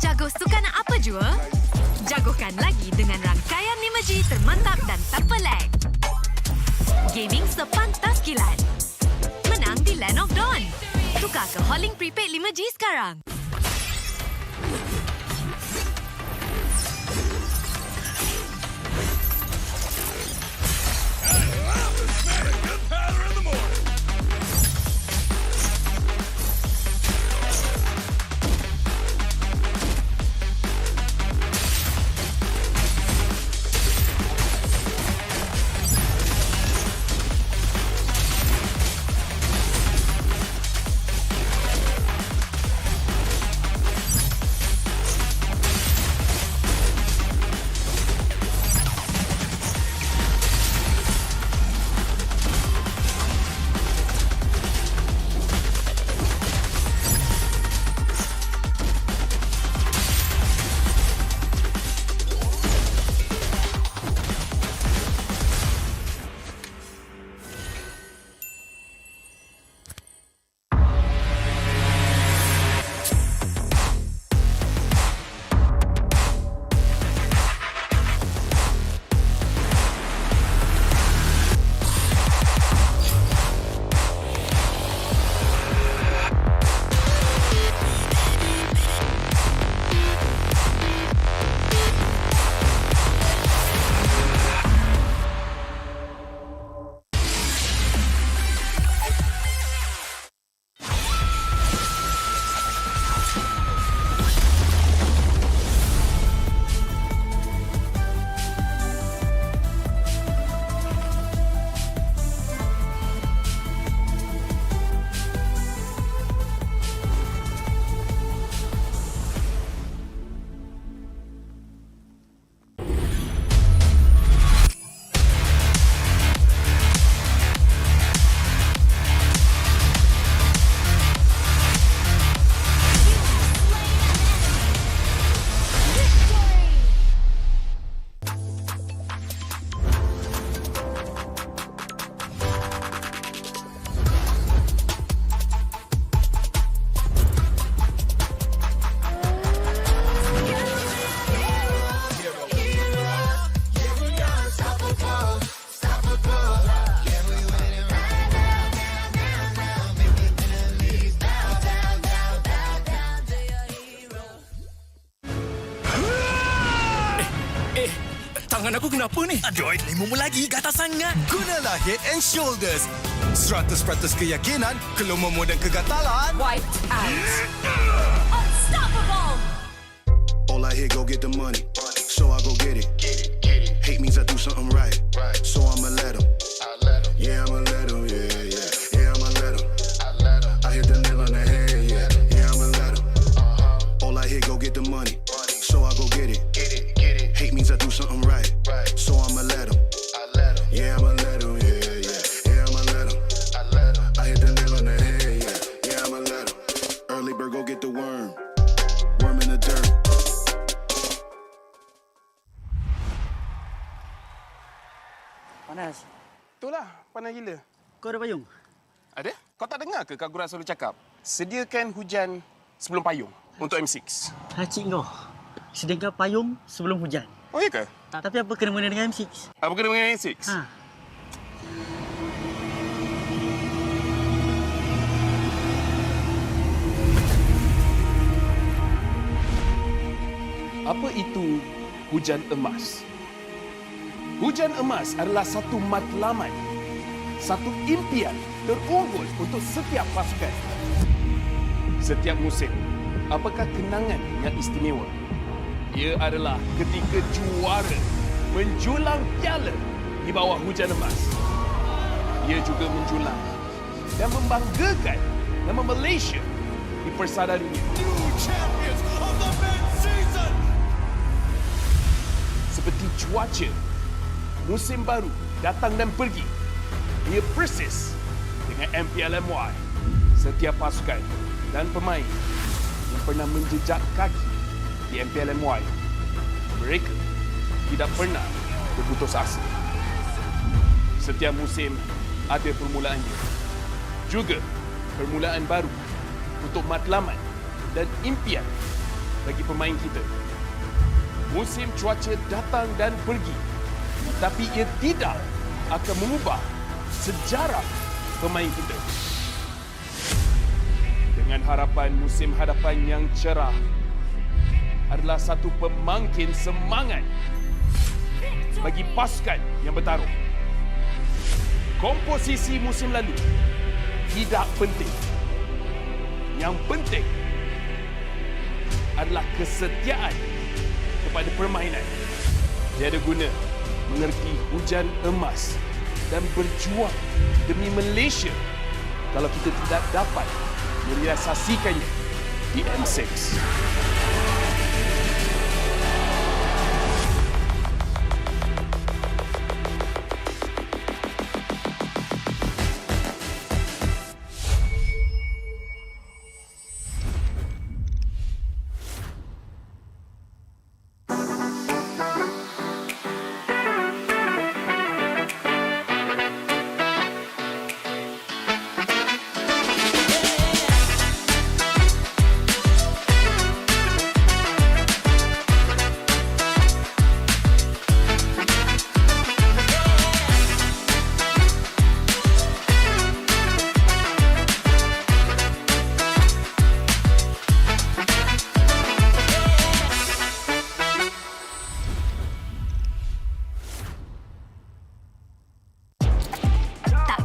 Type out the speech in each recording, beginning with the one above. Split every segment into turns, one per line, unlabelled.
Jago suka nak apa jua? Jagokan lagi dengan rangkaian 5G termantap dan tanpa lag. Gaming sepantas kilat. Menang di Land of Dawn. Tukar ke Holling Prepaid 5G sekarang.
Tangan aku kenapa ni? Aduh, lemu lagi gatal sangat.
Gunalah Head and Shoulders. 100% keyakinan, kelumamu dan kegatalan.
Wiped out. Unstoppable.
All I hear, go get the money. So I go get it. Hate means I do something right. So I'ma let him. Yeah, I'ma let him. Yeah, I'ma let him. I hit the nail on the head. Yeah, I'ma let him. All I hear, go get the money. So I go get it. Hate means I do something right. So I'ma let him. Yeah, I'ma let him. Yeah, I'ma let him. I hit the nail on the head. Yeah, I'ma let him. Early bird, go get the worm. Worm in the dirt.
Panas.
Itulah, panas gila.
Kau ada payung?
Ada? Kau tak dengar ke Kak Gura selalu cakap? Sediakan hujan sebelum payung untuk M6.
Cik kau. Sediakan payung sebelum hujan.
Oh, iya ke?
Tapi apa kena mengena dengan M6?
Apa kena dengan M6?
Ha.
Apa itu hujan emas? Hujan emas adalah satu matlamat, satu impian terunggul untuk setiap pasukan. Setiap musim, apakah kenangan yang istimewa? Ia adalah ketika juara menjulang piala di bawah hujan emas. Ia juga menjulang dan membanggakan nama Malaysia di persada dunia.
New champions of the mid-season.
Seperti cuaca, musim baru datang dan pergi. Ia persis dengan MPL MY. Setiap pasukan dan pemain yang pernah menjejak kaki di MPL MY, mereka tidak pernah berputus asa. Setiap musim ada permulaannya. Juga permulaan baru untuk matlamat dan impian bagi pemain kita. Musim cuaca datang dan pergi, tapi ia tidak akan mengubah sejarah pemain kita. Dengan harapan musim hadapan yang cerah adalah satu pemangkin semangat bagi pasukan yang bertarung. Komposisi musim lalu tidak penting. Yang penting adalah kesetiaan kepada permainan. Tiada guna mengerti hujan emas dan berjuang demi Malaysia kalau kita tidak dapat merealisasikannya di M6.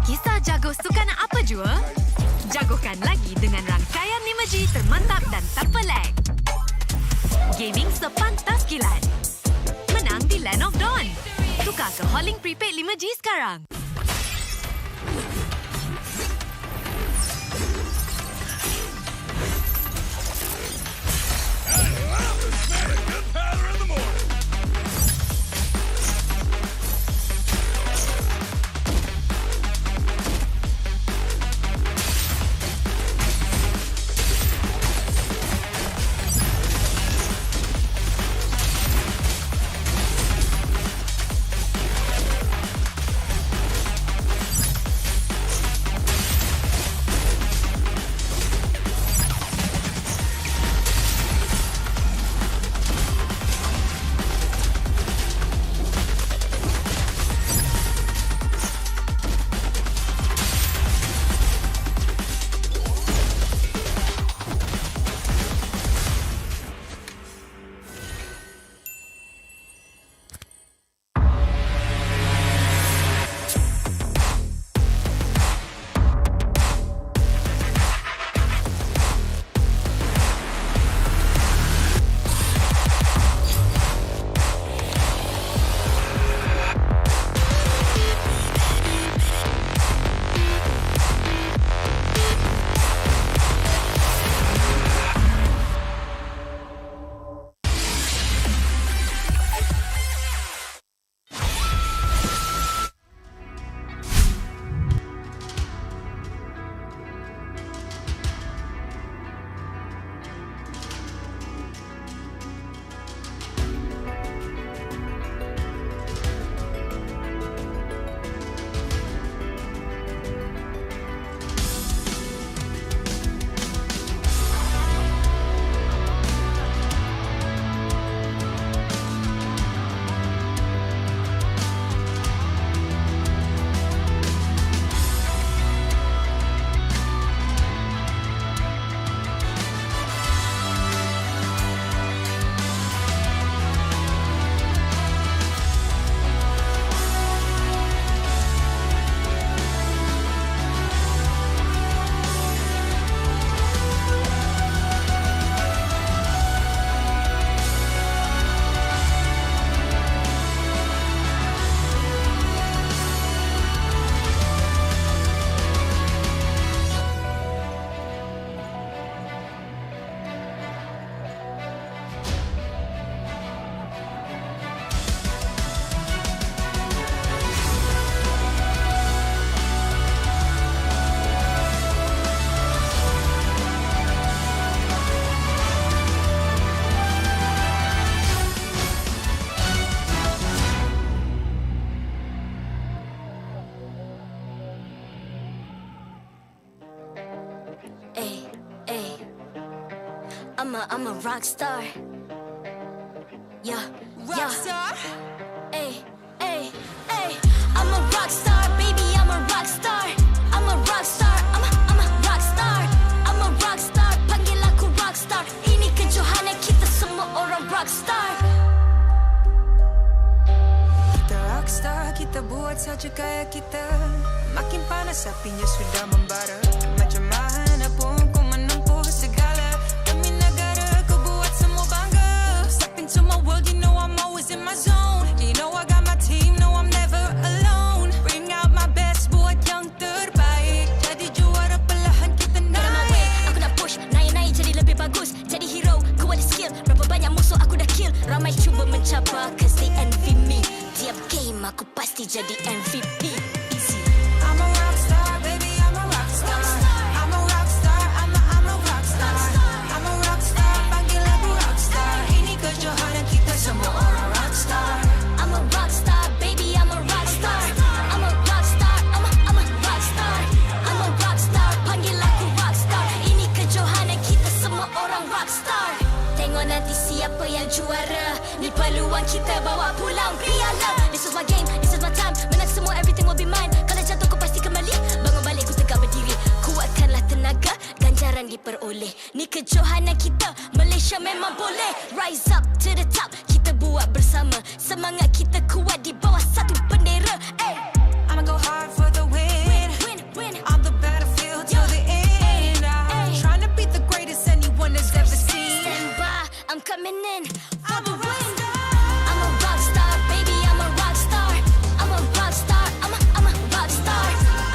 Kisah jago sukan apa jua? Jagokan lagi dengan rangkaian 5G termantap dan tak pelik. Gaming sepantas kilat. Menang di Land of Dawn. Tukar ke Holling Prepaid 5G sekarang.
I'm a rock star. Yeah, rock star. Ay, ay, ay. I'm a rock star, baby. I'm a rock star. I'm a rock star. I'm a rock star. I'm a rock star. Panggil aku rock star. Ini kejohanan kita semua orang rock star.
Kita rock star, kita buat saja gaya kita. Makin panas apinya sudah membara. Macam mana pun ku menempuh segala. Demi negara ku buat semua bangga. Step into my world, you know I'm always in my zone. You know I got my team, know I'm never alone. Bring out my best, buat yang terbaik. Jadi juara perlahan kita naik.
Aku nak push, naik-naik jadi lebih bagus. Jadi hero, ku ada skill. Berapa banyak musuh aku dah kill. Ramai cuba mencabar, cause they envy me. Tiap game aku pasti jadi MVP. Easy.
I'm a rock star, baby, I'm a rock star. I'm a rock star, I'm a rock star. I'm a rock star, panggil aku rock star. Ini kejohanan kita semua orang rock star.
I'm a rock star, baby, I'm a rock star. I'm a rock star, I'm a rock star. I'm a rock star, panggil aku rock star. Ini kejohanan kita semua orang rock star. Tengok nanti siapa yang juara. Ni peluang kita bawa pulang piala. This is my game, this is my time. Menang semua, everything will be mine. Kalau jatuh kau pasti kembali. Bangun balik ku tegak berdiri. Kuatkanlah tenaga, ganjaran diperoleh. Ni kejohanan kita, Malaysia memang boleh. Rise up to the top, kita buat bersama. Semangat kita kuat di bawah satu bendera. Ay.
I'ma go hard for the win.
Win.
On the battlefield till the end. I'm trying to be the greatest anyone has ever seen.
Stand by, I'm coming in for
I'm
the
a rock
win.
star.
I'm a rock star, baby, I'm a rock star. I'm a rock star, I'm a rock star.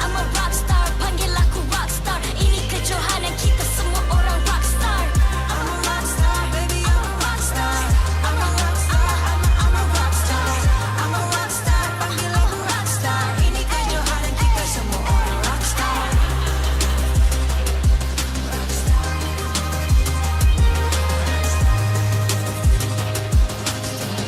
I'm a rock star, panggil aku rock star. Ini kejohanan kita semua orang rock star.
I'm a rock star, baby, I'm a rock star. I'm a rock star, I'm a rock star. I'm a rock star, panggil aku rock star. Ini kejohanan kita semua orang rock star.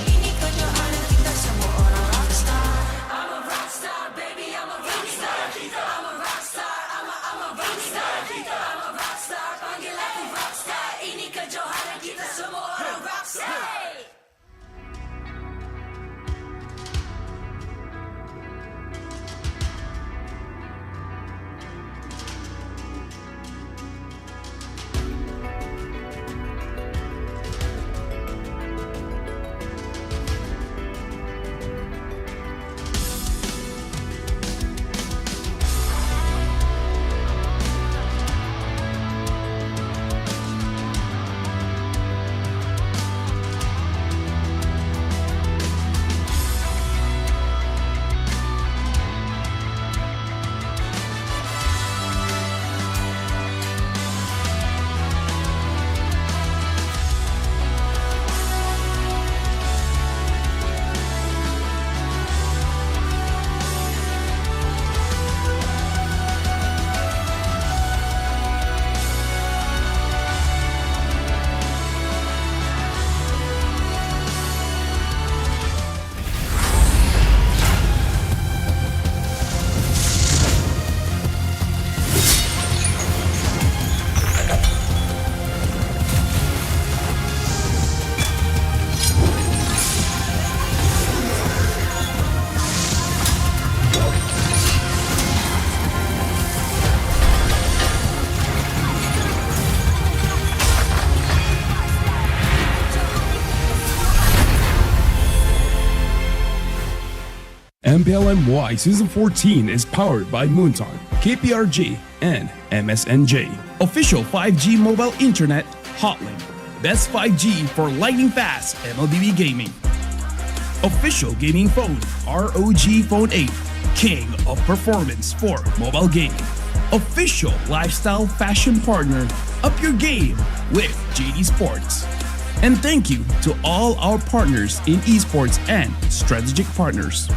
Ini kejohanan kita semua orang rock star. I'm a rock star, baby, I'm a rock star. I'm a rock star, I'm a rock star. I'm a rock star, panggil aku rock star. Ini kejohanan kita semua orang rock star.
MPL MY Season 14 is powered by Moonton, KPRG, and MSNJ. Official 5G mobile internet hotlink. Best 5G for lightning fast MLBB gaming. Official gaming phone ROG Phone 8, king of performance for mobile gaming. Official lifestyle fashion partner, up your game with JD Sports. And thank you to all our partners in esports and strategic partners.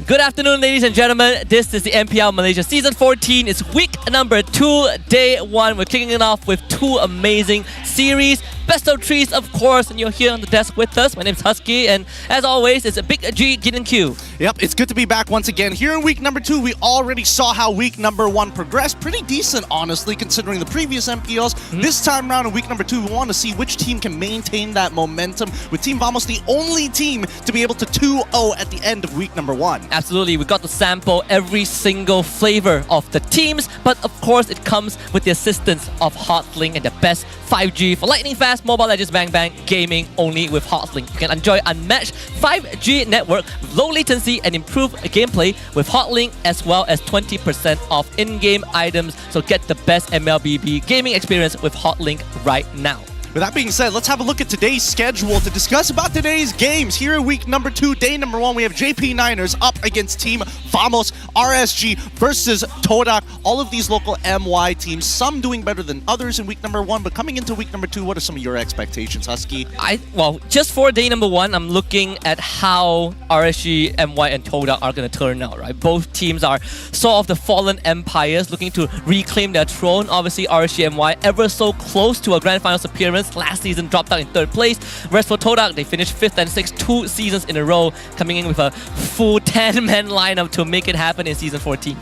Good afternoon, ladies and gentlemen. This is the MPL Malaysia Season 14. It's week number 2, day 1. We're kicking it off with 2 amazing series. Best of threes, of course, and you're here on the desk with us. My name's Husky, and as always, it's a big G, Gin and Q.
Yep, it's good to be back once again. Here in week number 2, we already saw how week number 1 progressed. Pretty decent, honestly, considering the previous MPLs. This time around in week number 2, we want to see which team can maintain that momentum, with Team Vamos the only team to be able to 2-0 at the end of week number 1.
Absolutely, we got to sample every single flavor of the teams, but of course it comes with the assistance of Hotlink and the best 5G for lightning fast Mobile Legends Bang Bang gaming only with Hotlink. You can enjoy unmatched 5G network with low latency and improved gameplay with Hotlink, as well as 20% off in-game items. So get the best MLBB gaming experience with Hotlink right now.
With that being said, let's have a look at today's schedule to discuss about today's games. Here in week number 2, day number 1, we have JP Niners up against Team Vamos, RSG versus Todak. All of these local MY teams, some doing better than others in week number 1, but coming into week number 2, what are some of your expectations, Husky?
Well, just for day number 1, I'm looking at how RSG, MY, and Todak are going to turn out, right? Both teams are sort of the fallen empires looking to reclaim their throne. Obviously, RSG, MY ever so close to a grand finals appearance. Last season dropped out in 3rd place. Whereas for Todak, they finished 5th and 6th 2 seasons in a row, coming in with a full 10-man lineup to make it happen in season 14.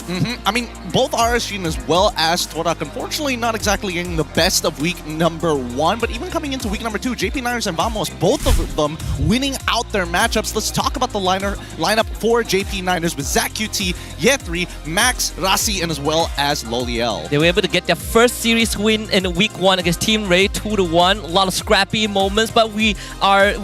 I mean, both RSG as well as Todak, unfortunately not exactly getting the best of week number 1, but even coming into week number 2, JP Niners and Vamos, both of them winning out their matchups. Let's talk about the lineup for JP Niners with Zach QT, Yethri, Max, Rasi, and as well as Loliel.
They were able to get their first series win in week 1 against Team Ray, 2-1. A lot of scrappy moments, but we've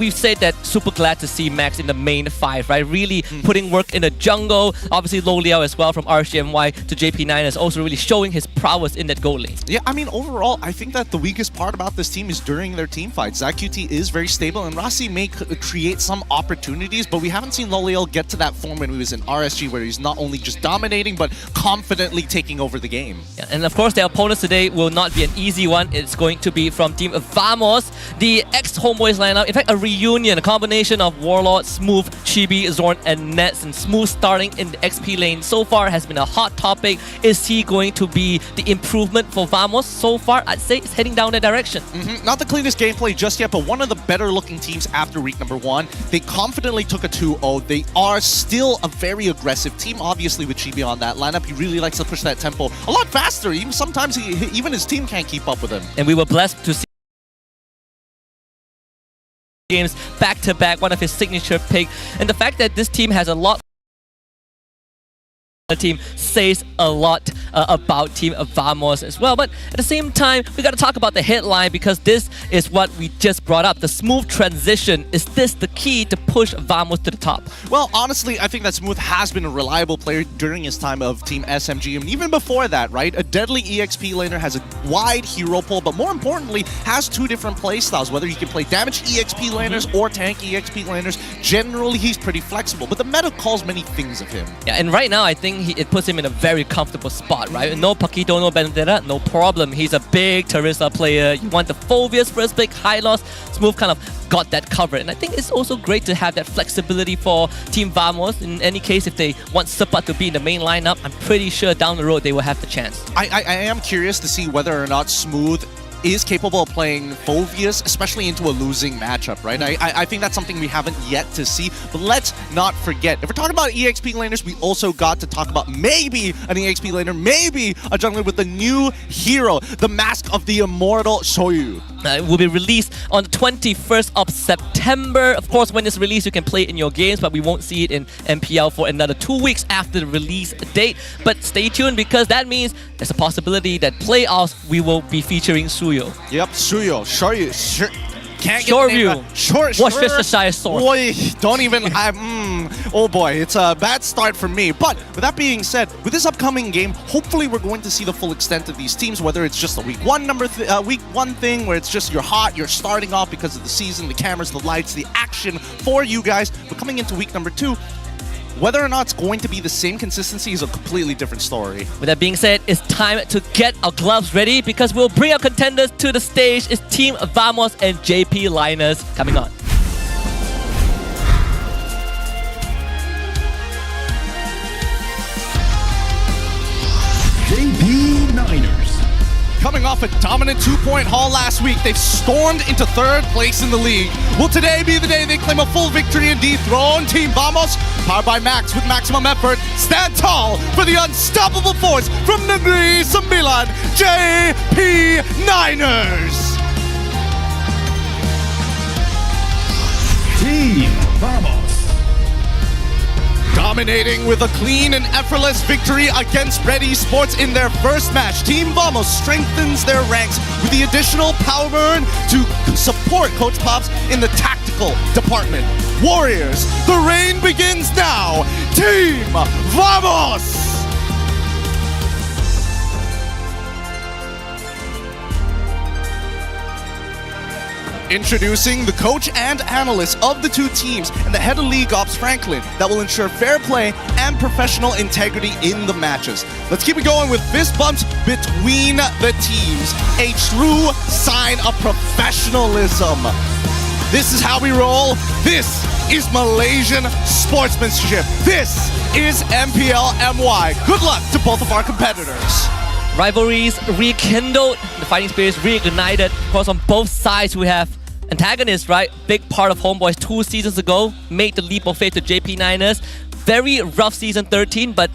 said that super glad to see Max in the main 5, right? Really putting work in the jungle. Obviously, Loliel as well from RSGMY to JP9 is also really showing his prowess in that goal lane.
Yeah, I mean, overall, I think that the weakest part about this team is during their team fights. Zach QT is very stable, and Rasi may create some opportunities, but we haven't seen Loliel get to that form when he was in RSG, where he's not only just dominating, but confidently taking over the game.
Yeah, and of course, their opponents today will not be an easy one. It's going to be from Team Vamos, the ex-Homeboys lineup. In fact, a reunion, a combination of Warlord, Smooth, Chibi, Zorn, and Nets, and Smooth starting in the XP lane so far has been a hot topic. Is he going to be the improvement for Vamos? So far, I'd say it's heading down that direction.
Not the cleanest gameplay just yet, but one of the better looking teams after week number 1. They confidently took a 2-0. They are still a very aggressive team, obviously with Chibi on that lineup. He really likes to push that tempo a lot faster. Even sometimes even his team can't keep up with him.
And we were blessed to see games back-to-back, one of his signature pick. And the fact that this team has a lot the team says a lot about Team Vamos as well. But at the same time, we got to talk about the headline, because this is what we just brought up. The smooth transition. Is this the key to push Vamos to the top?
Well, honestly, I think that Smooth has been a reliable player during his time of Team SMG. And even before that, right? A deadly EXP laner, has a wide hero pool, but more importantly, has 2 different playstyles. Whether he can play damaged EXP laners or tank EXP laners, generally he's pretty flexible. But the meta calls many things of him.
Yeah, and right now, I think it puts him in a very comfortable spot, right? No Paquito, no Benedetta, no problem. He's a big Teresa player. You want the Phobius first pick, high loss. Smooth kind of got that covered. And I think it's also great to have that flexibility for Team Vamos. In any case, if they want Sepa to be in the main lineup, I'm pretty sure down the road they will have the chance.
I am curious to see whether or not Smooth is capable of playing Phobius, especially into a losing matchup, right? I think that's something we haven't yet to see. But let's not forget, if we're talking about EXP laners, we also got to talk about maybe an EXP laner, maybe a jungler with the new hero, the Mask of the Immortal Shoyu.
It will be released on the 21st of September. Of course, when it's released, you can play it in your games, but we won't see it in MPL for another 2 weeks after the release date. But stay tuned, because that means there's a possibility that playoffs we will be featuring Suyo.
Yep, Suyo. Shoyu. Can't
Short
get the name.
Watch Worcestershire sword.
Boy, don't even. Oh boy, it's a bad start for me. But with that being said, with this upcoming game, hopefully we're going to see the full extent of these teams. Whether it's just a week 1 thing where it's just you're hot, you're starting off because of the season, the cameras, the lights, the action for you guys. But coming into week number 2, whether or not it's going to be the same consistency is a completely different story.
With that being said, it's time to get our gloves ready, because we'll bring our contenders to the stage. It's Team Vamos and JP Liners coming on.
JP Niners
coming off a dominant 2-point haul last week, they've stormed into 3rd place in the league. Will today be the day they claim a full victory and dethrone Team Vamos? Powered by Max with maximum effort, stand tall for the unstoppable force from Negeri Sembilan, JP Niners!
Team Vamos.
Dominating with a clean and effortless victory against Red Esports in their first match, Team Vamos strengthens their ranks with the additional power burn to support Coach Pops in the tactical department. Warriors, the reign begins now. Team Vamos! Introducing the coach and analyst of the two teams and the head of League Ops, Franklin, that will ensure fair play and professional integrity in the matches. Let's keep it going with fist bumps between the teams, a true sign of professionalism. This is how we roll. This is Malaysian sportsmanship. This is MPL MY. Good luck to both of our competitors.
Rivalries rekindled, the fighting spirits reignited. Of course, on both sides, we have Antagonist, right? Big part of Homeboys 2 seasons ago, made the leap of faith to JP Niners. Very rough season 13, but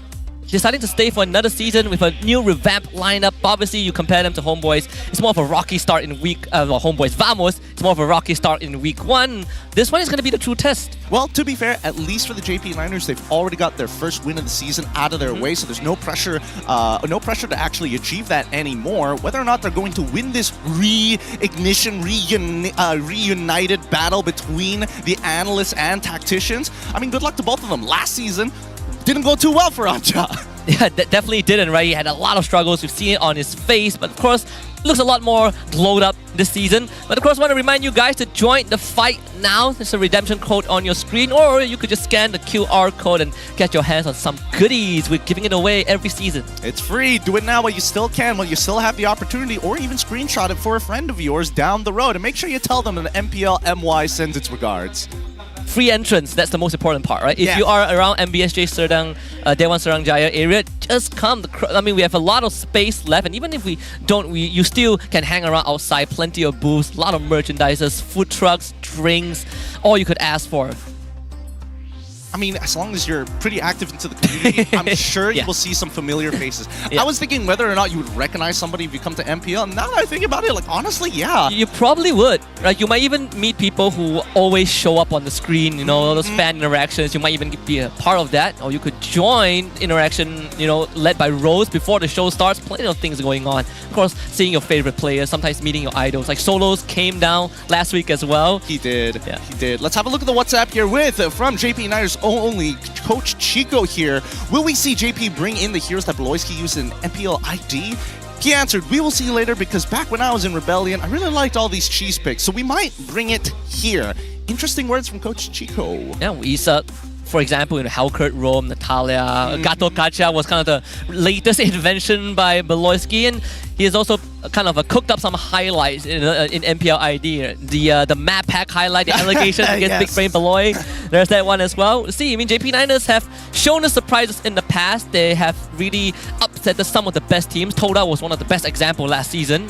deciding to stay for another season with a new revamped lineup. Obviously, you compare them to Homeboys. It's more of a rocky start in Homeboys Vamos. It's more of a rocky start in week 1. This one is going to be the true test.
Well, to be fair, at least for the JP Niners, they've already got their first win of the season out of their way, so there's no pressure to actually achieve that anymore. Whether or not they're going to win this reunited battle between the analysts and tacticians, I mean, good luck to both of them. Last season, didn't go too well for Anja.
Yeah, definitely didn't, right? He had a lot of struggles. We've seen it on his face, but of course, looks a lot more glowed up this season. But of course, I want to remind you guys to join the fight now. There's a redemption code on your screen, or you could just scan the QR code and get your hands on some goodies. We're giving it away every season.
It's free. Do it now while you still can, while you still have the opportunity, or even screenshot it for a friend of yours down the road. And make sure you tell them that MPL MY sends its regards.
Free entrance, that's the most important part, right? If you are around MBSJ Serdang, Dewan Serang Jaya area, just come. I mean, we have a lot of space left, and even if we don't, you still can hang around outside. Plenty of booths, a lot of merchandises, food trucks, drinks, all you could ask for.
I mean, as long as you're pretty active into the community, I'm sure you will see some familiar faces. I was thinking whether or not you would recognize somebody if you come to MPL. And now that I think about it, like, honestly, yeah.
You probably would, right? You might even meet people who always show up on the screen, you know, all those fan interactions. You might even be a part of that. Or you could join interaction, you know, led by Rose before the show starts. Plenty of things going on. Of course, seeing your favorite players, sometimes meeting your idols. Like Solos came down last week as well.
He did. Yeah. He did. Let's have a look at the WhatsApp here with, from JP Niners only, Coach Chico here. Will we see JP bring in the heroes that Beloyski used in MPL ID? He answered, we will see later, because back when I was in Rebellion, I really liked all these cheese picks, so we might bring it here. Interesting words from Coach Chico.
Yeah, Isa, for example, in Halkert, Rome, Natalia, Gato Kacha was kind of the latest invention by Beloyski, and he has also kind of cooked up some highlights in MPL ID. The map pack highlight, the allegation against Big Brain Beloy. There's that one as well. See, I mean, JP Niners have shown us surprises in the past. They have really upset some of the best teams. Toda was one of the best examples last season.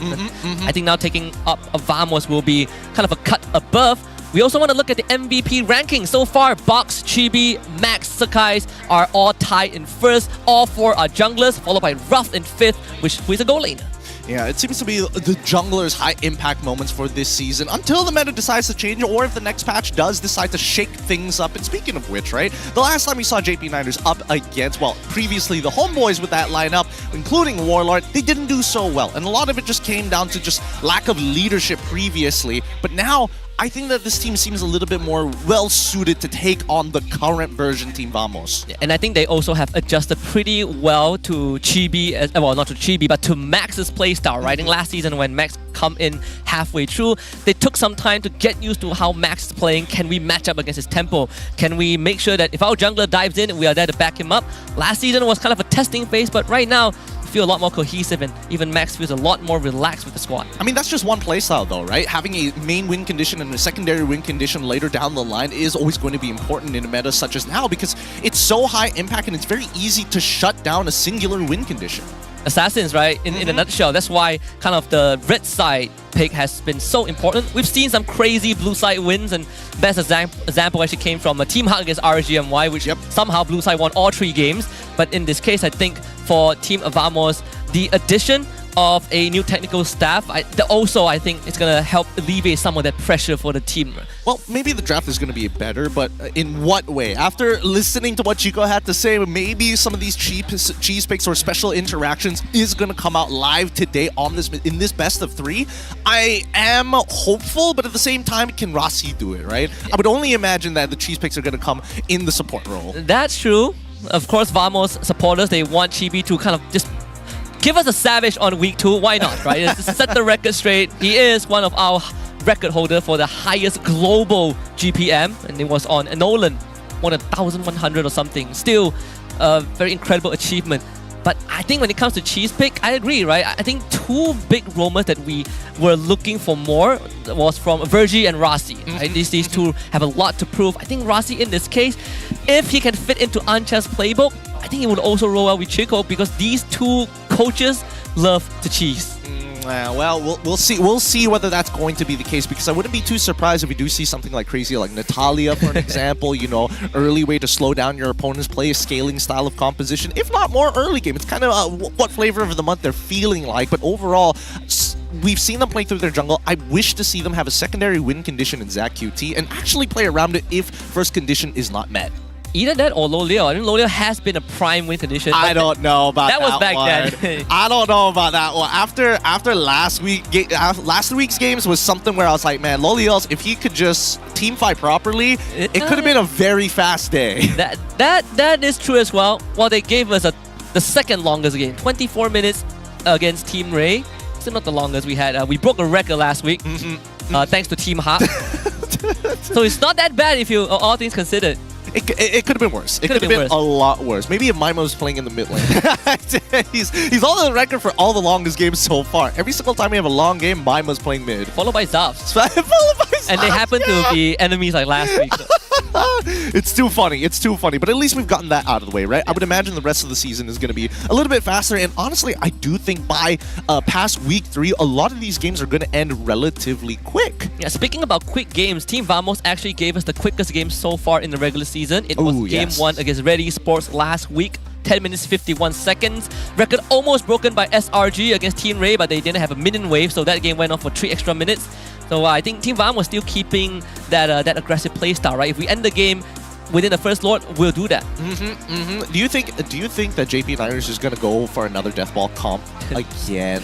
I think now taking up Vamos will be kind of a cut above. We also want to look at the MVP ranking. So far, Box, Chibi, Max, Sakai's are all tied in first. All 4 are junglers, followed by Ruff in 5th, who is a goal laner.
Yeah, it seems to be the jungler's high impact moments for this season until the meta decides to change, or if the next patch does decide to shake things up. And speaking of which, right, the last time we saw JP Niners up against, well, previously the Homeboys with that lineup, including Warlord, they didn't do so well. And a lot of it just came down to just lack of leadership previously. But now, I think that this team seems a little bit more well-suited to take on the current version Team Vamos.
Yeah, and I think they also have adjusted pretty well to Chibi, well, not to Chibi, but to Max's playstyle, right? In last season when Max come in halfway through, they took some time to get used to how Max is playing. Can we match up against his tempo? Can we make sure that if our jungler dives in, we are there to back him up? Last season was kind of a testing phase, but right now, feel a lot more cohesive, and even Max feels a lot more relaxed with the squad.
I mean, that's just one playstyle though, right? Having a main win condition and a secondary win condition later down the line is always going to be important in a meta such as now, because it's so high impact and it's very easy to shut down a singular win condition.
assassins, right? In a nutshell. That's why kind of the red side pick has been so important. We've seen some crazy blue side wins, and best example actually came from a Team Hug against RGMY, which somehow blue side won all 3 games. But in this case, I think for Team Vamos, the addition of a new technical staff, I think it's going to help alleviate some of that pressure for the team.
Well, maybe the draft is going to be better, but in what way? After listening to what Chico had to say, maybe some of these cheese picks or special interactions is going to come out live today on in this best of 3. I am hopeful, but at the same time, can Rossi do it, right? I would only imagine that the cheese picks are going to come in the support role.
That's true. Of course, Vamos supporters, they want Chibi to kind of just give us a savage on week 2. Why not, right? Just set the record straight. He is one of our record holder for the highest global GPM, and it was on Nolan, more than 1,100 or something. Still a very incredible achievement. But I think when it comes to cheese pick, I agree, right? I think 2 big roamers that we were looking for more was from Virgie and Rossi. Right? These 2 have a lot to prove. I think Rossi in this case, if he can fit into Ancha's playbook, I think he would also roll well with Chico, because these 2 coaches love to cheese.
Well, we'll see. We'll see whether that's going to be the case, because I wouldn't be too surprised if we do see something like crazy, like Natalia, for an example. You know, early way to slow down your opponents, play a scaling style of composition. If not more early game, it's kind of what flavor of the month they're feeling like. But overall, we've seen them play through their jungle. I wish to see them have a secondary win condition in Zac QT and actually play around it if first condition is not met.
Either that or Low Leo. I think Low Leo has been a prime win condition.
I don't know about that.
That was back then.
I don't know about that one. After last week's games was something where I was like, man, Low Leo's, if he could just team fight properly, it could have been a very fast day.
That is true as well. Well, they gave us the second longest game, 24 minutes against Team Ray. Still not the longest we had. We broke a record last week, thanks to Team Hawk. So it's not that bad if you all things considered.
It could have been worse. It could have been a lot worse. Maybe if Mimo's playing in the mid lane. he's on the record for all the longest games so far. Every single time we have a long game, Mimo's playing mid.
Followed by Zavs. And they
Zavs,
happen to be enemies like last week. So.
It's too funny. It's too funny. But at least we've gotten that out of the way, right? I would imagine the rest of the season is going to be a little bit faster. And honestly, I do think by past week 3, a lot of these games are going to end relatively quick.
Yeah, speaking about quick games, Team Vamos actually gave us the quickest game so far in the regular season. It was Game 1 against Ready Sports last week. 10 minutes 51 seconds. Record almost broken by SRG against Team Ray, but they didn't have a minion wave, so that game went on for 3 extra minutes. So I think Team Vam was still keeping that aggressive playstyle, right? If we end the game within the first Lord, we'll do that.
Do you think that JP Niners is gonna go for another Deathball comp again?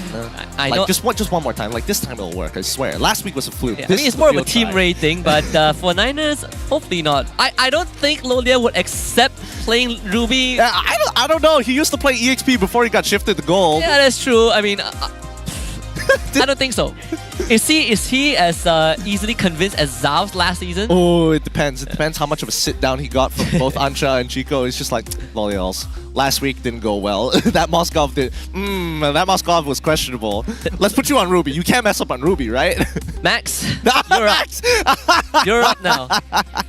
I
like
know.
just one more time. Like this time it'll work. I swear. Last week was a fluke.
Yeah, I mean, it's more of a team raid thing, but for Niners, hopefully not. I don't think Lolia would accept playing Ruby.
I don't know. He used to play EXP before he got shifted to gold.
Yeah, that's true. I mean, I don't think so. Is he as easily convinced as Zavs last season?
Oh, it depends. It depends how much of a sit down he got from both Ansha and Chico. It's just like, loyals. Last week didn't go well. That Moskov did. That Moskov was questionable. Let's put you on Ruby. You can't mess up on Ruby, right?
Max, you're up. You're up now.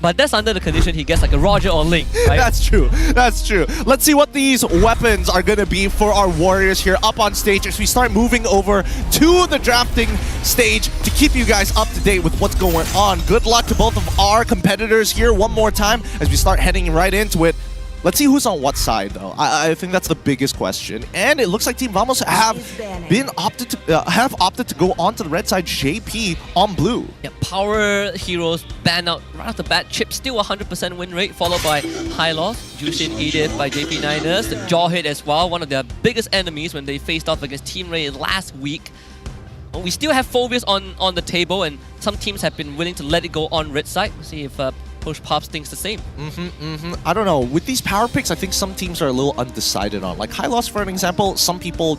But that's under the condition he gets like a Roger or Link, right?
That's true. That's true. Let's see what these weapons are going to be for our warriors here up on stage as we start moving over to the drafting stage to keep you guys up to date with what's going on. Good luck to both of our competitors here one more time as we start heading right into it. Let's see who's on what side, though. I think that's the biggest question. And it looks like Team Vamos have opted to go onto the red side. JP on blue.
Yeah, Power Heroes ban out right off the bat. Chip still 100% win rate, followed by High Loss, Jushin Edith by JP Niners. The Jawhead as well, one of their biggest enemies when they faced off against Team Ray last week. We still have Phobias on the table, and some teams have been willing to let it go on red side. We'll see if Push Pops thinks the same.
I don't know. With these power picks, I think some teams are a little undecided on. Like High Loss, for an example, some people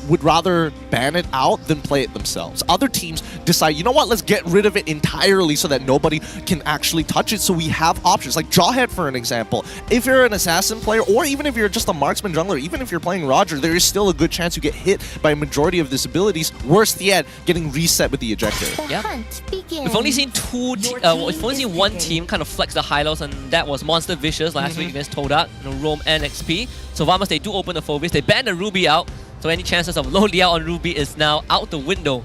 would rather ban it out than play it themselves. Other teams decide, you know what, let's get rid of it entirely so that nobody can actually touch it, so we have options. Like Jawhead, for an example. If you're an assassin player, or even if you're just a marksman jungler, even if you're playing Roger, there is still a good chance you get hit by a majority of these abilities. Worst yet, getting reset with the ejector.
Yeah. We've only seen we've only seen one team kind of flex the high lows, and that was Monster Vicious last week against Todak, Rome and XP. So Vamos, they do open the Phobias, they ban the Ruby out. So any chances of low Liao on Ruby is now out the window.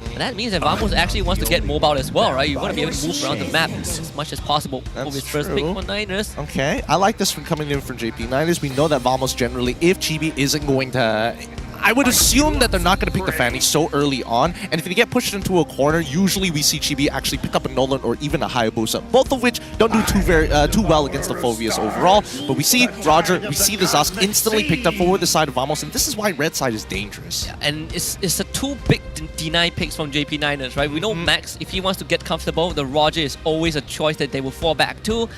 And that means that Vamos actually wants to get mobile as well, right? You want to be able to move around the map as much as possible for his first pick for Niners.
Okay, I like this one coming in from JP Niners. We know that Vamos generally, if Chibi isn't going to... I would assume that they're not going to pick the Fanny so early on, and if they get pushed into a corner, usually we see Chibi actually pick up a Nolan or even a Hayabusa, both of which don't do too well against the Phobias overall. But we see Roger, we see the Zask instantly picked up forward the side of Vamos, and this is why red side is dangerous.
Yeah, and it's a two big deny picks from JP Niners, right? We know Max, if he wants to get comfortable, the Roger is always a choice that they will fall back to.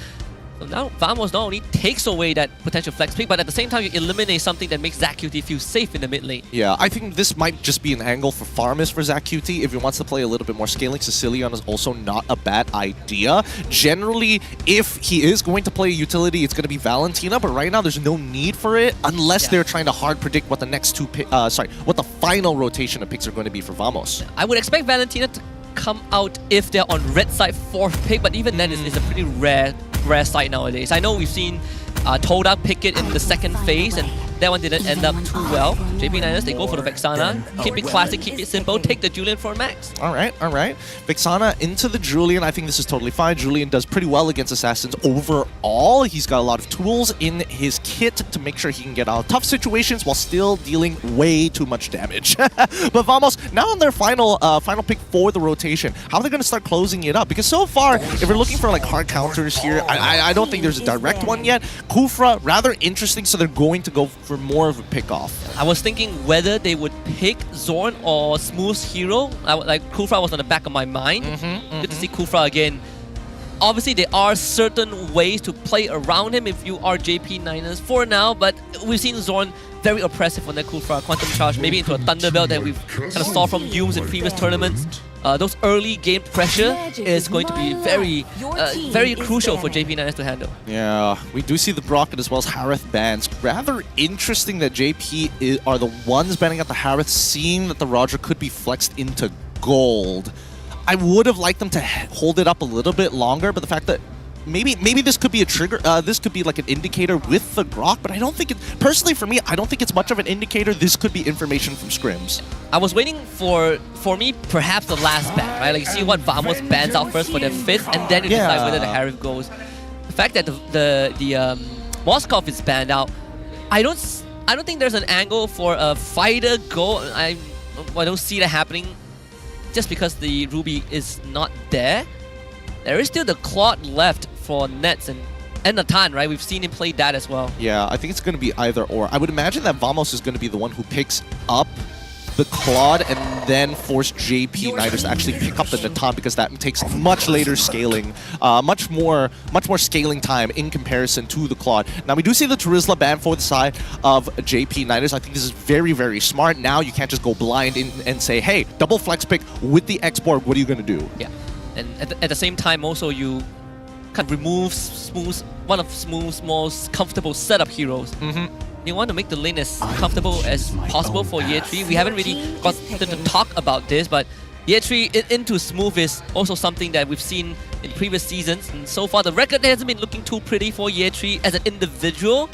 So now Vamos not only takes away that potential flex pick, but at the same time you eliminate something that makes ZachQT feel safe in the mid lane.
Yeah, I think this might just be an angle for Farmis for ZachQT. If he wants to play a little bit more scaling, Sicilian is also not a bad idea. Generally, if he is going to play a utility, it's going to be Valentina, but right now there's no need for it unless they're trying to hard predict what the next what the final rotation of picks are going to be for Vamos.
I would expect Valentina to come out if they're on red side 4th pick, but even then it's a pretty rare side nowadays. I know we've seen Toda pick it in the second phase, and that one didn't end up too well. JP Niners, they go for the Vexana. Keep it classic, keep it simple, take the Julian for Max.
Alright. Vexana into the Julian. I think this is totally fine. Julian does pretty well against Assassins overall. He's got a lot of tools in his kit to make sure he can get out of tough situations while still dealing way too much damage. But Vamos, now on their final pick for the rotation, how are they going to start closing it up? Because so far, if we're looking for like hard counters here, I don't think there's a direct one yet. Kufra, rather interesting, so they're going to go for more of a pick-off.
I was thinking whether they would pick Zorn or Smooth's hero. Kufra was on the back of my mind. Good to see Kufra again. Obviously, there are certain ways to play around him if you are JP Niners for now, but we've seen Zorn very oppressive on that Kufra Quantum Charge, maybe into a Thunderbelt that we've kind of saw from Yumes in previous tournaments. Those early game pressure is going to be very crucial for JP Niners to handle.
Yeah, we do see the Brocket as well as Harith bans. Rather interesting that JP are the ones banning out the Harith, seeing that the Roger could be flexed into gold. I would have liked them to hold it up a little bit longer, but the fact that maybe this could be a trigger, this could be like an indicator with the Grok, but I don't think personally for me, I don't think it's much of an indicator. This could be information from scrims.
I was waiting for me, perhaps the last ban, right? Like, see what Vamos bans out first for their 5th, and then you decide whether the Harith goes. The fact that the Moskov is banned out, I don't think there's an angle for a fighter go. I don't see that happening, just because the Ruby is not there. There is still the Claude left for Nets and Nathan, right? We've seen him play that as well.
Yeah, I think it's going to be either or. I would imagine that Vamos is going to be the one who picks up the Claude and then force JP Niners to actually pick up the Natan, because that takes much later scaling, much more scaling time in comparison to the Claude. Now we do see the Terizla ban for the side of JP Niners. I think this is very, very smart. Now you can't just go blind and say, hey, double flex pick with the X-Borg, what are you going to do?
Yeah. And at the same time, also, you can remove one of Smooth's most comfortable setup heroes. You want to make the lane as comfortable as possible for Year 3. We haven't really gotten to talk about this, but Year 3 into Smooth is also something that we've seen in previous seasons. And so far, the record hasn't been looking too pretty for Year 3 as an individual.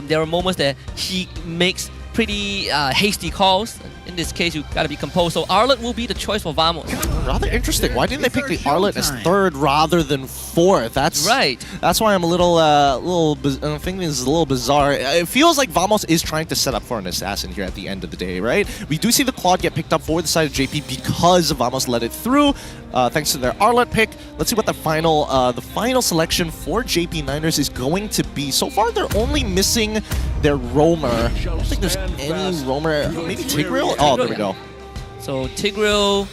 There are moments that he makes pretty hasty calls. In this case, you gotta be composed. So Arlet will be the choice for Vamos.
Rather interesting. Why didn't they pick the Arlet as 3rd rather than 4th? That's
right.
That's why I'm I think this is a little bizarre. It feels like Vamos is trying to set up for an assassin here at the end of the day, right? We do see the Claude get picked up for the side of JP because Vamos let it through, thanks to their Arlet pick. Let's see what the final selection for JP Niners is going to be. So far, they're only missing their Roamer. I don't think there's any Roamer. Maybe Tigreal? Oh, there we go.
So Tigreal,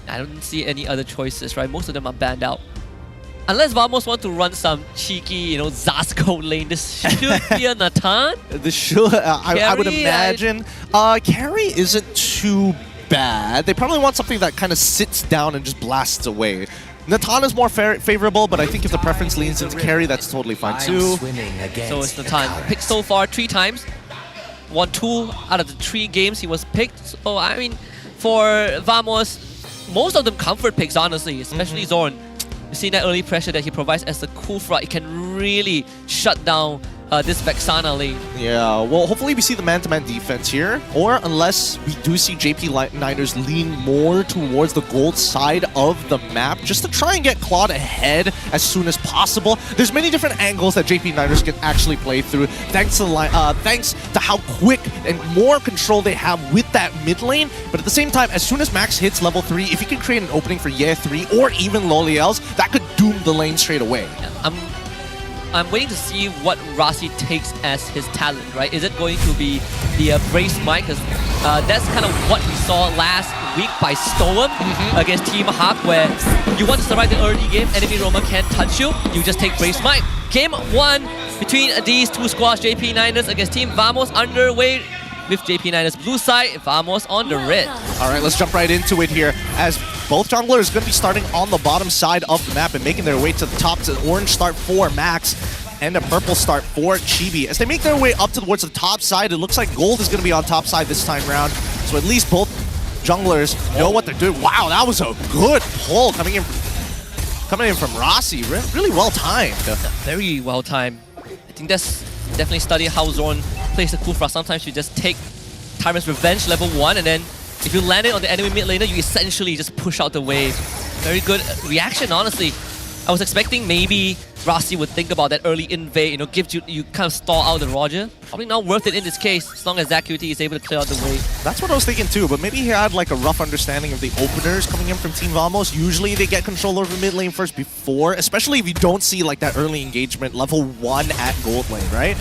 I don't see any other choices, right? Most of them are banned out. Unless Vamos want to run some cheeky, Zasko lane, this should be a Natan.
This should, I would imagine. Carry isn't too bad. They probably want something that kind of sits down and just blasts away. Natan is more favorable, but I think if the preference leans into carry, that's totally fine too.
So it's Natan. Picked so far 3 times. Won 2 out of the 3 games he was picked. So, I mean, for Vamos, most of them comfort picks, honestly, especially Zorn. You see that early pressure that he provides as the Kufra. It can really shut down this Vexana lane.
Yeah, well, hopefully we see the man-to-man defense here, or unless we do see JP Niners lean more towards the gold side of the map, just to try and get Claude ahead as soon as possible. There's many different angles that JP Niners can actually play through, thanks to how quick and more control they have with that mid lane. But at the same time, as soon as Max hits level 3, if he can create an opening for Ye 3 or even Loliels, that could doom the lane straight away.
Yeah, I'm waiting to see what Rasi takes as his talent, right? Is it going to be the Brace Might? Because that's kind of what we saw last week by Storm against Team Hawk, where you want to survive the early game, enemy roamer can't touch you, you just take Brace Might. Game 1 between these two squads, JP Niners against Team Vamos, underway with JP Niners blue side, Vamos on the red.
All right, let's jump right into it here, as both junglers are going to be starting on the bottom side of the map and making their way to the top. To orange start for Max and a purple start for Chibi. As they make their way up towards the top side, it looks like gold is going to be on top side this time round. So at least both junglers know what they're doing. Wow, that was a good pull coming in from Rasi. Really well timed.
Very well timed. I think that's definitely study how Zorn plays the Kufra. Sometimes you just take Tyrant's Revenge level 1, and then if you land it on the enemy mid laner, you essentially just push out the wave. Very good reaction, honestly. I was expecting maybe Rasi would think about that early invade, give you kind of stall out the Roger. Probably not worth it in this case, as long as ZachQT is able to clear out the wave.
That's what I was thinking too, but maybe he had like a rough understanding of the openers coming in from Team Vamos. Usually they get control over mid lane first before, especially if you don't see like that early engagement level 1 at gold lane, right?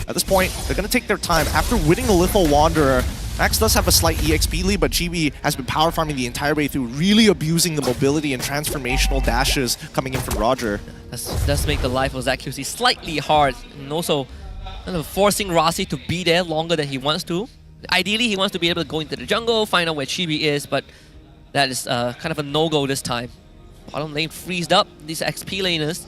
At this point, they're going to take their time. After winning the Lithal Wanderer, Max does have a slight EXP lead, but Chibi has been power farming the entire way through, really abusing the mobility and transformational dashes coming in from Roger.
That does make the life of ZachQT slightly hard, and also kind of forcing Rasi to be there longer than he wants to. Ideally, he wants to be able to go into the jungle, find out where Chibi is, but that is kind of a no-go this time. Bottom lane freezed up, these XP laners.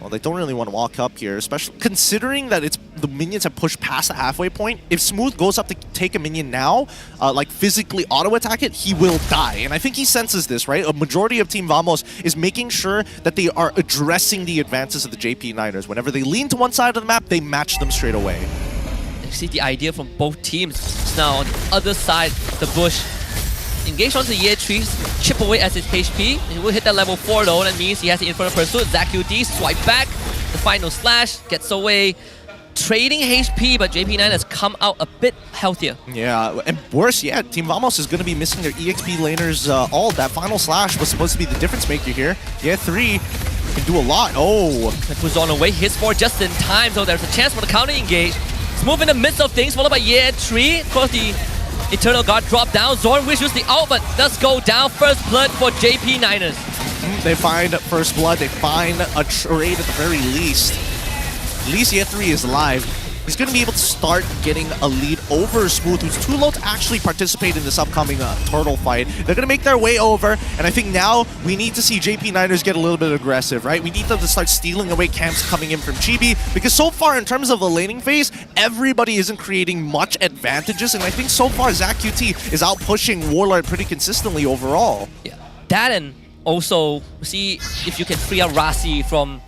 Well, they don't really want to walk up here, especially considering that the minions have pushed past the halfway point. If Smooth goes up to take a minion now, like physically auto-attack it, he will die. And I think he senses this, right? A majority of Team Vamos is making sure that they are addressing the advances of the JP Niners. Whenever they lean to one side of the map, they match them straight away.
You see the idea from both teams. Now on the other side, the bush engage onto Ye Trees, chip away at his HP. He will hit that level 4 though. That means he has the Infernal Pursuit. ZachQT swipe back. The final slash gets away. Trading HP, but JP9 has come out a bit healthier.
Yeah, and worse yet, Team Vamos is going to be missing their EXP laners all. That final slash was supposed to be the difference maker here. Ye 3 can do a lot. Oh.
That puts on away. Hits 4 just in time, so there's a chance for the counter engage. Smooth in the midst of things, followed by Ye 3. Of course, the Eternal Guard drop down. Zorn wishes the out, but does go down. First blood for JP Niners.
They find first blood. They find a trade at the very least. At least Ye 3 is alive. He's going to be able to start getting a lead over Smooth, who's too low to actually participate in this upcoming turtle fight. They're going to make their way over, and I think now we need to see JP Niners get a little bit aggressive, right? We need them to start stealing away camps coming in from Chibi, because so far in terms of the laning phase, everybody isn't creating much advantages, and I think so far ZachQT is out pushing Warlord pretty consistently overall.
Yeah, that, and also see if you can free up Rasi from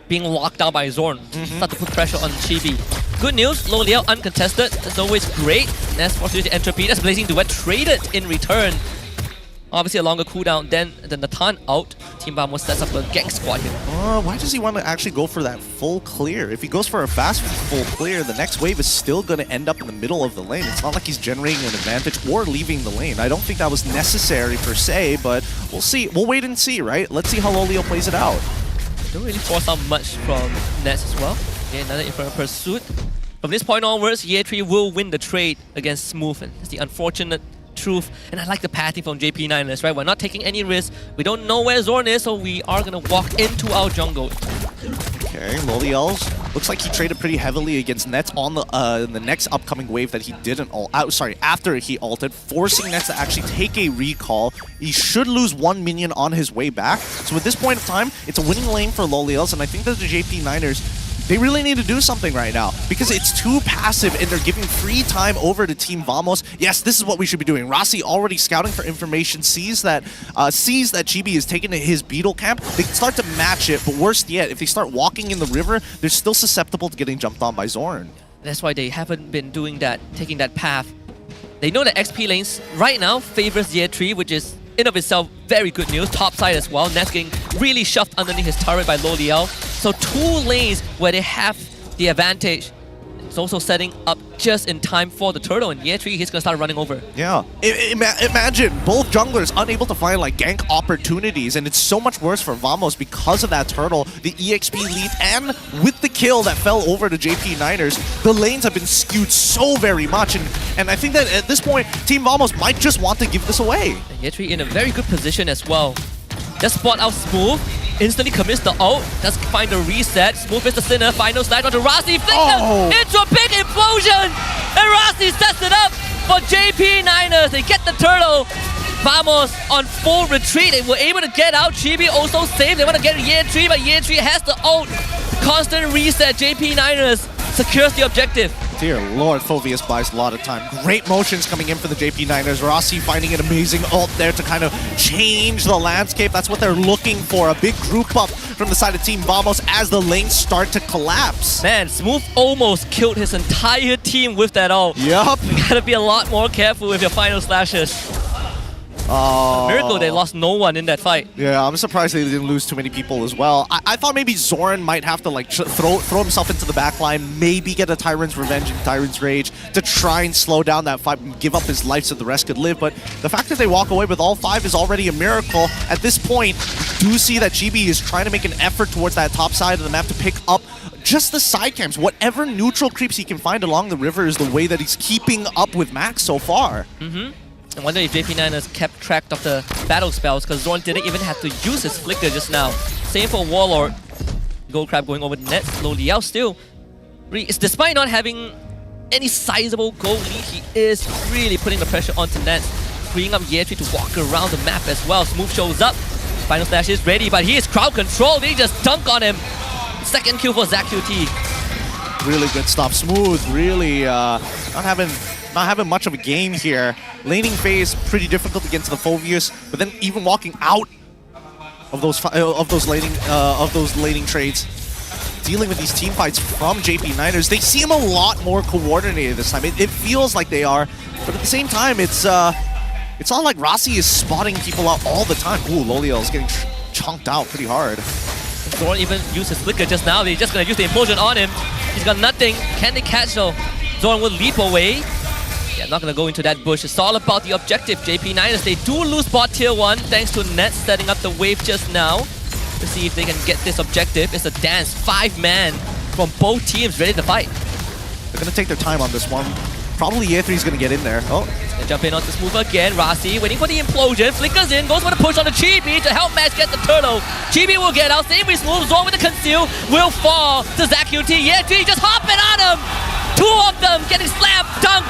being locked down by Zorn. Start to put pressure on Chibi. Good news, Low Liao uncontested. That's always great. That's fortunate to Entropy. That's Blazing Duet traded in return. Obviously a longer cooldown than the Natan out. Team Vamos sets up a gang squad here.
Why does he want to actually go for that full clear? If he goes for a fast full clear, the next wave is still going to end up in the middle of the lane. It's not like he's generating an advantage or leaving the lane. I don't think that was necessary per se, but we'll see. We'll wait and see, right? Let's see how Lolio plays it out.
Don't really force out much from Nets as well. Okay, another Infernal Pursuit. From this point onwards, Ye 3 will win the trade against Smooth, and it's the unfortunate truth. And I like the pathing from JP Niners, right? We're not taking any risks. We don't know where Zorn is, so we are gonna walk into our jungle.
Okay, Loliels. Looks like he traded pretty heavily against Nets on the next upcoming wave that he didn't after he ulted, forcing Nets to actually take a recall. He should lose one minion on his way back. So at this point in time, it's a winning lane for Loliels, and I think that the JP Niners They really need to do something right now because it's too passive and they're giving free time over to Team Vamos. Yes, this is what we should be doing. Rossi already scouting for information, sees that GB is taken to his Beetle camp. They can start to match it, but worst yet, if they start walking in the river, they're still susceptible to getting jumped on by Zorn.
That's why they haven't been doing that, taking that path. They know that XP lanes right now favors Year 3, which is in of itself very good news. Top side as well. Nets getting really shoved underneath his turret by Lo Liao. So 2 lanes where they have the advantage. It's also setting up just in time for the turtle. In Year 3, he's going to start running over.
Yeah. Imagine both junglers unable to find like gank opportunities, and it's so much worse for Vamos because of that turtle, the EXP lead, and with the kill that fell over to JP Niners, the lanes have been skewed so very much. And I think that at this point, Team Vamos might just want to give this away.
And Year 3 in a very good position as well. Just spot out Smooth. Instantly commits the ult, does find the reset. Smooth is the sinner, final slash onto Rossi, flickers into a big implosion! And Rossi sets it up for JP Niners. They get the turtle. Vamos on full retreat. They were able to get out. Chibi also saved. They want to get Year 3, but Year 3 has the ult. Constant reset. JP Niners secures the objective.
Dear Lord, Phoveus buys a lot of time. Great motions coming in for the JP Niners. Rossi finding an amazing ult there to kind of change the landscape. That's what they're looking for. A big group up from the side of Team Vamos as the lanes start to collapse.
Man, Smooth almost killed his entire team with that ult.
Yup.
You gotta be a lot more careful with your final slashes. Miracle they lost no one in that fight.
Yeah, I'm surprised they didn't lose too many people as well. I thought maybe Zorn might have to like throw himself into the backline, maybe get a Tyrant's Revenge and Tyrant's Rage to try and slow down that fight and give up his life so the rest could live. But the fact that they walk away with all 5 is already a miracle. At this point, we do see that GB is trying to make an effort towards that top side of the map to pick up just the side camps. Whatever neutral creeps he can find along the river is the way that he's keeping up with Max so far.
I wonder if JP Niners kept track of the battle spells, because Zorn didn't even have to use his flicker just now. Same for Warlord. Gold Crab going over the net. Lo Liao still, despite not having any sizable gold lead, he is really putting the pressure onto Nets, freeing up Year 3 to walk around the map as well. Smooth shows up. Final Slash is ready, but he is crowd controlled. They just dunk on him. Second kill for ZachQT.
Really good stuff. Smooth, really not having much of a game here. Laning phase pretty difficult to get to the Phoveus, but then even walking out of those laning trades, dealing with these team fights from JP Niners, they seem a lot more coordinated this time. It feels like they are, but at the same time, it's not like Rossi is spotting people out all the time. Ooh, Lo Liao is getting chunked out pretty hard.
Zorn even used his flicker just now. They're just gonna use the implosion on him. He's got nothing. Can they catch though? Zorn will leap away. Yeah, not gonna go into that bush. It's all about the objective. JP Niners, they do lose bot tier 1 thanks to Nets setting up the wave just now. To see if they can get this objective. It's a dance. 5-man from both teams ready to fight.
They're gonna take their time on this one. Probably Year 3 is gonna get in there. Oh,
he's gonna jump in onto Smooth again. Rossi waiting for the implosion. Flickers in, goes for the push on the Chibi to help Max get the turtle. Chibi will get out. Same with Smooth. Zorn with the conceal. Will fall to ZachQT. Year 3 just hopping on him. 2 of them getting slammed, dunked,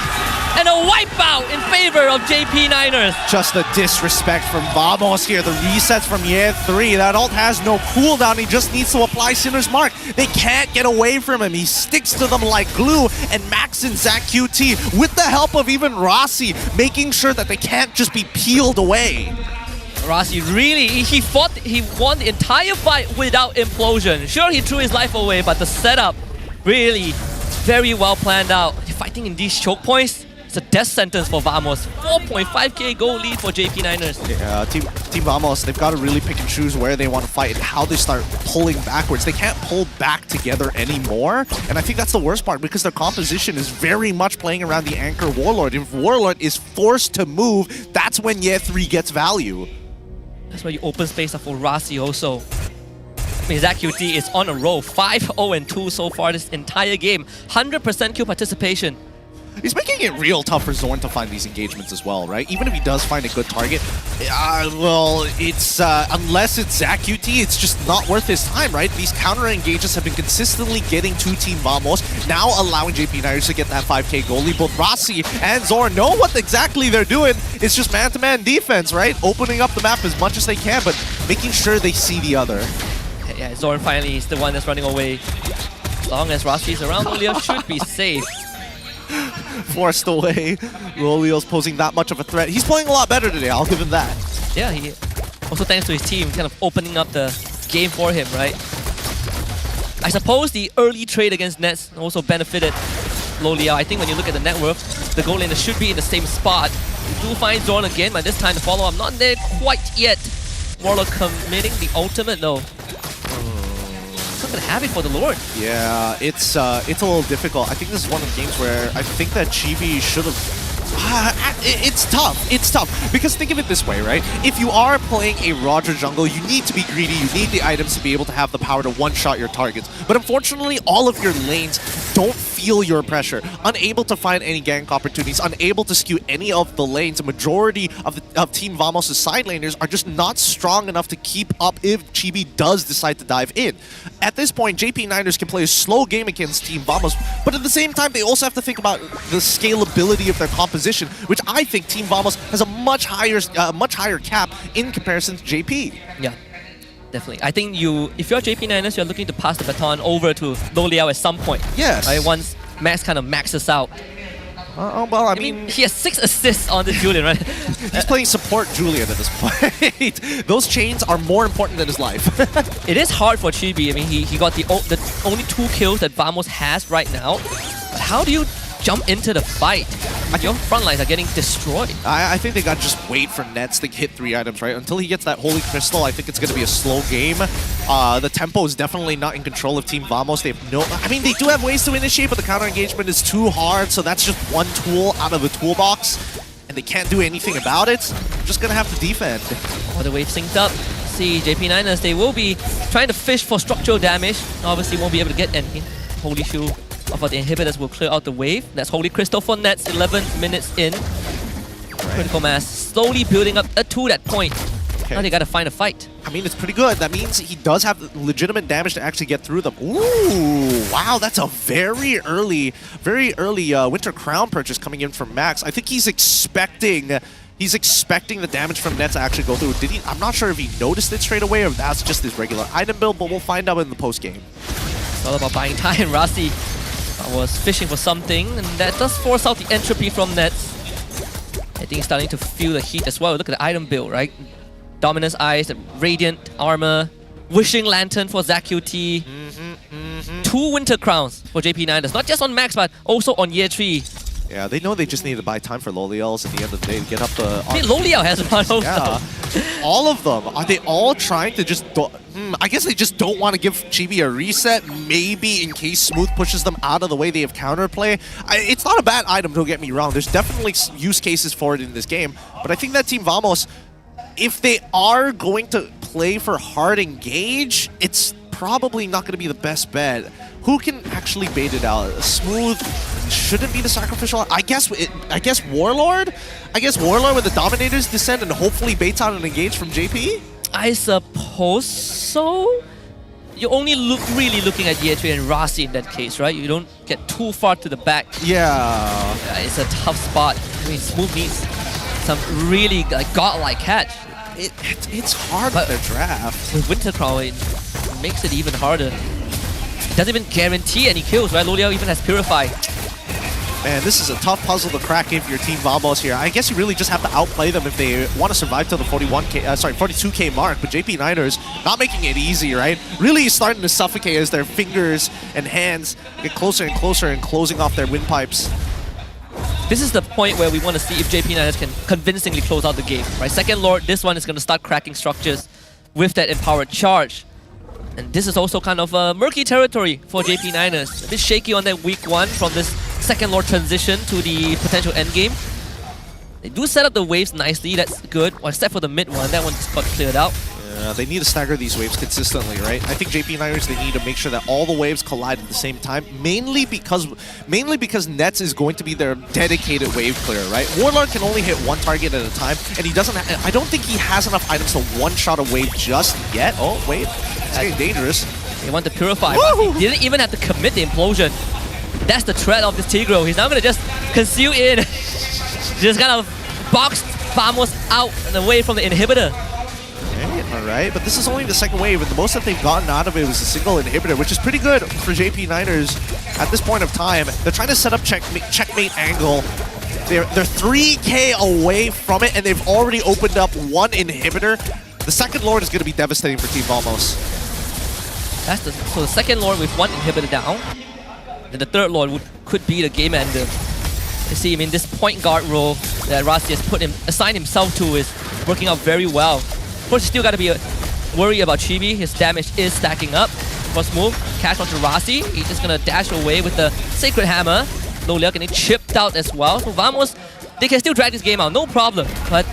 and a wipeout in favor of JP Niners.
Just the disrespect from Vamos here. The resets from Year 3. That ult has no cooldown. He just needs to apply Sinner's Mark. They can't get away from him. He sticks to them like glue. And Max and ZachQT, with the help of even Rossi, making sure that they can't just be peeled away.
Rossi really, he won the entire fight without implosion. Sure, he threw his life away, but the setup really very well planned out. Fighting in these choke points, it's a death sentence for Vamos. 4.5k gold lead for JP Niners.
Yeah, Team Vamos, they've got to really pick and choose where they want to fight and how they start pulling backwards. They can't pull back together anymore. And I think that's the worst part because their composition is very much playing around the anchor Warlord. If Warlord is forced to move, that's when Year 3 gets value.
That's why you open space up for Rossi also. I mean, ZachQT is on a roll. 5-0-2 so far this entire game. 100% kill participation.
He's making it real tough for Zorn to find these engagements as well, right? Even if he does find a good target, well, it's unless it's ZachQT, it's just not worth his time, right? These counter engages have been consistently getting to Team Vamos, now allowing JP Niners to get that 5k goal lead. Both Rossi and Zorn know what exactly they're doing. It's just man-to-man defense, right? Opening up the map as much as they can, but making sure they see the other.
Yeah, Zorn finally is the one that's running away. As long as Rasti's around, Lolio should be safe.
Forced away. Lolio's posing that much of a threat. He's playing a lot better today, I'll give him that.
Yeah, he also thanks to his team kind of opening up the game for him, right? I suppose the early trade against Nets also benefited Lolio. I think when you look at the net worth, the goal laner should be in the same spot. You do find Zorn again, but this time the follow-up not there quite yet. Warlock committing the ultimate though. Not gonna have it for the Lord.
Yeah, it's a little difficult. I think this is one of the games where I think that Chibi should have... It's tough. It's tough. Because think of it this way, right? If you are playing a Roger jungle, you need to be greedy. You need the items to be able to have the power to one-shot your targets. But unfortunately, all of your lanes don't feel your pressure. Unable to find any gank opportunities, unable to skew any of the lanes. The majority of Team Vamos' side laners are just not strong enough to keep up if Chibi does decide to dive in. At this point, JP Niners can play a slow game against Team Vamos, but at the same time, they also have to think about the scalability of their composition, which I think Team Vamos has a much higher cap in comparison to JP.
Yeah, definitely. I think if you're JP Niners, you're looking to pass the baton over to Loliao at some point.
Yes.
Right, once Max kind of maxes out.
Well, I mean,
he has 6 assists on the Julian, right?
He's playing support Julian at this point. Those chains are more important than his life.
It is hard for Chibi. I mean, he got the only 2 kills that Vamos has right now. But how do you jump into the fight? Your front lines are getting destroyed.
I think they got to just wait for Nets to hit 3 items, right? Until he gets that Holy Crystal, I think it's going to be a slow game. The tempo is definitely not in control of Team Vamos. They have no... I mean, they do have ways to initiate, but the counter engagement is too hard, so that's just one tool out of the toolbox, and they can't do anything about it. They're just going to have to defend.
All the waves synced up. See, JP Niners, they will be trying to fish for structural damage. Obviously, won't be able to get any. Holy Shield of the inhibitors will clear out the wave. That's Holy Crystal for Nets, 11 minutes in. Critical mass slowly building up to that point. Okay. Now they gotta find a fight.
I mean, it's pretty good. That means he does have legitimate damage to actually get through them. Ooh, wow, that's a very early Winter Crown purchase coming in from Max. I think he's expecting the damage from Nets to actually go through. I'm not sure if he noticed it straight away or if that's just his regular item build, but we'll find out in the post-game.
It's all about buying time. Rasi was fishing for something, and that does force out the entropy from Nets. I think he's starting to feel the heat as well. Look at the item build, right? Dominance Eyes, Radiant Armor, Wishing Lantern for ZQT, 2 Winter Crowns for JP Niners. Not just on Max, but also on Year 3.
Yeah, they know they just need to buy time for Loliels at the end of the day to get up the...
I mean, Loliel has one also.
Yeah. All of them. Are they all trying to just... I guess they just don't want to give Chibi a reset, maybe in case Smooth pushes them out of the way. They have counterplay. It's not a bad item, don't get me wrong. There's definitely use cases for it in this game. But I think that Team Vamos, if they are going to play for hard engage, it's probably not going to be the best bet. Who can actually bait it out? Smooth shouldn't be the sacrificial. I guess Warlord? I guess Warlord with the Dominator's Descent and hopefully baits out an engage from JP?
I suppose so. You're only really looking at Year 3 and Rasi in that case, right? You don't get too far to the back.
Yeah.
It's a tough spot. I mean, Smooth needs some really godlike catch.
It's hard with their draft.
With Winter Crown, it makes it even harder. It doesn't even guarantee any kills, right? Loliel even has Purify.
Man, this is a tough puzzle to crack if you're Team Vamos here. I guess you really just have to outplay them if they want to survive till the 42k mark. But JP Niners not making it easy, right? Really starting to suffocate as their fingers and hands get closer and closer and closing off their windpipes.
This is the point where we want to see if JP Niners can convincingly close out the game, right? Second Lord, this one is going to start cracking structures with that empowered charge. And this is also kind of murky territory for JP Niners. A bit shaky on that week 1 from this Second Lord transition to the potential endgame. They do set up the waves nicely, that's good. Well, except for the mid one, that one just got cleared out.
Yeah, they need to stagger these waves consistently, right? I think JP Niners, they need to make sure that all the waves collide at the same time, mainly because Nets is going to be their dedicated wave clearer, right? Warlord can only hit 1 target at a time, and he doesn't. I don't think he has enough items to one-shot a wave just yet. Oh, wait. It's getting dangerous.
They want to purify, but he didn't even have to commit the implosion. That's the threat of this Tigro. He's now going to just conceal in. Just kind of box Vamos out and away from the inhibitor.
Okay, Alright, but this is only the second wave, and the most that they've gotten out of it was a single inhibitor, which is pretty good for JP Niners at this point of time. They're trying to set up checkmate angle. They're 3k away from it, and they've already opened up one inhibitor. The second Lord is going to be devastating for Team Vamos.
So the second Lord with one inhibitor down. Then the third Lord could be the game ender. You see, I mean, this point guard role that Rasi has assigned himself to is working out very well. Of course, you still got to be worried about Chibi. His damage is stacking up. First move, catch onto Rasi. He's just going to dash away with the Sacred Hammer. Lolia getting chipped out as well. So Vamos, they can still drag this game out, no problem. But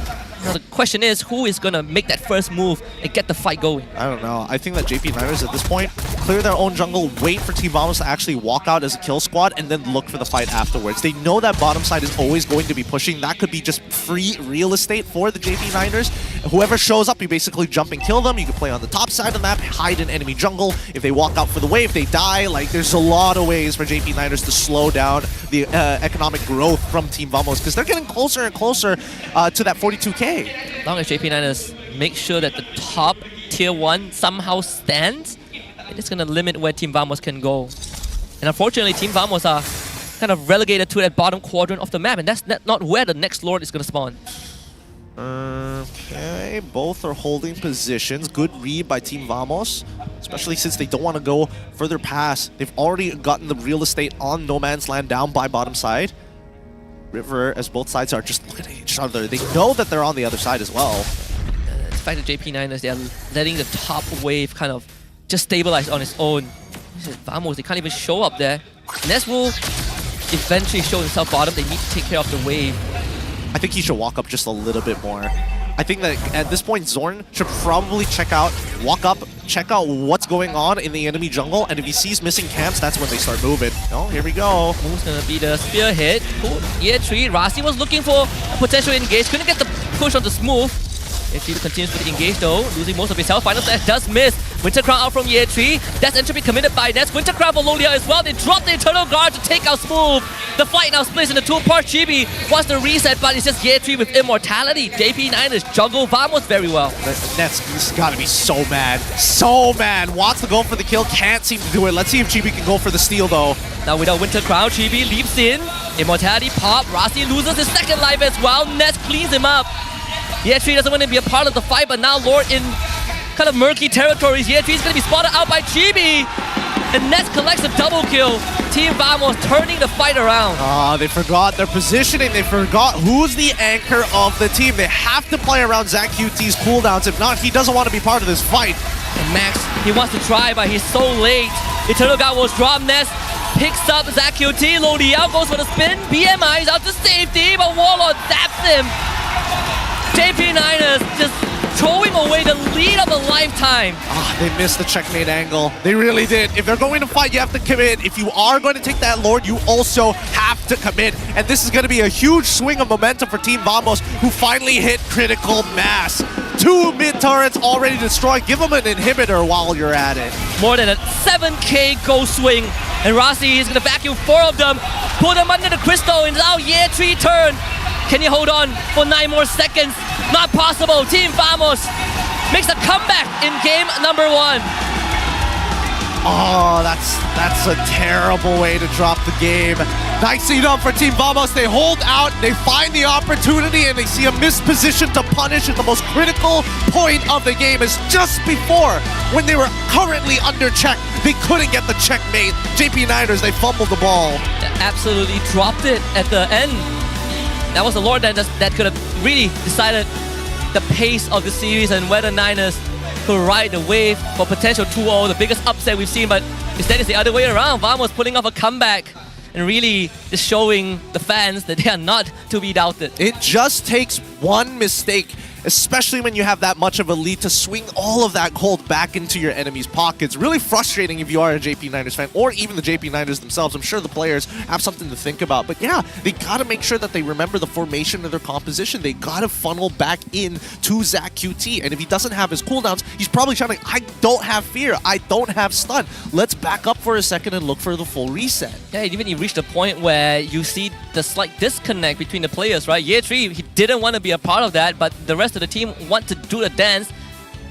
now the question is, who is going to make that first move and get the fight going?
I don't know. I think that JP Niners at this point clear their own jungle, wait for Team Vamos to actually walk out as a kill squad, and then look for the fight afterwards. They know that bottom side is always going to be pushing. That could be just free real estate for the JP Niners. Whoever shows up, you basically jump and kill them. You can play on the top side of the map, hide in enemy jungle. If they walk out for the wave, they die. Like, there's a lot of ways for JP Niners to slow down the economic growth from Team Vamos, because they're getting closer and closer to that 42k.
As long as JP Niners make sure that the top tier 1 somehow stands, it's going to limit where Team Vamos can go. And unfortunately, Team Vamos are kind of relegated to that bottom quadrant of the map, and that's not where the next Lord is going to spawn.
Okay, both are holding positions. Good read by Team Vamos, especially since they don't want to go further past. They've already gotten the real estate on No Man's Land down by bottom side. River, as both sides are just looking at each other, they know that they're on the other side as well.
The fact that JP Niners, they're letting the top wave kind of just stabilize on its own. Vamos, they can't even show up there. Ness will eventually show himself bottom. They need to take care of the wave.
I think he should walk up just a little bit more. I think that at this point, Zorn should probably walk up, check out what's going on in the enemy jungle, and if he sees missing camps, that's when they start moving. Oh, here we go.
Who's gonna be the spearhead? Year 3, Rasi was looking for a potential engage, couldn't get the push on the smooth. Year 3 continues with the engage though, losing most of his health. Final Slash does miss. Winter Crown out from Year 3. That's entropy committed by Nets. Winter Crown for Lolia as well. They drop the Eternal Guard to take out Smooth. The fight now splits into two parts. Chibi wants to reset, but it's just Year 3 with immortality. JP Niners juggle Vamos very well.
Nets has got to be so mad. So mad. Wants to go for the kill, can't seem to do it. Let's see if Chibi can go for the steal though.
Now without Winter Crown, Chibi leaps in. Immortality pop. Rasi loses his second life as well. Nets cleans him up. Year 3 doesn't want to be a part of the fight, but now Lord in kind of murky territories. Year 3 is going to be spotted out by Chibi. And Nets collects a double kill. Team Vamos turning the fight around.
They forgot their positioning. They forgot who's the anchor of the team. They have to play around Zach QT's cooldowns. If not, he doesn't want to be part of this fight.
And Max, he wants to try, but he's so late. Eternal God was dropped. Nets picks up Zach QT. Lodiao goes for the spin. BMI is out to safety, but Warlord zaps him. JP Niners just throwing away the lead of a lifetime.
They missed the checkmate angle. They really did. If they're going to fight, you have to commit. If you are going to take that Lord, you also have to commit. And this is going to be a huge swing of momentum for Team Vamos, who finally hit critical mass. 2 mid turrets already destroyed. Give them an inhibitor while you're at it.
More than a 7k goal swing. And Rasi is going to vacuum 4 of them. Put them under the crystal and now Year 3 turn. Can you hold on for 9 more seconds? Not possible. Team Vamos makes a comeback in game number 1.
Oh, that's a terrible way to drop the game. Nicely done for Team Vamos. They hold out, they find the opportunity, and they see a missed position to punish at the most critical point of the game. Is just before, when they were currently under check. They couldn't get the checkmate. JP Niners, they fumbled the ball.
Absolutely dropped it at the end. That was the Lord that could have really decided the pace of the series and whether Niners could ride the wave for potential 2-0, the biggest upset we've seen, but instead it's the other way around. Vamos pulling off a comeback and really just showing the fans that they are not to be doubted.
It just takes one mistake, especially when you have that much of a lead, to swing all of that gold back into your enemy's pockets. Really frustrating if you are a JP Niners fan, or even the JP Niners themselves. I'm sure the players have something to think about. But yeah, they gotta make sure that they remember the formation of their composition. They gotta funnel back in to Zach QT. And if he doesn't have his cooldowns, he's probably shouting, I don't have fear, I don't have stun. Let's back up for a second and look for the full reset.
Yeah, even he reached a point where you see the slight disconnect between the players, right? Year 3, he didn't want to be a part of that, but the rest of the team want to do the dance.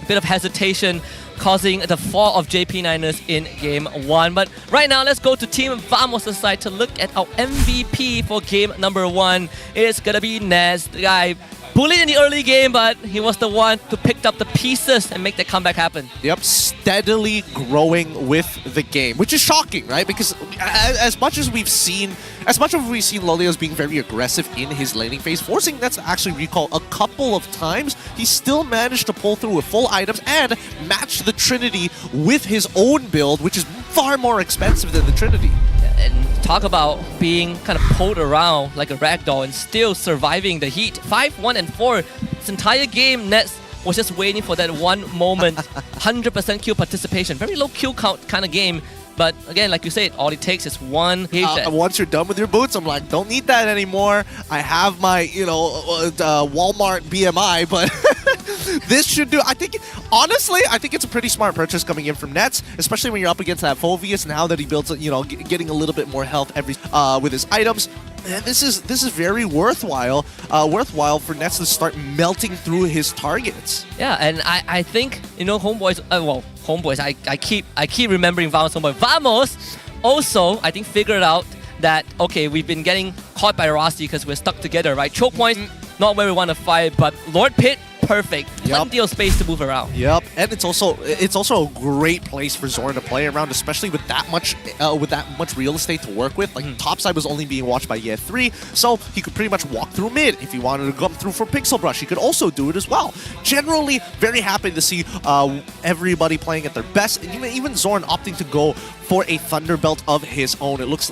bit of hesitation causing the fall of JP Niners in Game 1. But right now, let's go to Team Vamos' side to look at our MVP for Game number 1. It's gonna be Nez, the guy bullied in the early game, but he was the one who picked up the pieces and make the comeback happen.
Yep, steadily growing with the game, which is shocking, right? Because as much as we've seen Lolios being very aggressive in his laning phase, forcing Nets to actually recall a couple of times, he still managed to pull through with full items and match the Trinity with his own build, which is far more expensive than the Trinity.
And talk about being kind of pulled around like a ragdoll and still surviving the heat. 5, 1, and 4. This entire game, Nets was just waiting for that one moment. 100% kill participation. Very low kill count kind of game. But again, like you said, all it takes is one hit.
Once you're done with your boots, I'm like, don't need that anymore. I have my, Walmart BMI, but this should do. Honestly, I think it's a pretty smart purchase coming in from Nets, especially when you're up against that Phoveus. Now that he builds, getting a little bit more health with his items. And this is very worthwhile for Nets to start melting through his targets.
Yeah, and I think Homeboys. Homeboys. I keep remembering Vamos Homeboy. Vamos also I think figured out that okay, we've been getting caught by Rossi because we're stuck together, right? Choke points, not where we want to fight, but Lord Pit, perfect. Plenty of space to move around.
Yep, and it's also a great place for Zorn to play around, especially with that much real estate to work with. Like topside was only being watched by Ye 3, so he could pretty much walk through mid. If he wanted to come through for Pixel Brush, he could also do it as well. Generally, very happy to see everybody playing at their best, and even Zorn opting to go for a Thunderbelt of his own. It looks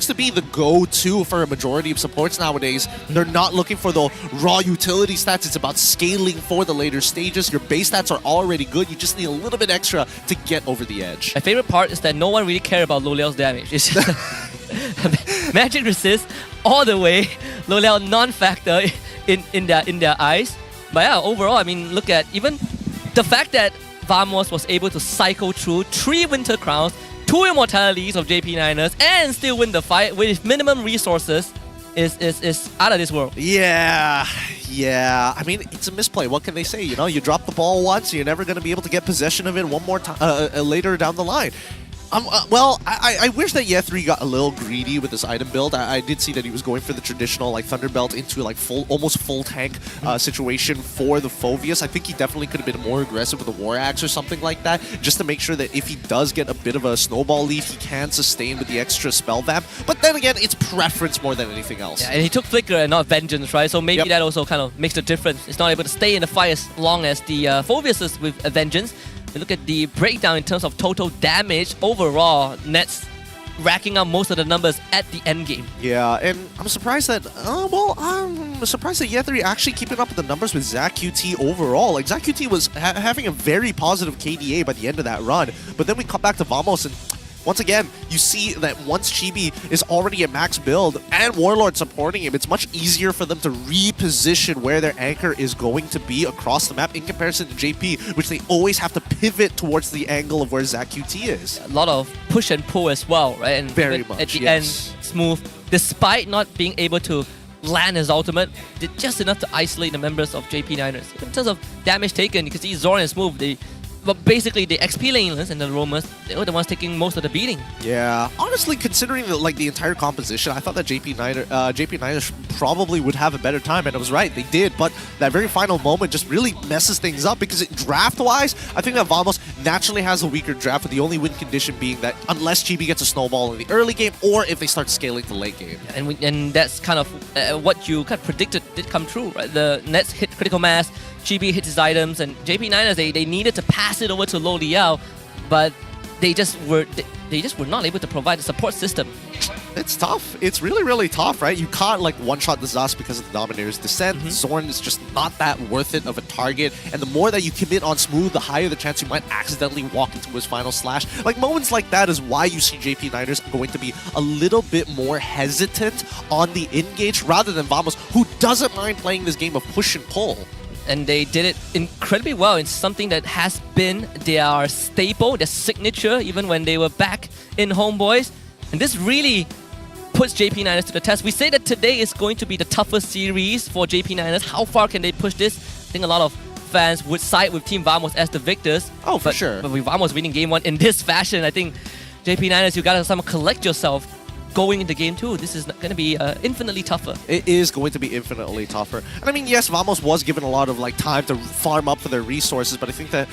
to be the go-to for a majority of supports nowadays. They're not looking for the raw utility stats. It's about scaling for the later stages. Your base stats are already good. You just need a little bit extra to get over the edge.
My favorite part is that no one really cared about Loliao's damage. It's just magic resist all the way. Loliao non-factor in their eyes. But yeah, overall, I mean, look at even the fact that Vamos was able to cycle through 3 Winter Crowns, 2 immortalities of JP Niners, and still win the fight with minimum resources is out of this world.
Yeah. I mean, it's a misplay. What can they say? You drop the ball once, you're never going to be able to get possession of it one more time later down the line. I wish that Ye 3 got a little greedy with this item build. I did see that he was going for the traditional Thunderbelt into almost full tank situation for the Phoveus. I think he definitely could have been more aggressive with the War Axe or something like that, just to make sure that if he does get a bit of a snowball leaf, he can sustain with the extra spell vamp. But then again, it's preference more than anything else.
Yeah, and he took Flicker and not Vengeance, right? So maybe that also kind of makes a difference. It's not able to stay in the fight as long as the Phoveus is with a Vengeance. You look at the breakdown in terms of total damage. Overall, Nets racking up most of the numbers at the end game.
Yeah, and I'm surprised that Ye 3 actually keeping up with the numbers with ZachQT overall. Like ZachQT was having a very positive KDA by the end of that run, but then we come back to Vamos and once again, you see that once Chibi is already at max build and Warlord supporting him, it's much easier for them to reposition where their anchor is going to be across the map in comparison to JP, which they always have to pivot towards the angle of where ZachQT is.
A lot of push and pull as well, right? And
very much,
at the end, Smooth, despite not being able to land his ultimate, did just enough to isolate the members of JP Niners. In terms of damage taken, you can see Zorn and Smooth, but basically, the XP laners and the roamers, they were the ones taking most of the beating.
Yeah, honestly, considering the entire composition, I thought that JP Niners probably would have a better time, and I was right, they did. But that very final moment just really messes things up because draft-wise, I think that Vamos naturally has a weaker draft, with the only win condition being that unless Chibi gets a snowball in the early game, or if they start scaling the late game.
And that's kind of what you kind of predicted did come true, right? The Nets hit critical mass, Chibi hits his items, and JP Niners they needed to pass it over to Lo Liao, but they just were not able to provide the support system.
It's tough. It's really, really tough, right? You can't one-shot the Zas because of the Dominator's Descent. Zorn is just not that worth it of a target, and the more that you commit on Smooth, the higher the chance you might accidentally walk into his final slash. Moments like that is why you see JP Niners going to be a little bit more hesitant on the engage rather than Vamos, who doesn't mind playing this game of push and pull.
And they did it incredibly well. It's something that has been their staple, their signature, even when they were back in Homeboys. And this really puts JP Niners to the test. We say that today is going to be the toughest series for JP Niners. How far can they push this? I think a lot of fans would side with Team Vamos as the victors.
Oh, for sure.
But with Vamos winning game 1 in this fashion, I think JP9ers, you gotta somehow collect yourself going into game 2. This is going to be infinitely tougher.
It is going to be infinitely tougher. And I mean, yes, Vamos was given a lot of time to farm up for their resources, but I think that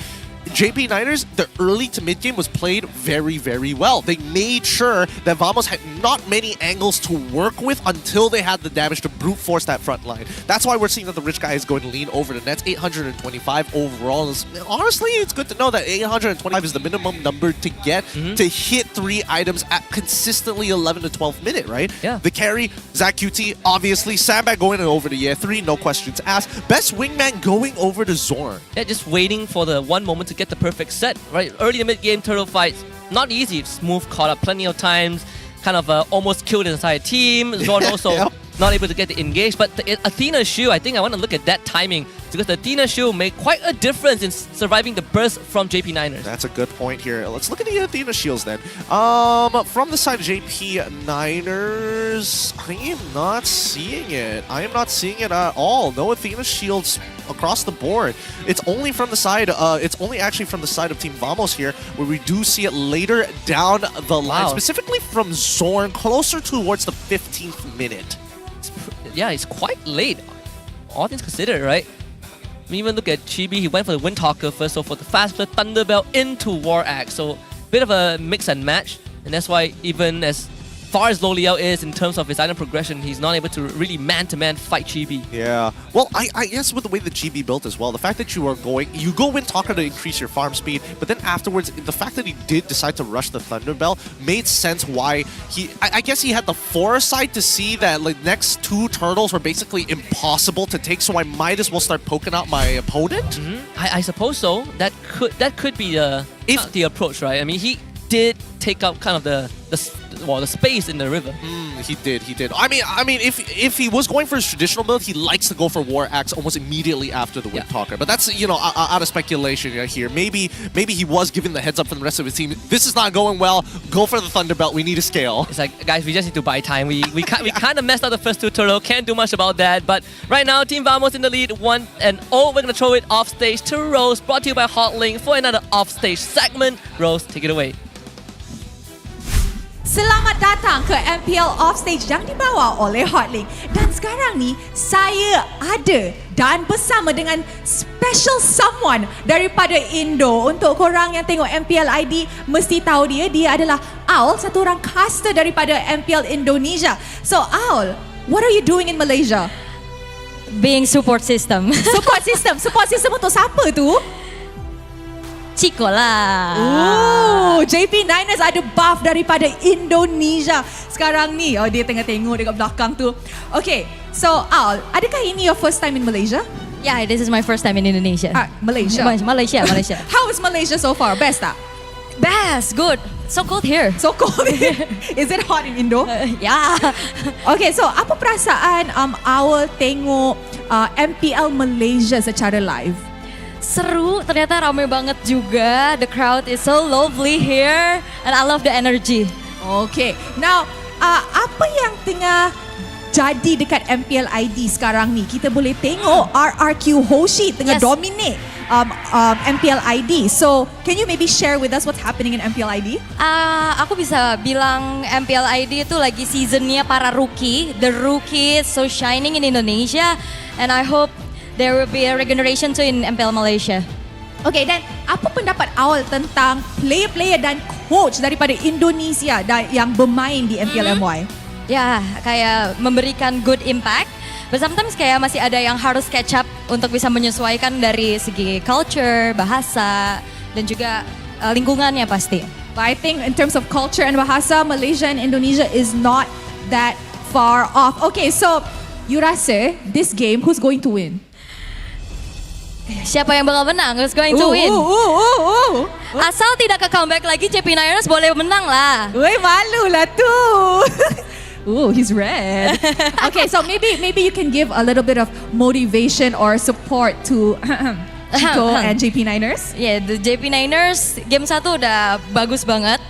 JP9ers, the early to mid game was played very, very well. They made sure that Vamos had not many angles to work with until they had the damage to brute force that front line. That's why we're seeing that the rich guy is going to lean over the nets. 825 overall. Honestly, it's good to know that 825 is the minimum number to get to hit 3 items at consistently 11 to 12 minute, right?
Yeah.
The carry, Zach QT, obviously. Sandbag going over to Year 3, no questions asked. Best wingman going over to Zorn.
Yeah, just waiting for the one moment to get the perfect set, right? Early to mid-game turtle fights, not easy. Smooth caught up plenty of times, kind of almost killed the entire team. Zorn also not able to get the engage, but the Athena shield, I think I want to look at that timing because the Athena shield made quite a difference in surviving the burst from JP9ers.
That's a good point here. Let's look at the Athena shields then. From the side of JP9ers, I am not seeing it. I am not seeing it at all. No Athena shields across the board. It's only from the side, it's only actually from the side of Team Vamos here, where we do see it later down the line, specifically from Zorn, closer towards the 15th minute.
Yeah, it's quite late, all things considered, right? I mean, even look at Chibi, he went for the Windtalker first, so for the faster Thunderbell into War Axe, so bit of a mix and match, and that's why even as far as Lo Liao is in terms of his item progression, he's not able to really man-to-man fight Chibi.
Yeah. Well, I guess with the way the Chibi built as well, the fact that you go Windtalker to increase your farm speed, but then afterwards, the fact that he did decide to rush the Thunderbell made sense why I guess he had the foresight to see that next 2 turtles were basically impossible to take, so I might as well start poking out my opponent.
I suppose so. That could be the approach, right? I mean, he did take up kind of the space in the river.
He did. I mean, if he was going for his traditional build, he likes to go for War Axe almost immediately after the Windtalker. But that's out of speculation here. Maybe he was giving the heads up from the rest of his team. This is not going well. Go for the Thunderbelt. We need to scale.
It's like, guys, we just need to buy time. We kind of messed up the first 2 turtles. Can't do much about that. But right now, Team Vamos in the lead, 1-0. We're gonna throw it off stage to Rose. Brought to you by Hotlink for another off stage segment. Rose, take it away.
Selamat datang ke MPL Offstage yang dibawa oleh Hotlink. Dan sekarang ni, saya ada dan bersama dengan special someone daripada Indo. Untuk korang yang tengok MPL ID, mesti tahu dia adalah Aul, satu orang caster daripada MPL Indonesia. So Aul, what are you doing in Malaysia?
Being support system.
Support system untuk siapa tu?
Chico lah.
JP9ers ada buff daripada Indonesia. Sekarang ni, dia tengah tengok dekat belakang tu. Okay, so Aul, adakah ini your first time in Malaysia?
Yeah, this is my first time in Indonesia.
Malaysia.
Malaysia.
How is Malaysia so far? Best tak?
Best, good. So cold here.
So cold here. Is it hot in Indo?
Yeah.
Okay, so apa perasaan Aul tengok MPL Malaysia secara live?
Seru, ternyata ramai banget juga. The crowd is so lovely here and I love the energy.
Okay, now apa yang tengah jadi dekat MPL ID sekarang ni? Kita boleh tengok RRQ Hoshi tengah dominate MPL ID. So, can you maybe share with us what's happening in MPL ID?
Aku bisa bilang MPL ID itu lagi seasonnya para rookie. The rookie is so shining in Indonesia and I hope there will be a regeneration too in MPL Malaysia.
Okay, dan apa pendapat Aul tentang player-player dan coach daripada Indonesia yang bermain di MPL MY?
Ya, kayak memberikan good impact. But sometimes kayak masih ada yang harus catch up untuk bisa menyesuaikan dari segi culture, bahasa, dan juga lingkungannya pasti.
But I think in terms of culture and bahasa, Malaysia and Indonesia is not that far off. Okay, so you rasa this game, who's going to win?
Siapa yang bakal menang? Who's going to win? Asal tidak ke comeback lagi, JP9ers boleh menang lah.
Woi, malu lah tu. He's red. Okay, so maybe you can give a little bit of motivation or support to Chico and JP9ers.
Yeah, the JP9ers game 1 udah bagus banget.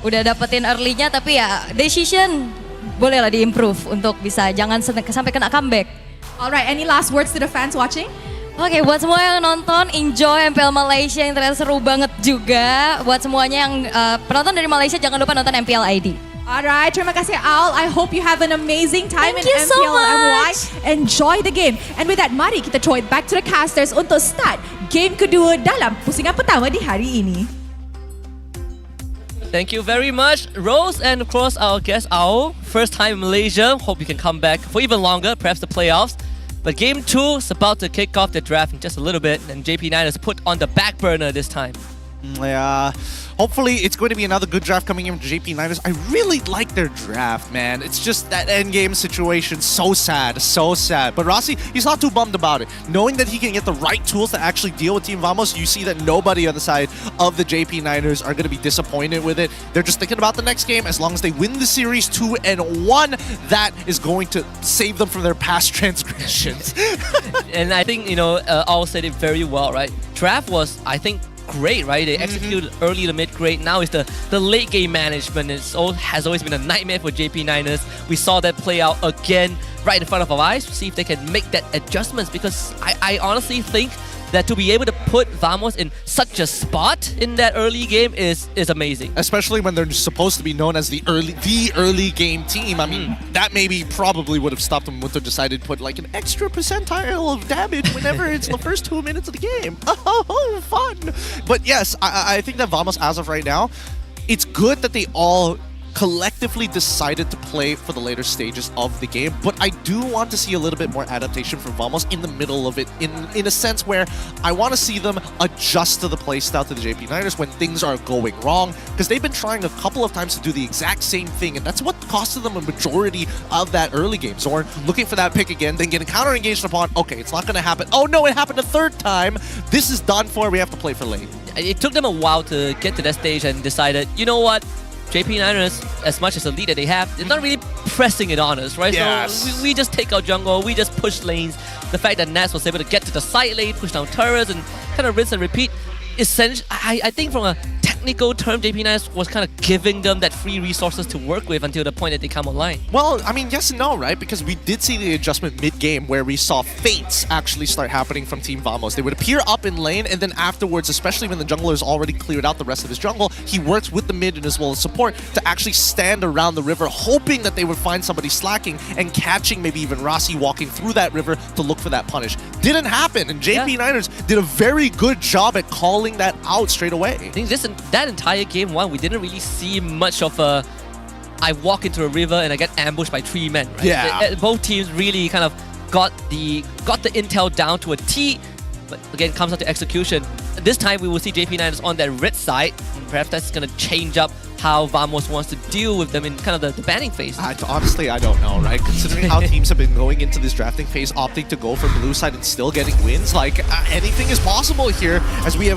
Udah dapetin early-nya, tapi ya decision boleh lah di-improve untuk bisa jangan sampai kena comeback.
Alright, any last words to the fans watching?
Oke, buat semua yang nonton, enjoy MPL Malaysia yang ternyata seru banget juga. Buat semuanya yang penonton dari Malaysia, jangan lupa nonton MPL ID.
Alright, terima kasih Al. I hope you have an amazing time
Thank
in
you so
MPL MY.
much.
Enjoy the game. And with that, mari kita throw it back to the casters untuk start game kedua dalam pusingan pertama di hari ini.
Thank you very much, Rose, and of course our guest Ao. First time in Malaysia. Hope you can come back for even longer, perhaps the playoffs. But game 2 is about to kick off the draft in just a little bit, and JP9 is put on the back burner this time.
Yeah, hopefully it's going to be another good draft coming in from JP Niners. I really like their draft, man. It's just that endgame situation, so sad, so sad. But Rossi, he's not too bummed about it. Knowing that he can get the right tools to actually deal with Team Vamos, you see that nobody on the side of the JP Niners are going to be disappointed with it. They're just thinking about the next game. As long as they win the series 2-1, that is going to save them from their past transgressions.
And I think, Ao said it very well, right? Draft was, I think, great, right? They executed early to mid-grade. Now it's the late game management. Has always been a nightmare for JP Niners. We saw that play out again right in front of our eyes. See if they can make that adjustments, because I honestly think that to be able to put Vamos in such a spot in that early game is amazing.
Especially when they're supposed to be known as the early game team. I mean, that maybe probably would have stopped them when they decided to put like an extra percentile of damage whenever it's the first 2 minutes of the game. Oh, fun! But yes, I think that Vamos, as of right now, it's good that they all collectively decided to play for the later stages of the game, but I do want to see a little bit more adaptation from Vamos in the middle of it, in a sense where I want to see them adjust to the playstyle to the JP Niners when things are going wrong, because they've been trying a couple of times to do the exact same thing, and that's what costed them a majority of that early game. Zorn looking for that pick again, then getting counter-engaged upon. Okay, it's not going to happen. Oh no, it happened a third time. This is done for. We have to play for late.
It took them a while to get to that stage and decided, you know what? JP Niners, as much as the lead that they have, they're not really pressing it on us, right?
Yes.
So we just take out jungle, we just push lanes. The fact that Nats was able to get to the side lane, push down turrets, and kind of rinse and repeat, essentially, I think from a technical term, JP Niners was kind of giving them that free resources to work with until the point that they come online.
Well, I mean, yes and no, right? Because we did see the adjustment mid-game where we saw fates actually start happening from Team Vamos. They would appear up in lane, and then afterwards, especially when the jungler has already cleared out the rest of his jungle, he works with the mid and as well as support to actually stand around the river, hoping that they would find somebody slacking and catching maybe even Rossi walking through that river to look for that punish. Didn't happen, and JP Niners did a very good job at calling that out straight away.
I think that entire game 1, we didn't really see much of a I walk into a river and I get ambushed by 3 men, right?
Yeah.
Both teams really kind of got the intel down to a T, but again, it comes down to execution. This time we will see JP Niners on their red side, and perhaps that's going to change up how Vamos wants to deal with them in kind of the banning phase.
Honestly, I don't know, right? Considering how teams have been going into this drafting phase, opting to go for blue side and still getting wins, like anything is possible here as we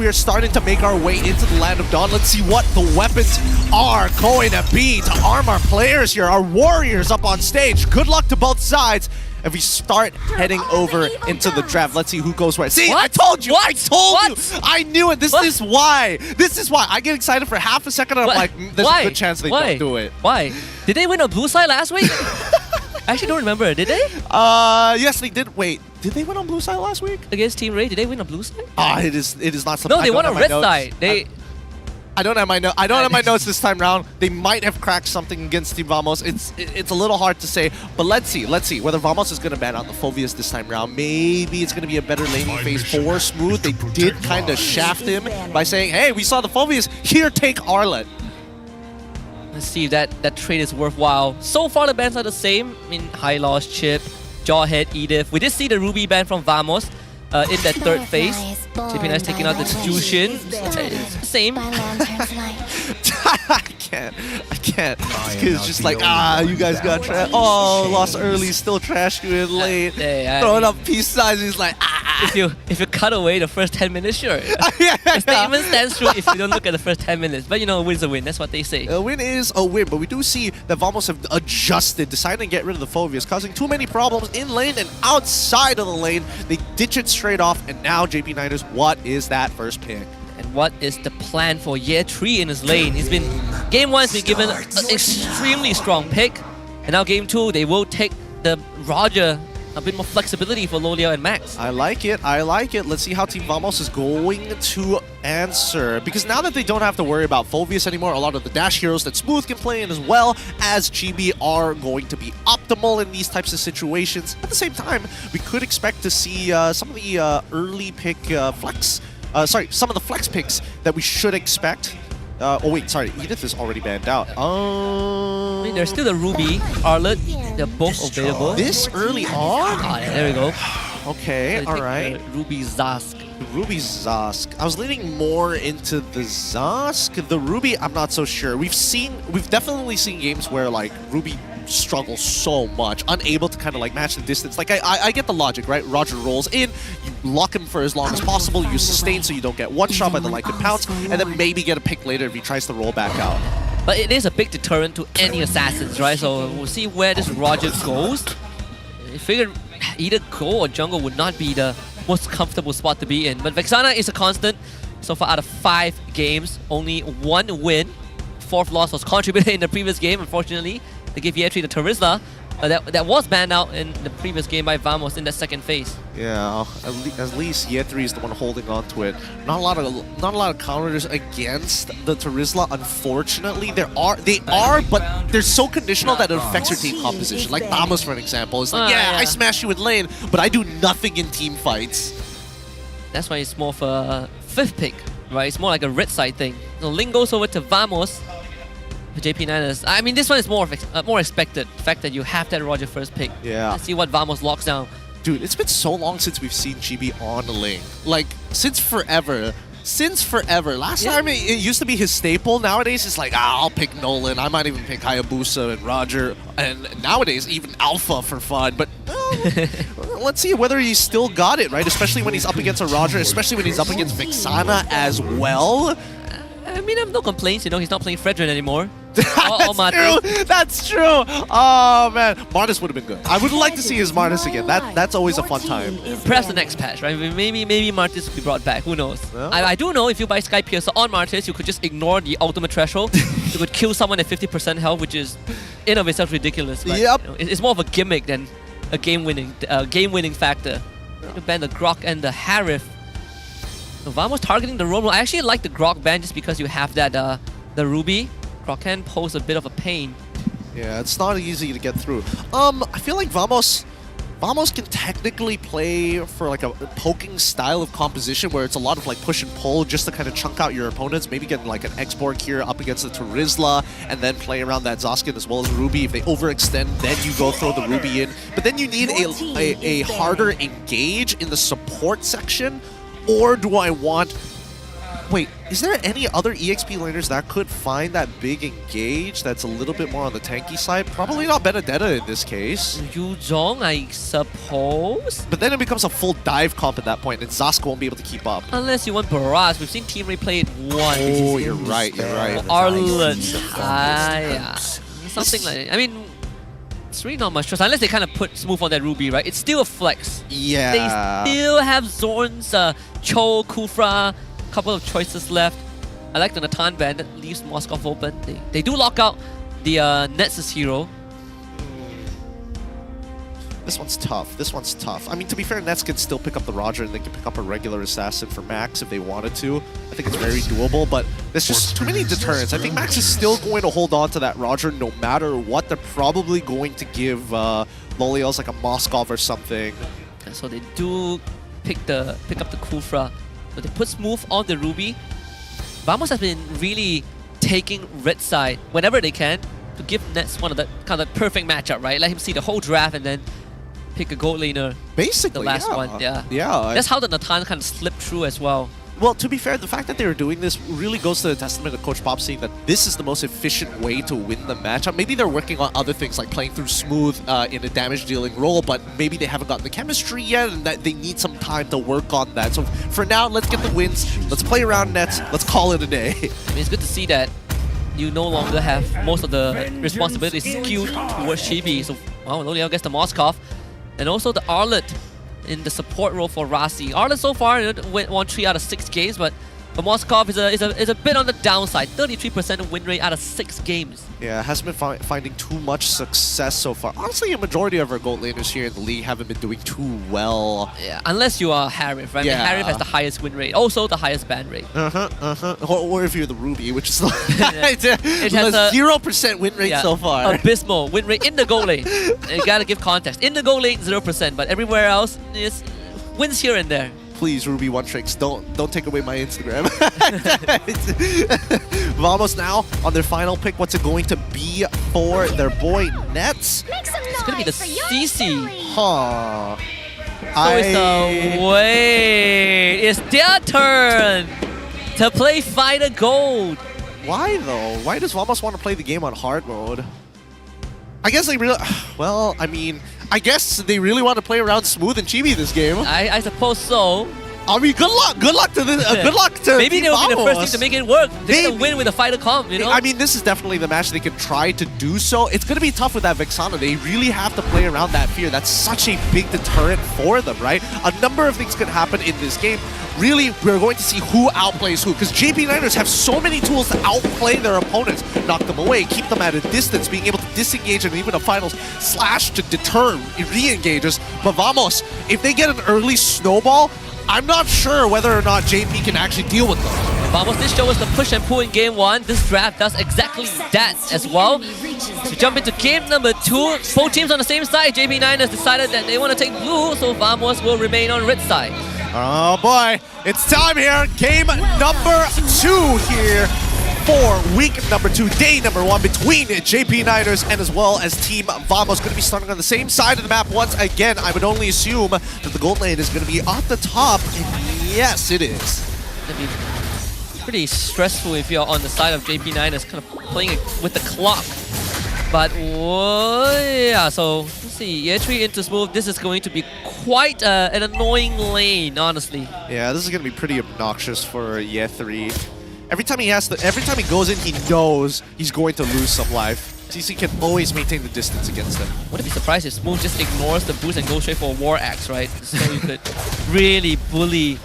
are starting to make our way into the land of dawn. Let's see what the weapons are going to be to arm our players here, our warriors up on stage. Good luck to both sides. If we start heading over into the draft, let's see who goes where. See,
what?
I told you!
What?
I told you!
What?
I knew it! This is why! This is why! I get excited for half a second and I'm like, there's a good chance they don't do it.
Why? Did they win on blue side last week? I actually don't remember. Did they?
Yes, they did. Wait, did they win on blue side last week?
Against Team Ray, did they win on blue side?
It is not something.
No, they won on red side.
I don't have my notes. I don't have my notes this time round. They might have cracked something against Team Vamos. It's a little hard to say, but let's see whether Vamos is going to ban out the Phobias this time round. Maybe it's going to be a better laning phase for Smooth. They did kind of shaft him by saying, "Hey, we saw the Phobias. Here, take Arlet."
Let's see if that trade is worthwhile. So far, the bans are the same. I mean, High Loss, Chip, Jawhead, Edith. We did see the Ruby ban from Vamos in that third phase. JP Niners taking out the Jushin. It's the same.
I can't. This kid's just like, you guys got trash. Oh, lost early, still trashed you in late. Throwing up peace signs. He's like,
If you cut away the first 10 minutes, sure. The statement stands true if you don't look at the first 10 minutes. But a win's a win. That's what they say.
A win is a win, but we do see that Vamos have adjusted, decided to get rid of the Phobias, causing too many problems in lane and outside of the lane. They ditch it straight off, and now JP Niners, what is that first pick?
And what is the plan for year 3 in his lane? Game 1 has been given an extremely strong pick, and now game 2 they will take the Roger a bit more flexibility for Loliao and Max.
I like it. I like it. Let's see how Team Vamos is going to answer. Because now that they don't have to worry about Phoveus anymore, a lot of the dash heroes that Smooth can play in as well as Chibi are going to be optimal in these types of situations. At the same time, we could expect to see some of the early pick flex. Some of the flex picks that we should expect. Oh wait, sorry, Edith is already banned out.
I mean, there's still the Ruby, Arlet, they're both available.
This early on?
Ah, yeah, there we go.
Okay,
So
alright.
Ruby Zask.
Ruby Zask. I was leaning more into the Zask. The Ruby, I'm not so sure. We've definitely seen games where like Ruby struggles so much, unable to kind of like match the distance. Like I get the logic, right? Roger rolls in, you lock him for as long as possible, you sustain so you don't get one shot by the Lycan Pounce, and then maybe get a pick later if he tries to roll back out.
But it is a big deterrent to any assassins, right? So we'll see where this Roger goes. I figured either Go or Jungle would not be the most comfortable spot to be in. But Vexana is a constant. So far out of 5 games, only 1 win. 4th loss was contributed in the previous game, unfortunately. They gave Year 3 to Terizla. That was banned out in the previous game by Vamos in the second phase.
Yeah, at least Year 3 is the one holding on to it. Not a lot of counters against the Terizla, unfortunately. They are, but they're so conditional that it affects your team composition. Like Vamos, for an example, it's like, yeah, I smash you in lane, but I do nothing in team fights.
That's why it's more of a 5th pick, right? It's more like a red side thing. So Ling goes over to Vamos. JP9ers. I mean, this one is more expected. The fact that you have that Roger first pick.
Yeah.
Let's see what Vamos locks down.
Dude, it's been so long since we've seen Chibi on the lane. Like, since forever. Last time it used to be his staple. Nowadays it's like, I'll pick Nolan. I might even pick Hayabusa and Roger. And nowadays even Alpha for fun. But let's see whether he's still got it, right? Especially when he's up against a Roger, especially when he's up against Vexana as well.
I mean, I have no complaints, you know, he's not playing Fredrin anymore.
That's true. Oh man, Martis would have been good. I would like to see his Martis again. That's always a fun time.
Perhaps the next patch, right? Maybe Martis will be brought back. Who knows? Yeah. I do know if you buy Sky Piercer on Martis, you could just ignore the ultimate threshold. You could kill someone at 50% health, which is in of itself ridiculous. But,
yep.
You know, it's more of a gimmick than a game-winning factor. To ban the Grok and the Harif. So Vamos targeting the Romo. I actually like the Grok ban just because you have that the Ruby. Grok can pose a bit of a pain.
Yeah, it's not easy to get through. I feel like Vamos can technically play for like a poking style of composition where it's a lot of like push and pull just to kind of chunk out your opponents. Maybe get like an X-Borg here up against the Terizla and then play around that Zoskin as well as Ruby. If they overextend, then you go throw the Ruby in. But then you need a harder engage in the support section. Or do I want... Wait, is there any other EXP laners that could find that big engage that's a little bit more on the tanky side? Probably not Benedetta in this case.
Yuzhong, I suppose?
But then it becomes a full dive comp at that point, and Zask won't be able to keep up.
Unless you want Barrage. We've seen Team Ray play it once.
Oh, you're right.
Arlen. Yeah. Something like that. I mean, it's really not much trust. Unless they kind of put Smooth on that Ruby, right? It's still a flex.
Yeah.
They still have Zorn's, Cho, Kufra, couple of choices left. I like the Natan ban that leaves Moskov open. They do lock out the Nets' hero.
This one's tough. I mean, to be fair, Nets can still pick up the Roger and they can pick up a regular assassin for Max if they wanted to. I think it's very doable, but there's just too many deterrents. I think Max is still going to hold on to that Roger no matter what. They're probably going to give Lolios like a Moskov or something.
And so they do pick up the Kufra. But they put Smooth on the Ruby. Vamos has been really taking red side whenever they can to give Nets one of the kind of perfect matchup, right? Let him see the whole draft and then pick a gold laner.
Basically,
the last one, yeah. That's how the Natan kind of slipped through as well.
Well, to be fair, the fact that they were doing this really goes to the testament of Coach Pop saying that this is the most efficient way to win the matchup. Maybe they're working on other things like playing through Smooth in a damage-dealing role, but maybe they haven't gotten the chemistry yet and that they need some time to work on that. So for now, let's get the wins. Let's play around Nets. Let's call it a day.
I mean, it's good to see that you no longer have most of the responsibilities skewed towards Chibi. So, well, Loliao gets the Moskov. And also the Arlet in the support role for Rasi. Arlet so far won 3 out of 6 games, but But Moskov is a bit on the downside. 33% win rate out of 6 games.
Yeah, hasn't been finding too much success so far. Honestly, a majority of our gold laners here in the league haven't been doing too well.
Yeah, unless you are Harif, right?
Yeah.
I mean, Harif has the highest win rate, also the highest ban rate.
Or if you're the Ruby, which is
It has
a 0% win rate so far.
Abysmal win rate in the goal lane. You gotta give context. In the goal lane, 0%, but everywhere else, is wins here and there.
Please, Ruby One Tricks, don't take away my Instagram. Vamos now on their final pick. What's it going to be for their boy Nets?
It's gonna be the CC.
Huh.
Wait, it's their turn to play Fighter Gold.
Why though? Why does Vamos want to play the game on hard mode? I guess they really... Well, I mean... I guess they really want to play around smooth and chibi this game.
I suppose so.
I mean, good luck. Good luck to this. Good luck to
Maybe they'll be the first team to make it work. They're gonna win with a fighter comp, you know?
I mean, this is definitely the match they can try to do so. It's gonna be tough with that Vexana. They really have to play around that fear. That's such a big deterrent for them, right? A number of things can happen in this game. Really, we're going to see who outplays who, because JP9ers have so many tools to outplay their opponents, knock them away, keep them at a distance, being able to disengage and even a finals slash to deter re-engages. But Vamos, if they get an early snowball, I'm not sure whether or not JP can actually deal with them.
Vamos did show us the push and pull in game 1. This draft does exactly that as well. So jump into game number 2. Both teams on the same side. JP9ers decided that they want to take blue, so Vamos will remain on red side.
Oh boy, it's time here. Game number 2 here for week number 2, day number 1 between JP9ers and as well as Team Vamos. Going to be starting on the same side of the map once again. I would only assume that the gold lane is going to be at the top. And yes, it is.
It'd be pretty stressful if you're on the side of JP9ers, kind of playing it with the clock. But yeah, so let's see. Year 3 into smooth. This is going to be quite an annoying lane, honestly.
Yeah, this is going to be pretty obnoxious for Year 3. Every time he goes in, he knows he's going to lose some life. CC can always maintain the distance against him.
Wouldn't be surprised if Smooth just ignores the boost and goes straight for a War Axe, right? So you could really bully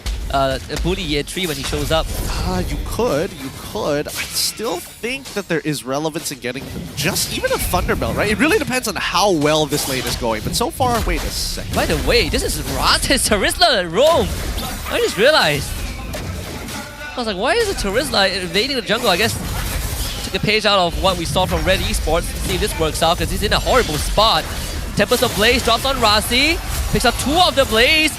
Year 3 when he shows up.
You could. I still think that there is relevance in getting just even a Thunderbelt, right? It really depends on how well this lane is going. But so far, wait a second.
By the way, this is Rates Tarisla at Rome. I just realized. I was like, why is the Tarisla invading the jungle? I guess took a page out of what we saw from Red Esports. See if this works out, because he's in a horrible spot. Tempest of Blaze drops on Rasi. Picks up 2 of the Blaze.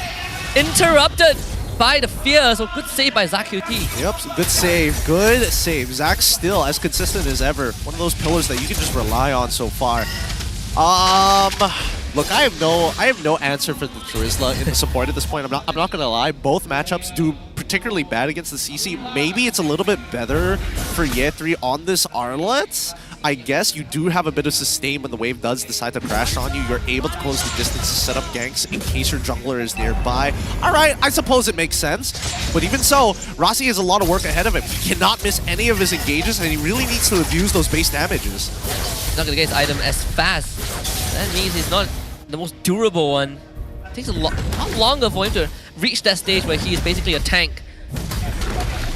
Interrupted by the Fear. So good save by ZachQT.
Yep, good save. Good save. Zach's still as consistent as ever. One of those pillars that you can just rely on so far. Look, I have no answer for the Tarisla in the support at this point. I'm not gonna lie. Both matchups do particularly bad against the CC. Maybe it's a little bit better for Year 3 on this Arlet. I guess you do have a bit of sustain when the wave does decide to crash on you. You're able to close the distance to set up ganks in case your jungler is nearby. Alright, I suppose it makes sense. But even so, Rasi has a lot of work ahead of him. He cannot miss any of his engages, and he really needs to abuse those base damages.
He's not going to get his item as fast. That means he's not the most durable one. It takes a lot longer for him to reach that stage where he is basically a tank.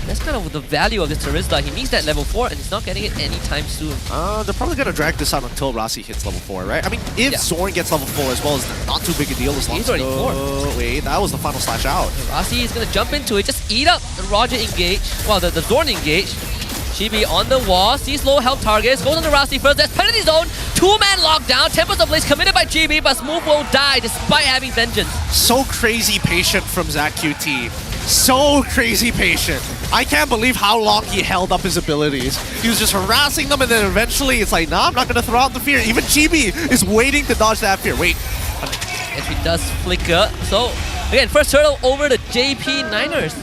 That's kind of the value of this Tarisla. He needs that level 4 and he's not getting it anytime soon.
They're probably going to drag this out until Rasi hits level 4, right? I mean, if Zorn gets level 4 as well, it's not too big a deal as long as...
He's already 4.
Wait, that was the final slash out.
Rasi is going to jump into it, just eat up the Roger engage. Well, the Zorn engage. Chibi on the wall, sees low health targets, goes on the Rasi first, there's penalty zone, 2-man lockdown, Tempest of Blaze committed by Chibi, but Smooth will die despite having vengeance.
So crazy patient from ZachQT. So crazy patient. I can't believe how long he held up his abilities. He was just harassing them, and then eventually it's like, nah, I'm not going to throw out the fear. Even Chibi is waiting to dodge that fear. Wait.
Entry does flicker. So, again, first turtle over the JP9ers.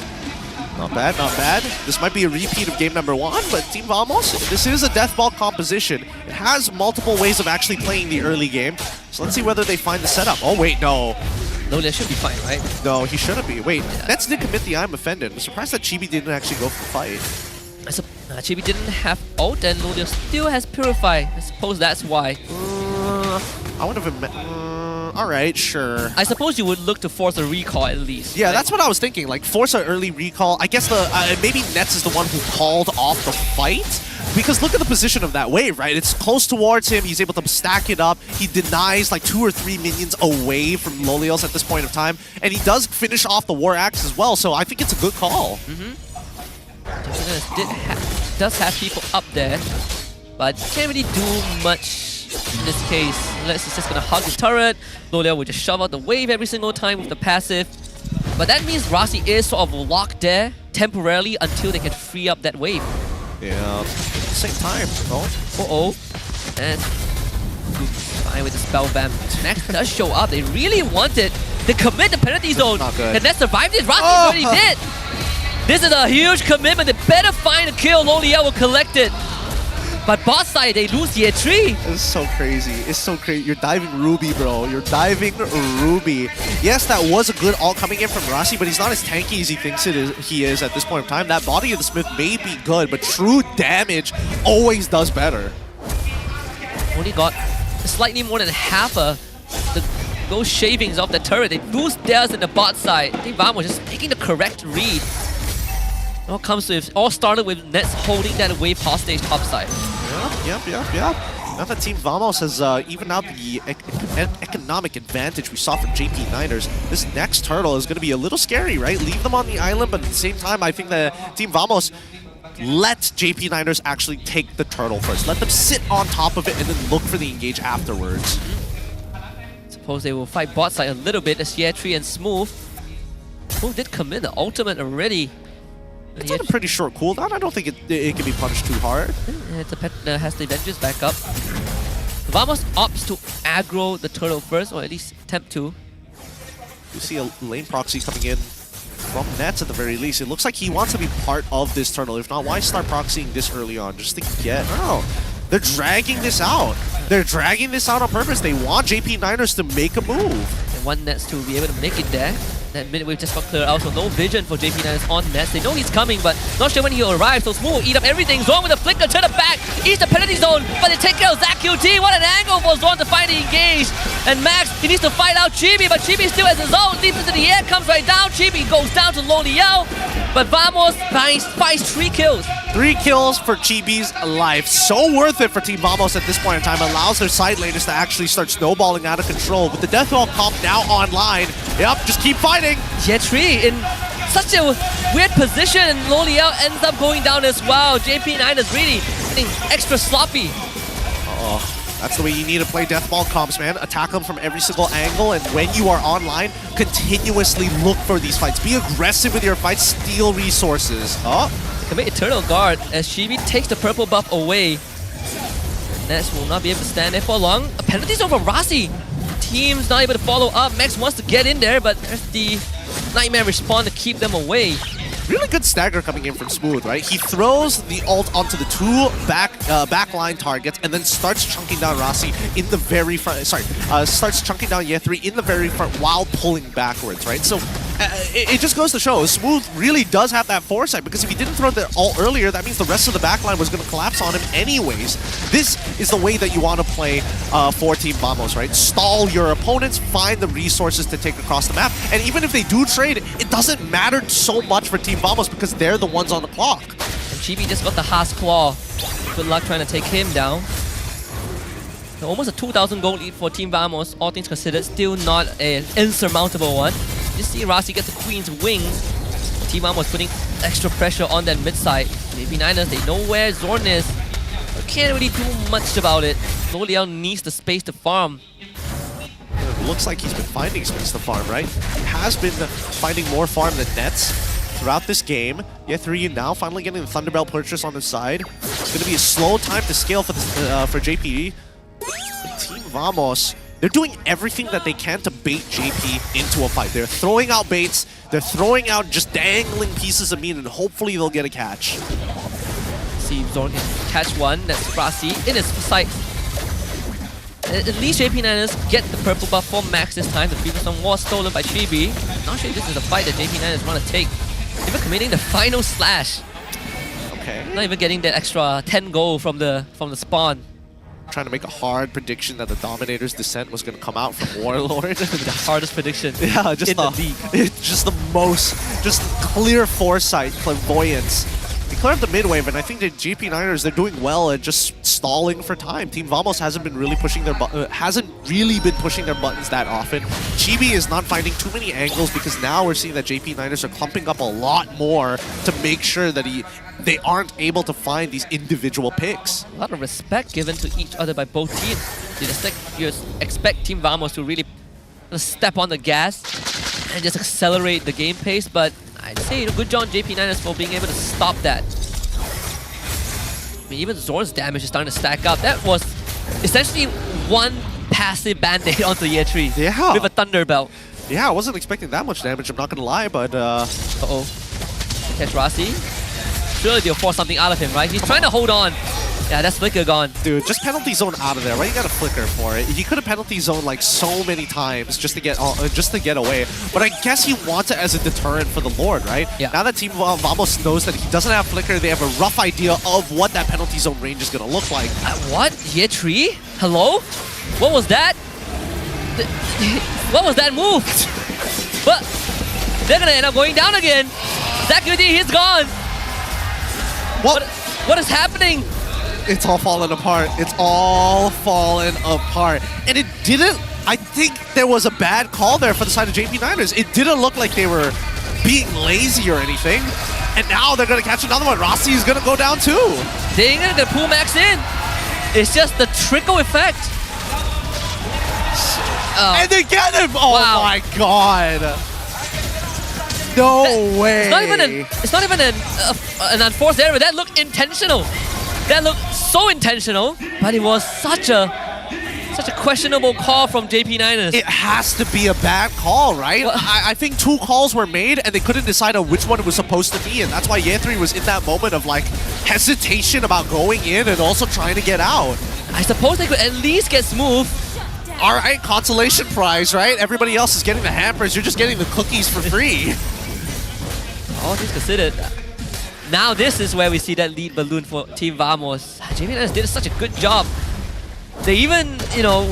Not bad, not bad. This might be a repeat of game number 1, but Team Vamos, this is a death ball composition. It has multiple ways of actually playing the early game. So let's see whether they find the setup. Oh, wait, no.
No, that should be fine, right?
No, he shouldn't be. Wait, Nets did commit the I'm offended. I'm surprised that Chibi didn't actually go for the fight.
Chibi didn't have ult and Lodia still has Purify. I suppose that's why.
I would have all right, sure.
I suppose you would look to force a recall at least.
Yeah,
right?
that's what I was thinking. Like, force an early recall. I guess maybe Nets is the one who called off the fight. Because look at the position of that wave, right? It's close towards him. He's able to stack it up. He denies like 2 or 3 minions away from Lolios at this point of time. And he does finish off the War Axe as well. So I think it's a good call.
Does have people up there, but can't really do much in this case. Unless he's just gonna hug the turret. Lolio will just shove out the wave every single time with the passive. But that means Rasi is sort of locked there temporarily until they can free up that wave.
Yeah, at the same time.
And fine with the spell bam. Max does show up. They really wanted to commit the penalty zone.
Not good.
And that survived it. Rasi already did. This is a huge commitment. They better find a kill. Lolio will collect it. But bot side, they lose year 3.
It's so crazy. It's so crazy. You're diving Ruby, bro. You're diving Ruby. Yes, that was a good ult coming in from Rasi, but he's not as tanky as he thinks he is at this point in time. That body of the Smith may be good, but true damage always does better.
Only got slightly more than half of those shavings off the turret. They lose theirs in the bot side. I think Vam was just taking the correct read. All started with Nets holding that wave hostage topside.
Yep. Now that Team Vamos has evened out the economic advantage we saw from JP Niners, this next turtle is going to be a little scary, right? Leave them on the island, but at the same time, I think that Team Vamos let JP Niners actually take the turtle first. Let them sit on top of it and then look for the engage afterwards.
Suppose they will fight bot side a little bit as Yetri and Smooth. Smooth did commit the ultimate already.
It's on a pretty short cooldown. I don't think it can be punished too hard.
It's a pet that has the Avengers back up. Vamos opts to aggro the turtle first, or at least attempt to.
You see a lane proxy coming in from Nets at the very least. It looks like he wants to be part of this turtle. If not, why start proxying this early on? Just to get... Oh, they're dragging this out. They're dragging this out on purpose. They want JP Niners to make a move.
They want Nets to be able to make it there. That mid wave just got cleared out, so no vision for JP Niners on Nets. They know he's coming, but not sure when he'll arrive, so Smooth will eat up everything. Zorn with a flicker to the back, eats the penalty zone, but they take care of Zach QT. What an angle for Zorn to finally engage. And Max, he needs to fight out Chibi, but Chibi still has his own. Leaps into the air, comes right down. Chibi goes down to Loliao, but Vamos finds 3 kills.
3 kills for Chibi's life. So worth it for Team Vamos at this point in time. Allows their side laners to actually start snowballing out of control. With the Death Wall comp now online. Yep, just keep fighting.
Yetri in such a weird position, and Loliao ends up going down as well. JP Nine is really getting extra sloppy.
That's the way you need to play Deathball comps, man. Attack them from every single angle, and when you are online, continuously look for these fights. Be aggressive with your fights, steal resources.
Commit Eternal Guard as Shibi takes the purple buff away. Nets will not be able to stand there for long. A penalty zone for Rasi. Team's not able to follow up. Max wants to get in there, but there's the Nightmare respawn to keep them away.
Really good stagger coming in from Smooth, right? He throws the ult onto the 2 backline targets and then starts chunking down Rasi in the very front. Starts chunking down Yetri in the very front while pulling backwards, right? So it just goes to show Smooth really does have that foresight, because if he didn't throw the ult earlier, that means the rest of the backline was going to collapse on him anyways. This is the way that you want to play for Team Vamos, right? Stall your opponents, find the resources to take across the map, and even if they do trade, it doesn't matter so much for Team Vamos because they're the ones on the clock.
And Chibi just got the Haas Claw. Good luck trying to take him down. So almost a 2,000 gold lead for Team Vamos, all things considered, still not an insurmountable one. You see Rasi gets the Queen's Wings. Team Vamos putting extra pressure on that mid side. Maybe Niners, they know where Zorn is, but can't really do much about it. Loliao needs the space to farm.
It looks like he's been finding space to farm, right? He has been finding more farm than Nets throughout this game. Yetri now finally getting the Thunderbell purchase on the side. It's going to be a slow time to scale for JP. Team Vamos, they're doing everything that they can to bait JP into a fight. They're throwing out baits, they're throwing out just dangling pieces of meat, and hopefully they'll get a catch.
See if Zorn can catch one. That's Rasi in his sight. At least JP Niners get the purple buff for Max this time. The previous one was stolen by Chibi. Not sure if this is a fight that JP Niners want to take. Even committing the final slash.
Okay.
Not even getting that extra 10 gold from the spawn.
trying to make a hard prediction that the Dominator's descent was going to come out from Warlord.
The hardest prediction
Yeah, just
in the league.
It's just the most, just clear foresight, clairvoyance. They clear up the mid wave, and I think the GP9ers, they're doing well at just stalling for time. Team Vamos hasn't been really pushing their buttons that often. Chibi is not finding too many angles because now we're seeing that JP9ers are clumping up a lot more to make sure that they aren't able to find these individual picks.
A lot of respect given to each other by both teams. You expect Team Vamos to really step on the gas and just accelerate the game pace, but I'd say good job JP9ers for being able to stop that. I mean, even Zorn's damage is starting to stack up. That was essentially one passive band-aid onto Year 3 with a Thunder Belt.
Yeah, I wasn't expecting that much damage, I'm not gonna lie, but
Uh-oh. Catch Rasi. Surely they'll force something out of him, right? He's trying to hold on. Yeah, that's Flicker gone.
Dude, just penalty zone out of there, right? You got a Flicker for it. He could have penalty zoned like so many times just to get away. But I guess he wants it as a deterrent for the Lord, right?
Yeah.
Now that Team Vamos knows that he doesn't have Flicker, they have a rough idea of what that penalty zone range is gonna look like.
What? Year 3? Hello? What was that? What was that move? But they're gonna end up going down again. ZQT, he's gone. What is happening?
It's all falling apart. It's all falling apart. And it didn't, I think there was a bad call there for the side of JP9ers. It didn't look like they were being lazy or anything. And now they're going to catch another one. Rossi is going to go down too.
They ain't going to pull Max in. It's just the trickle effect.
And they get him! Oh
wow.
My god. No way.
It's not even an unforced error. That looked intentional. That looked so intentional, but it was such a questionable call from JP9ers.
It has to be a bad call, right?
Well,
I think 2 calls were made and they couldn't decide on which one it was supposed to be, and that's why Year 3 was in that moment of like hesitation about going in and also trying to get out.
I suppose they could at least get smooth.
Alright, consolation prize, right? Everybody else is getting the hampers, you're just getting the cookies for free.
All things considered. Now this is where we see that lead balloon for Team Vamos. JP9ers did such a good job. They even,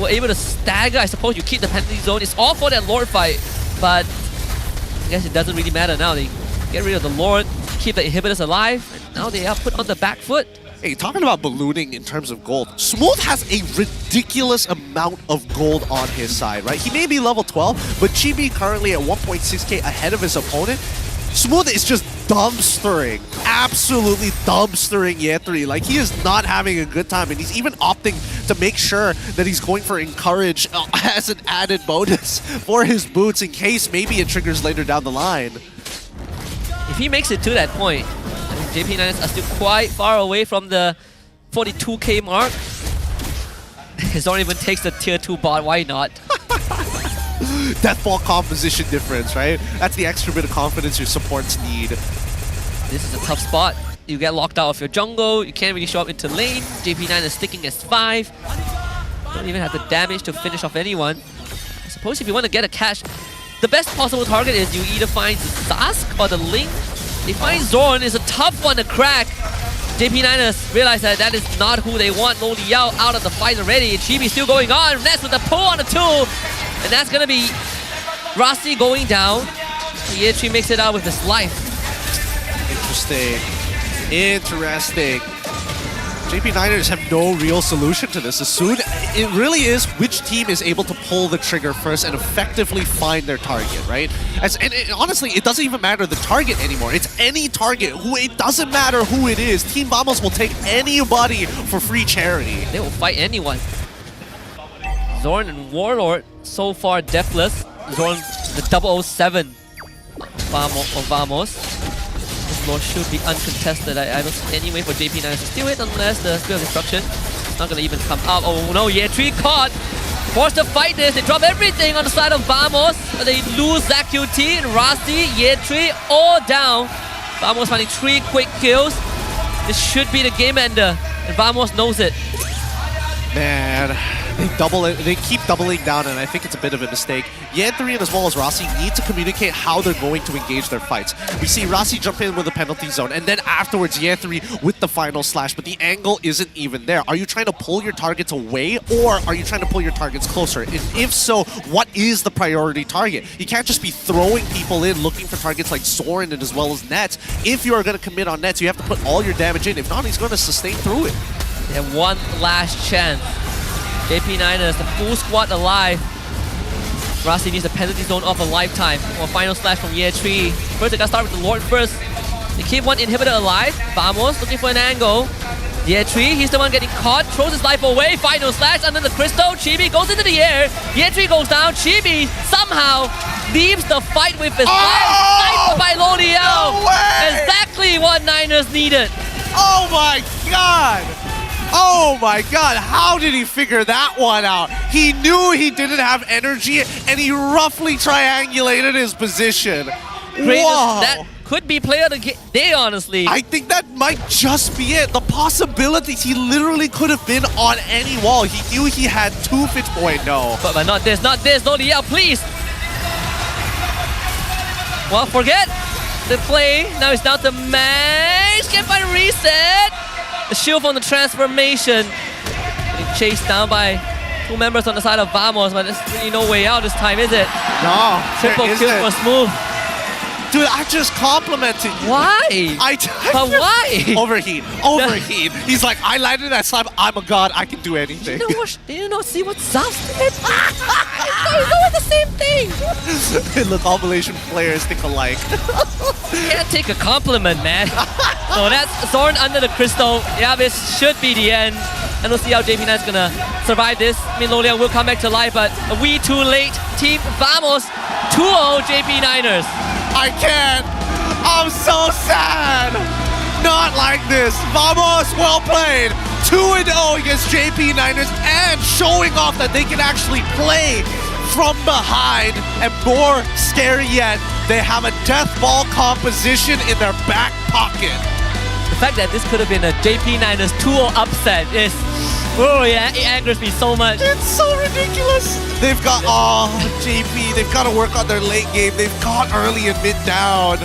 were able to stagger. I suppose you keep the penalty zone. It's all for that Lord fight, but I guess it doesn't really matter now. They get rid of the Lord, keep the inhibitors alive, and now they are put on the back foot.
Hey, talking about ballooning in terms of gold, Smooth has a ridiculous amount of gold on his side, right? He may be level 12, but Chibi currently at 1.6k ahead of his opponent. Smooth is just dumpstering, absolutely dumpstering Year 3. Like, he is not having a good time, and he's even opting to make sure that he's going for Encourage as an added bonus for his boots in case maybe it triggers later down the line.
If he makes it to that point, I mean, JP9ers are still quite far away from the 42k mark. Zorn even takes the tier 2 bot, why not?
Deathball composition difference, right? That's the extra bit of confidence your supports need.
This is a tough spot. You get locked out of your jungle, you can't really show up into lane. JP9 is sticking as 5. Don't even have the damage to finish off anyone. I suppose if you want to get a catch, the best possible target is you either find Zask or the Link. They find Zorn is a tough one to crack. JP9ers realize that is not who they want. Lo Liao out of the fight already. Chibi still going on. Ness with the pull on the 2. And that's going to be Rossi going down. Year 3 makes it out with his life.
Interesting. JP9ers have no real solution to this. It really is which team is able to pull the trigger first and effectively find their target, right? Honestly, it doesn't even matter the target anymore. It's any target. It doesn't matter who it is. Team Vamos will take anybody for free charity.
They will fight anyone. Zorn and Warlord so far deathless. Zorn the 007 of Vamos. This Lord should be uncontested. I don't see any way for JP9 to steal it unless the Spirit of Destruction is not going to even come up. Oh no, Year 3 caught. Forced to fight this. They drop everything on the side of Vamos. They lose ZQT and Rasti. Year 3 all down. Vamos finding 3 quick kills. This should be the game ender. And Vamos knows it.
Man, They keep doubling down, and I think it's a bit of a mistake. Yan3 as well as Rossi need to communicate how they're going to engage their fights. We see Rossi jump in with the penalty zone, and then afterwards Yan3 with the final slash, but the angle isn't even there. Are you trying to pull your targets away, or are you trying to pull your targets closer? And if so, what is the priority target? You can't just be throwing people in looking for targets like Soren and as well as Nets. If you are going to commit on Nets, you have to put all your damage in. If not, he's going to sustain through it.
They have one last chance. JP9ers, the full squad alive. Rossi needs the penalty zone of a lifetime. Well, final slash from Year 3. First, they gotta start with the Lord first. They keep one inhibitor alive. Vamos looking for an angle. Year 3, he's the one getting caught. Throws his life away. Final slash under the crystal. Chibi goes into the air. Year 3 goes down. Chibi somehow leaves the fight with his life. Sniped by L'Oreal.
No way!
Exactly what Niners needed.
Oh my god! Oh my god, how did he figure that one out? He knew he didn't have energy and he roughly triangulated his position. Wow.
That could be player of the day, honestly.
I think that might just be it. The possibilities, he literally could have been on any wall. He knew he had 2 pitch point. No.
But not this, L'Oreal, please. Well, forget the play. Now it's down to Max. Can't find a reset. The shield from the transformation. Getting chased down by 2 members on the side of Vamos, but there's really no way out this time, is it?
No.
Triple kill for Smooth.
Dude, I just complimented you.
Why? But why?
Overheat. He's like, I landed that slap. I'm a god. I can do anything.
Did you not see what Zafs did? It's always the same thing.
The compilation players think alike.
You can't take a compliment, man. So that's Zorn under the crystal. Yeah, this should be the end. And we'll see how JP9 is gonna survive this. I mean, L'Oreal will come back to life, but we too late. Team Vamos 2-0 JP9ers.
I can't. I'm so sad. Not like this. Vamos, well played. 2-0 against JP9ers and showing off that they can actually play from behind. And more scary yet, they have a death ball composition in their back pocket.
The fact that this could have been a JP9ers 2-0 upset is, oh yeah, it angers me so much.
It's so ridiculous. They've got, JP, they've got to work on their late game. They've caught early and mid down.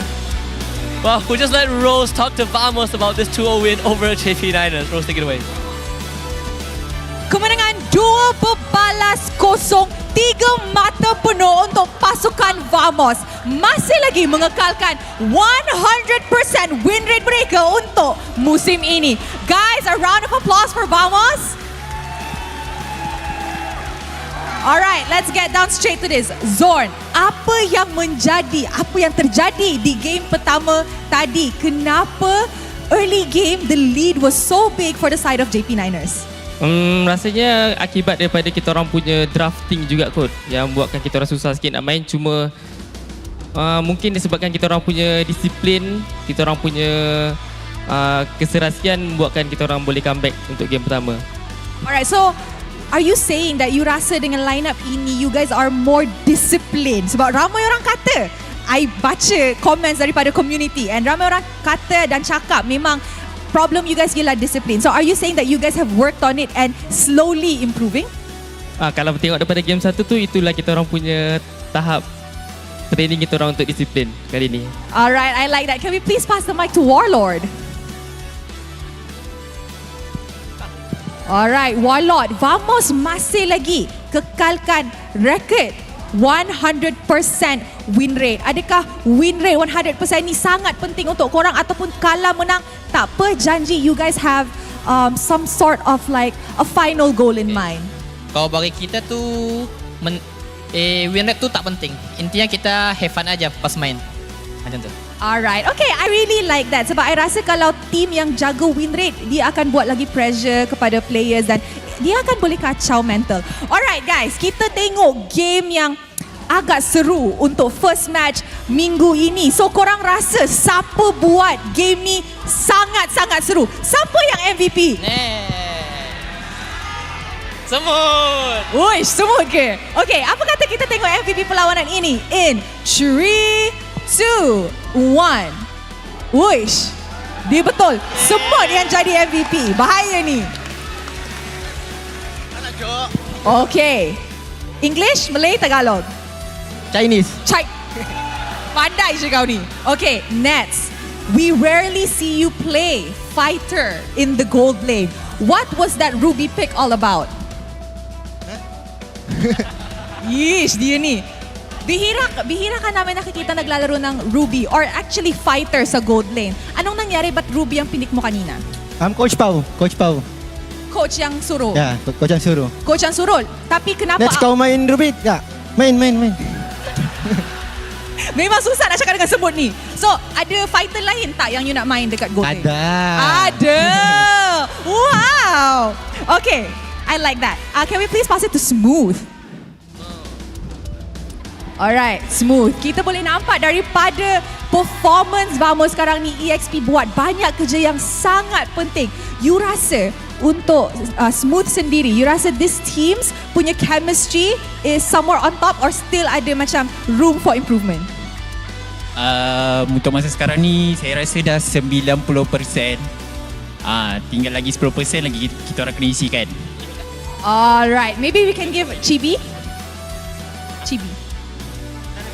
Well, we'll just let Rose talk to Vamos about this 2-0 win over JP9ers. Rose, take it away.
Kemenangan 2-0, 3 mata penuh untuk pasukan Vamos. Masih lagi mengekalkan 100% win rate mereka untuk musim ini. Guys, a round of applause for Vamos. Alright, let's get down straight to this. Zorn, apa yang terjadi di game pertama tadi? Kenapa early game the lead was so big for the side of JP9ers?
Rasanya akibat daripada kita orang punya drafting juga kot yang buatkan kita orang susah sikit nak main. Cuma mungkin disebabkan kita orang punya disiplin, kita orang punya keserasian buatkan kita orang boleh comeback untuk game pertama.
Alright, so are you saying that you rasa dengan lineup ini you guys are more disciplined? Sebab ramai orang kata, I baca comments daripada community and ramai orang kata dan cakap memang problem you guys ialah discipline. So are you saying that you guys have worked on it and slowly improving?
Kalau tengok daripada game 1 tu, itulah kita orang punya tahap training kita orang untuk disiplin kali ni.
Alright, I like that. Can we please pass the mic to Warlord? Alright, Warlord, Vamos masih lagi kekalkan rekod 100% win rate. Adakah win rate 100% ni sangat penting untuk korang ataupun kalah menang? Tak apa, janji you guys have some sort of like a final goal in mind.
Kalau bagi kita tu win rate tu tak penting. Intinya kita have fun aja pas main. Macam tu.
Alright, okay, I really like that. Sebab I rasa kalau team yang jaga win rate, dia akan buat lagi pressure kepada players dan dia akan boleh kacau mental. Alright guys, kita tengok game yang agak seru untuk first match minggu ini. So korang rasa siapa buat game ni sangat-sangat seru? Siapa yang MVP?
Semut!
Uish, semut ke? Okay, apa kata kita tengok MVP perlawanan ini in 3, 2, 1. Uish, dia betul. Semut yang jadi MVP. Bahaya ni. Okay. English, Malay, Tagalog.
Chinese.
Pandai je kau ni. Okay, Nets. We rarely see you play fighter in the gold lane. What was that Ruby pick all about? Yeesh, dia ni. Bihira ka namin nakikita naglalaro ng Ruby or actually fighter sa gold lane. Anong nangyari? Ba't Ruby ang pinik mo kanina?
Coach Pau.
Coach yang suruh.
Ya, coach yang suruh.
Coach yang suruh. Tapi kenapa?
Nets kau main Ruby? Ya. Main.
Memang susah nak cakap dengan semut ni. So, ada fighter lain tak yang you nak main dekat gold lane? Ada. Wow. Okay, I like that. Can we please pass it to Smooth? Alright, Smooth. Kita boleh nampak daripada performance Vamos sekarang ni, EXP buat banyak kerja yang sangat penting. You rasa untuk Smooth sendiri, you rasa this team's punya chemistry is somewhere on top or still ada macam room for improvement?
Untuk masa sekarang ni, saya rasa dah 90%. Tinggal lagi 10% lagi kita orang kena isikan.
Alright, maybe we can give Chibi.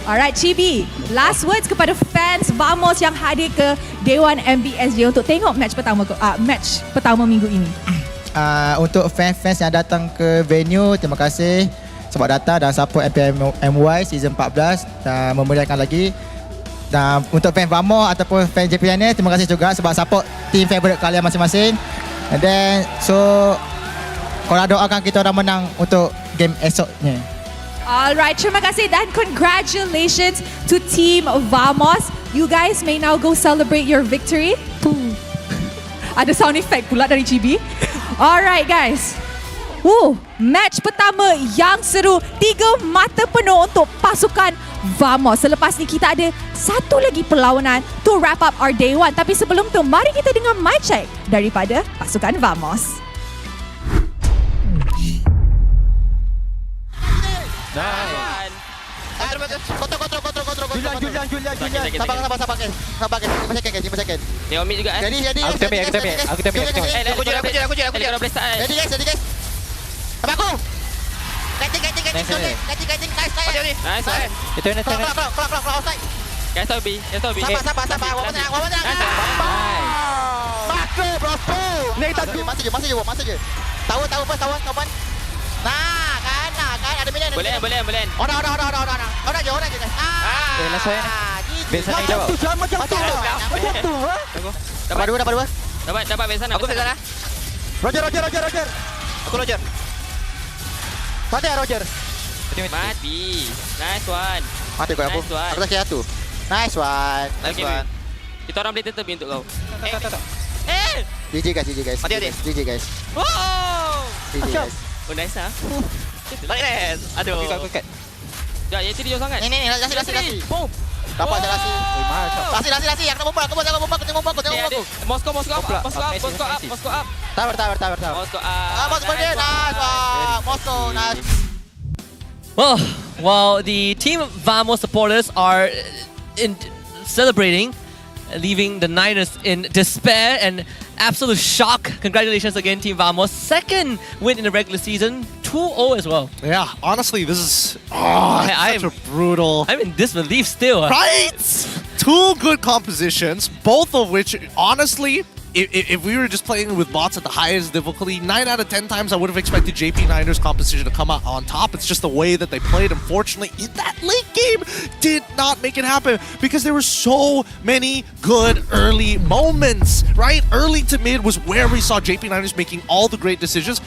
Alright, Chibi. Last words kepada fans Vamos yang hadir ke Dewan MBSJ untuk tengok match pertama minggu ini.
Untuk fans-fans yang datang ke venue, terima kasih sebab datang dan support MPL MY Season 14 dan memeriahkan lagi. Dan untuk fan Vamos ataupun fan JPN, terima kasih juga sebab support team favourite kalian masing-masing. And then, so korang doakan kita orang menang untuk game esoknya.
Alright, terima kasih dan congratulations to Team Vamos. You guys may now go celebrate your victory. Ada sound effect pula dari Chibi. Alright guys. Match pertama yang seru. 3 mata penuh untuk pasukan Vamos. Selepas ni kita ada satu lagi perlawanan to wrap up our day 1. Tapi sebelum tu, mari kita dengar mic check daripada pasukan Vamos.
Julian. Sabar. 5 second.
Tengok mid juga
Jadi.
Aku tembak.
Aku jual boleh start.
Ready guys. Sabar aku. Ganti.
Nice one.
Itu yang
Keluar outside.
Guys, tahu B.
Sabar. Wawan tenang. Maka bro. Masa je. Tahu pas kawan. Nah, kan ada minion.
Boleh.
Orang je guys.
last one. Besan lagi jawab.
Macam tu. Dapat dua.
Dapat Besan.
Aku Besan lah. Roger. Aku Roger. Mati Roger.
Mati. Nice one.
Mati kau aku. Aku tak kira tu. Nice one.
Kita orang boleh tetap untuk kau.
GG guys. GG guys.
Wow.
GG guys.
Oh nice ah. Nice. Aduh.
Aku cut.
Ya, yang tadi jauh sangat.
Ni, lasi.
Boom.
Dapat je lasi. Lasi. Aku nak bomba. Aku.
Moskow up. Moskow up.
Tower.
Moskow up.
Moskow, nice.
While the Team Vamos supporters are celebrating, leaving the Niners in despair and absolute shock. Congratulations again, Team Vamos. Second win in the regular season, 2-0 as well.
Yeah, honestly, this is such a brutal.
I'm in disbelief still.
Right? 2 good compositions, both of which, honestly, if we were just playing with bots at the highest difficulty, 9 out of 10 times I would have expected JP Niners composition to come out on top. It's just the way that they played. Unfortunately, in that late game did not make it happen because there were so many good early moments, right? Early to mid was where we saw JP Niners making all the great decisions,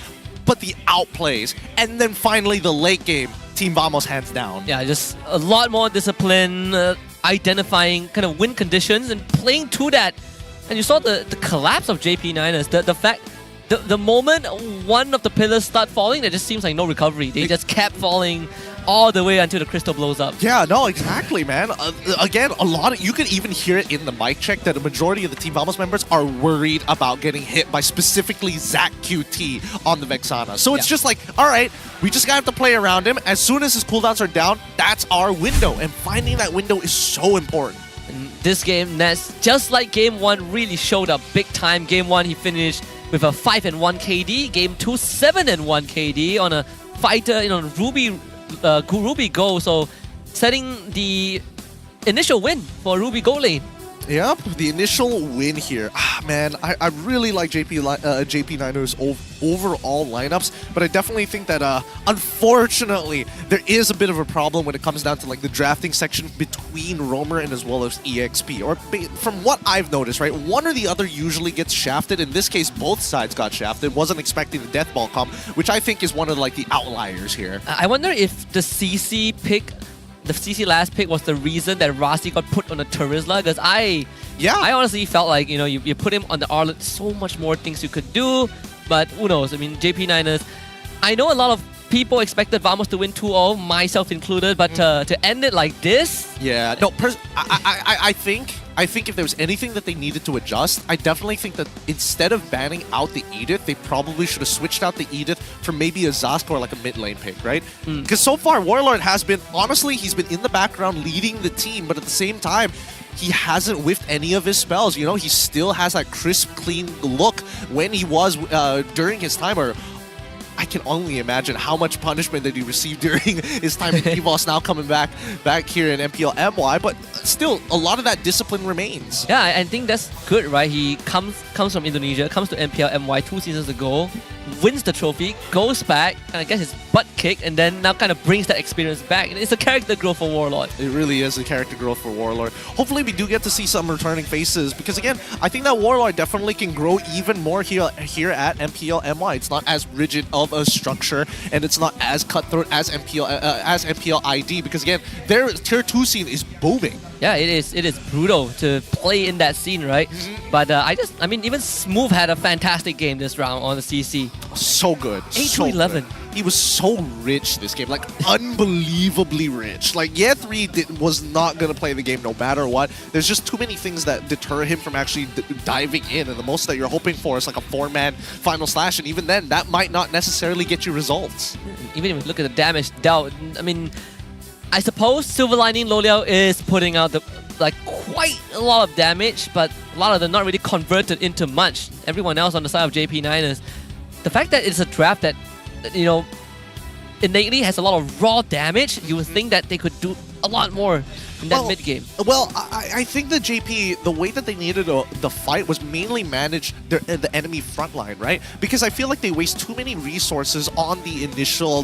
but the outplays. And then finally the late game, Team Vamos hands down.
Yeah, just a lot more discipline, identifying kind of win conditions and playing to that. And you saw the collapse of JP Niners. The fact, the moment one of the pillars start falling, there just seems like no recovery. They just kept falling all the way until the crystal blows up.
Yeah, no, exactly, man. Again, you can even hear it in the mic check that the majority of the Team Vamos members are worried about getting hit by specifically Zach QT on the Vexana. So it's just like, all right, we just gotta have to play around him. As soon as his cooldowns are down, that's our window. And finding that window is so important.
And this game, Ness, just like Game 1, really showed up big time. Game 1, he finished with a 5-1 KD. Game 2, 7-1 KD on a fighter, Ruby go. So setting the initial win for Ruby Go lane.
Yep, the initial win here. Man, I really like JP9's overall lineups, but I definitely think that unfortunately there is a bit of a problem when it comes down to like the drafting section between Roamer and as well as EXP. Or from what I've noticed, right, one or the other usually gets shafted. In this case, both sides got shafted. Wasn't expecting the death ball comp, which I think is one of like the outliers here.
I wonder if the CC pick. The CC last pick was the reason that Rasi got put on the Terizla, because I honestly felt like, you put him on the Arlet, so much more things you could do, but who knows? I mean, JP9ers, I know a lot of people expected Vamos to win 2-0, myself included, but to end it like this?
Yeah, no, I think if there was anything that they needed to adjust, I definitely think that instead of banning out the Edith, they probably should have switched out the Edith for maybe a Zask or like a mid lane pick, right? Because so far, Warlord has been, honestly, he's been in the background leading the team, but at the same time, he hasn't whiffed any of his spells. He still has that crisp, clean look when he was during his time, or I can only imagine how much punishment that he received during his time in EVOS now coming back here in MPL MY, but still, a lot of that discipline remains.
Yeah, I think that's good, right? He comes from Indonesia, comes to MPL MY 2 seasons ago, wins the trophy, goes back, and I guess his butt kicked, and then now kind of brings that experience back. And it's a character growth for Warlord.
It really is a character growth for Warlord. Hopefully we do get to see some returning faces, because again, I think that Warlord definitely can grow even more here at MPL MY. It's not as rigid of a structure, and it's not as cutthroat as MPL ID, because again, their tier 2 scene is booming.
Yeah, it is brutal to play in that scene, right? But even Smooth had a fantastic game this round on the CC.
So good.
8-11.
He was so rich this game, like unbelievably rich. Like Ye3 was not going to play the game no matter what. There's just too many things that deter him from actually diving in, and the most that you're hoping for is like a 4-man final slash, and even then, that might not necessarily get you results.
Even if you look at the damage dealt, I mean, I suppose Silver Lining Loliao is putting out quite a lot of damage, but a lot of them not really converted into much. Everyone else on the side of JP9ers, the fact that it's a draft that, innately has a lot of raw damage, you would think that they could do a lot more in that mid game.
Well, I think that JP, the way that they needed the fight was mainly manage the enemy front line, right? Because I feel like they waste too many resources on the initial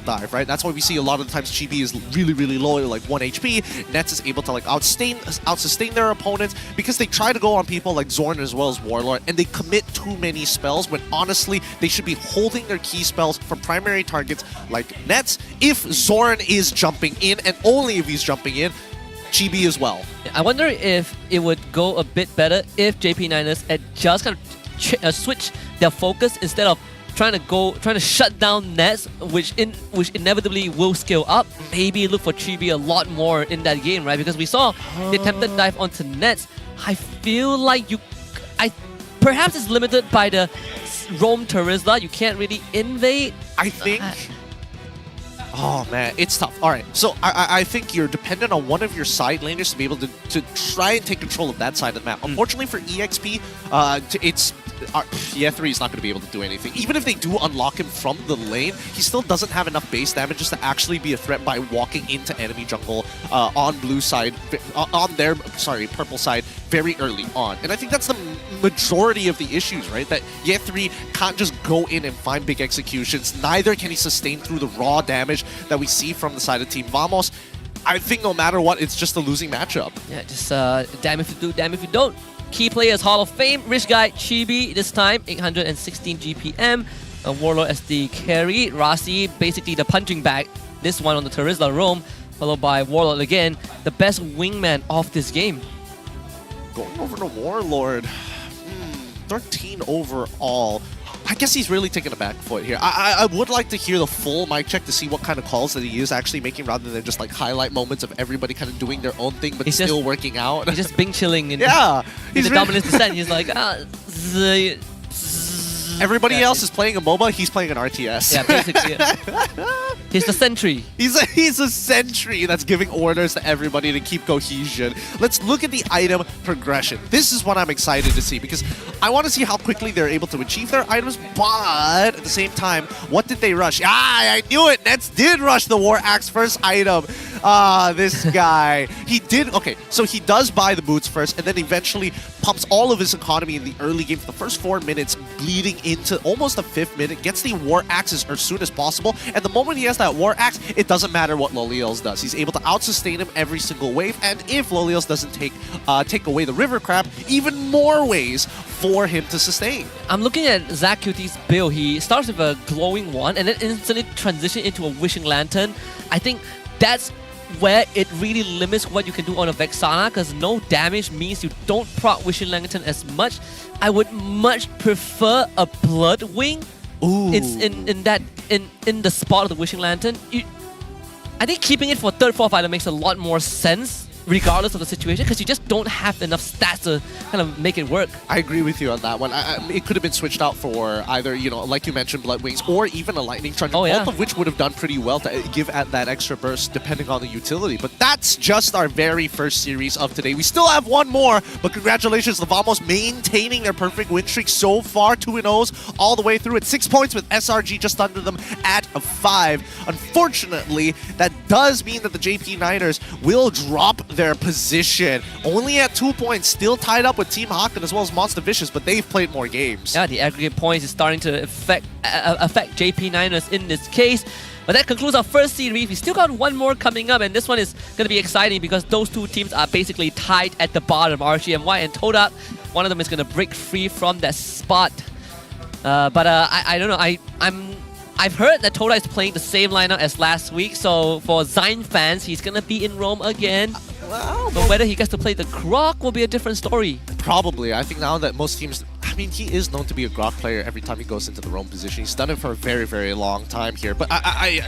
dive, right? That's why we see a lot of the times Chibi is really, really low, like 1 HP. Nets is able to out-sustain their opponents because they try to go on people like Zorn as well as Warlord, and they commit too many spells when honestly they should be holding their key spells for primary targets like Nets if Zorn is jumping in, and only if he's jumping in, Chibi as well.
I wonder if it would go a bit better if JP9ers had just kind of switch their focus instead of trying to shut down Nets, which inevitably will scale up. Maybe look for Chibi a lot more in that game, right? Because we saw the attempted dive onto Nets. I feel like perhaps it's limited by the roam Terizla. You can't really invade.
I think. Oh man, it's tough. All right, so I think you're dependent on one of your side laners to be able to try and take control of that side of the map. Unfortunately for EXP, Ye3 is not going to be able to do anything. Even if they do unlock him from the lane, he still doesn't have enough base damage just to actually be a threat by walking into enemy jungle on blue side, purple side very early on. And I think that's the majority of the issues, right? That Ye3 can't just go in and find big executions. Neither can he sustain through the raw damage that we see from the side of Team Vamos. I think no matter what, it's just a losing matchup.
Yeah, just damn if you do, damn if you don't. Key players Hall of Fame, Rich Guy, Chibi this time, 816 GPM. Warlord as the carry, Rasi basically the punching bag, this one on the Terizla roam, followed by Warlord again, the best wingman of this game.
Going over to Warlord, 13 overall. I guess he's really taking a back foot here. I would like to hear the full mic check to see what kind of calls that he is actually making rather than just like highlight moments of everybody kind of doing their own thing but still working out.
He's just Bing chilling in,
yeah,
in the dominance descent. He's like,
Everybody else is playing a MOBA, he's playing an RTS.
Yeah, basically. He's the sentry.
He's a sentry that's giving orders to everybody to keep cohesion. Let's look at the item progression. This is what I'm excited to see because I want to see how quickly they're able to achieve their items, but at the same time, what did they rush? I knew it! Nets did rush the War Axe first item. This guy. He did, okay, so he does buy the boots first and then eventually pumps all of his economy in the early game for the first 4 minutes, bleeding into almost the 5th minute, gets the War Axes as soon as possible, and the moment he has that War Axe, it doesn't matter what Lolios does. He's able to out-sustain him every single wave, and if Lolios doesn't take away the River Crab, even more ways for him to sustain.
I'm looking at Zach QT's build. He starts with a glowing one and then instantly transition into a wishing lantern. I think that's where it really limits what you can do on a Vexana, because no damage means you don't proc Wishing Lantern as much. I would much prefer a Blood Wing.
Ooh.
It's in the spot of the Wishing Lantern. I think keeping it for 3rd, 4th item makes a lot more sense, regardless of the situation, because you just don't have enough stats to kind of make it work.
I agree with you on that one. It could have been switched out for either, you know, like you mentioned, Blood Wings, or even a Lightning Charge, both of which would have done pretty well to give at that extra burst depending on the utility. But that's just our very first series of today. We still have one more, but congratulations, the Vamos maintaining their perfect win streak so far, 2-0s all the way through at 6 points with SRG just under them at 5. Unfortunately, that does mean that the JP Niners will drop their position. Only at 2 points, still tied up with Team Hakan as well as Monster Vicious, but they've played more games.
Yeah, the aggregate points is starting to affect JP Niners in this case. But that concludes our first series. We still got one more coming up, and this one is going to be exciting because those two teams are basically tied at the bottom, RGMY and Todak. One of them is going to break free from that spot. I don't know. I've heard that Toda is playing the same lineup as last week, so for Zine fans, he's gonna be in Rome again.
Well,
but whether he gets to play the Grok will be a different story.
Probably. I think now that most teams... I mean, he is known to be a Grok player every time he goes into the Rome position. He's done it for a very, very long time here. But I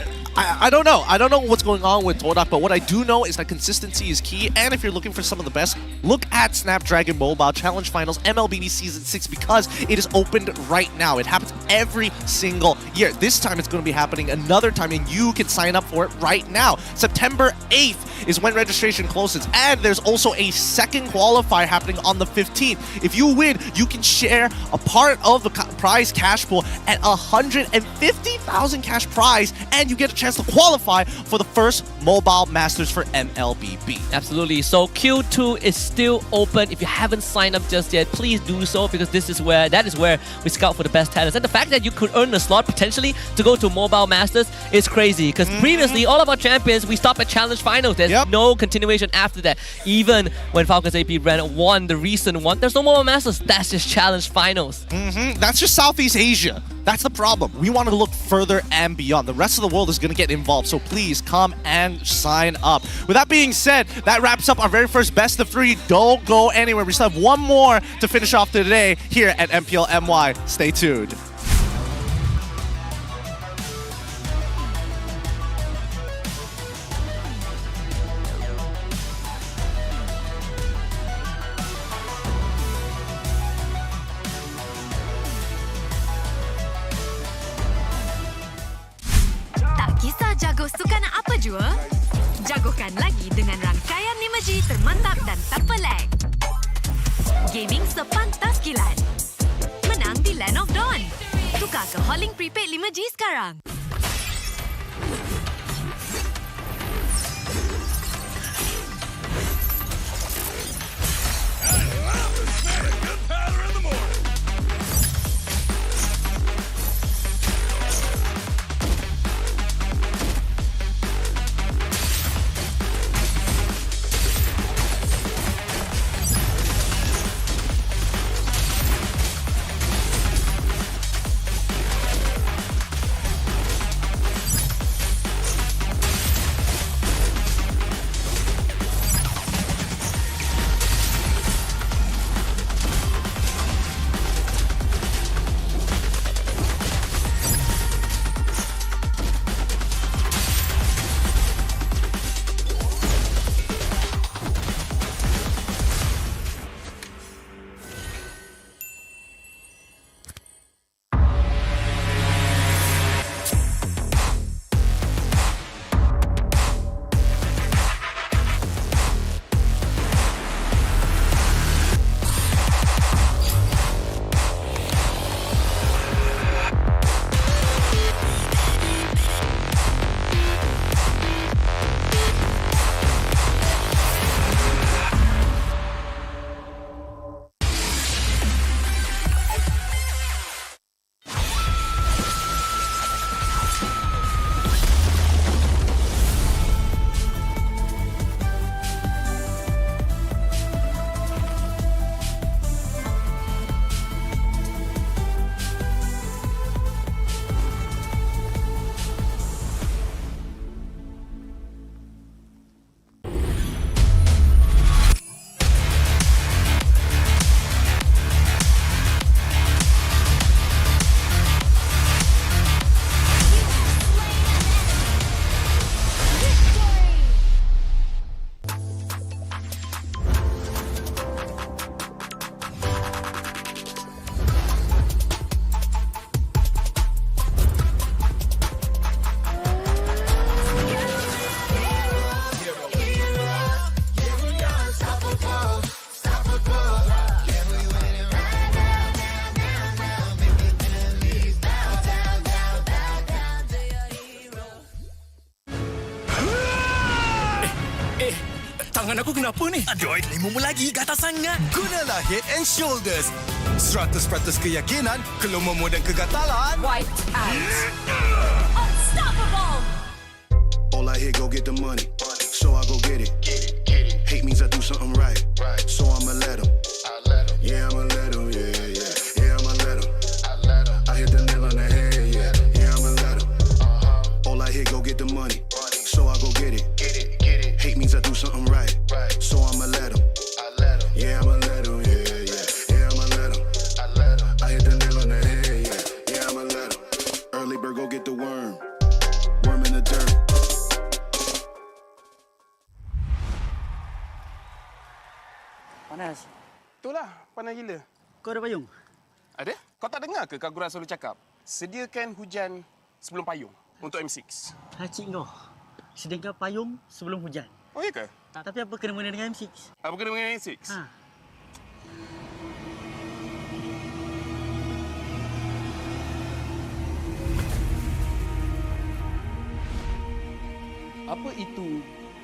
don't know. I don't know what's going on with Todak, but what I do know is that consistency is key. And if you're looking for some of the best, look at Snapdragon Mobile Challenge Finals MLBB Season 6 because it is opened right now. It happens every single year. This time it's going to be happening another time, and you can sign up for it right now. September 8th is when registration closes. And there's also a second qualifier happening on the 15th. If you win, you can share a part of the prize cash pool at 150,000 cash prize, and you get a chance to qualify for the first Mobile Masters for MLBB.
Absolutely. So Q2 is still open. If you haven't signed up just yet, please do so because that is where we scout for the best talents. And the fact that you could earn a slot potentially to go to Mobile Masters is crazy because previously all of our champions, we stop at Challenge Finals. There's no continuation after that. Even when Falcons AP brand won the recent one, there's no Mobile Masters. That's just Challenge Finals.
That's just Southeast Asia. That's the problem. We want to look further and beyond. The rest of the world is going to get involved, so please come and sign up. With that being said, that wraps up our very first best of 3. Don't go anywhere. We still have one more to finish off today here at MPL MY. Stay tuned.
Jago suka nak apa jua? Jagokan lagi dengan rangkaian 5G termantap dan tak pelik. Gaming sepantas kilat. Menang di Land of Dawn. Tukar ke Holling Prepaid 5G sekarang.
Tangan aku kenapa ni? Aduh, lemu lagi. Gatal sangat.
Gunalah Head and Shoulders. 100% keyakinan, kelumamu dan kegatalan.
White out. Unstoppable.
All I hear, go get the money. So I go get it. Hate means I do something right. So I'ma let 'em. Yeah, I'ma let 'em. Yeah, I'ma let 'em. I hit the nail on the head. Yeah, I'ma let 'em. All I hear, go get the money. So I go get it. Hate means I do something right. So I'ma let 'em. Yeah, I'ma let 'em. Yeah, I'ma let 'em. I hit the nail on the head. Yeah, I'ma let 'em. Early bird, go get the worm. Worm in the dirt.
Panas.
Itulah, panas gila.
Kau ada payung?
Ada? Kau tak dengar ke Kagura selalu cakap? Sediakan hujan sebelum payung untuk M6.
Hacik kau. Sediakan payung sebelum hujan.
Oh, iya ke?
Tapi apa kena mengena dengan M6?
Apa kena dengan M6?
Ha.
Apa itu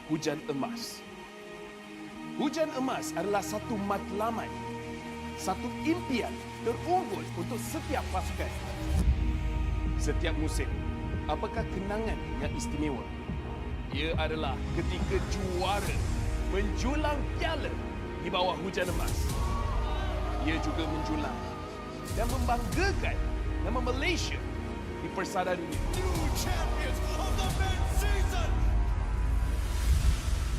hujan emas? Hujan emas adalah satu matlamat, satu impian terunggul untuk setiap pasukan. Setiap musim, apakah kenangan yang istimewa? Ia adalah ketika juara menjulang piala di bawah hujan emas. Ia juga menjulang dan membanggakan nama Malaysia di persada dunia.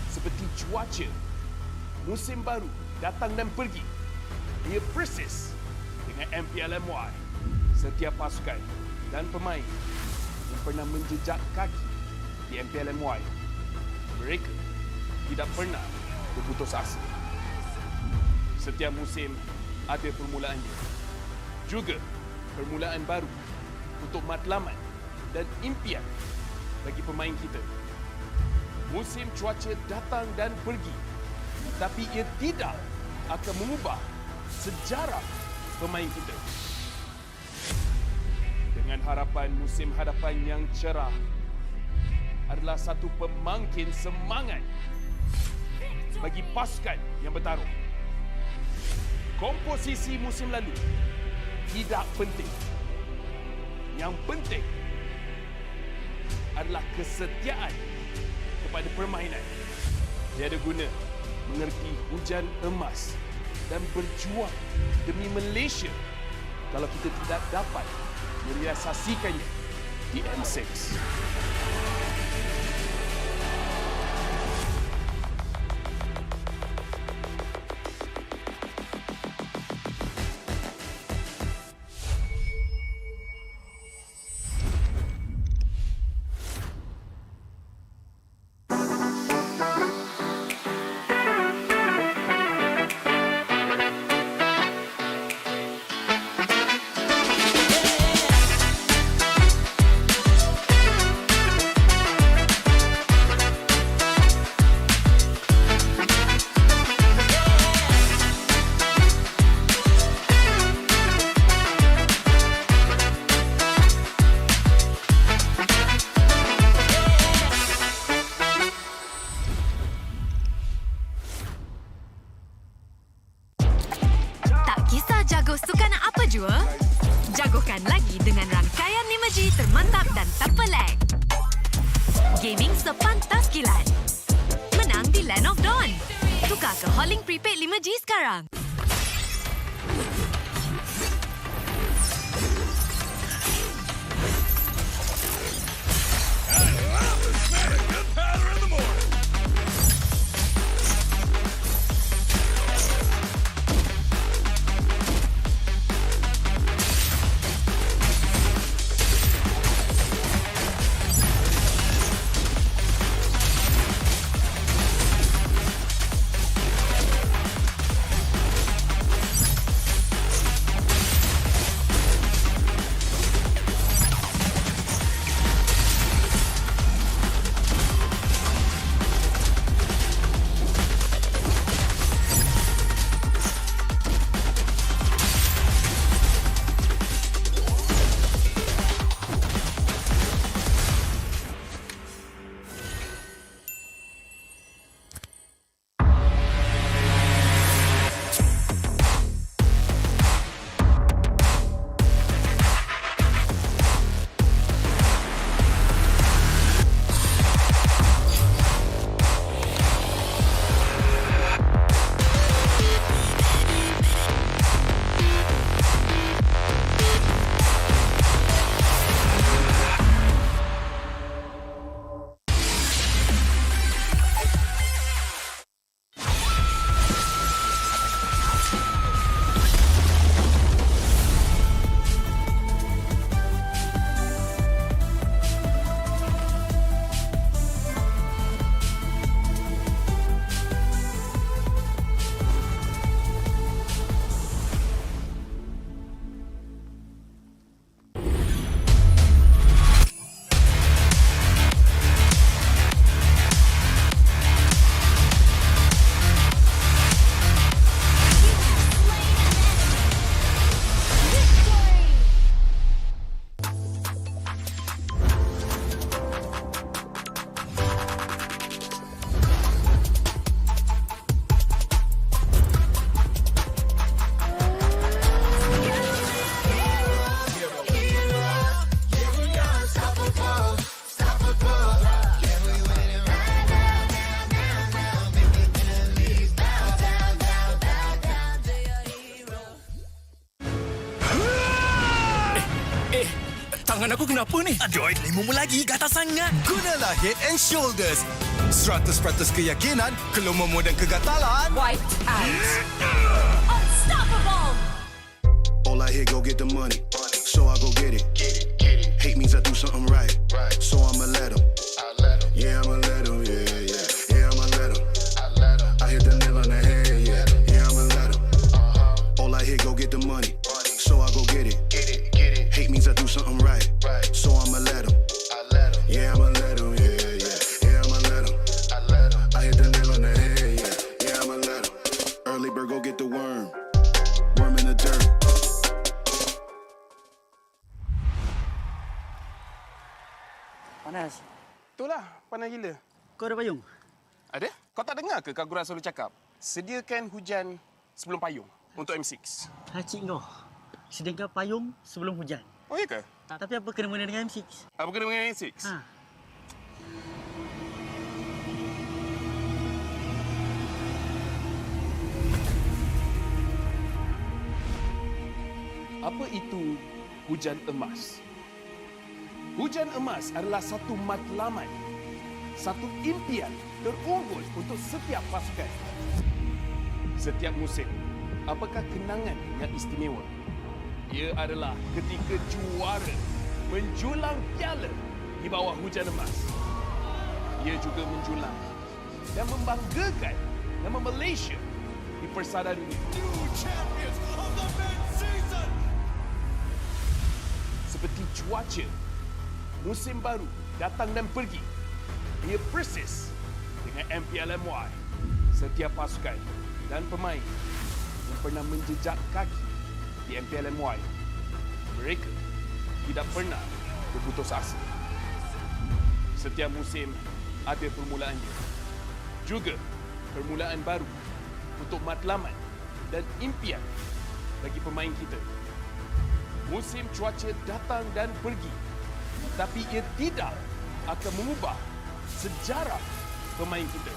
Seperti cuaca, musim baru datang dan pergi. Ia persis dengan MPL MY. Setiap pasukan dan pemain yang pernah menjejak kaki di MPL MY, mereka tidak pernah berputus asa. Setiap musim ada permulaannya. Juga permulaan baru untuk matlamat dan impian bagi pemain kita. Musim cuaca datang dan pergi, tapi ia tidak akan mengubah sejarah pemain kita. Dengan harapan musim hadapan yang cerah adalah satu pemangkin semangat bagi pasukan yang bertarung. Komposisi musim lalu tidak penting. Yang penting adalah kesetiaan kepada permainan. Tiada guna mengerti hujan emas dan berjuang demi Malaysia kalau kita tidak dapat merealisasikannya di M6.
Jago sukan apa jua? Jagokan lagi dengan rangkaian imaji termantap dan tak pelik. Gaming sepantas kilat. Menang di Land of Dawn. Tukar ke Holling Prepaid 5G sekarang.
Tangan aku kenapa ni? Aduh, 5 lagi, gatal sangat.
Gunalah Head and Shoulders. 100% keyakinan, keluarmu dan kegatalan.
White out. Unstoppable.
All I hear, go get the money. So I go get it. Hate means I do something right. So I'ma let him. Yeah, I'ma let him. Yeah, yeah. Yeah, I'ma let him. I hit the nail on the head. Yeah, yeah, I'ma let him. All I hear, go get the money. So I go get it. Hate means I do something right. So I'ma let him. Yeah, I'ma let him. Yeah, yeah. Yeah, I'ma let him. I hit the nail on the head. Yeah, yeah, I'ma let him. Early bird, go get the worm. Worm in the dirt.
Panas.
Itulah, panas gila.
Kau ada payung?
Ada? Kau tak dengar ke Kagura selalu cakap? Sediakan hujan sebelum payung untuk M6.
Cik kau. Sediakan payung sebelum hujan.
Oh, iya ke?
Tapi apa kena-mena dengan M6?
Apa kena dengan M6?
Ha.
Apa itu hujan emas? Hujan emas adalah satu matlamat, satu impian terunggul untuk setiap pasukan. Setiap musim, apakah kenangan yang istimewa? Ia adalah ketika juara menjulang piala di bawah hujan emas. Ia juga menjulang dan membanggakan nama Malaysia di persada dunia. Seperti cuaca, musim baru datang dan pergi. Ia persis dengan MPL MY. Setiap pasukan dan pemain yang pernah menjejak kaki di MPL MY, mereka tidak pernah berputus asa. Setiap musim ada permulaannya. Juga permulaan baru untuk matlamat dan impian bagi pemain kita. Musim cuaca datang dan pergi, tapi ia tidak akan mengubah sejarah pemain kita.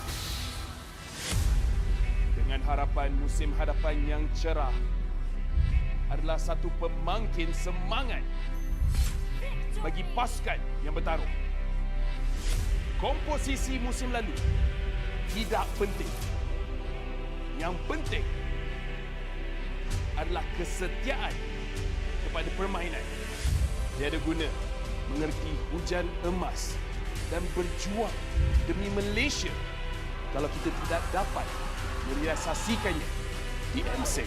Dengan harapan musim hadapan yang cerah adalah satu pemangkin semangat bagi pasukan yang bertarung. Komposisi musim lalu tidak penting. Yang penting adalah kesetiaan kepada permainan. Tiada guna mengerti hujan emas dan berjuang demi Malaysia kalau kita tidak dapat merealisasikannya di M6.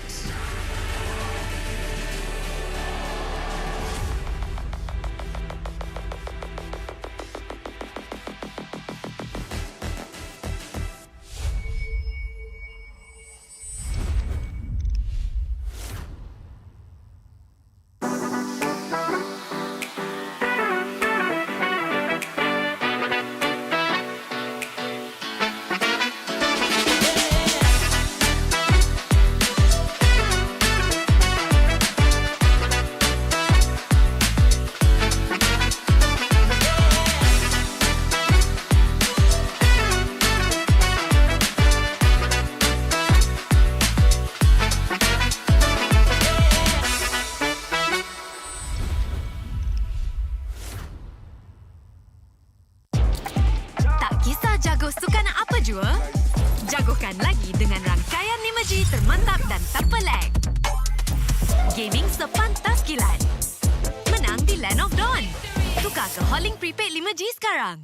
Jagokan lagi dengan rangkaian 5G termantap dan tanpa lag. Gaming sepantas kilat. Menang di Land of Dawn. Tukar ke Holling Prepaid 5G sekarang.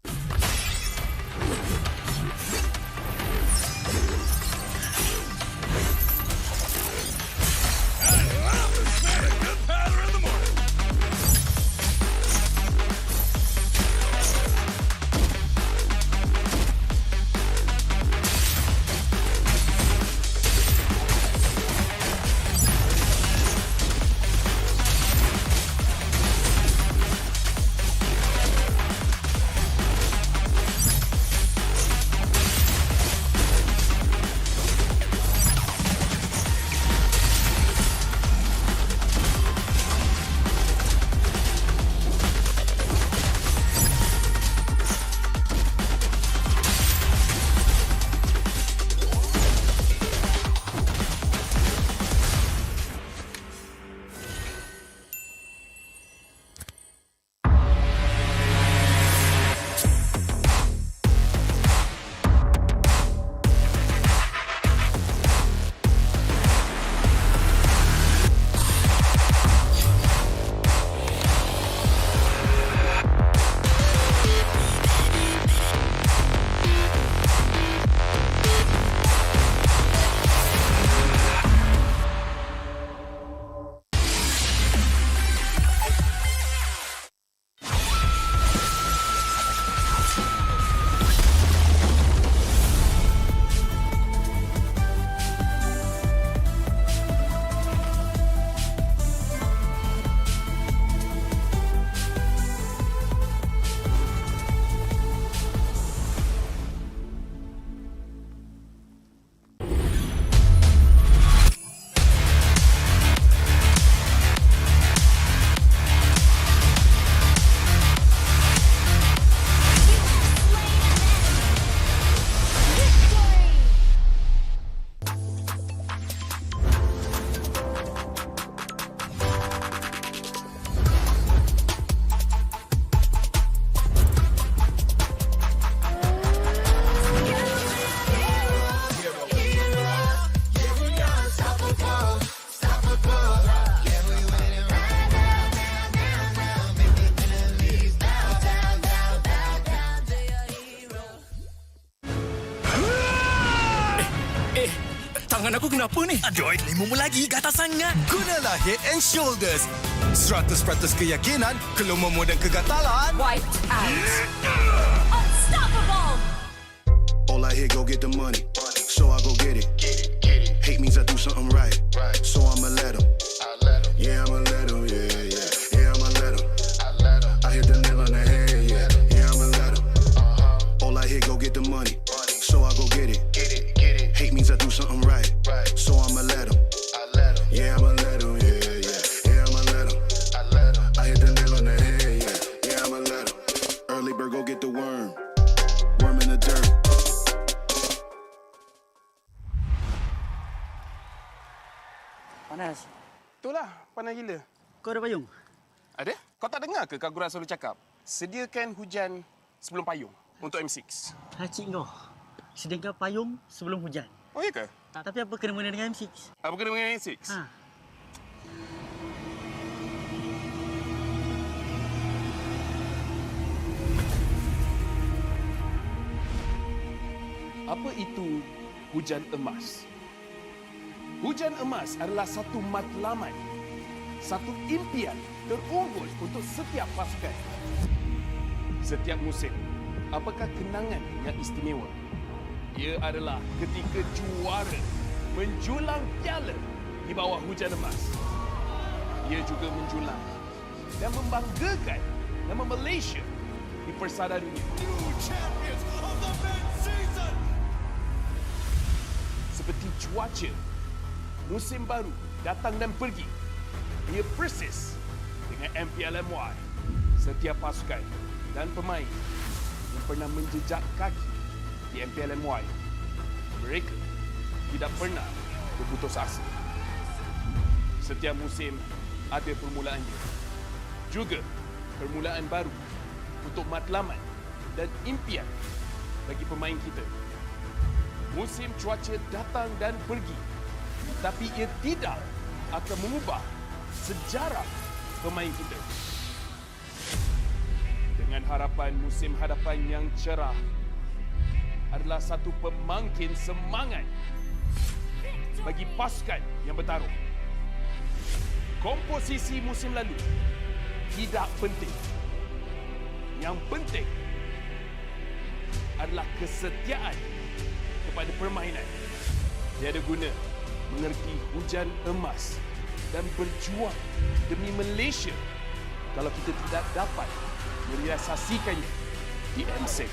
Tangan aku kenapa ni? Aduh, lemu lagi. Gatal sangat.
Gunalah Head and Shoulders. 100% keyakinan, kelumamu dan kegatalan.
White out. Unstoppable.
All I hear, go get the money. So I go get it. Hate means I do something right. So I'ma let him. Yeah, I'ma let him. Yeah, yeah. Yeah, I'ma let him. I hit the nail on the head. Yeah, yeah, I'ma let him. All I hear, go get the money. So I go get it. Hate means I do something right. So I'ma let him. Yeah, I'ma let him. Yeah, yeah. Yeah, I'ma let him. I hit the nail on the head. Yeah, yeah, I'ma let him. Early bird, go get the worm. Worm in the dirt.
Panas.
Itulah, panas gila.
Kau ada payung?
Ada? Kau tak dengar ke Kagura selalu cakap? Sediakan hujan sebelum payung untuk M6.
Cik kau. Sediakan payung sebelum hujan.
Oh, iya ke?
Tapi apa kena-mena dengan M6?
Apa kena dengan M6?
Ha.
Apa itu hujan emas? Hujan emas adalah satu matlamat, satu impian terunggul untuk setiap pasukan. Setiap musim, apakah kenangan yang istimewa? Ia adalah ketika juara menjulang piala di bawah hujan emas. Ia juga menjulang dan membanggakan nama Malaysia di persada dunia. Seperti cuaca, musim baru datang dan pergi. Ia persis dengan MPL MY. Setiap pasukan dan pemain yang pernah menjejak kaki di MPL MY, mereka tidak pernah berputus asa. Setiap musim ada permulaannya. Juga permulaan baru untuk matlamat dan impian bagi pemain kita. Musim cuaca datang dan pergi, tapi ia tidak akan mengubah sejarah pemain kita. Dengan harapan musim hadapan yang cerah adalah satu pemangkin semangat bagi pasukan yang bertarung. Komposisi musim lalu tidak penting. Yang penting adalah kesetiaan kepada permainan. Tiada guna mengerti hujan emas dan berjuang demi Malaysia kalau kita tidak dapat merealisasikannya di M6.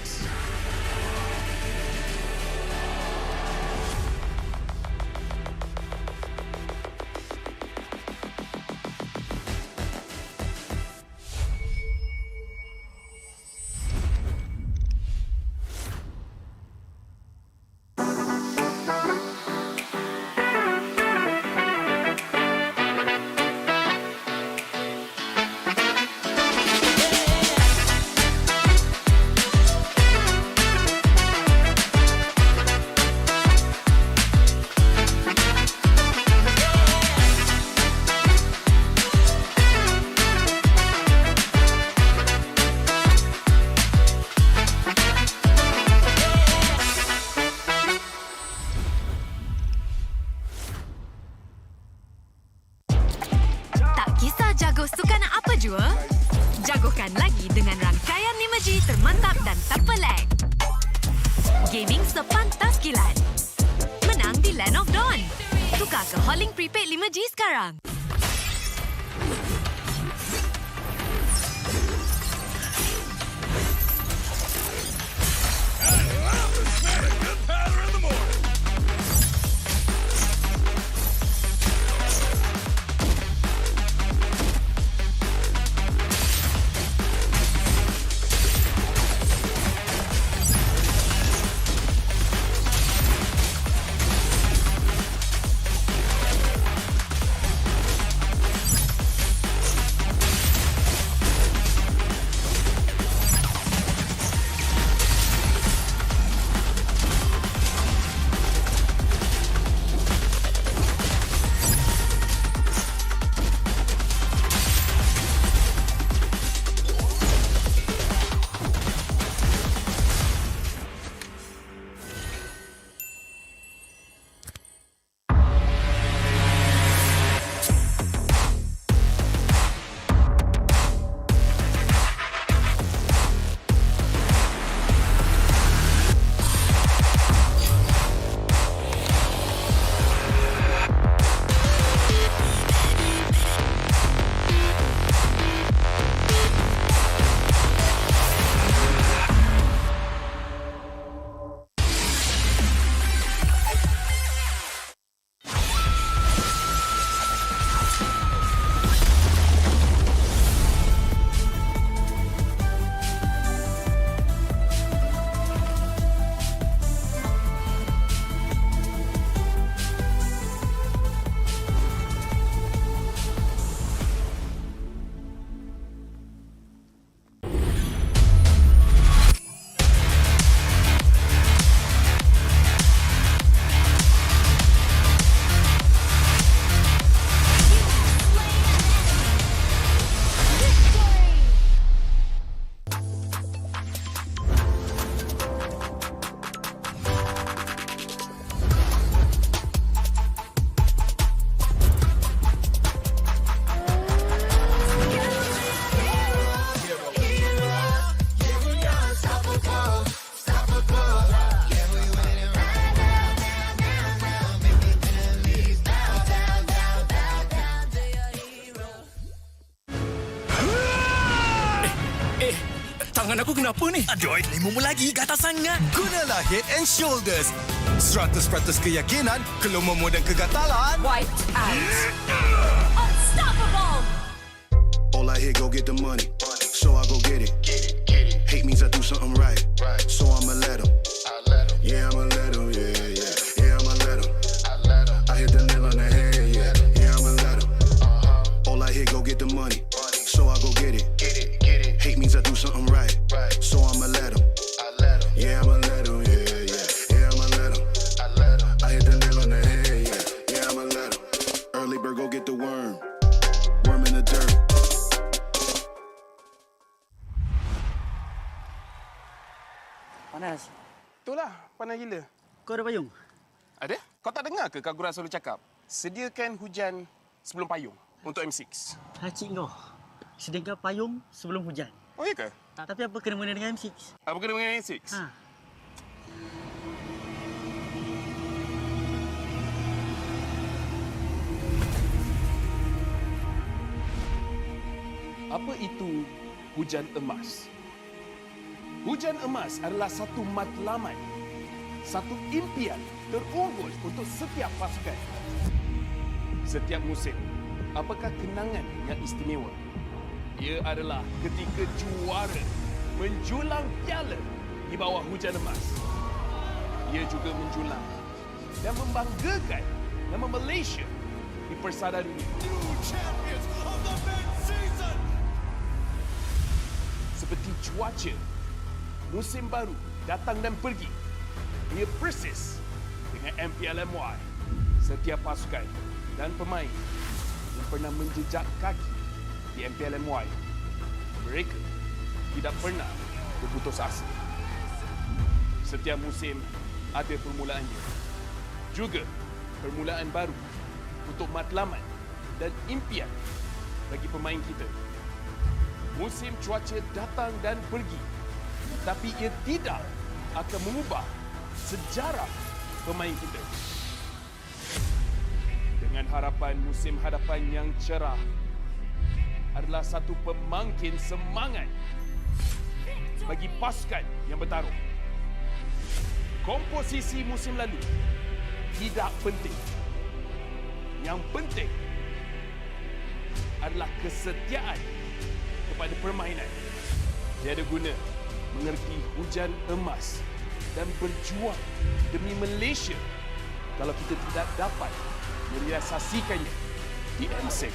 Jago sukan apa jua? Jagokan lagi dengan rangkaian imaji termantap dan tak pelik. Gaming sepantas kilat. Menang di Land of Dawn. Tukar ke Holling Prepaid 5G sekarang.
Tangan aku kenapa ni? Aduh, lemu lagi. Gatal sangat.
Gunalah Head and Shoulders. 100% keyakinan, keluarmu dan kegatalan.
White out. Unstoppable.
All I hear, go get the money. So I go get it. Hate means I do something right. So I'ma let him. Yeah, I'ma let him. Yeah, I'ma let him. I hit the nail on the head. Yeah, I'ma let him. All I hear, go get the money. So I go get it. Hate means I do something right. So I'ma let him. Yeah, I'ma let him. Yeah, I'ma let him. I hit the nail on the head. Yeah, I'ma let him. Early bird, go get the worm. Worm in the dirt.
Panas.
Itulah, panas gila.
Kau ada payung?
Ada? Kau tak dengar ke Kak Gura selalu cakap? Sediakan hujan sebelum payung untuk M6.
Cik kau. Sediakan payung sebelum hujan.
Oh, iya ke?
Tapi apa kena-mena dengan M6?
Apa kena dengan M6? Apa itu hujan emas? Hujan emas adalah satu matlamat, satu impian terunggul untuk setiap pasukan. Setiap musim, apakah kenangan yang istimewa? Ia adalah ketika juara menjulang piala di bawah hujan emas. Ia juga menjulang dan membanggakan nama Malaysia di persada dunia. Seperti cuaca, musim baru datang dan pergi. Ia persis dengan MPL MY. Setiap pasukan dan pemain yang pernah menjejak kaki di MPL MY, mereka tidak pernah berputus asa. Setiap musim ada permulaannya. Juga permulaan baru untuk matlamat dan impian bagi pemain kita. Musim cuaca datang dan pergi, tapi ia tidak akan mengubah sejarah pemain kita. Dengan harapan musim hadapan yang cerah adalah satu pemangkin semangat bagi pasukan yang bertarung. Komposisi musim lalu tidak penting. Yang penting adalah kesetiaan kepada permainan. Tiada guna mengerti hujan emas dan berjuang demi Malaysia kalau kita tidak dapat merealisasikannya di M6.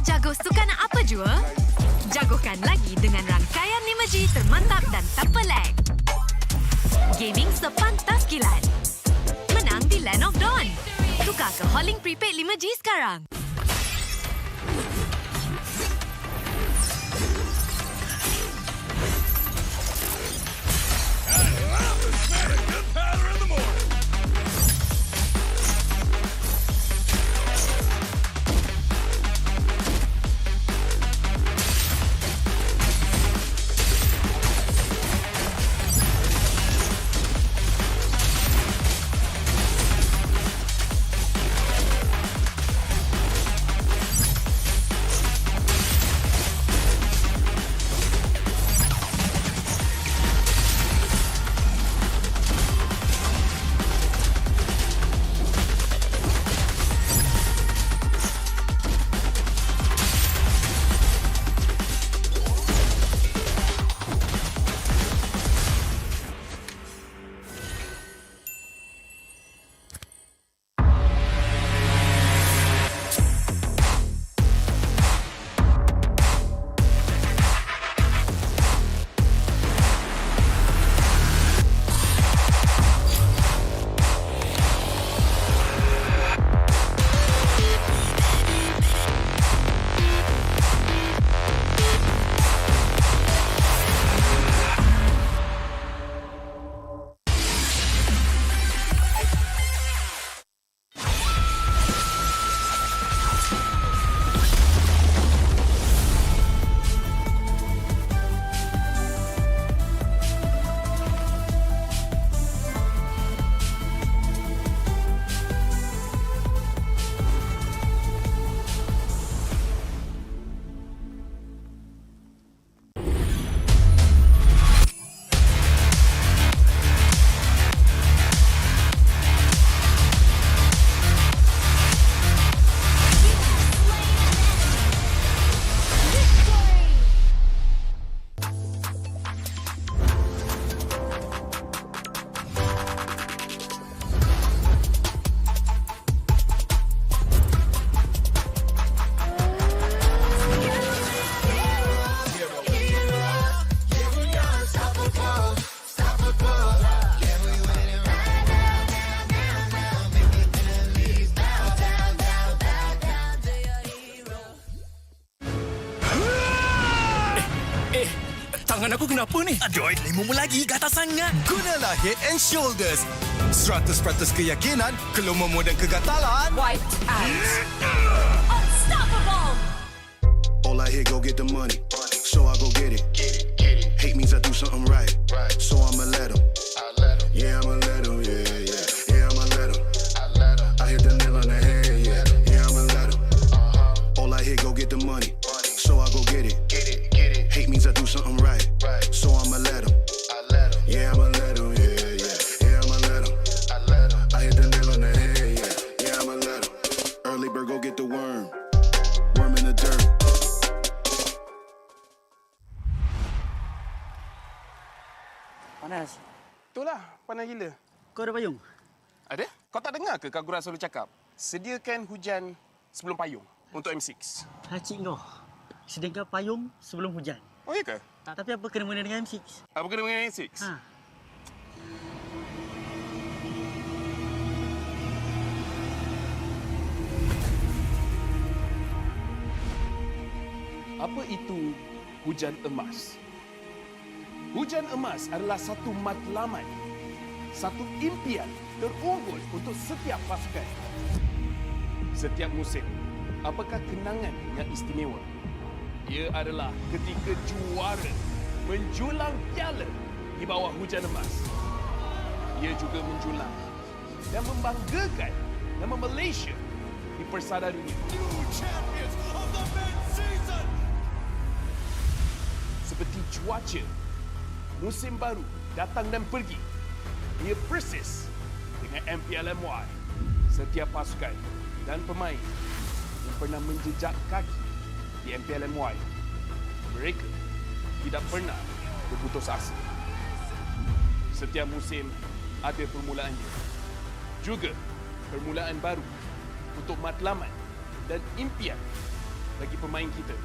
jago sukan apa jua? Jagokan lagi dengan rangkaian 5G termantap dan tak pelik. Gaming sepantas kilat. Menang di Land of Dawn. Tukar ke Holling Prepaid 5G sekarang.
Tangan aku kenapa ni? Aduh, 5 lagi, gatal sangat.
Gunalah Head and Shoulders. 100% keyakinan, keluarmu dan kegatalan.
White out. Unstoppable.
All I hear, go get the money. So I go get it. Hate means I do something right. So I'ma let him. Yeah, I'ma let him. Yeah, yeah. Yeah, I'ma let him. I hit the nail on the head. Yeah, yeah, I'ma let him. All I hear, go get the money. So I go get it. Hate means I do something right. So I'ma let him. Yeah, I'ma let him. Yeah, yeah. Yeah, I'ma let him. I hit the nail on the head. Yeah, yeah, I'ma let him. Early bird, go get the worm. Worm in the dirt.
Panas.
Itulah, panas gila.
Kau ada payung?
Ada? Kau tak dengar ke Kak Gura selalu cakap? Sediakan hujan sebelum payung untuk M6.
Cik kau. Sediakan payung sebelum hujan.
Oh, iya ke?
Tapi apa kena-mena dengan M6?
Apa kena dengan M6?
Ha.
Apa itu hujan emas? Hujan emas adalah satu matlamat, satu impian terunggul untuk setiap pasukan. Setiap musim, apakah kenangan yang istimewa? Ia adalah ketika juara menjulang piala di bawah hujan emas. Ia juga menjulang dan membanggakan nama Malaysia di persada dunia. Seperti cuaca, musim baru datang dan pergi. Ia persis dengan MPL MY. Setiap pasukan dan pemain yang pernah menjejak kaki di MPL MY, mereka tidak pernah berputus asa. Setiap musim ada permulaannya. Juga permulaan baru untuk matlamat dan impian bagi pemain kita.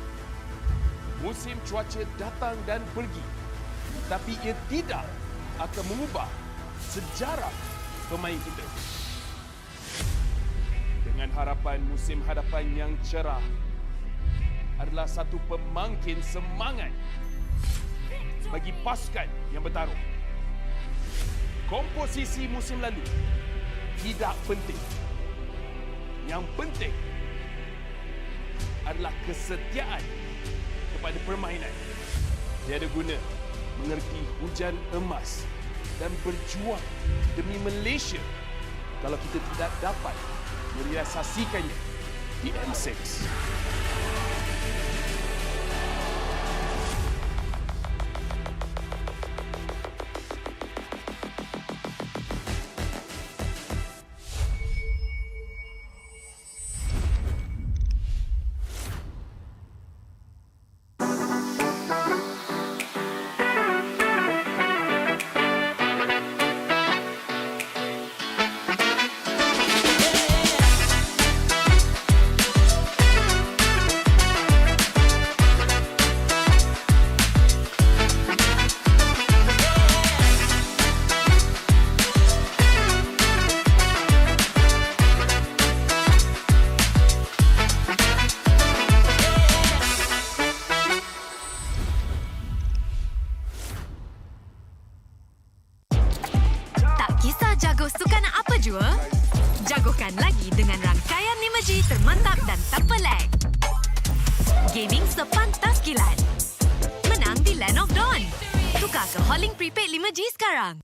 Musim cuaca datang dan pergi, tapi ia tidak akan mengubah sejarah pemain kita. Dengan harapan musim hadapan yang cerah adalah satu pemangkin semangat bagi pasukan yang bertarung. Komposisi musim lalu tidak penting. Yang penting adalah kesetiaan kepada permainan. Tiada guna mengerti hujan emas dan berjuang demi Malaysia kalau kita tidak dapat merealisasikannya di M6.
jago sukan apa jua? Jagokan lagi dengan rangkaian 5G termantap dan tanpa lag. Gaming sepantas kilat. Menang di Land of Dawn. Tukar ke Holling Prepaid 5G sekarang.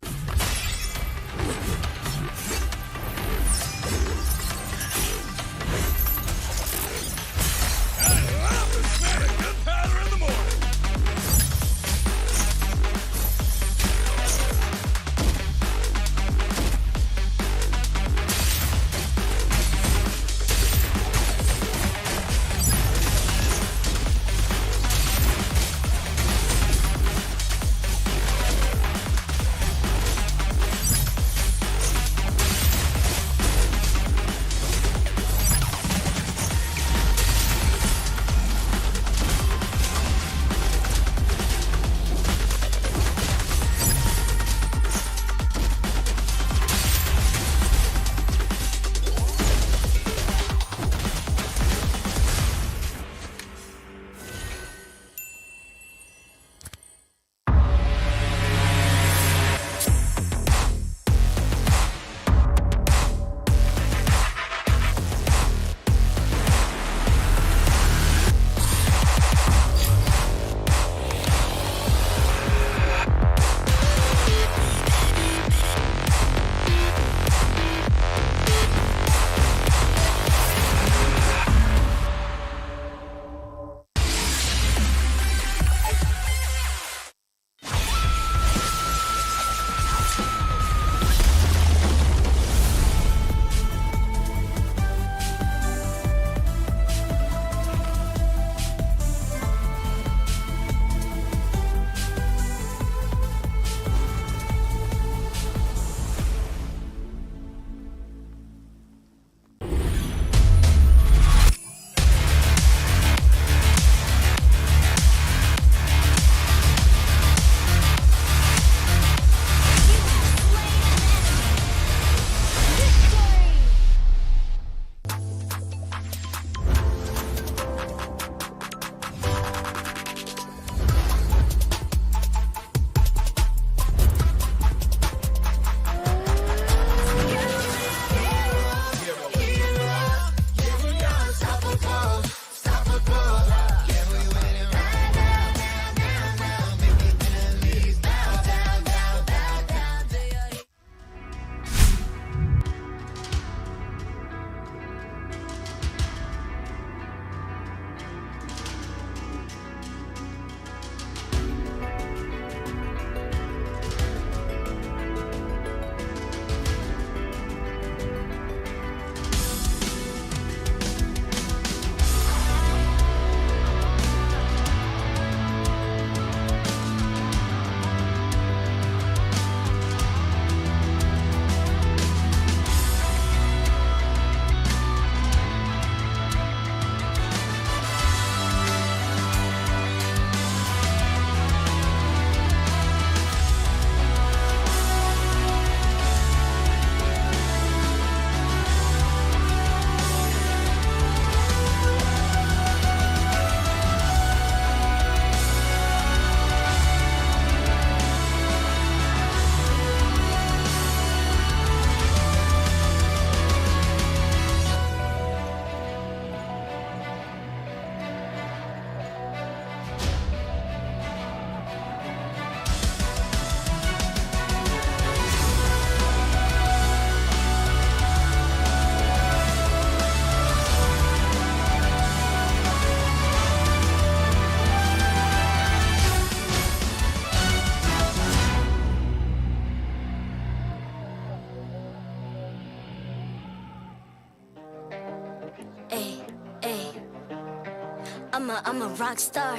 I'm a rock star.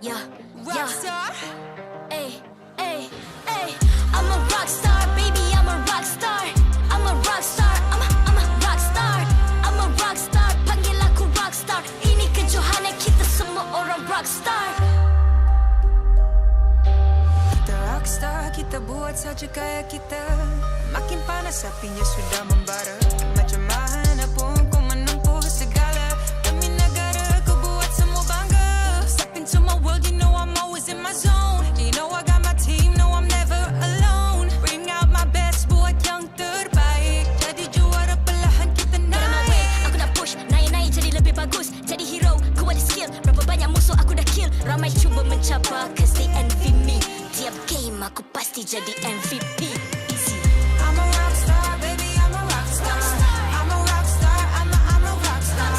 Yeah,
Rock star?
Ay, ay, ay. I'm a rock star, baby, I'm a rock star. I'm a rock star, I'm a rock star. I'm a rock star, panggil aku rock star. Ini kejohanan kita semua orang rock star.
Kita rockstar, kita buat saja gaya kita. Makin panas apinya sudah membara. Macam mana pun kau menempuh segala. Demi negara kau buat semua bangga. Step into my world, you know I'm always in my zone. You know I got my team, no I'm never alone. Bring out my best, buat yang terbaik. Jadi juara perlahan kita naik.
Aku nak push, naik-naik jadi lebih bagus. Jadi hero, ku ada skill. Berapa banyak musuh aku dah kill. Ramai cuba mencabar, cause they envy me. Tiap game aku pasti jadi MVP. Easy.
I'm a rockstar, baby, I'm a rockstar. I'm a rockstar, I'm a rockstar.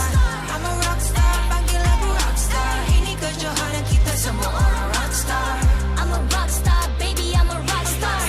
I'm a rockstar, panggil aku rockstar. Ini kejohanan kita semua orang rockstar.
I'm a rockstar, baby, I'm a rockstar.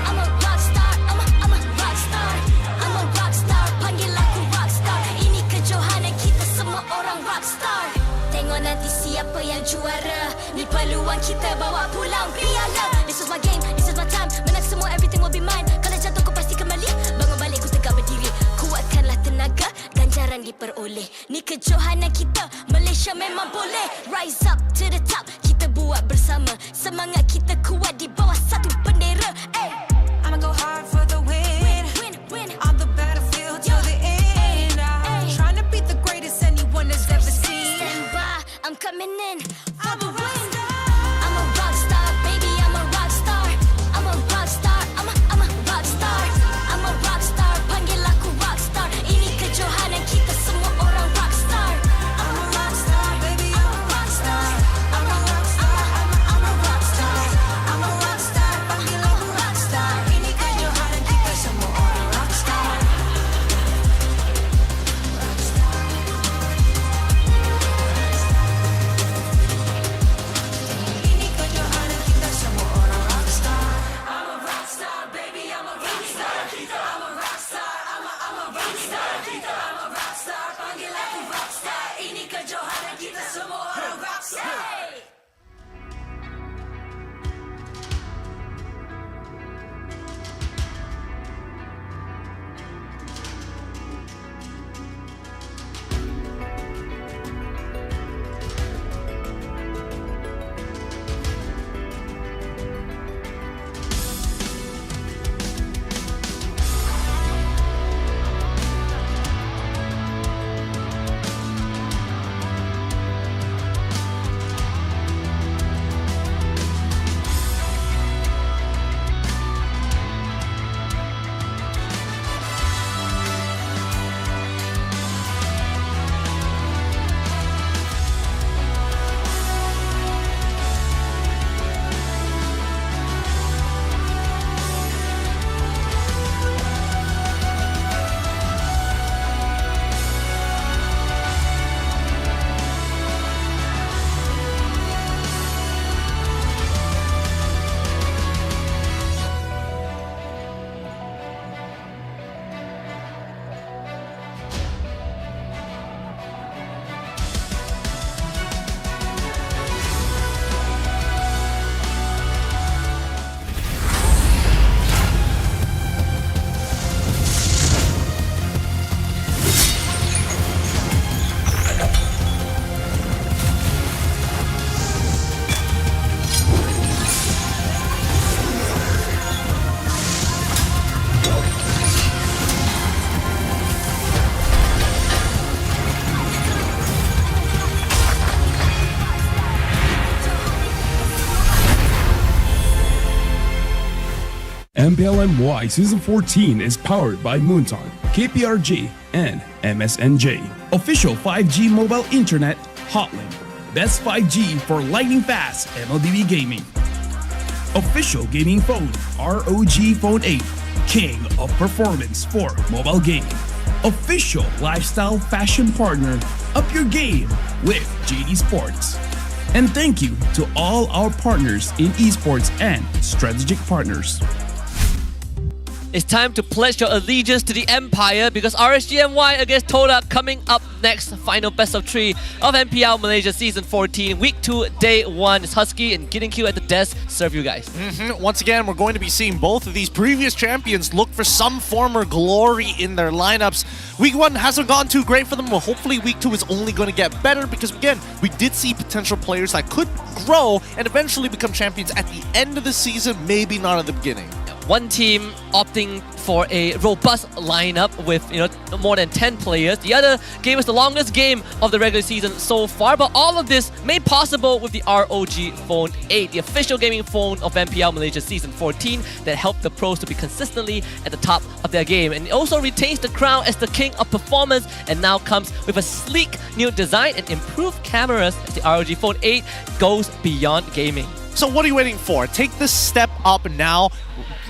I'm a rockstar, I'm a rockstar. I'm a rockstar, panggil aku rockstar. Ini kejohanan kita semua orang rockstar. Tengok nanti siapa yang juara. Ni peluang kita bawa pulang piala. This is my game, this is my time. Menang semua, everything will be mine. Kalau jatuh kau pasti kembali. Bangun balik ku tegak berdiri. Kuatkanlah tenaga, ganjaran diperoleh. Ni kejohanan kita, Malaysia memang boleh. Rise up to the top, kita buat bersama. Semangat kita kuat di bawah satu bendera. Ay.
I'ma go hard for the win.
Win.
On the battlefield till the end. I'm trying to beat the greatest anyone has ever seen.
Stand by, I'm coming in for the win. I'm a rock star, baby, I'm a rock star. I'm a rock star, I'm a rock star. I'm a rock star, panggil aku rock star. Ini kejohanan kita semua orang rock star.
I'm a rockstar, baby, I'm a rockstar. I'm a rockstar, I'm a rockstar. I'm a rockstar, panggil aku rockstar. Ini kejohanan kita semua orang rockstar. Ini kejohanan kita semua orang rockstar. I'm a rockstar, baby, I'm a rockstar. I'm a rockstar, I'm a rockstar. I'm a rockstar, panggil aku rockstar. Ini kejohanan kita semua orang rockstar.
MPL MY Season 14 is powered by Moonton, KPRG, and MSNJ. Official 5G mobile internet hotlink. Best 5G for lightning fast MLBB gaming. Official gaming phone ROG Phone 8. King of performance for mobile gaming. Official lifestyle fashion partner. Up your game with JD Sports. And thank you to all our partners in esports and strategic partners.
It's time to pledge your allegiance to the Empire because RSGMY against Todak coming up next. Final best of 3 of MPL Malaysia Season 14, Week 2, Day 1. It's Husky and Getting Q at the desk. Serve you guys.
Once again, we're going to be seeing both of these previous champions look for some former glory in their lineups. Week 1 hasn't gone too great for them, but hopefully Week 2 is only going to get better because, again, we did see potential players that could grow and eventually become champions at the end of the season, maybe not at the beginning.
One team opting for a robust lineup with more than 10 players. The other gave us the longest game of the regular season so far, but all of this made possible with the ROG Phone 8, the official gaming phone of MPL Malaysia Season 14 that helped the pros to be consistently at the top of their game. And it also retains the crown as the king of performance and now comes with a sleek new design and improved cameras as the ROG Phone 8 goes beyond gaming.
So what are you waiting for? Take this step up now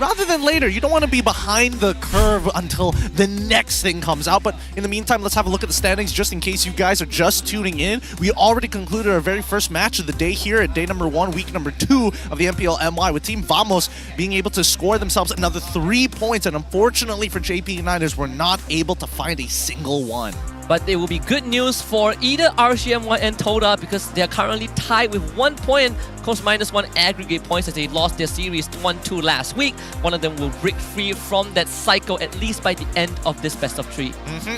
rather than later. You don't want to be behind the curve until the next thing comes out. But in the meantime, let's have a look at the standings just in case you guys are just tuning in. We already concluded our very first match of the day here at day number 1, week number 2 of the MPL MY, with Team Vamos being able to score themselves another 3 points. And unfortunately for JP United, we're not able to find a single one.
But it will be good news for either RCMY and Toda because they are currently tied with 1 point, of course -1 aggregate points as they lost their series 1-2 last week. One of them will break free from that cycle at least by the end of this best of 3.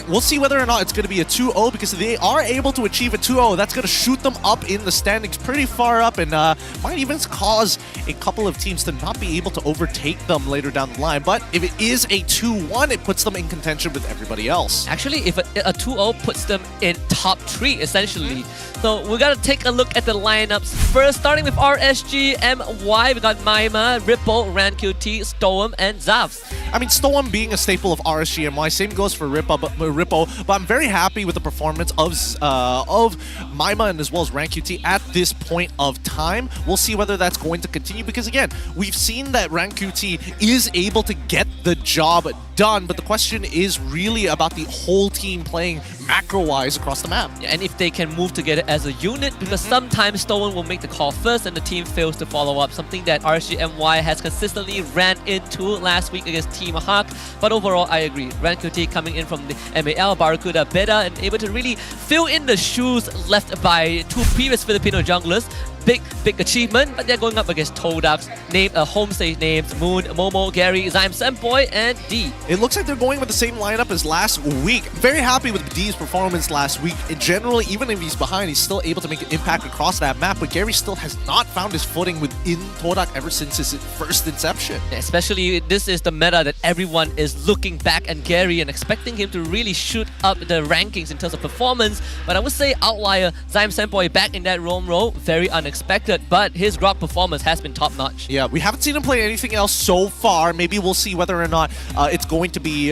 We'll see whether or not it's going to be a 2-0 because they are able to achieve a 2-0. That's going to shoot them up in the standings pretty far up and might even cause a couple of teams to not be able to overtake them later down the line. But if it is a 2-1, it puts them in contention with everybody else.
Actually, if a 2-0 puts them in top 3 essentially. So we gotta take a look at the lineups first, starting with RSGMY. We got Maima, Ripple, Ranqt, Stoem, and Zavs.
I mean, Stoem being a staple of RSGMY, same goes for Ripple, but I'm very happy with the performance of Maima and as well as Ranqt at this point of time. We'll see whether that's going to continue because again, we've seen that Ranqt is able to get the job done, but the question is really about the whole team playing macro-wise across the map.
Yeah, and if they can move together as a unit, because sometimes Stolen will make the call first and the team fails to follow up, something that RSGMY has consistently ran into last week against Team Hawk. But overall, I agree. Ranqt coming in from the MAL, Barracuda Beta, and able to really fill in the shoes left by 2 previous Filipino junglers. Big achievement, but they're going up against Todax, home stage names, Moon, Momo, Gary, Zyme Senpoi, and D.
It looks like they're going with the same lineup as last week. Very happy with D's performance last week. And generally, even if he's behind, he's still able to make an impact across that map, but Gary still has not found his footing within Todak ever since his first inception.
Especially, this is the meta that everyone is looking back at Gary and expecting him to really shoot up the rankings in terms of performance. But I would say outlier, Zyme Senpoi back in that roam role, very unexpected, but his Grok performance has been top-notch.
Yeah, we haven't seen him play anything else so far. Maybe we'll see whether or not it's going to be,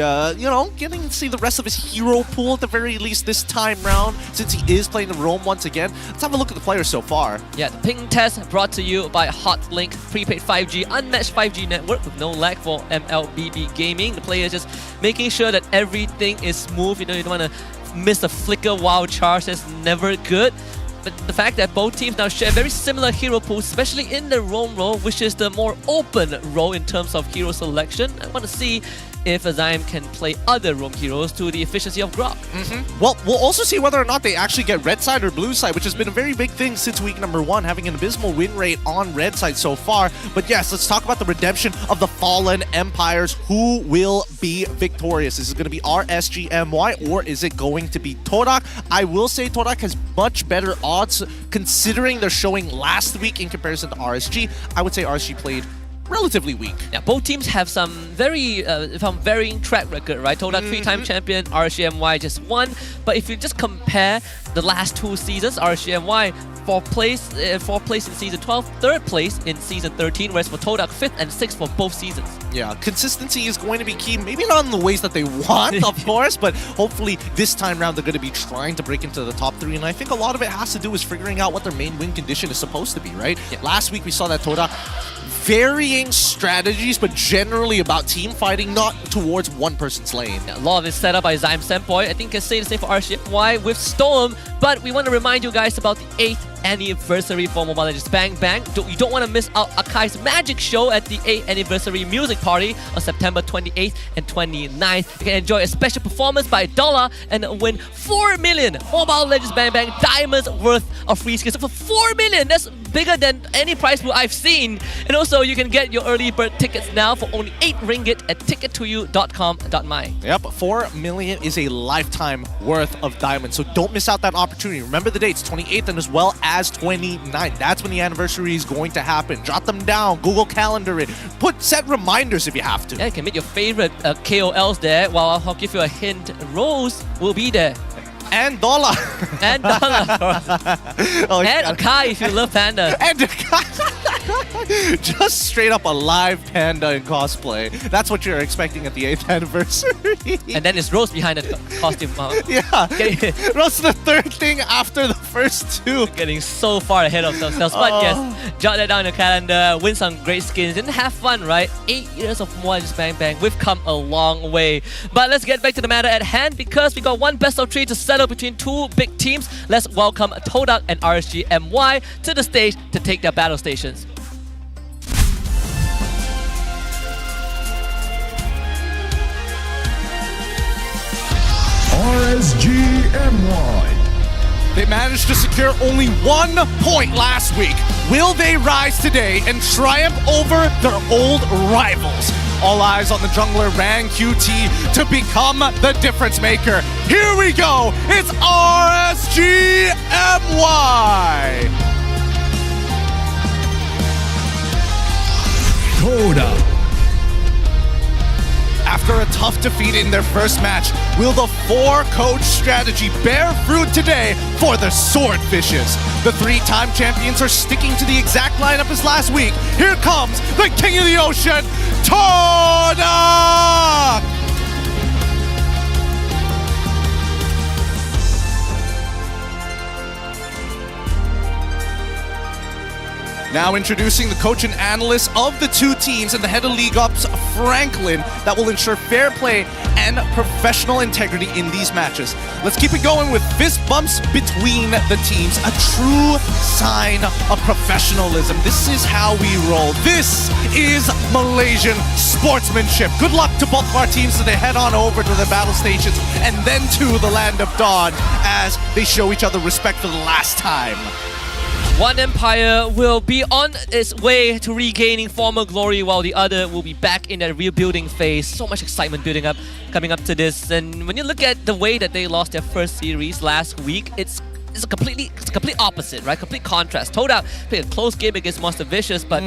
getting to see the rest of his hero pool at the very least this time round, since he is playing the roam once again. Let's have a look at the players so far.
Yeah, the ping test brought to you by Hotlink, prepaid 5G, unmatched 5G network with no lag for MLBB gaming. The players just making sure that everything is smooth. You don't want to miss a flicker wild charge. That's never good. But the fact that both teams now share very similar hero pools, especially in the roam role, which is the more open role in terms of hero selection. I want to see if Zyme can play other roam heroes to the efficiency of Grok.
Well, we'll also see whether or not they actually get red side or blue side, which has been a very big thing since week number 1, having an abysmal win rate on red side so far. But yes, let's talk about the redemption of the fallen empires. Who will be victorious? Is it going to be RSGMY or is it going to be Todak? I will say Todak has much better odds considering their showing last week in comparison to RSG. I would say RSG played relatively weak.
Yeah, both teams have some varying track record, right? Todak 3-time champion, RSGMY just 1. But if you just compare the last 2 seasons, RSGMY 4th place in season 12, 3rd place in season 13, whereas for Todak 5th and 6th for both seasons.
Yeah, consistency is going to be key. Maybe not in the ways that they want, of course, but hopefully this time around they're going to be trying to break into the top 3. And I think a lot of it has to do with figuring out what their main win condition is supposed to be, right?
Yeah.
Last week we saw that Todak varying strategies, but generally about team fighting, not towards one person's lane.
Yeah, a lot of it set up by Zyme Senpoi. I think I can say the same for RSGMY with Storm, but we want to remind you guys about the 8th anniversary for Mobile Legends Bang Bang. You don't want to miss out Akai's magic show at the 8th anniversary music party on September 28th and 29th. You can enjoy a special performance by Dollar and win 4 million Mobile Legends Bang Bang diamonds worth of free skins. So for 4 million, that's bigger than any prize pool I've seen. And also, you can get your early bird tickets now for only 8 ringgit at tickettoyou.com.my.
Yep, 4 million is a lifetime worth of diamonds, so don't miss out that opportunity. Remember the dates, 28th and as well as 29th. That's when the anniversary is going to happen. Jot them down, Google Calendar it, set reminders if you have to.
Yeah, you can meet your favorite KOLs there. Well, I'll give you a hint. Rose will be there.
And Dollar.
And Dollar. And Akai if you love Panda.
And just straight up a live panda in cosplay. That's what you're expecting at the 8th anniversary.
And then it's Rose behind the costume.
Yeah. Rose the third thing after the first two.
Getting so far ahead of themselves. But yes, jot that down in your calendar, win some great skins, and have fun, right? 8 years of Mobile Legends Bang Bang. We've come a long way. But let's get back to the matter at hand because we got one best of 3 to settle between two big teams. Let's welcome Todak and RSG MY to the stage to take their battle stations.
RSGMY.
They managed to secure only 1 point last week. Will they rise today and triumph over their old rivals? All eyes on the jungler Rang QT to become the difference maker. Here we go. It's RSGMY.
Toda.
After a tough defeat in their first match, will the 4-coach strategy bear fruit today for the Swordfishes? The 3-time champions are sticking to the exact lineup as last week. Here comes the King of the Ocean, Toda! Now introducing the coach and analyst of the two teams and the head of League Ops, Franklin, that will ensure fair play and professional integrity in these matches. Let's keep it going with fist bumps between the teams, a true sign of professionalism. This is how we roll. This is Malaysian sportsmanship. Good luck to both of our teams as they head on over to the battle stations and then to the Land of Dawn as they show each other respect for the last time.
One empire will be on its way to regaining former glory while the other will be back in that rebuilding phase. So much excitement building up, coming up to this. And when you look at the way that they lost their first series last week, it's a complete opposite, right? Complete contrast. Toda played a close game against Monster Vicious, but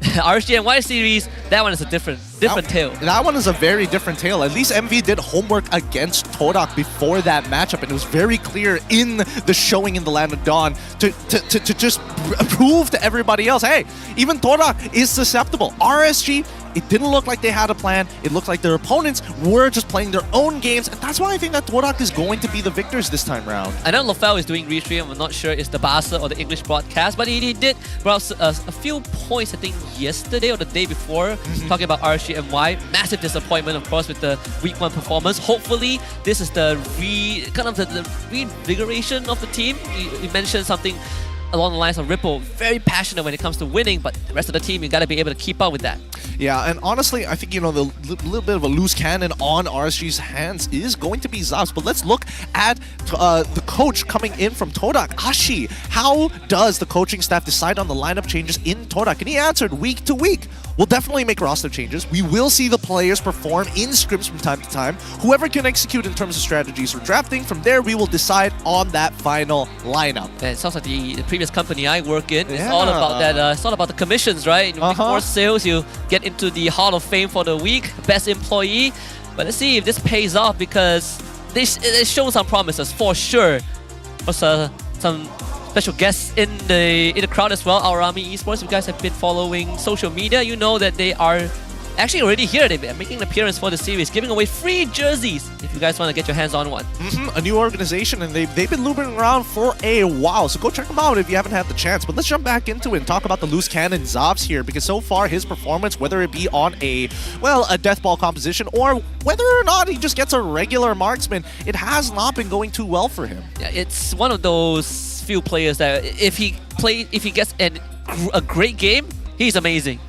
RSGNY series, that one is a different tale.
That one is a very different tale. At least MV did homework against Todak before that matchup, and it was very clear in the showing in the Land of Dawn to just prove to everybody else, hey, even Todak is susceptible. RSG, it didn't look like they had a plan. It looked like their opponents were just playing their own games, and that's why I think that Todak is going to be the victors this time round.
I know Lofel is doing restream. I'm not sure it's the Barca or the English broadcast, but he did bring up a few points, I think, yesterday or the day before, talking about RSGMY. Massive disappointment, of course, with the week 1 performance. Hopefully, this is the reinvigoration of the team. You mentioned something along the lines of Ripple, very passionate when it comes to winning, but the rest of the team, you got to be able to keep up with that.
Yeah, and honestly, I think, the little bit of a loose cannon on RSG's hands is going to be Zavs. But let's look at the coach coming in from Todak, Ashi. How does the coaching staff decide on the lineup changes in Todak? And he answered week to week. We'll definitely make roster changes. We will see the players perform in scrims from time to time. Whoever can execute in terms of strategies or drafting, from there we will decide on that final lineup.
And it sounds like the previous company I work in. It's all about that. It's all about the commissions, right? Before sales, you get into the Hall of Fame for the week, best employee. But let's see if this pays off because they show some promises for sure. Also, some special guests in the crowd as well. Our Army Esports, if you guys have been following social media, you know that they are actually already here. They're making an appearance for the series, giving away free jerseys if you guys want to get your hands on one.
A new organization, and they've been looping around for a while, so go check them out if you haven't had the chance. But let's jump back into it and talk about the loose cannon Zavs here, because so far his performance, whether it be on a death ball composition or whether or not he just gets a regular marksman, it has not been going too well for him.
Yeah, it's one of those few players that if he gets a great game, he's amazing.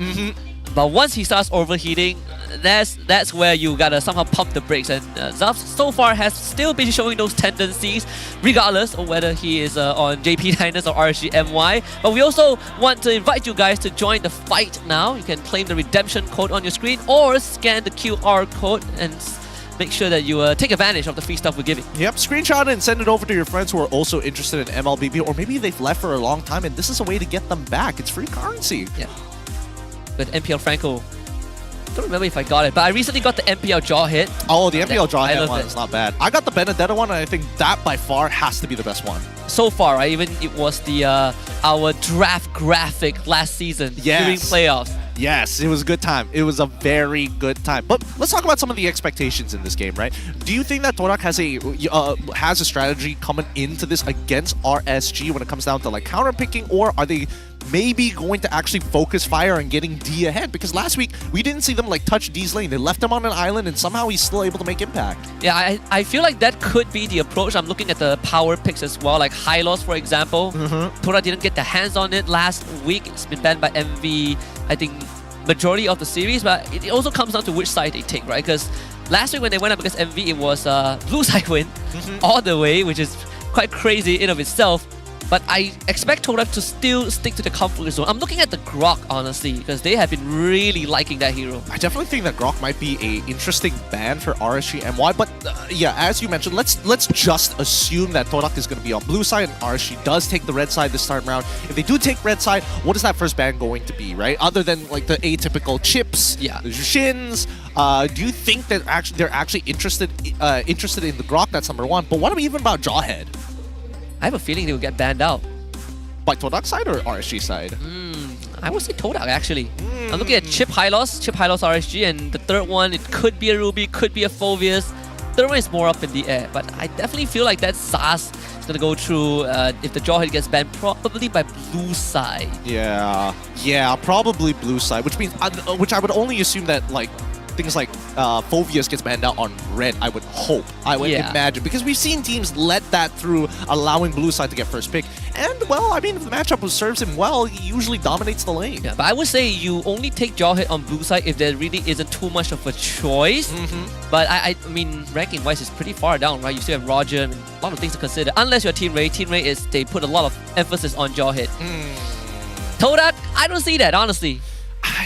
But once he starts overheating, that's where you gotta somehow pump the brakes. And Zaf so far has still been showing those tendencies, regardless of whether he is on JP Diners or RSG MY. But we also want to invite you guys to join the fight now. You can claim the redemption code on your screen or scan the QR code and make sure that you take advantage of the free stuff we're giving.
Yep, screenshot it and send it over to your friends who are also interested in MLBB, or maybe they've left for a long time and this is a way to get them back. It's free currency.
Yeah. But MPL Franco, I don't remember if I got it, but I recently got the MPL jaw hit.
Oh, the MPL jaw hit one
it.
is not bad. I got the Benedetta one, and I think that by far has to be the best one.
So far, right? Even it was the our draft graphic last season during playoffs.
Yes, it was a good time. It was a very good time. But let's talk about some of the expectations in this game, right? Do you think that Torak has a strategy coming into this against RSG when it comes down to like counter picking, or are they maybe going to actually focus fire on getting D ahead? Because last week we didn't see them like touch D's lane. They left him on an island and somehow he's still able to make impact.
Yeah, I feel like that could be the approach. I'm looking at the power picks as well, like Hylos for example. Torak didn't get the hands on it last week. It's been banned by MV, I think, majority of the series, but it also comes down to which side they take, right? Because last week when they went up against MV, it was blue side win all the way, which is quite crazy in of itself. But I expect Torak to still stick to the comfort zone. I'm looking at the Grok, honestly, because they have been really liking that hero.
I definitely think that Grok might be a interesting ban for RSG MY, but yeah, as you mentioned, let's just assume that Torak is going to be on blue side and RSG does take the red side this time around. If they do take red side, what is that first ban going to be, right? Other than like the atypical chips, the Shins, do you think that they're actually interested in the Grok? That's number one. But what even about Jawhead?
I have a feeling they will get banned out.
By Todak side or RSG side?
I would say Todak, actually. I'm looking at Chip Hylos RSG, and the third one, it could be a Ruby, could be a Phoveus. Third one is more up in the air, but I definitely feel like that SAS is going to go through, if the Jawhead gets banned, probably by blue side.
Yeah, probably blue side, which means, which I would only assume that like things like Phoveus gets banned out on red, I would hope. I would imagine. Because we've seen teams let that through, allowing blue side to get first pick. And, well, I mean, if the matchup serves him well, he usually dominates the lane.
Yeah, but I would say you only take Jawhead on blue side if there really isn't too much of a choice. But I mean, ranking-wise, it's pretty far down, right? You still have Roger and a lot of things to consider. Unless you're Team Ray. Team Ray is, they put a lot of emphasis on Jawhead. Todak, I don't see that, honestly.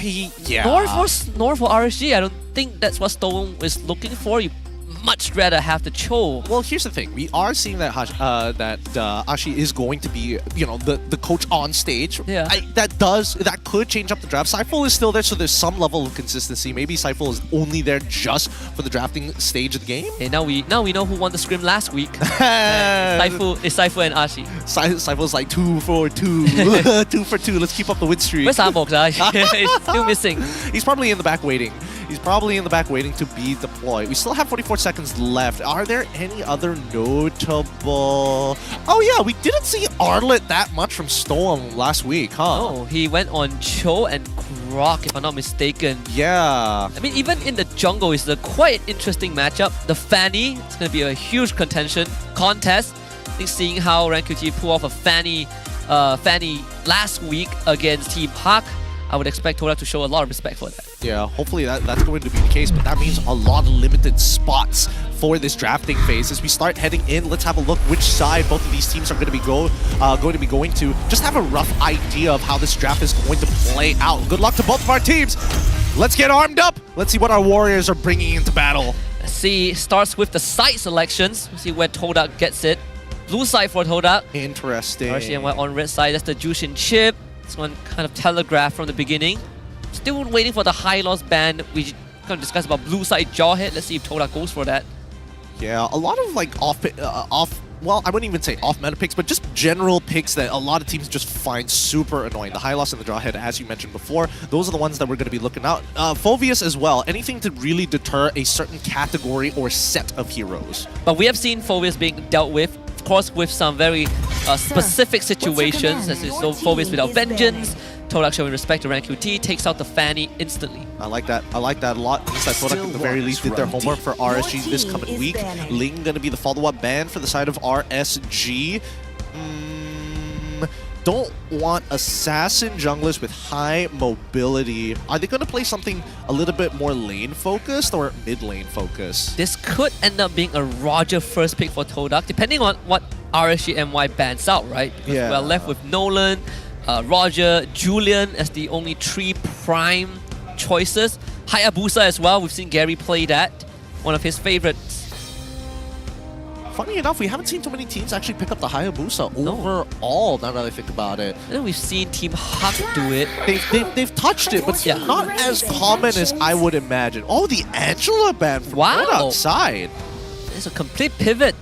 Nor for RSG, I don't think that's what Stone is looking for. You much rather have the Cho.
Well, here's the thing. We are seeing that Ashi is going to be, you know, the coach on stage.
Yeah.
That could change up the draft. Seifel is still there, so there's some level of consistency. Maybe Seifel is only there just for the drafting stage of the game.
Okay, now we know who won the scrim last week. Seifel and Ashi.
Seifel's like 2 for 2. 2 for 2. Let's keep up the win streak.
Where's Arbox? He's still missing.
He's probably in the back waiting. He's probably in the back waiting to be deployed. We still have 44 seconds left. Are there any other notable... Oh yeah, we didn't see Arlet that much from Storm last week, huh?
Oh, he went on Cho and Grok, if I'm not mistaken.
Yeah.
I mean, even in the jungle, it's a quite interesting matchup. The Fanny, it's going to be a huge contest. I think seeing how RanQT pull off a Fanny last week against Team Hawk, I would expect Torak to show a lot of respect for that.
Yeah, hopefully that's going to be the case, but that means a lot of limited spots for this drafting phase. As we start heading in, let's have a look which side both of these teams are going to be going to. Just have a rough idea of how this draft is going to play out. Good luck to both of our teams. Let's get armed up. Let's see what our warriors are bringing into battle.
Let's see, starts with the side selections. Let's see where Todak gets it. Blue side for Todak.
Interesting.
RCNY on red side, that's the Jushin chip. This one kind of telegraphed from the beginning. Still waiting for the high loss ban. We going to discuss about blue side Jawhead. Let's see if Todak goes for that.
Yeah, a lot of like well, I wouldn't even say off-meta picks, but just general picks that a lot of teams just find super annoying. The high loss and the Jawhead, as you mentioned before, those are the ones that we're going to be looking out. Phoveus as well. Anything to really deter a certain category or set of heroes.
But we have seen Phoveus being dealt with, of course, with some very specific situations, as is Phoveus without vengeance. Todak showing respect to RanQT, takes out the Fanny instantly.
I like that a lot. Means that Todak at the very least did their homework for RSG this coming week. Ling gonna be the follow-up ban for the side of RSG. don't want assassin junglers with high mobility. Are they going to play something a little bit more lane focused or mid lane focused?
This could end up being a Roger first pick for Todak, depending on what RSG MY bans out, right? Because
Yeah.
we're left with Nolan, Roger, Julian as the only 3 prime choices. Hayabusa as well, we've seen Gary play that, one of his favorites.
Funny enough, we haven't seen too many teams actually pick up the Hayabusa overall, now that I think about it.
And then we've seen Team Huck do it.
They've touched it, but it's not as common as I would imagine. Oh, the Angela ban from outside.
It's a complete pivot.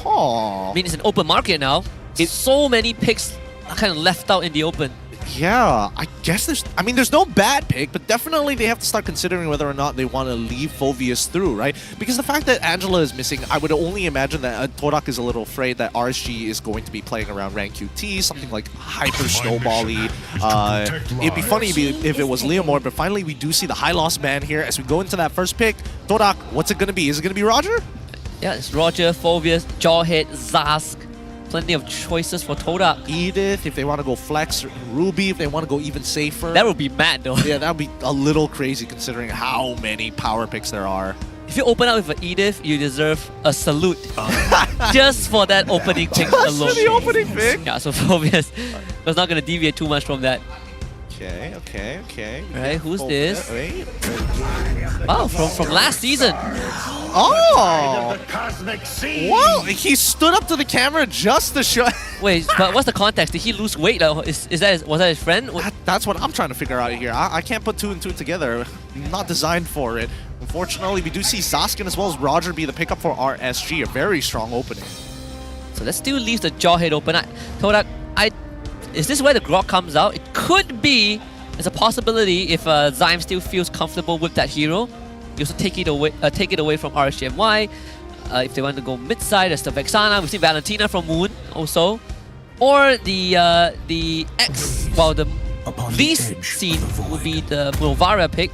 Oh.
I mean, it's an open market now. It's so many picks are kind of left out in the open.
Yeah, I guess there's no bad pick, but definitely they have to start considering whether or not they want to leave Phoveus through, right? Because the fact that Angela is missing, I would only imagine that Todak is a little afraid that RSG is going to be playing around rank QT, something like hyper snowbally. It'd be funny if it was Leomord, but finally we do see the high loss ban here as we go into that first pick. Todak, what's it going to be? Is it going to be Roger?
Yeah, it's Roger, Phoveus, Jawhead, Zask. Plenty of choices for Todak.
Edith, if they want to go flex, Ruby, if they want to go even safer.
That would be mad though.
Yeah, that would be a little crazy considering how many power picks there are.
If you open up with an Edith, you deserve a salute. Just for that opening pick alone.
Just for the opening pick?
Yeah, so Phoveus was not going to deviate too much from that.
Okay.
Right, who's this?
Wait.
Wow, from last season.
Oh! Well, he stood up to the camera just to show.
Wait, but what's the context? Did he lose weight? Was that his friend?
That's what I'm trying to figure out here. I can't put 2 and 2 together. I'm not designed for it. Unfortunately, we do see Zaskin as well as Roger be the pickup for RSG. A very strong opening.
So that still leaves the Jawhead open. Todak, is this where the Grok comes out? It could be. There's a possibility if Zyme still feels comfortable with that hero. You also take it away from RSGMY. If they want to go mid-side, there's the Vexana. We've seen Valentina from Moon also. Or the X, the least seen will be the Mulvara pick.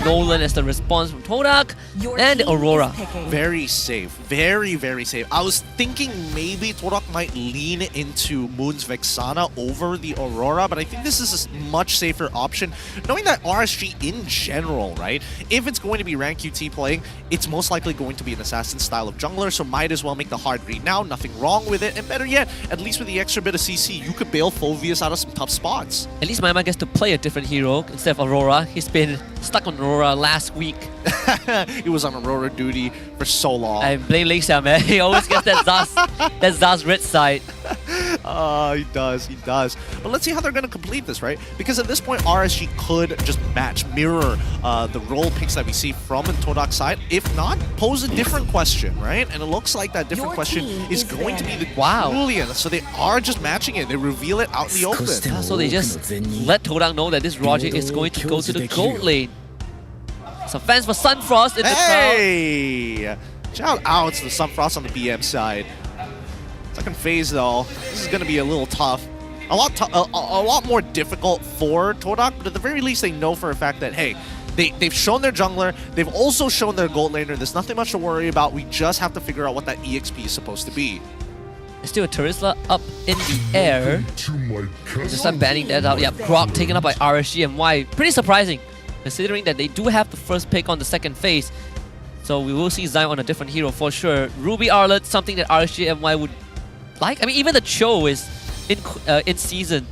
Nolan as the response from Todak, and Aurora.
Very safe. Very, very safe. I was thinking maybe Todak might lean into Moon's Vexana over the Aurora, but I think this is a much safer option. Knowing that RSG in general, right, if it's going to be rank QT playing, it's most likely going to be an assassin style of jungler, so might as well make the hard read now. Nothing wrong with it, and better yet, at least with the extra bit of CC, you could bail Phoveus out of some tough spots.
At least Maima gets to play a different hero instead of Aurora. He's been stuck on Aurora last week.
He was on Aurora duty for so long.
I blame Ling Xiao, man. He always gets that Zaz red side.
He does. But let's see how they're going to complete this, right? Because at this point, RSG could just mirror the role picks that we see from Todak's side. If not, pose a different question, right? And it looks like that different question is going to be the Julian. So they are just matching it. They reveal it out in the open.
So they just let Todak know that this Roger is going to go to the gold lane. Some fans for Sunfrost in the crowd.
Shout out to the Sunfrost on the BM side. Second phase though, this is going to be a little tough. A lot more difficult for Todak, but at the very least they know for a fact that, hey, they've shown their jungler, they've also shown their gold laner, there's nothing much to worry about, we just have to figure out what that EXP is supposed to be.
There's still a Terizla up in the air. Just start banning that out. Yeah, Grok taken up by RSG and Y. Pretty surprising, considering that they do have the first pick on the second phase. So we will see Zyme on a different hero for sure. Ruby Arlet, something that RSG and Y would like. I mean, even the Cho is in season.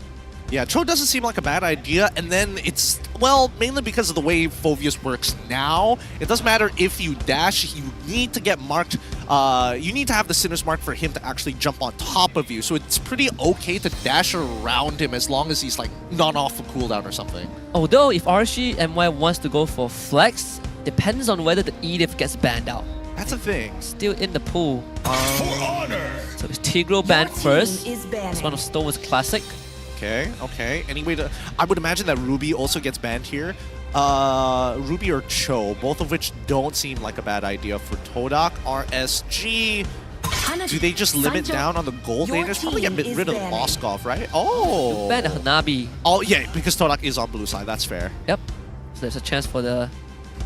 Yeah, Cho doesn't seem like a bad idea, and then it's, well, mainly because of the way Phoveus works now. It doesn't matter if you dash, you need to get marked, you need to have the Sinner's Mark for him to actually jump on top of you, so it's pretty okay to dash around him as long as he's like not off a cooldown or something.
Although, if RSG MY wants to go for flex, depends on whether the Edith gets banned out.
That's a thing.
Still in the pool. So it's Tigro banned first. It's one of Stone's classic.
Okay. Anyway, I would imagine that Ruby also gets banned here. Ruby or Cho, both of which don't seem like a bad idea for Todak. RSG, do they just limit down on the gold laners? Probably get rid of Moskov, right? Oh!
Ban Hanabi.
Oh, yeah, because Todak is on blue side, that's fair.
Yep. So there's a chance for the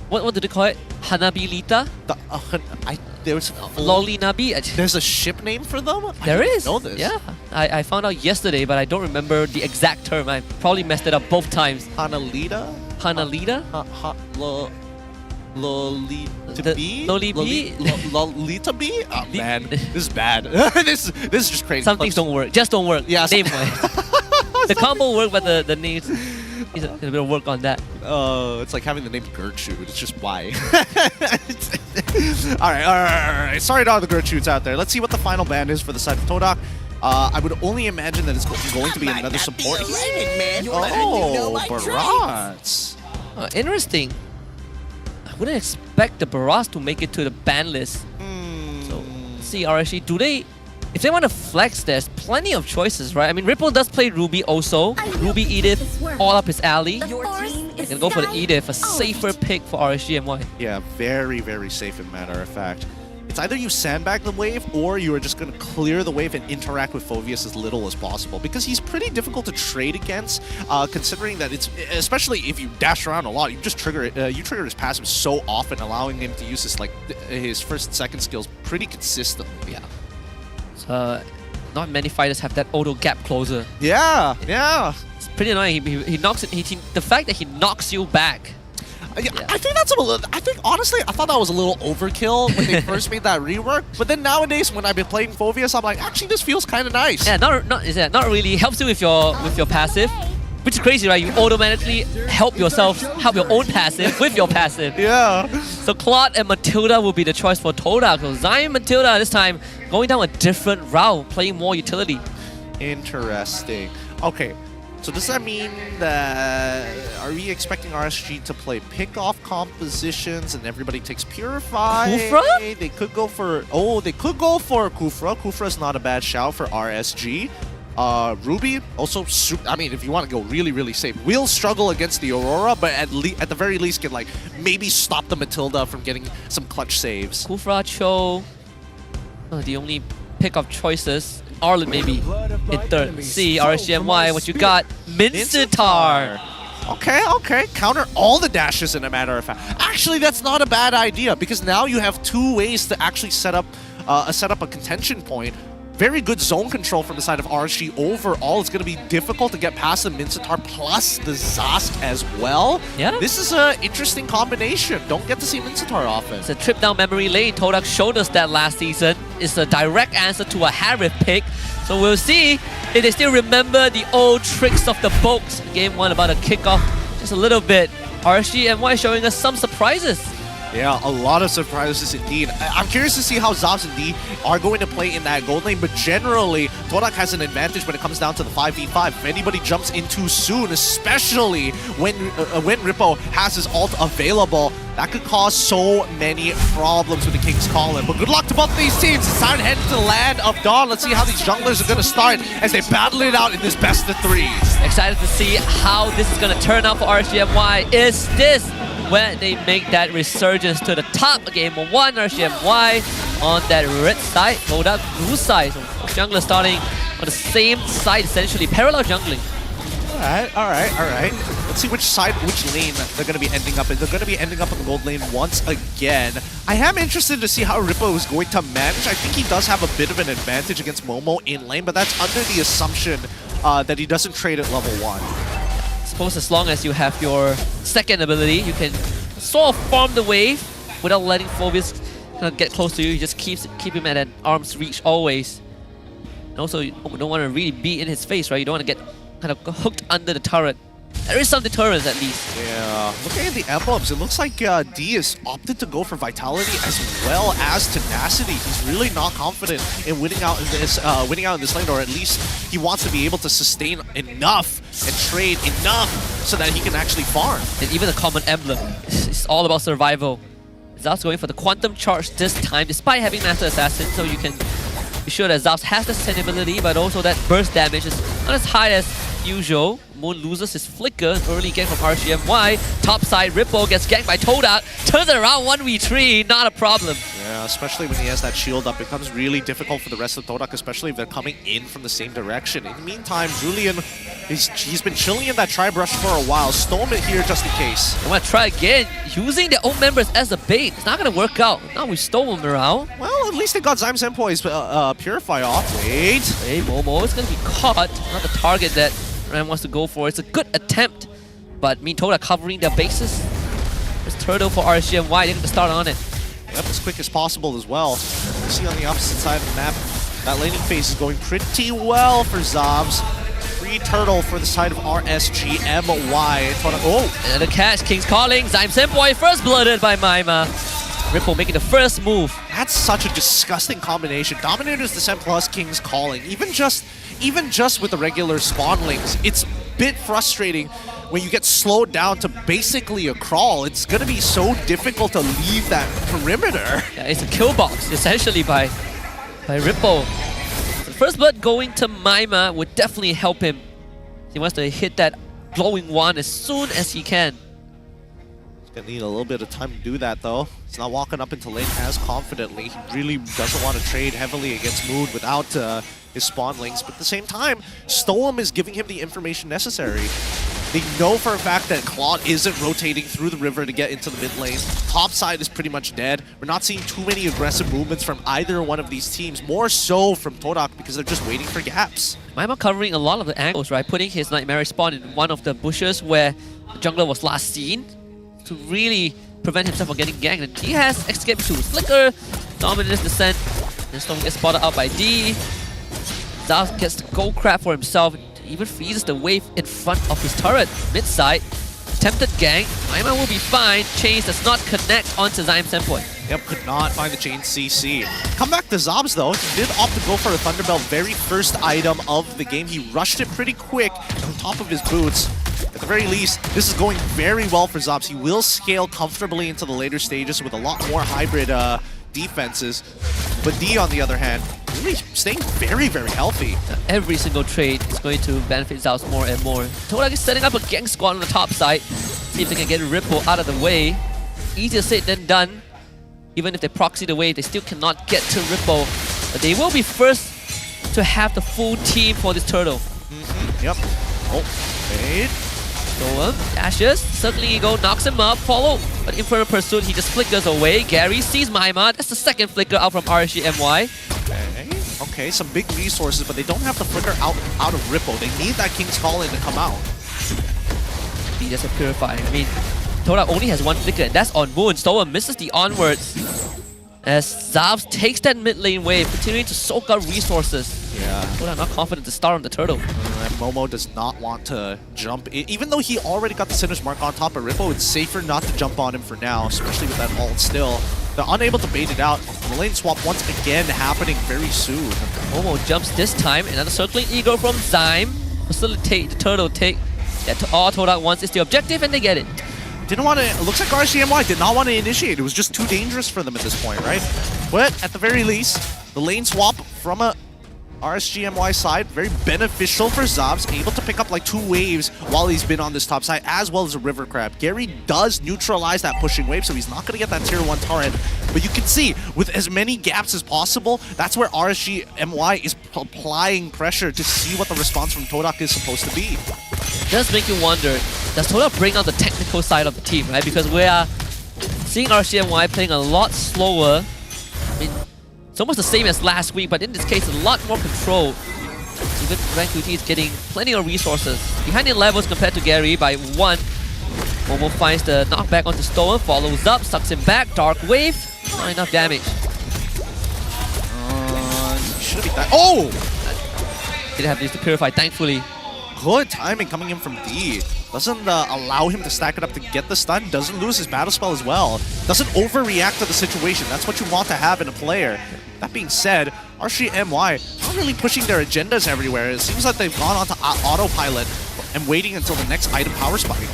what do they call it? Hanabilita?
There's
Loli Nabi?
There's a ship name for them?
There
I didn't
is.
know this.
Yeah. I found out yesterday, but I don't remember the exact term. I probably messed it up both times.
Hanalita?
Hanalita?
Lolita B? Lolita B? Oh man, this is bad. this is just crazy.
Some things don't work. Just don't work.
Yeah.
Name the combo work, but the names needs a bit of work on that.
It's like having the name Gertrude. It's just why. all right. Sorry to all the Gertrudes out there. Let's see what the final ban is for the side of Todak. I would only imagine that it's going to be another support. Barats.
Interesting. I wouldn't expect the Barats to make it to the ban list. So, let's see, RSG, do they... If they want to flex, there's plenty of choices, right? I mean, Ripple does play Ruby also. Ruby Edith, all up his alley. They can go for the Edith, a safer pick for RSGMY.
Yeah, very, very safe, as a matter of fact. It's either you sandbag the wave, or you are just going to clear the wave and interact with Phoveus as little as possible. Because he's pretty difficult to trade against, considering that it's... Especially if you dash around a lot, you just trigger it. You trigger his passive so often, allowing him to use his first and second skills pretty consistently.
Yeah. Not many fighters have that auto gap closer.
Yeah.
It's pretty annoying. He knocks it. The fact that he knocks you back.
Yeah. I think that's a little. I think honestly, I thought that was a little overkill when they first made that rework. But then nowadays, when I've been playing Phoveus, I'm like, actually, this feels kind of nice.
Yeah, not really. It helps you with your passive. Which is crazy, right? You automatically help your own passive with your passive.
Yeah.
So Claude and Matilda will be the choice for Todak. So Zion Matilda this time going down a different route, playing more utility.
Interesting. Okay. So does that mean that... Are we expecting RSG to play pick-off compositions and everybody takes Purify?
Kufra?
They could go for... Oh, they could go for Kufra. Kufra is not a bad shout for RSG. Ruby, also, I mean, if you want to go really, really safe, will struggle against the Aurora, but at the very least can, like, maybe stop the Matilda from getting some clutch saves.
Kufra, Cho, the only pick-off choices. Arlen maybe in third. See, RSGMY, what you got? Mincitar.
Okay. Counter all the dashes, in a matter of fact. Actually, that's not a bad idea, because now you have two ways to actually set up a contention point. Very good zone control from the side of RSG. Overall, it's going to be difficult to get past the Mincitar plus the Zask as well.
Yeah.
This is an interesting combination. Don't get to see Mincitar often.
It's a trip down memory lane. Todak showed us that last season. It's a direct answer to a Harith pick. So we'll see if they still remember the old tricks of the boats. Game 1 about a kickoff just a little bit. RSGMY showing us some surprises.
Yeah, a lot of surprises indeed. I'm curious to see how Zabs and D are going to play in that gold lane, but generally, Todak has an advantage when it comes down to the 5v5. If anybody jumps in too soon, especially when Rippo has his ult available, that could cause so many problems with the King's Calling. But good luck to both of these teams. It's time to head to the Land of Dawn. Let's see how these junglers are going to start as they battle it out in this best of 3.
Excited to see how this is going to turn out for RSGMY. Is this when they make that resurgence to the top? Game 1, RSGMY on that red side, Todak blue side. So junglers starting on the same side, essentially parallel jungling.
All right. Let's see which lane they're going to be ending up in. They're going to be ending up in the gold lane once again. I am interested to see how Rippo is going to manage. I think he does have a bit of an advantage against Momo in lane, but that's under the assumption that he doesn't trade at level 1.
I suppose as long as you have your second ability, you can sort of farm the wave without letting Phoveus kind of get close to you. You just keep him at an arm's reach always. And also, you don't want to really be in his face, right? You don't want to get kind of hooked under the turret. There is some deterrence at least.
Yeah, looking at the emblems, it looks like D has opted to go for Vitality as well as Tenacity. He's really not confident in winning out in this lane, or at least he wants to be able to sustain enough and trade enough so that he can actually farm.
And even the common emblem, it's all about survival. Zabs going for the Quantum Charge this time, despite having Master Assassin, so you can be sure that Zabs has the sustainability, but also that burst damage is not as high as usual. Moon loses his flicker, early gank from RSGMY. Top side, Ripple gets ganked by Todak. Turns it around 1v3, not a problem.
Yeah, especially when he has that shield up, it becomes really difficult for the rest of Todak, especially if they're coming in from the same direction. In the meantime, Julian, he's been chilling in that tri-brush for a while. Storm it here just in case.
I want to try again, using their own members as a bait. It's not going to work out. Now we stole them around.
Well, at least they got Zyme Senpai's Purify off. Wait.
Hey, Momo is going to be caught. Not the target that Ram wants to go for. It's a good attempt, but Todak covering their bases. There's Turtle for RSGMY. They're going to start on it.
Yep, as quick as possible as well. You see on the opposite side of the map, that laning phase is going pretty well for Zobs. Free Turtle for the side of RSGMY. Oh!
Another catch. King's calling. Zyme Senpai first blooded by Maima. Ripple making the first move.
That's such a disgusting combination. Dominator's Descent plus King's calling. Even just with the regular spawnlings, it's a bit frustrating when you get slowed down to basically a crawl. It's going to be so difficult to leave that perimeter.
Yeah, it's a kill box, essentially, by Ripple. The first blood going to Maima would definitely help him. He wants to hit that glowing wand as soon as he can.
He's going to need a little bit of time to do that, though. He's not walking up into lane as confidently. He really doesn't want to trade heavily against Mood without his spawnlings. But at the same time, Stoem is giving him the information necessary. They know for a fact that Claude isn't rotating through the river to get into the mid lane. Top side is pretty much dead. We're not seeing too many aggressive movements from either one of these teams. More so from Todak because they're just waiting for gaps.
Maima covering a lot of the angles, right? Putting his Nightmare spawn in one of the bushes where the jungler was last seen to really prevent himself from getting ganked. And he has escape to Flicker, Dominus Descent, and Storm gets spotted out by D. Zao gets the gold crab for himself. Even freezes the wave in front of his turret. Mid-side, attempted gank. Maima will be fine. Chains does not connect onto Zyme Senpai.
Yep, could not find the chain CC. Come back to Zobs though. He did opt to go for the Thunderbell very first item of the game. He rushed it pretty quick on top of his boots. At the very least, this is going very well for Zobs. He will scale comfortably into the later stages with a lot more hybrid defenses. But D, on the other hand, really staying very, very healthy.
Every single trade is going to benefit Zhaos more and more. Todak is setting up a gang squad on the top side. See if they can get Ripple out of the way. Easier said than done. Even if they proxy the wave, they still cannot get to Ripple. But they will be first to have the full team for this turtle.
Yep. Oh, wait.
Dashes, circling Eagle, knocks him up, follow. But Infernal Pursuit, he just flickers away. Gary sees Maima. That's the second flicker out from RSGMY.
Okay, some big resources, but they don't have the flicker out of Ripple. They need that King's Call-in to come out.
He just a Purify. I mean, Todak only has one flicker, and that's on Moon. Stower misses the onwards. As Zavs takes that mid lane wave, continuing to soak up resources.
Yeah.
Todak not confident to start on the turtle.
And Momo does not want to jump in. Even though he already got the Sinner's Mark on top of Ripple, it's safer not to jump on him for now, especially with that ult still. They're unable to bait it out. The lane swap once again happening very soon.
Momo jumps this time. Another circling Eagle from Zyme. Facilitate the turtle take. That all Todak wants is the objective, and they get it.
Didn't want to. It looks like RSGMY did not want to initiate. It was just too dangerous for them at this point, right? But at the very least, the lane swap from a RSGMY side, very beneficial for Zobs, able to pick up like 2 waves while he's been on this top side, as well as a River Crab. Gary does neutralize that pushing wave, so he's not going to get that tier 1 turret. But you can see, with as many gaps as possible, that's where RSGMY is applying pressure to see what the response from Todak is supposed to be.
It does make you wonder, does Todak bring out the technical side of the team, right? Because we are seeing RSGMY playing a lot slower. I mean, it's almost the same as last week, but in this case, a lot more control. Even Rank 2T is getting plenty of resources. Behind in levels compared to Gary by 1. Momo finds the knockback onto Stolen, follows up, sucks him back, Dark Wave. Not enough damage.
Should have been that. Oh!
Didn't have this to Purify, thankfully.
Good timing coming in from D. Doesn't allow him to stack it up to get the stun. Doesn't lose his battle spell as well. Doesn't overreact to the situation. That's what you want to have in a player. That being said, RSGMY not really pushing their agendas everywhere. It seems like they've gone onto autopilot and waiting until the next item power spike.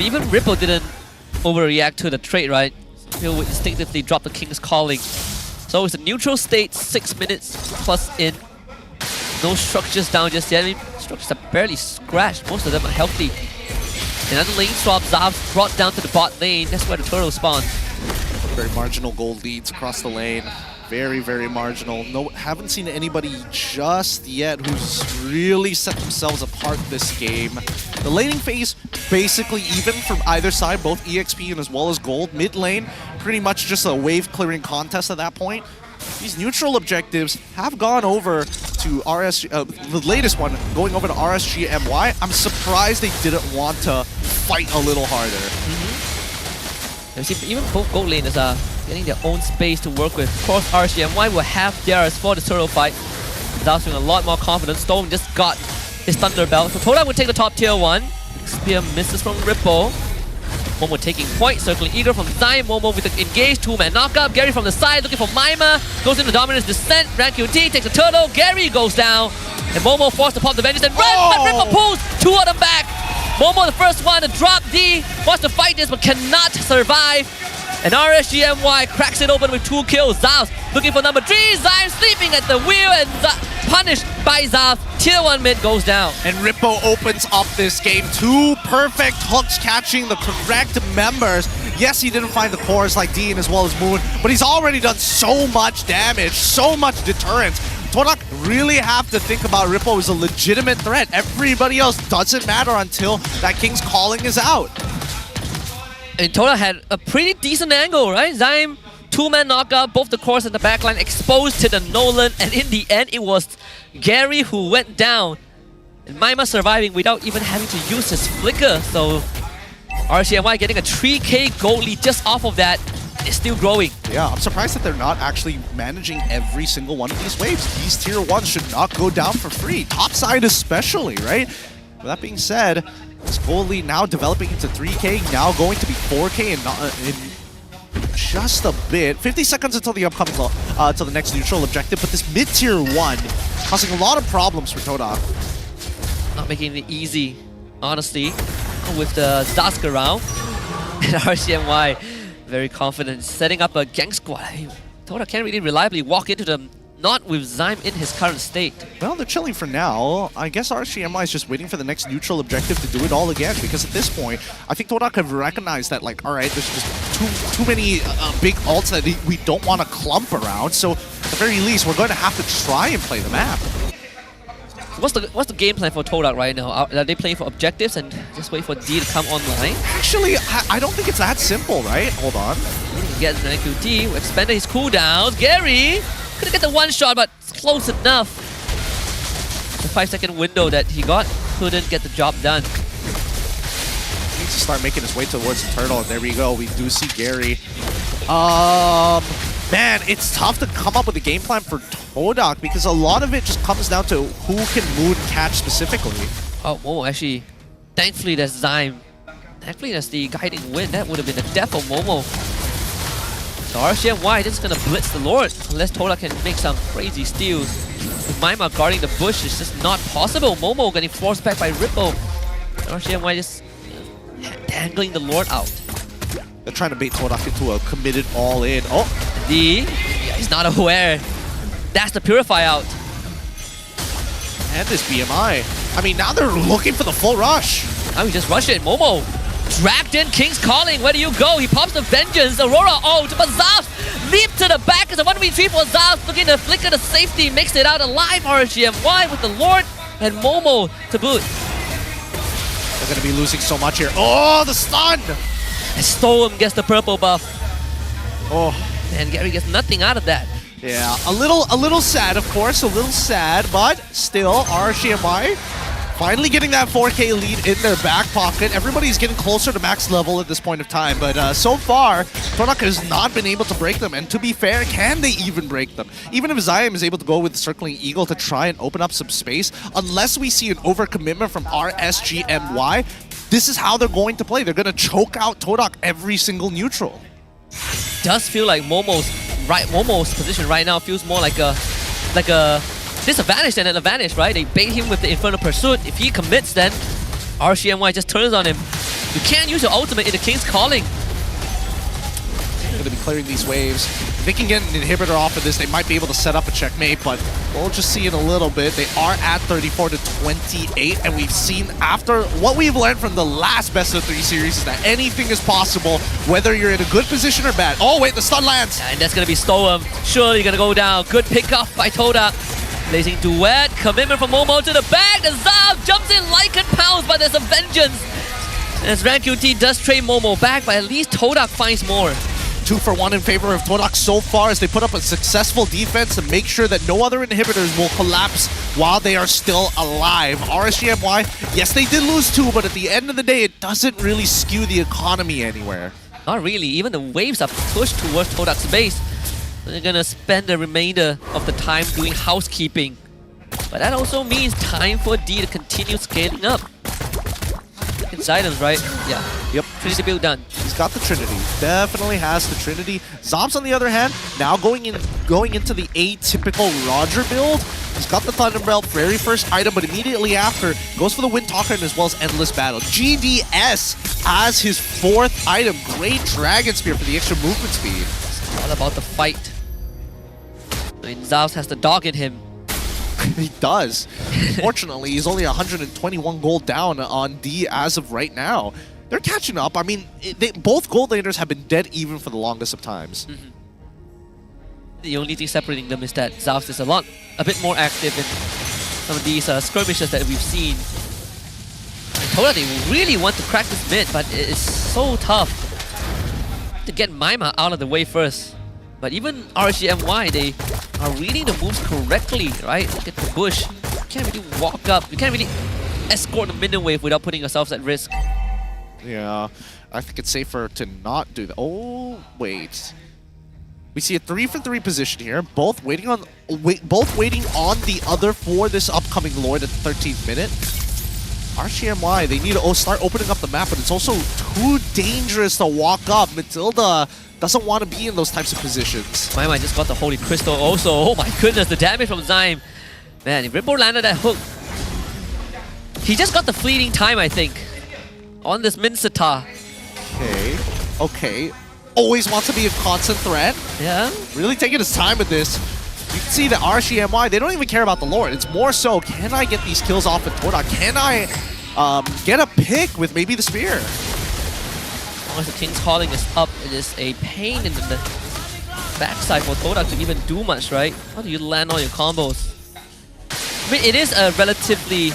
Even Ripple didn't overreact to the trade, right? He'll instinctively drop the King's Calling. So it's a neutral state, 6 minutes plus in. No structures down just yet. I mean, structures are barely scratched. Most of them are healthy. Another lane swap. Zavs brought down to the bot lane. That's where the turtle spawns.
Very marginal gold leads across the lane. Very, very marginal. No, haven't seen anybody just yet who's really set themselves apart this game. The laning phase, basically even from either side, both EXP and as well as gold. Mid lane, pretty much just a wave clearing contest at that point. These neutral objectives have gone over to RSG, the latest one going over to RSG MY. I'm surprised they didn't want to fight a little harder.
You see, even both gold laners are getting their own space to work with. Of course, RSGMY will have theirs for the turtle fight. Without showing a lot more confidence. Storm just got his Thunder Belt. So Toda would take the top tier 1. Spear misses from Ripple. Momo taking point, circling eager from Zai. Momo with the engaged 2-man knockup. Gary from the side looking for Mima. Goes into Dominance Descent. Rank QT takes a turtle. Gary goes down. And Momo forced to pop the Vengeance and run. But Ripple pulls 2 of them back. Momo the first one to drop D. Wants to fight this but cannot survive. And RSGMY cracks it open with 2 kills. Zav looking for number 3. Zav sleeping at the wheel and punished by Zav. Tier 1 mid goes down.
And Rippo opens up this game. 2 perfect hooks catching the correct members. Yes, he didn't find the cores like Dean as well as Moon, but he's already done so much damage, so much deterrence. Todak really have to think about Rippo as a legitimate threat. Everybody else doesn't matter until that King's Calling is out.
And Toda had a pretty decent angle, right? Zyme, 2-man knockup, both the cores and the backline exposed to the Nolan, and in the end, it was Gary who went down. And Mima surviving without even having to use his flicker. So RCMY getting a 3k gold lead just off of that. Is still growing.
Yeah, I'm surprised that they're not actually managing every single one of these waves. These tier 1s should not go down for free. Top side especially, right? With that being said, this gold lead now developing into 3k, now going to be 4k in just a bit. 50 seconds until the upcoming to the next neutral objective, but this mid-tier 1 causing a lot of problems for Todak.
Not making it easy, honestly, with the Dusk around. And RCMY very confident, setting up a gang squad. I mean, Toda can't really reliably walk into them, not with Zyme in his current state.
Well, they're chilling for now. I guess RCMI is just waiting for the next neutral objective to do it all again, because at this point, I think Todak have recognized that, like, alright, there's just too many big ults that we don't want to clump around, so at the very least, we're going to have to try and play the map.
What's the game plan for Todak right now? Are they playing for objectives and just wait for D to come online?
Actually, I don't think it's that simple, right? Hold on.
He gets an QT, who expanded his cooldowns. Gary couldn't get the one shot, but close enough. The 5-second window that he got couldn't get the job done.
He needs to start making his way towards the turtle. There we go. We do see Gary. Man, it's tough to come up with a game plan for Todak because a lot of it just comes down to who can Moon catch specifically.
Oh, actually, thankfully there's Zyme. Thankfully there's the guiding wind. That would have been the death of Momo. So RCMY just gonna blitz the Lord unless Todak can make some crazy steals. With Mima guarding the bush, it's just not possible. Momo getting forced back by Ripple. RCMY just dangling the Lord out.
They're trying to bait Todak into a committed all-in. Oh!
D, yeah, he's not aware. That's the Purify out.
And this BMI. I mean, now they're looking for the full rush.
Now he just rushed it. Momo dragged in King's Calling. Where do you go? He pops the Vengeance. Aurora ult, but Zaf leap to the back as a 1v3 for Zaf. Looking to flicker the safety. Makes it out alive. RGMY with the Lord and Momo to boot.
They're going to be losing so much here. Oh, the stun!
And Storm gets the purple buff.
Oh.
And Gary gets nothing out of that.
Yeah, a little sad, of course, a little sad, but still, RCMI finally getting that 4k lead in their back pocket. Everybody's getting closer to max level at this point of time, but so far, Todak has not been able to break them, and to be fair, can they even break them? Even if Zyme is able to go with Circling Eagle to try and open up some space, unless we see an overcommitment from RSGMY, this is how they're going to play. They're going to choke out Todak every single neutral.
Does feel like Momo's position right now feels more like a disadvantage than an advantage, right? They bait him with the Infernal Pursuit. If he commits, then RCMY just turns on him. You can't use your ultimate in the King's Calling.
Going to be clearing these waves. If they can get an inhibitor off of this, they might be able to set up a checkmate, but we'll just see in a little bit. They are at 34-28, and we've seen after what we've learned from the last best of 3 series is that anything is possible, whether you're in a good position or bad. Oh wait, the stun lands!
And that's gonna be Stoem. Surely gonna go down. Good pick up by Todak. Blazing duet, commitment from Momo to the back. The Zav jumps in like and pounds, but there's a vengeance. As RanQT does trade Momo back, but at least Todak finds more.
2 for 1 in favor of Todak so far as they put up a successful defense to make sure that no other inhibitors will collapse while they are still alive. RSGMY, yes, they did lose 2, but at the end of the day, it doesn't really skew the economy anywhere.
Not really. Even the waves are pushed towards Todak's base. They're gonna spend the remainder of the time doing housekeeping. But that also means time for D to continue scaling up. It's items, right? Yeah.
Yep.
Trinity build done.
He's got the Trinity. Definitely has the Trinity. Zomps, on the other hand, now going into the atypical Roger build. He's got the Thunderbelt, very first item, but immediately after, goes for the Wind Talker as well as Endless Battle. GDS as his 4th item. Great Dragon Spear for the extra movement speed.
It's all about the fight. I mean, Zaus has the dog in him.
He does. Fortunately, he's only 121 gold down on D as of right now. They're catching up. I mean, both gold laners have been dead even for the longest of times.
The only thing separating them is that Zaus is a bit more active in some of these skirmishes that we've seen. Toda, they really want to crack this mid, but it is so tough to get Maima out of the way first. But even RSGMY, they are reading the moves correctly, right? Look at the bush. You can't really walk up. You can't really escort the minion wave without putting yourselves at risk.
Yeah, I think it's safer to not do that. Oh, wait. We see a 3 for 3 position here. Both waiting on the other for this upcoming Lord at the 13th minute. RSGMY, they need to start opening up the map, but it's also too dangerous to walk up. Matilda doesn't want to be in those types of positions.
Maima just got the Holy Crystal also. Oh my goodness, the damage from Zyme. Man, if Rimbo landed that hook, he just got the fleeting time, I think, on this Minsata.
Okay. Always wants to be a constant threat.
Yeah.
Really taking his time with this. You can see that RSGMY, they don't even care about the Lord. It's more so, can I get these kills off with Todak? Can I get a pick with maybe the Spear?
Once the King's Calling is up, it is a pain in the backside for Todak to even do much, right? How do you land all your combos? I mean, it is a relatively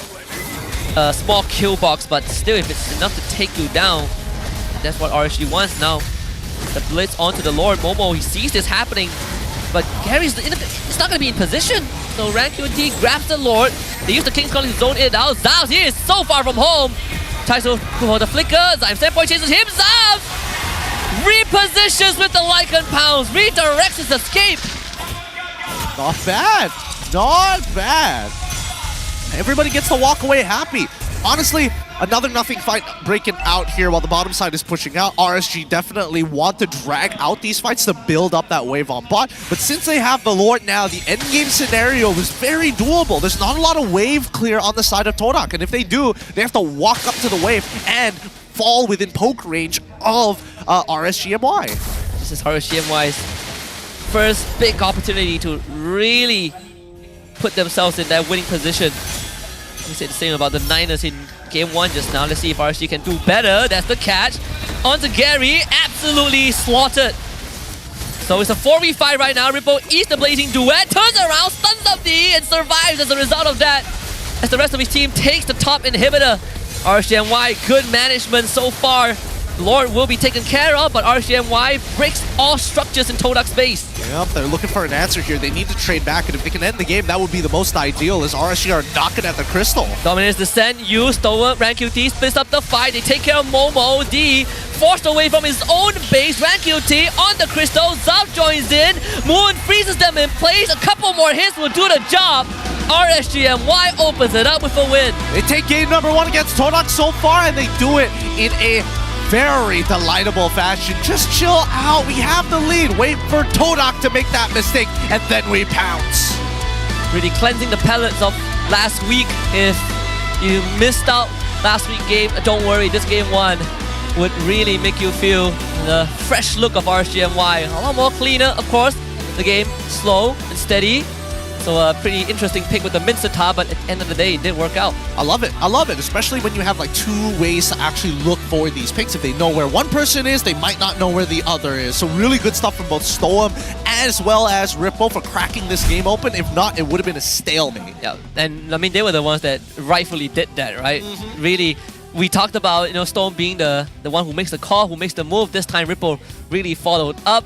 small kill box, but still, if it's enough to take you down, that's what RSG wants now. The blitz onto the Lord. Momo, he sees this happening, but Gary's he's not going to be in position. So RanQT grabs the Lord. They use the King's Calling to zone it out. Zav, he is so far from home. Tries to for the flicker. Zyme Standpoint chases him. Zav repositions with the Lycan Pounds. Redirects his escape.
Not bad. Not bad. Everybody gets to walk away happy. Honestly, another nothing fight breaking out here while the bottom side is pushing out. RSG definitely want to drag out these fights to build up that wave on bot. But since they have the Lord now, the endgame scenario is very doable. There's not a lot of wave clear on the side of Todak. And if they do, they have to walk up to the wave and fall within poke range of RSGMY.
This is RSGMY's first big opportunity to really put themselves in that winning position. We said the same about the Niners in Game 1 just now. Let's see if RSG can do better. That's the catch. Onto Gary. Absolutely slaughtered. So it's a 4v5 right now. Rippo eats the Blazing Duet. Turns around, stuns up D, and survives as a result of that. As the rest of his team takes the top inhibitor. RSGMY, good management so far. Lord will be taken care of, but RSGMY breaks all structures in Todak's base.
Yep, they're looking for an answer here. They need to trade back, and if they can end the game, that would be the most ideal, as RSG are knocking at the Crystal.
Dominance Descent used over. RanQT splits up the fight. They take care of Momo. D forced away from his own base. RanQT on the Crystal. Zav joins in. Moon freezes them in place. A couple more hits will do the job. RSGMY opens it up with a win.
They take game number 1 against Todak so far, and they do it in a very delightable fashion. Just chill out. We have the lead. Wait for Todak to make that mistake, and then we pounce.
Really cleansing the palates of last week. If you missed out last week's game, don't worry. This game 1 would really make you feel the fresh look of RCMY. A lot more cleaner, of course. The game slow and steady. So a pretty interesting pick with the Mincetar, but at the end of the day, it did work out.
I love it, especially when you have like two ways to actually look for these picks. If they know where one person is, they might not know where the other is. So really good stuff from both Stoem as well as Ripple for cracking this game open. If not, it would have been a stalemate.
Yeah, and I mean, they were the ones that rightfully did that, right? Really, we talked about, Stoem being the one who makes the call, who makes the move. This time, Ripple really followed up.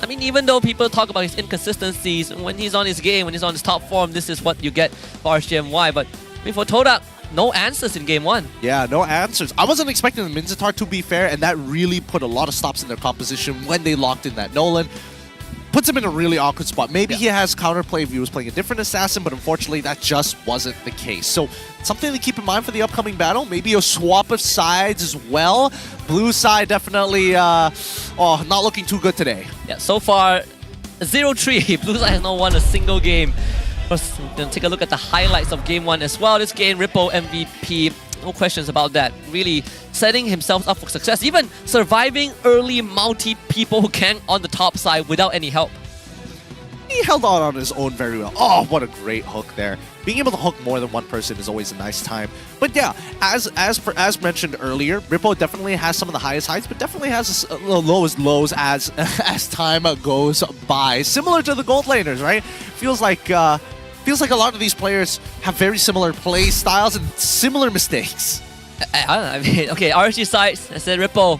I mean, even though people talk about his inconsistencies, when he's on his game, when he's on his top form, this is what you get for RCMY. But I mean, for Todak, no answers in game one.
Yeah, no answers. I wasn't expecting the Mincetar, to be fair, and that really put a lot of stops in their composition when they locked in that Nolan. Puts him in a really awkward spot. Maybe he has counterplay if he was playing a different assassin, but unfortunately that just wasn't the case. So something to keep in mind for the upcoming battle. Maybe a swap of sides as well. Blue side definitely not looking too good today.
Yeah, so far 0-3. Blue side has not won a single game. Let's take a look at the highlights of game one as well. This game, Ripple MVP. No questions about that. Really setting himself up for success. Even surviving early multi-people gang on the top side without any help.
He held on his own very well. Oh, what a great hook there. Being able to hook more than one person is always a nice time. But yeah, as mentioned earlier, Ripple definitely has some of the highest heights, but definitely has the lowest lows as time goes by. Similar to the gold laners, right? Feels like a lot of these players have very similar play styles and similar mistakes.
I mean, okay, RSG sides, I said Ripple.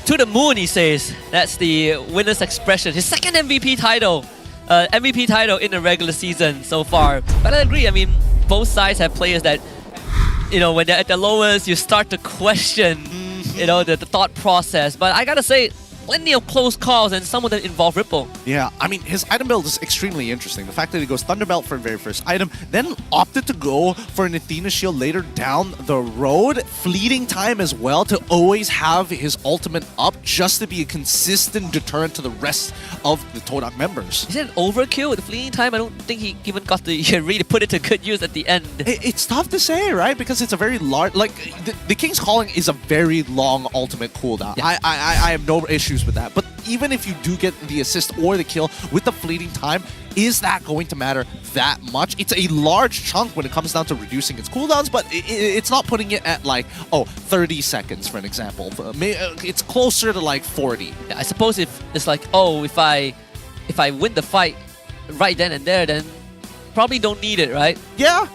To the moon, he says. That's the winner's expression. His second MVP title. MVP title in the regular season so far. But I agree, I mean, both sides have players that, when they're at the lowest, you start to question, the thought process. But I gotta say, plenty of close calls, and some of them involve Ripple.
Yeah, I mean, his item build is extremely interesting. The fact that he goes Thunderbelt for the very first item, then opted to go for an Athena Shield later down the road. Fleeting time as well to always have his ultimate up just to be a consistent deterrent to the rest of the Todak members.
Is it an overkill with the fleeting time? I don't think he even got to really put it to good use at the end.
It's tough to say, right? Because it's a very large... Like, the King's Calling is a very long ultimate cooldown. Yeah. I have no issues with that. But even if you do get the assist or the kill with the fleeting time, is that going to matter that much? It's a large chunk when it comes down to reducing its cooldowns, but it's not putting it at 30 seconds, for an example. It's closer to 40.
Yeah, I suppose if it's if I win the fight right then and there, then probably don't need it, right?
Yeah,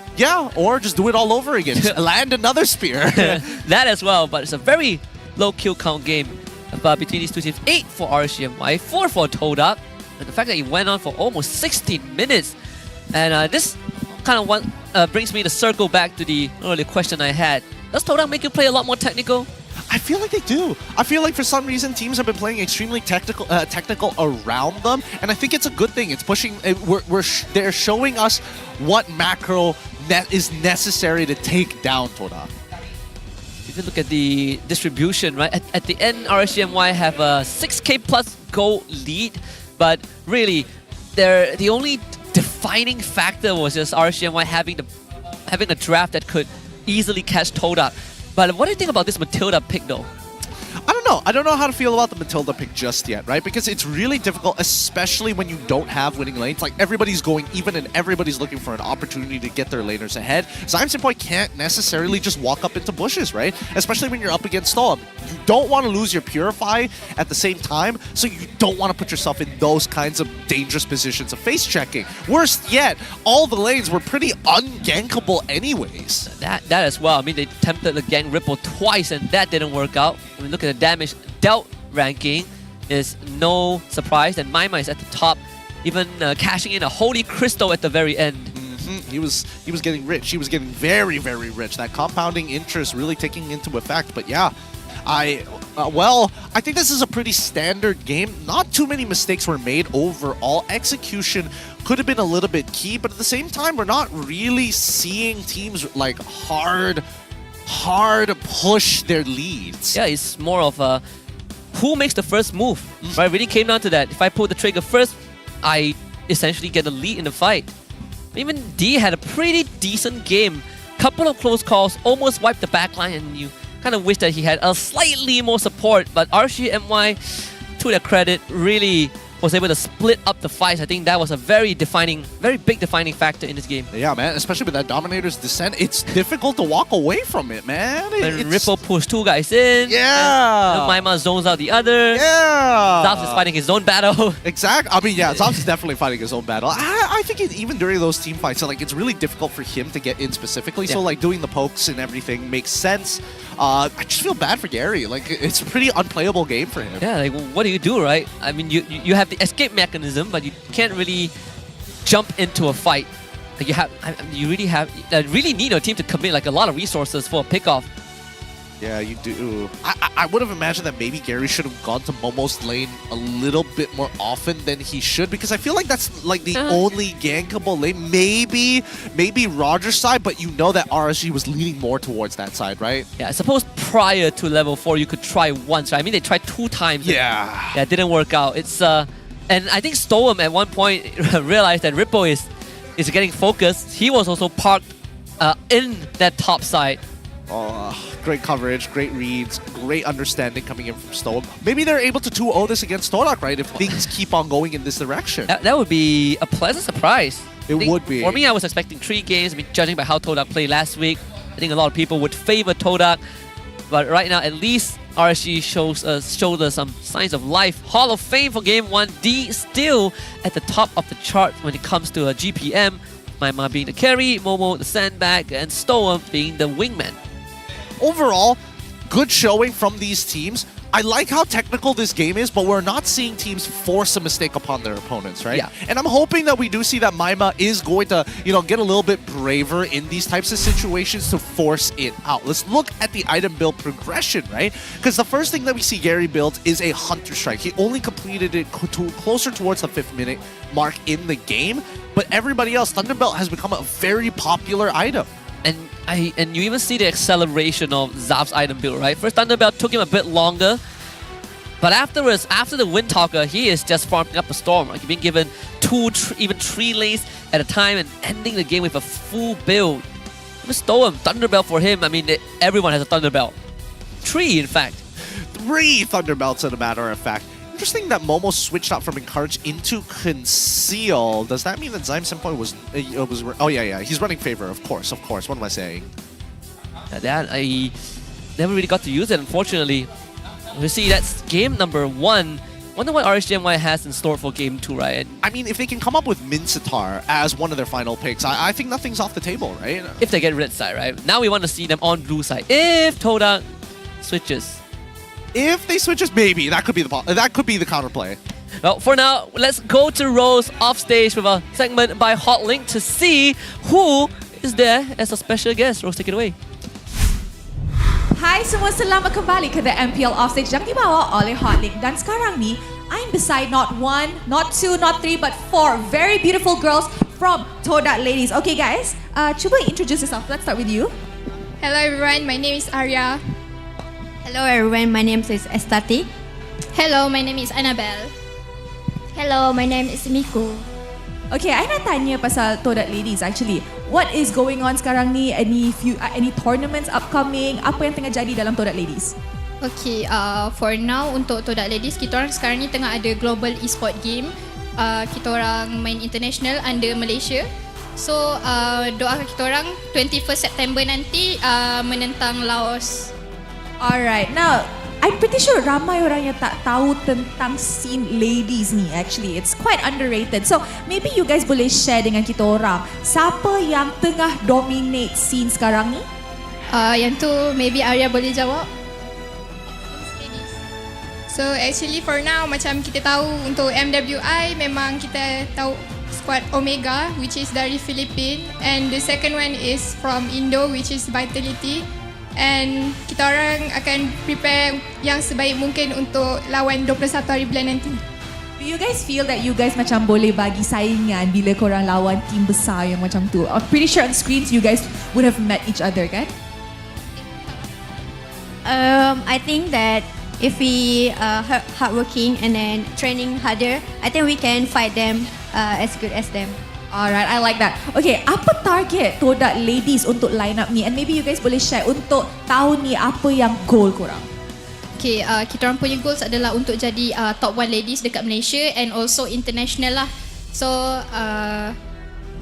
or just do it all over again. Land another spear.
That as well, but it's a very low kill count game. Between these two teams, 8 for RCMY, 4 for Todak, and the fact that he went on for almost 16 minutes. And this kind of brings me to circle back to the earlier question I had. Does Todak make you play a lot more technical?
I feel like they do. I feel like for some reason teams have been playing extremely technical around them, and I think it's a good thing. It's pushing. They're showing us what macro is necessary to take down Todak.
If you look at the distribution, right? At the end, RCMY have a 6k plus goal lead, but really, the only defining factor was just RCMY having a draft that could easily catch Todak. But what do you think about this Matilda pick, though?
I don't know how to feel about the Matilda pick just yet, right? Because it's really difficult, especially when you don't have winning lanes. Like, everybody's going even and everybody's looking for an opportunity to get their laners ahead. Simon can't necessarily just walk up into bushes, right? Especially when you're up against Stoem. You don't want to lose your Purify at the same time, so you don't want to put yourself in those kinds of dangerous positions of face checking. Worst yet, all the lanes were pretty ungankable anyways.
That as well. I mean, they attempted to gank Ripple twice and that didn't work out. I mean, look at the damage dealt ranking is no surprise, and Maima is at the top, even cashing in a Holy Crystal at the very end.
He was getting rich. He was getting very, very rich. That compounding interest really taking into effect. But yeah, I think this is a pretty standard game. Not too many mistakes were made overall. Execution could have been a little bit key, but at the same time, we're not really seeing teams hard push their leads.
Yeah, it's more of a who makes the first move, right? It really came down to that. If I pull the trigger first, I essentially get the lead in the fight. Even D had a pretty decent game. Couple of close calls, almost wiped the backline, and you kind of wish that he had a slightly more support, but RCMY, to their credit, really was able to split up the fights. I think that was a very big defining factor in this game.
Yeah, man, especially with that Dominator's Descent, it's difficult to walk away from it, man.
When Ripple pushed 2 guys in,
yeah,
and Maima zones out the other.
Yeah,
Zaps is fighting his own battle.
Exactly. I mean, yeah, Zaps is definitely fighting his own battle. I think even during those team fights, so, like, it's really difficult for him to get in specifically. So, like, doing the pokes and everything makes sense. I just feel bad for Gary. Like, it's a pretty unplayable game for him.
Yeah, like, what do you do, right? I mean, you have the escape mechanism, but you can't really jump into a fight. Like, you really need your team to commit like a lot of resources for a pickoff.
Yeah, you do. I would have imagined that maybe Gary should have gone to Momo's lane a little bit more often than he should, because I feel like that's like the only gankable lane. Maybe Roger's side, but you know that RSG was leaning more towards that side, right?
Yeah, I suppose prior to level 4 you could try once, right? I mean, they tried 2 times.
Yeah.
Yeah, it didn't work out. It's and I think Stoem at one point realized that Ripple is getting focused. He was also parked in that top side.
Oh, great coverage, great reads, great understanding coming in from Stoem. Maybe they're able to 2-0 this against Todak, right? If things keep on going in this direction.
That would be a pleasant surprise.
It would be.
For me, I was expecting 3 games. I mean, judging by how Todak played last week, I think a lot of people would favor Todak. But right now, at least RSG showed us some signs of life. Hall of Fame for Game 1. D still at the top of the chart when it comes to a GPM. Maima being the carry, Momo the sandbag, and Stoem being the wingman.
Overall, good showing from these teams. I like how technical this game is, but we're not seeing teams force a mistake upon their opponents, right?
Yeah.
And I'm hoping that we do see that Maima is going to, get a little bit braver in these types of situations to force it out. Let's look at the item build progression, right? Because the first thing that we see Gary build is a Hunter Strike. He only completed it closer towards the 5th minute mark in the game, but everybody else, Thunderbelt has become a very popular item.
And you even see the acceleration of Zap's item build, right? First Thunderbelt took him a bit longer, but afterwards, after the Windtalker, he is just farming up a storm. Like, being given 2, even 3 lanes at a time and ending the game with a full build. Stoem, Thunderbelt for him. I mean, everyone has a Thunderbelt. 3, in fact.
3 Thunderbelts, as a matter of fact. Interesting that Momo switched out from Encourage into Conceal. Does that mean that Zyme Senpai was... oh, yeah. He's running Favor, of course. What am I saying?
That, I never really got to use it, unfortunately. You see, that's game number 1. Wonder what RSGMY has in store for game 2, right?
I mean, if they can come up with Mincetar as one of their final picks, I think nothing's off the table, right?
If they get red side, right? Now we want to see them on blue side. If Todak switches.
If they switches, maybe that could be the counterplay.
Well, for now, let's go to Rose off stage with a segment by Hotlink to see who is there as a special guest. Rose, take it away.
Hai semua, selamat kembali ke The MPL Offstage yang dibawa oleh Hotlink. Dan sekarang ni, I'm beside not 1, not 2, not 3, but 4 very beautiful girls from Todak Ladies. Okay guys, cuba introduce yourself. Let's start with you.
Hello everyone, my name is Arya.
Hello everyone, my name is Estati.
Hello, my name is Annabelle.
Hello, my name is Miku.
Okay, I nak tanya pasal Todak Ladies actually. What is going on sekarang ni? Any tournaments upcoming? Apa yang tengah jadi dalam Todak Ladies?
Okay, for now untuk Todak Ladies, kita orang sekarang ni tengah ada global e-sport game. Kita orang main international under Malaysia. So, doakan kita orang 21st September nanti menentang Laos.
Alright, now I'm pretty sure ramai orang yang tak tahu tentang scene ladies ni actually. It's quite underrated. So, maybe you guys boleh share dengan kita orang. Siapa yang tengah dominate scene sekarang ni?
Yang tu maybe Arya boleh jawab. So, actually for now macam kita tahu untuk MWI memang kita tahu squad Omega which is dari Philippines, and the second one is from Indo which is Vitality. And kita orang akan prepare yang sebaik mungkin untuk lawan 21 hari bulan nanti.
Do you guys feel that you guys macam boleh bagi saingan bila korang lawan team besar yang macam tu? I'm pretty sure on screens you guys would have met each other, kan?
I think that if we hardworking and then training harder, I think we can fight them as good as them.
Alright, I like that. Okay, apa target Todak ladies untuk line up ni? And maybe you guys boleh share untuk tahun ni apa yang goal korang?
Okay, kita orang punya goals adalah untuk jadi top 1 ladies dekat Malaysia and also international lah. So,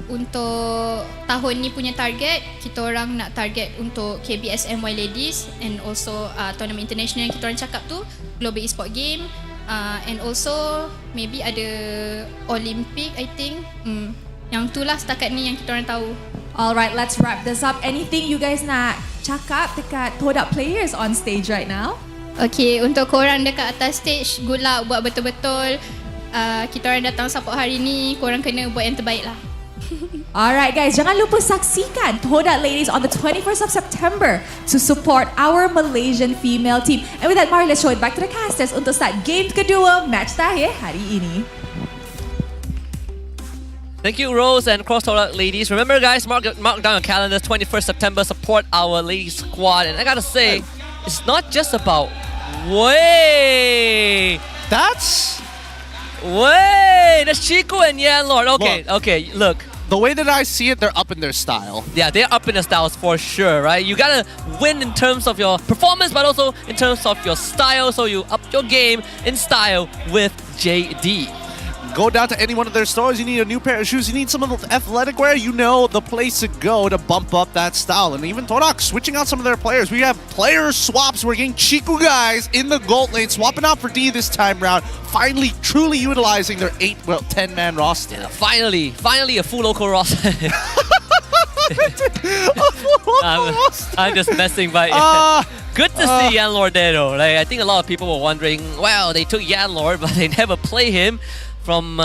untuk tahun ni punya target, kita orang nak target untuk KBSMY ladies and also tournament international yang kita orang cakap tu, Global Esport Game, and also maybe ada Olympic, I think. Yang tu lah setakat ni yang kita orang tahu.
Alright, let's wrap this up. Anything you guys nak cakap dekat Todak players on stage right now?
Okay, untuk korang dekat atas stage, good luck, buat betul-betul. Kita orang datang support hari ni, korang kena buat yang terbaik lah.
Alright guys, jangan lupa saksikan Todak ladies on the 21st of September to support our Malaysian female team. And with that, mari let's show it back to the casters untuk start game kedua match terakhir hari ini.
Thank you, Rose and Cross Todak ladies. Remember, guys, mark down your calendars. 21st September, support our ladies squad. And I gotta say, it's not just about That's Chico and Yanlord. Okay, look.
The way that I see it, they're up in their style.
Yeah, they're up in their styles for sure, right? You gotta win in terms of your performance, but also in terms of your style. So you up your game in style with JD.
Go down to any one of their stores, you need a new pair of shoes, you need some of the athletic wear, you know the place to go to bump up that style. And even Todak switching out some of their players. We have player swaps. We're getting Chiku guys in the gold lane, swapping out for D this time round. Finally, truly utilizing their 10-man roster.
Yeah, finally a full local roster. I'm just messing, but good to see Yanlord there though. Like, I think a lot of people were wondering, well, they took Yanlord, but they never play him. From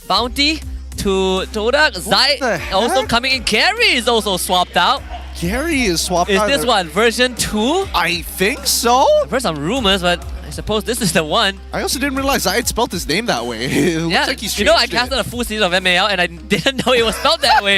Bounty to Todak, Zai also coming in. Gary is also swapped out.
Gary is swapped out.
Is this one, version 2?
I think so.
I've heard some rumors, but I suppose this is the one.
I also didn't realize I had spelled his name that way. It looks like he's
I casted a full season of MAL and I didn't know it was spelled that way.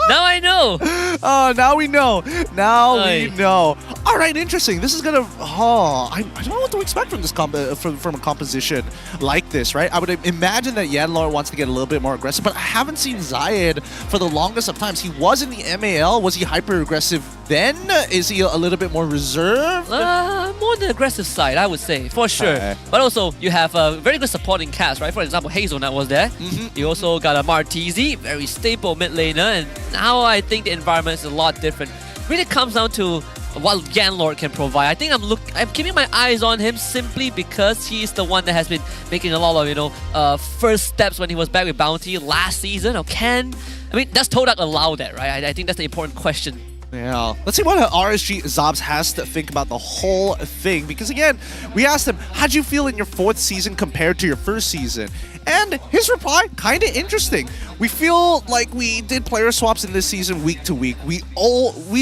Now I know.
Oh, now we know. We know. All right, interesting. This is gonna. I don't know what to expect from this from a composition like this, right? I would imagine that Yanlord wants to get a little bit more aggressive, but I haven't seen Zayed for the longest of times. He was in the MAL. Was he hyper aggressive then? Is he a little bit more reserved?
More on the aggressive side, I would say, for sure. But also, you have a very good supporting cast, right? For example, Hazelnut was there. You also got a Martizi, very stable mid laner, and now I think the environment is a lot different. Really comes down to what Yanlord can provide. I think I'm keeping my eyes on him simply because he's the one that has been making a lot of first steps when he was back with Bounty last season. Does Todak allow that, right? I think that's the important question.
Yeah. Let's see what RSG Zabs has to think about the whole thing. Because again, we asked him, how'd you feel in your 4th season compared to your 1st season? And his reply, kind of interesting. We feel like we did player swaps in this season week to week. We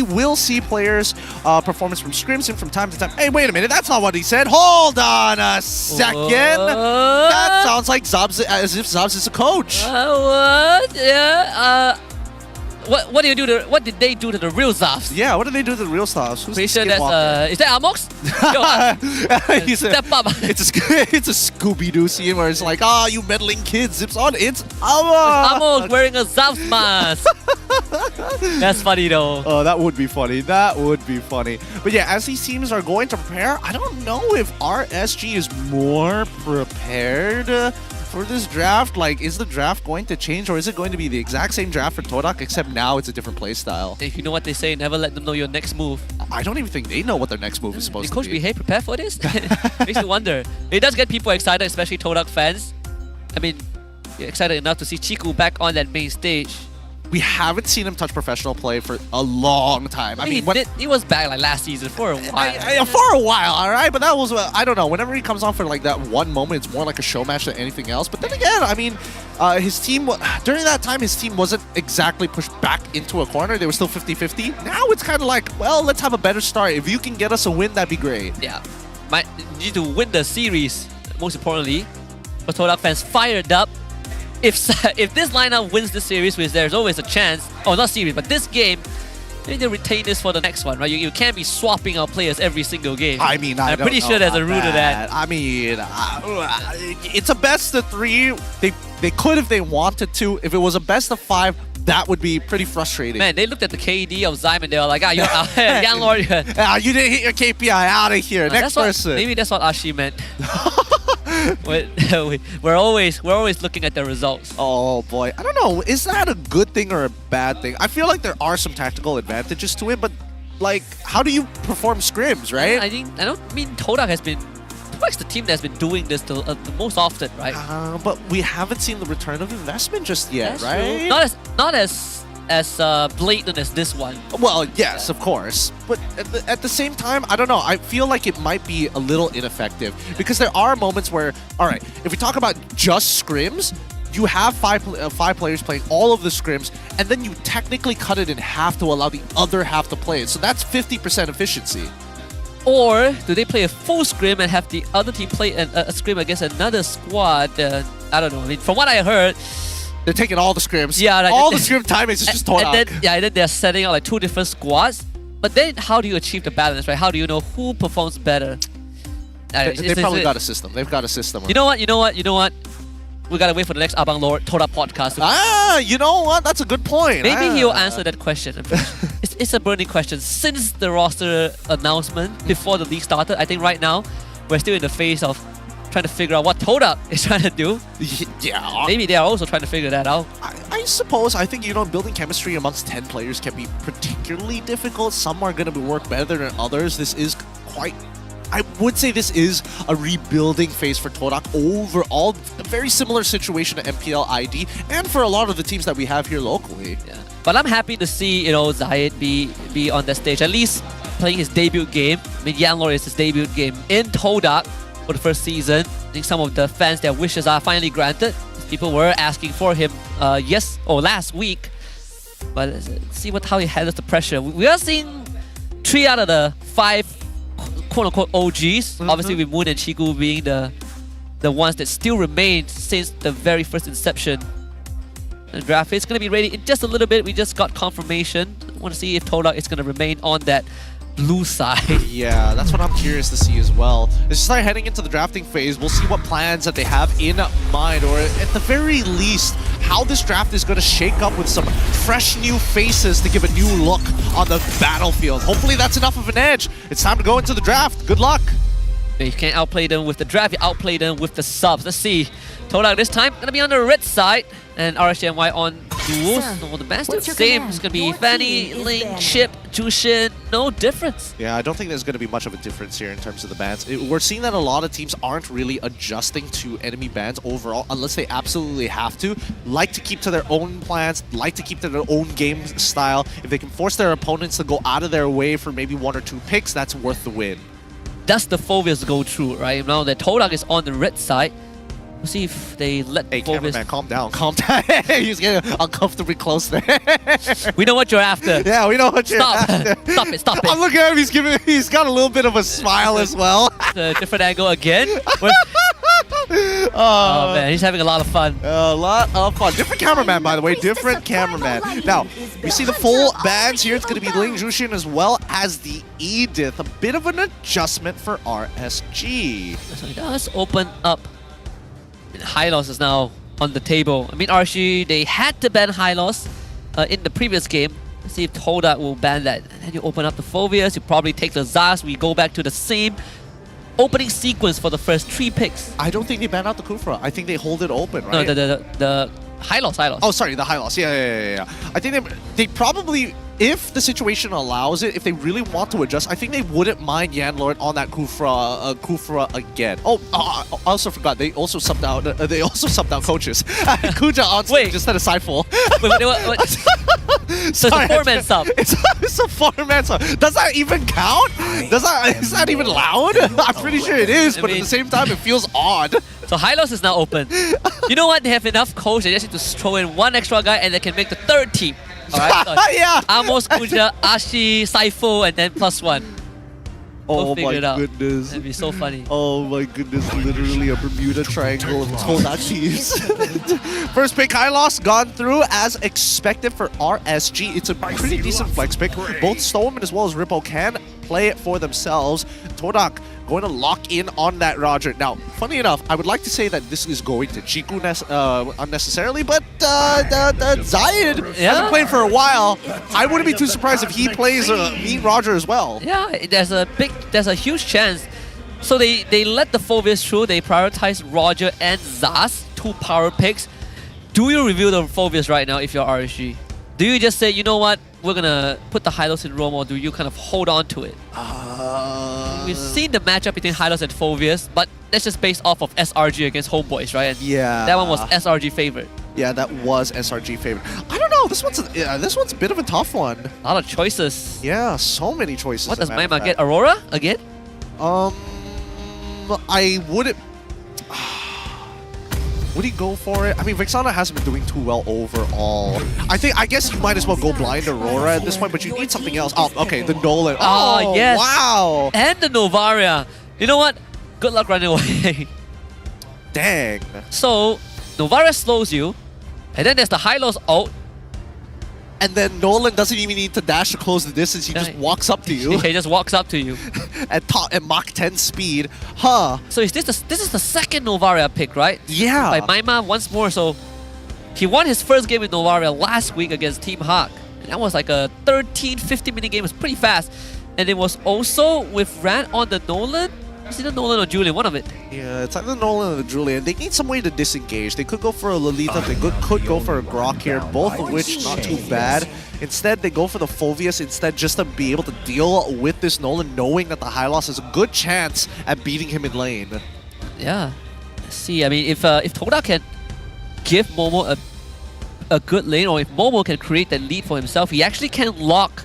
will see players' performance from scrims and from time to time. Hey, wait a minute, that's not what he said. Hold on a second. That sounds like Zabs, as if Zabs is a coach.
What? Yeah. What did they do to the real Zabs?
Yeah, what did they do to the real Zabs?
Pretty sure that's is that Amox? Step up.
It's a Scooby-Doo scene where it's like, you meddling kids, zips on, it's Amox.
Amox wearing a Zabs mask. That's funny though.
Oh, that would be funny. That would be funny. But yeah, as these teams are going to prepare, I don't know if RSG is more prepared for this draft. Like, is the draft going to change, or is it going to be the exact same draft for Todak, except now it's a different playstyle?
If you know what they say, never let them know your next move.
I don't even think they know what their next move is supposed to be.
Coach, hey, prepare for this? Makes you wonder. It does get people excited, especially Todak fans. I mean, you're excited enough to see Chiku back on that main stage.
We haven't seen him touch professional play for a long time.
He was back like last season for a while.
For a while, all right? But that was, I don't know, whenever he comes on for like that one moment, it's more like a show match than anything else. But then again, I mean, his team, during that time, his team wasn't exactly pushed back into a corner. They were still 50-50. Now it's kind of like, well, let's have a better start. If you can get us a win, that'd be great.
Yeah. You need to win the series, most importantly. But Todak fans fired up. If this lineup wins the series, which there's always a chance, not series, but this game, maybe they retain this for the next one, right? You can't be swapping out players every single game.
I mean,
I'm pretty sure there's a rule to that.
I mean, it's a best of 3. They could if they wanted to. If it was a best of 5, that would be pretty frustrating.
Man, they looked at the KD of Zyme and they were like, you're out. Yan Lord.
You didn't hit your KPI, out of here. Next person.
Maybe that's what Ashi meant. we're always looking at the results.
Oh boy, I don't know. Is that a good thing or a bad thing? I feel like there are some tactical advantages to it, but like, how do you perform scrims, right?
I don't mean Todak has been. Todak's the team that's been doing this the most often, right?
But we haven't seen the return of investment just yet,
That's
right?
True. Not as blatant as this one.
Well, yes, of course. But at the same time, I don't know. I feel like it might be a little ineffective because there are moments where, all right, if we talk about just scrims, you have five players playing all of the scrims, and then you technically cut it in half to allow the other half to play it. So that's 50% efficiency.
Or do they play a full scrim and have the other team play a scrim against another squad? I don't know. I mean, from what I heard,
they're taking all the scrims.
Yeah, like,
all the scrim timings is just Todak.
And then they're setting out like 2 different squads. But then how do you achieve the balance, right? How do you know who performs better?
They probably got a system. They've got a system.
You know what? We gotta wait for the next Abang Lord Todak podcast.
You know what? That's a good point.
Maybe he'll answer that question. It's a burning question. Since the roster announcement before the league started, I think right now we're still in the phase of trying to figure out what Todak is trying to do.
Yeah.
Maybe they are also trying to figure that out.
I suppose. I think, building chemistry amongst 10 players can be particularly difficult. Some are going to work better than others. This is quite... I would say this is a rebuilding phase for Todak overall. A very similar situation to MPL ID and for a lot of the teams that we have here locally.
Yeah. But I'm happy to see, Zayed be on that stage, at least playing his debut game. I mean, Yanlor is his debut game in Todak for the first season. I think some of the fans, their wishes are finally granted. People were asking for him last week. But let's see how he handles the pressure. We are seeing 3 out of the 5 quote-unquote OGs, obviously with Moon and Chigu being the ones that still remain since the very first inception. The draft is going to be ready in just a little bit. We just got confirmation. I want to see if Todak is going to remain on that blue side.
Yeah, that's what I'm curious to see as well. Let's start heading into the drafting phase. We'll see what plans that they have in mind, or at the very least, how this draft is going to shake up with some fresh new faces to give a new look on the battlefield. Hopefully that's enough of an edge. It's time to go into the draft. Good luck.
You can't outplay them with the draft, you outplay them with the subs. Let's see. Todak this time going to be on the red side, and RSGNY on duels. So the master same. It's going to be Fanny, Ling, Chip, Jushin. No difference.
Yeah, I don't think there's going to be much of a difference here in terms of the bans. We're seeing that a lot of teams aren't really adjusting to enemy bans overall unless they absolutely have to. Like to keep to their own plans, like to keep to their own game style. If they can force their opponents to go out of their way for maybe 1 or 2 picks, that's worth the win.
Does the Phobias go through, right? Now that Todak is on the red side, we'll see if they let
Hey,
Phobias...
cameraman, calm down, calm down. He's getting uncomfortably close there.
We know what you're after.
Yeah, we know what you're after.
Stop it.
I'm looking at him, he's got a little bit of a smile as well.
A different angle again. Oh man, he's having a lot of fun.
A lot of fun. Different cameraman, by the way. Different cameraman. Now, we see the full bands here. It's going to be Ling Jushin as well as the Edith. A bit of an adjustment for RSG.
So it does open up. High loss is now on the table. I mean, RSG, they had to ban high loss in the previous game. Let's see if Todak will ban that. And then you open up the Phobias. You probably take the Zaz. We go back to the same opening sequence for the first 3 picks.
I don't think they ban out the Kufra. I think they hold it open, right?
No, the high loss.
Oh, sorry, the high loss. Yeah. I think they probably, if the situation allows it, if they really want to adjust, I think they wouldn't mind Yanlord on that Kufra again. Oh, I also forgot. They also subbed out. Coaches. Kuja on stage instead of Sideful.
Wait. So it's a 4-man sub.
It's a 4-man sub. Does that even count? Is that even loud? I'm pretty sure it is, but at the same time, it feels odd.
So high loss is now open. You know what? They have enough coach. They just need to throw in 1 extra guy, and they can make the 3rd team. All right. So
yeah.
Amos, Kuja, Ashi, Saifo, and then +1.
Oh
figure
my
it out.
goodness.
That'd be so funny.
Oh my goodness, literally a Bermuda Triangle of Todak teams. First pick, Hylos, gone through as expected for RSG. It's a pretty decent flex pick. Both Stoneman as well as Ripple can play it for themselves. Todak going to lock in on that Roger. Now, funny enough, I would like to say that this is going to Chiku unnecessarily, but Zayed hasn't played for a while. I wouldn't be too surprised if he plays Mean Roger as well.
Yeah, there's a huge chance. So they let the Phoveus through. They prioritize Roger and Zaz, 2 power picks. Do you reveal the Phoveus right now if you're RSG? Do you just say, you know what, we're gonna put the Hylos in Rome, or do you kind of hold on to it? We've seen the matchup between Hylos and Phoveus, but that's just based off of SRG against Homeboys, right? And
yeah.
That one was SRG favorite.
Yeah, that was SRG favorite. I don't know. This one's a bit of a tough one.
A lot of choices.
Yeah, so many choices.
What does Maima get? Aurora again?
I wouldn't. Would he go for it? I mean, Vexana hasn't been doing too well overall. I guess you might as well go blind Aurora at this point, but you need something else. Oh, okay, the Nolan. Oh,
yes.
Wow.
And the Novaria. You know what? Good luck running away.
Dang.
So, Novaria slows you, and then there's the Hylos ult.
And then Nolan doesn't even need to dash to close the distance. He just walks up to you.
He just walks up to you.
at Mach 10 speed. Huh.
So is this is the second Novaria pick, right?
Yeah.
By Maima once more. So he won his first game with Novaria last week against Team Hawk. And that was like a 13-15 minute game. It was pretty fast. And it was also with Ran on the Nolan. It's either Nolan or Julian, one of it.
Yeah, it's either Nolan or Julian. They need some way to disengage. They could go for a Lolita, they could go for a Grok here, both of which not too bad. Instead, they go for the Phoveus instead just to be able to deal with this Nolan, knowing that the Hylos has a good chance at beating him in lane.
Yeah. Let's see, I mean, if Toda can give Momo a good lane, or if Momo can create that lead for himself, he actually can lock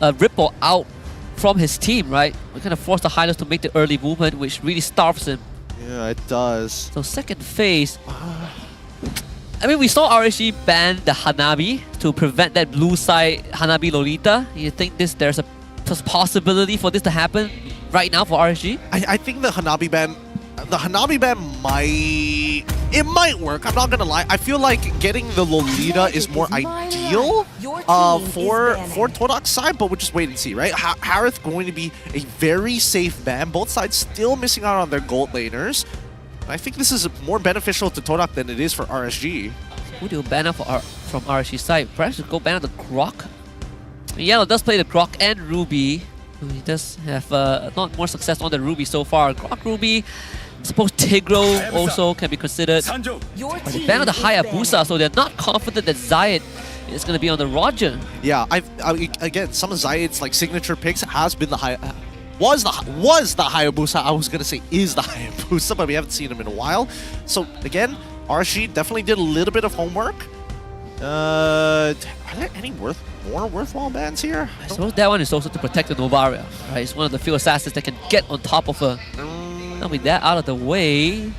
Ripple out from his team, right? We kind of force the Hylos to make the early movement, which really starves him.
Yeah, it does.
So second phase. I mean, we saw RSG ban the Hanabi to prevent that blue side Hanabi Lolita. You think there's a possibility for this to happen right now for RSG?
I think the Hanabi ban might work. I'm not gonna lie. I feel like getting the Lolita is more ideal for Todak's side, but we'll just wait and see, right? Harith going to be a very safe ban. Both sides still missing out on their gold laners. I think this is more beneficial to Todak than it is for RSG.
Who do you ban out from RSG side? Perhaps you go ban out the Grok. Yellow does play the Grok and Ruby. He does have not more success on the Ruby so far. Grok, Ruby. I suppose Tigro also can be considered. But they ban out the Hayabusa, so they're not confident that Zayed is going to be on the Roger.
Yeah, again, some of Zayed's like signature picks has been the was the Hayabusa. I was gonna say is the Hayabusa, but we haven't seen him in a while. So again, RSG definitely did a little bit of homework. Are there any more worthwhile bans here?
I suppose that one is also to protect the Novaria. Right, it's one of the few assassins that can get on top of her. Now with that out of the way, I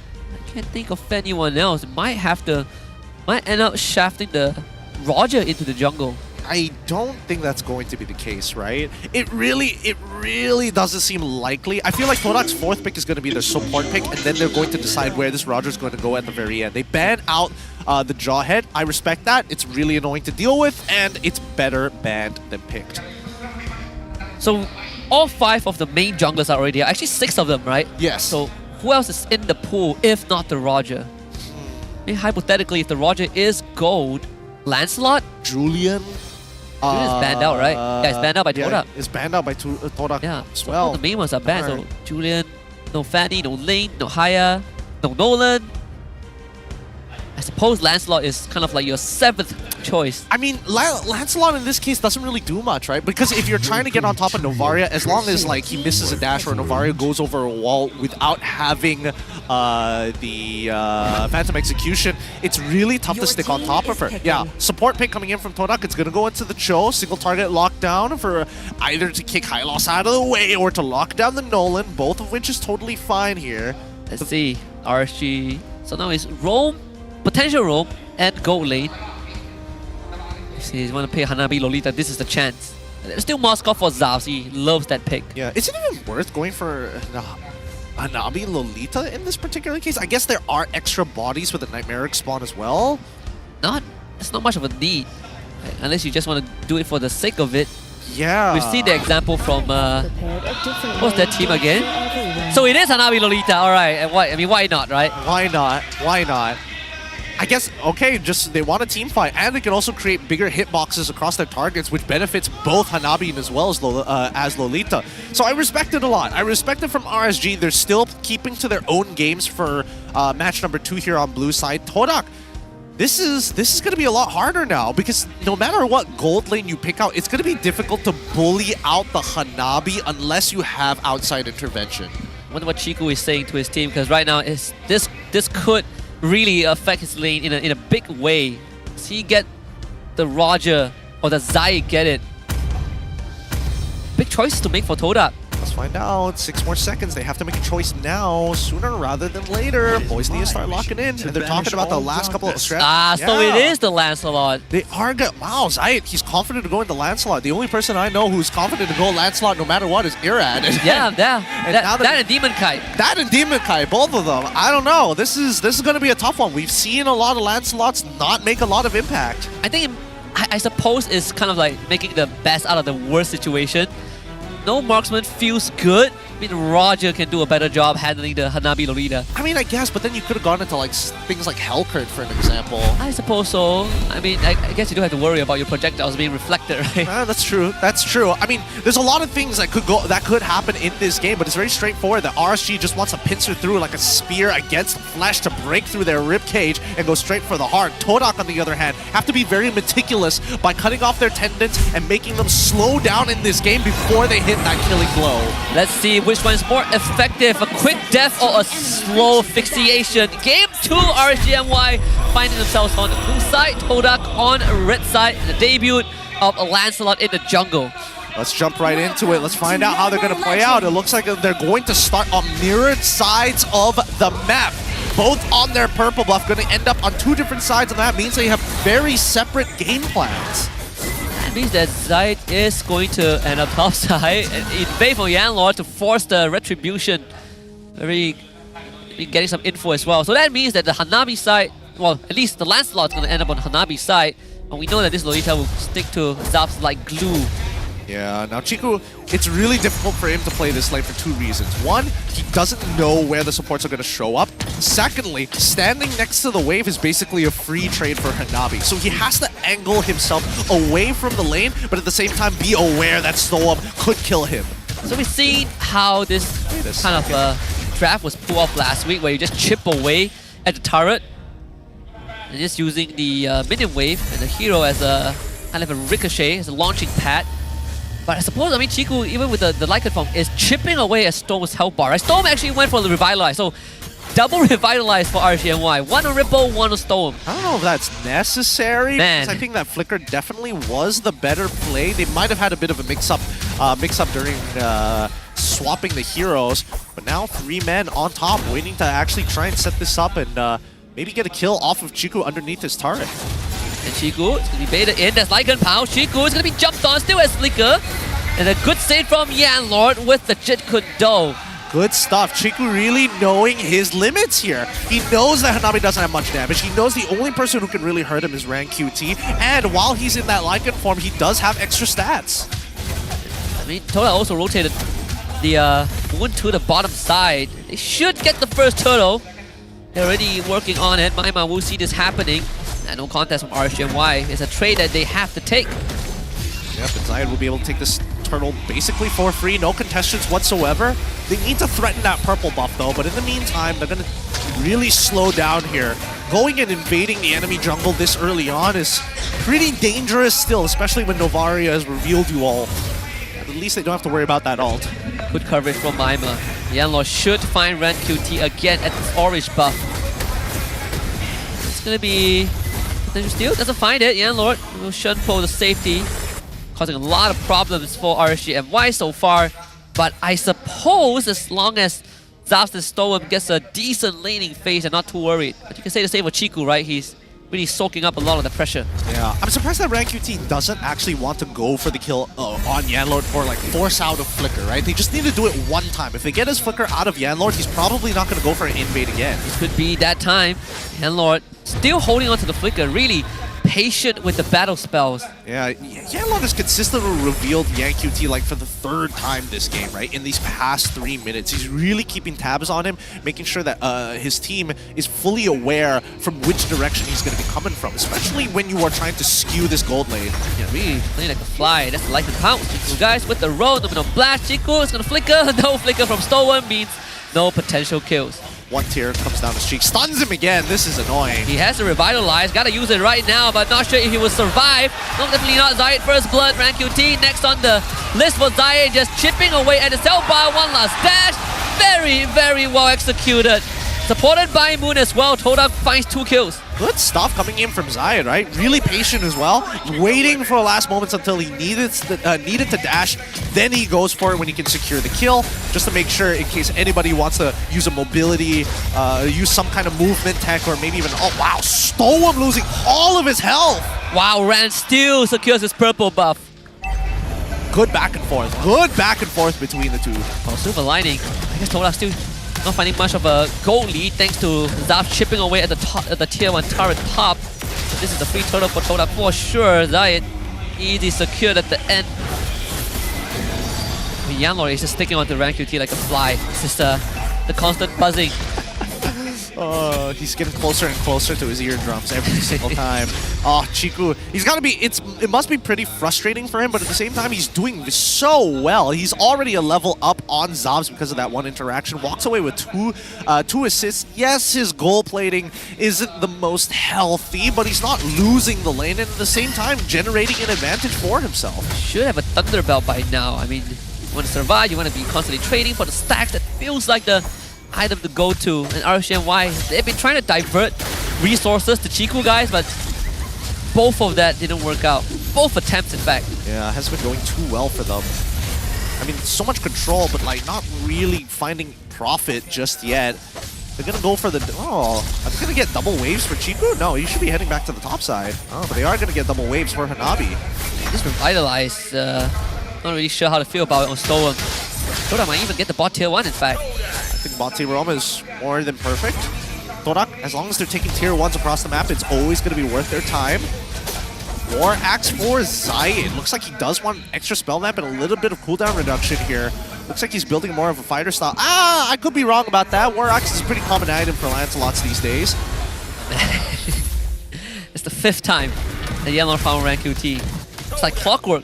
can't think of anyone else. Might end up shafting the Roger into the jungle.
I don't think that's going to be the case, right? It really doesn't seem likely. I feel like Todak's fourth pick is going to be their support pick, and then they're going to decide where this Roger's going to go at the very end. They ban out the Jawhead. I respect that. It's really annoying to deal with, and it's better banned than picked.
So all 5 of the main junglers are already here. Actually 6 of them, right?
Yes.
So who else is in the pool if not the Roger? I mean, hypothetically, if the Roger is gold, Lancelot?
Julian?
Julian's banned out, right? Yeah, it's banned out by Todak.
It's banned out by Todak as well.
All the main ones are banned. So Julian, no Fanny, no Lane, no Haya, no Nolan. I suppose Lancelot is kind of like your 7th choice.
I mean, Lancelot in this case doesn't really do much, right? Because if you're trying to get on top of Novaria, as long as like he misses a dash or Novaria goes over a wall without having the Phantom Execution, it's really tough to stick on top of her. Yeah, support pick coming in from Todak. It's going to go into the Cho, single target lockdown for either to kick Hylos out of the way or to lock down the Nolan, both of which is totally fine here.
Let's see, RSG. So now it's Roam, potential Roam, and gold lane. If you want to play Hanabi Lolita, this is the chance. There's still Moscow for Zavs. He loves that pick.
Yeah, is it even worth going for Hanabi Lolita in this particular case? I guess there are extra bodies with the Nightmaric spawn as well.
It's not much of a need, right? Unless you just want to do it for the sake of it.
Yeah.
We've seen the example from what's that team again? So it is Hanabi Lolita. All right, and why not, right?
Why not? Why not? I guess, okay, just they want a team fight, and they can also create bigger hitboxes across their targets, which benefits both Hanabi as well as Lolita. So I respect it a lot. I respect it from RSG. They're still keeping to their own games for match number 2 here on blue side. Todak, this is going to be a lot harder now, because no matter what gold lane you pick out, it's going to be difficult to bully out the Hanabi unless you have outside intervention.
I wonder what Chiku is saying to his team, because right now this could really affect his lane in a big way. Does he get the Roger, or does Zai get it? Big choices to make for Todak.
Let's find out. 6 more seconds. They have to make a choice now, sooner rather than later. Boys need to start locking in. And they're talking about the last couple of strategies.
So it is the Lancelot.
They are good. Wow, Zayat, he's confident to go into Lancelot. The only person I know who's confident to go Lancelot no matter what is Irad.
That and Demon Kite.
That and Demon Kite, both of them. I don't know. This is going to be a tough one. We've seen a lot of Lancelots not make a lot of impact.
I think, I suppose, it's kind of like making the best out of the worst situation. No marksman feels good. I mean, Roger can do a better job handling the Hanabi Lolita.
I mean, I guess, but then you could have gone into like things like Hellcurt, for an example.
I suppose so. I mean, I guess you don't have to worry about your projectiles being reflected, right?
That's true. That's true. I mean, there's a lot of things that could happen in this game, but it's very straightforward. The RSG just wants to pincer through like a spear against flesh to break through their ribcage and go straight for the heart. Todak, on the other hand, have to be very meticulous by cutting off their tendons and making them slow down in this game before they hit that killing blow.
Let's see which one is more effective, a quick death or a slow asphyxiation. Game 2, RSGMY finding themselves on the blue side, Todak on red side, the debut of Lancelot in the jungle.
Let's jump right into it. Let's find out how they're going to play out. It looks like they're going to start on mirrored sides of the map. Both on their purple buff, going to end up on 2 different sides, and that means they have very separate game plans.
That means that Zayat is going to end up top side in favor of Yanlord to force the retribution. Getting some info as well. So that means that the Hanabi side, well, at least the Lancelot's going to end up on the Hanabi side. And we know that this Lolita will stick to Zaps like glue.
Yeah, now Chiku, it's really difficult for him to play this lane for 2 reasons. One, he doesn't know where the supports are going to show up. Secondly, standing next to the wave is basically a free trade for Hanabi. So he has to angle himself away from the lane, but at the same time be aware that Storm could kill him.
So we've seen how this kind of draft was pulled off last week, where you just chip away at the turret and just using the minion wave and the hero as a kind of a ricochet, as a launching pad. But I suppose, I mean, Chiku, even with the Lycan form, is chipping away at Storm's health bar. Right? Storm actually went for the Revitalize, so double Revitalize for RSGMY. 1 on Ripple, 1 on Storm.
I don't know if that's necessary,
Man.
because I think that Flicker definitely was the better play. They might have had a bit of a mix-up during swapping the heroes, but now 3 men on top, waiting to actually try and set this up and maybe get a kill off of Chiku underneath his turret.
And Chiku is going to be baited in. That's Lycan Pow. Chiku is going to be jumped on, still as Flicker. And a good save from Yanlord with the Jit Kundo.
Good stuff. Chiku really knowing his limits here. He knows that Hanabi doesn't have much damage. He knows the only person who can really hurt him is Ran QT. And while he's in that Lycan form, he does have extra stats.
I mean, Toda also rotated the Moon to the bottom side. They should get the first turtle. They're already working on it. Maima will see this happening. And no contest from RSGMY. It's a trade that they have to take.
Yep, and Zayat will be able to take this turtle basically for free. No contestants whatsoever. They need to threaten that purple buff though, but in the meantime, they're going to really slow down here. Going and invading the enemy jungle this early on is pretty dangerous still, especially when Novaria has revealed you all. At least they don't have to worry about that ult.
Good coverage from Maima. Yanlord should find Ran QT again at this orange buff. It's going to be potential steal. Doesn't find it. Yanlord will shunpo the safety, causing a lot of problems for RSGMY so far. But I suppose as long as Zaps and Storm gets a decent laning phase, I'm not too worried. But you can say the same for Chiku, right? He's really soaking up a lot of the pressure.
Yeah, I'm surprised that Rank QT doesn't actually want to go for the kill on Yanlord or like force out a flicker, right? They just need to do it one time. If they get his flicker out of Yanlord, he's probably not going to go for an invade again.
It could be that time. Yanlord still holding on to the flicker, really patient with the battle spells.
Yeah, Yanlord has consistently revealed Yan QT like for the third time this game, right? In these past 3 minutes. He's really keeping tabs on him, making sure that his team is fully aware from which direction he's going to be coming from, especially when you are trying to skew this gold lane.
Yeah, really playing like a fly. That's the life and pounce. Chiku guys with the roll, no blast. Chiku is going to flicker. No flicker from Stolen means no potential kills.
One tier comes down the streak, stuns him again. This is annoying.
He has to revitalize, gotta use it right now, but not sure if he will survive. No, definitely not. Zayed first blood, Rank QT. Next on the list was Zayed just chipping away at the cell bar. One last dash. Very, very well executed. Supported by Moon as well. Todak finds 2 kills.
Good stuff coming in from Zayed, right? Really patient as well. Waiting for the last moments until he needed to dash. Then he goes for it when he can secure the kill, just to make sure in case anybody wants to use a mobility, use some kind of movement tech, or maybe even, oh wow, Stoem losing all of his health.
Wow, Ran still secures his purple buff.
Good back and forth. Good back and forth between the two.
Oh, silver lining. I guess Todak still not finding much of a gold lead thanks to Zav chipping away at the top, at the tier 1 turret top. This is a free turtle for Todak for sure. Zayed easy secured at the end. Yanlord is just sticking onto Rank QT like a fly. It's just the constant buzzing.
He's getting closer and closer to his eardrums every single time. Oh, Chiku, he's got to be, it must be pretty frustrating for him, but at the same time, he's doing so well. He's already a level up on Zabs because of that one interaction. Walks away with two assists. Yes, his goal plating isn't the most healthy, but he's not losing the lane, and at the same time, generating an advantage for himself.
Should have a Thunder Belt by now. I mean, you want to survive, you want to be constantly trading for the stacks that feels like the item to go to. And RCNY, they've been trying to divert resources to Chiku guys, but both of that didn't work out. Both attempts, in fact.
Yeah, it hasn't been going too well for them. I mean, so much control, but like not really finding profit just yet. They're gonna go for the, are they gonna get double waves for Chiku? No, he should be heading back to the top side. Oh, but they are gonna get double waves for Hanabi.
Just revitalized. Not really sure how to feel about it on Stoem. Todak might even get the bot tier 1, in fact.
I think bot tier 1 is more than perfect. Todak, as long as they're taking tier 1s across the map, it's always going to be worth their time. War Axe for Zayed. Looks like he does want extra spell map and a little bit of cooldown reduction here. Looks like he's building more of a fighter style. I could be wrong about that. War Axe is a pretty common item for Lancelots these days.
It's the 5th time that Yanlord found Rank QT. It's like clockwork.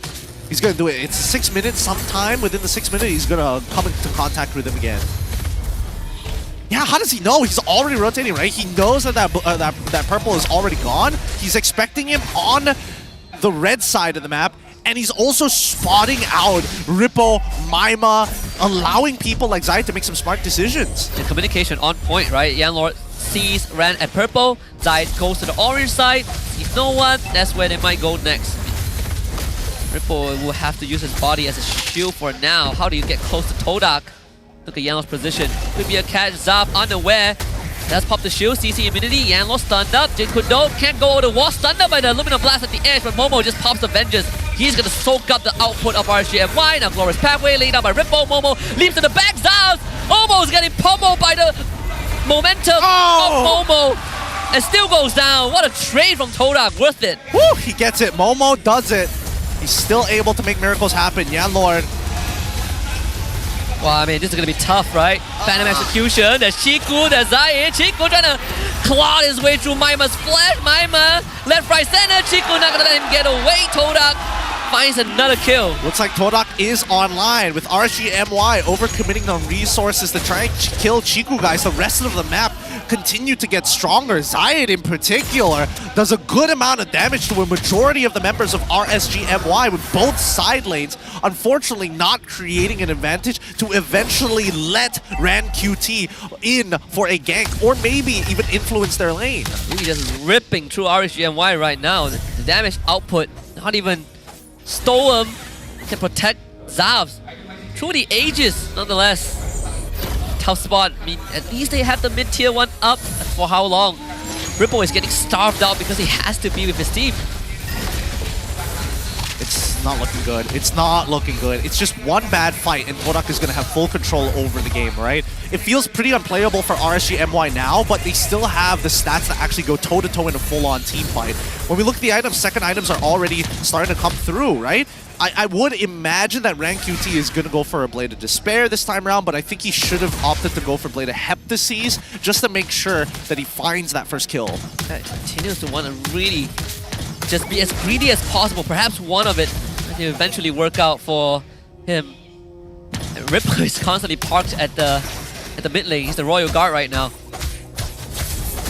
He's going to do it. It's 6 minutes. Sometime within the 6 minutes, he's going to come into contact with him again. Yeah, how does he know? He's already rotating, right? He knows that that purple is already gone. He's expecting him on the red side of the map, and he's also spotting out Rippo, Maima, allowing people like Zayed to make some smart decisions.
The communication on point, right? Yanlord sees Ran at purple, Zayed goes to the orange side, sees no one, that's where they might go next. Ripple will have to use his body as a shield for now. How do you get close to Todak? Look at Yanlord's position. Could be a catch. Zap unaware. Let's pop the shield. CC immunity. Yanlord stunned up. Jinkudo can't go over the wall. Stunned up by the Luminous Blast at the edge, but Momo just pops the Vengeance. He's going to soak up the output of RGFY. Now Glorious Pathway laid out by Ripple. Momo leaps to the back. Zap almost getting pummeled by the momentum of Momo. And still goes down. What a trade from Todak. Worth it.
Woo! He gets it. Momo does it. He's still able to make miracles happen. Yanlord.
Well, I mean, this is going to be tough, right? Phantom execution. There's Chiku, there's Zayed. Chiku trying to claw his way through Maima's flesh. Maima, left, right, center. Chiku not going to let him get away. Todak finds another kill.
Looks like Todak is online with RGMY overcommitting on resources to try and kill Chiku guys. The rest of the map continue to get stronger. Zayed in particular does a good amount of damage to a majority of the members of RSGMY with both side lanes, unfortunately not creating an advantage to eventually let Ran QT in for a gank or maybe even influence their lane.
Really just ripping through RSGMY right now. The damage output, not even Stoem can protect Zavs through the ages, nonetheless. Tough spot. I mean, at least they have the mid-tier 1 up. For how long? Ripple is getting starved out because he has to be with his team.
It's not looking good. It's not looking good. It's just one bad fight and Todak is going to have full control over the game, right? It feels pretty unplayable for RSG MY now, but they still have the stats that actually go toe-to-toe in a full-on team fight. When we look at the items, second items are already starting to come through, right? I would imagine that Rank QT is going to go for a Blade of Despair this time around, but I think he should have opted to go for Blade of Heptases just to make sure that he finds that first kill.
He continues to want to really just be as greedy as possible. Perhaps one of it will eventually work out for him. And Ripple is constantly parked at the mid lane. He's the Royal Guard right now.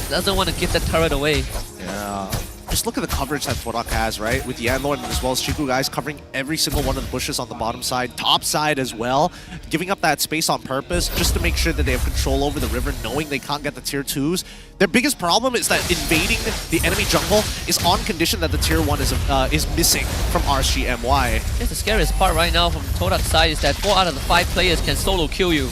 Doesn't want to give that turret away.
Yeah. Just look at the coverage that Todak has, right? With Yanlord as well as Chiku guys covering every single one of the bushes on the bottom side, top side as well, giving up that space on purpose just to make sure that they have control over the river, knowing they can't get the tier 2s. Their biggest problem is that invading the enemy jungle is on condition that the tier 1 is missing from RSG MY.
That's the scariest part right now from Todak's side is that 4 out of the 5 players can solo kill you.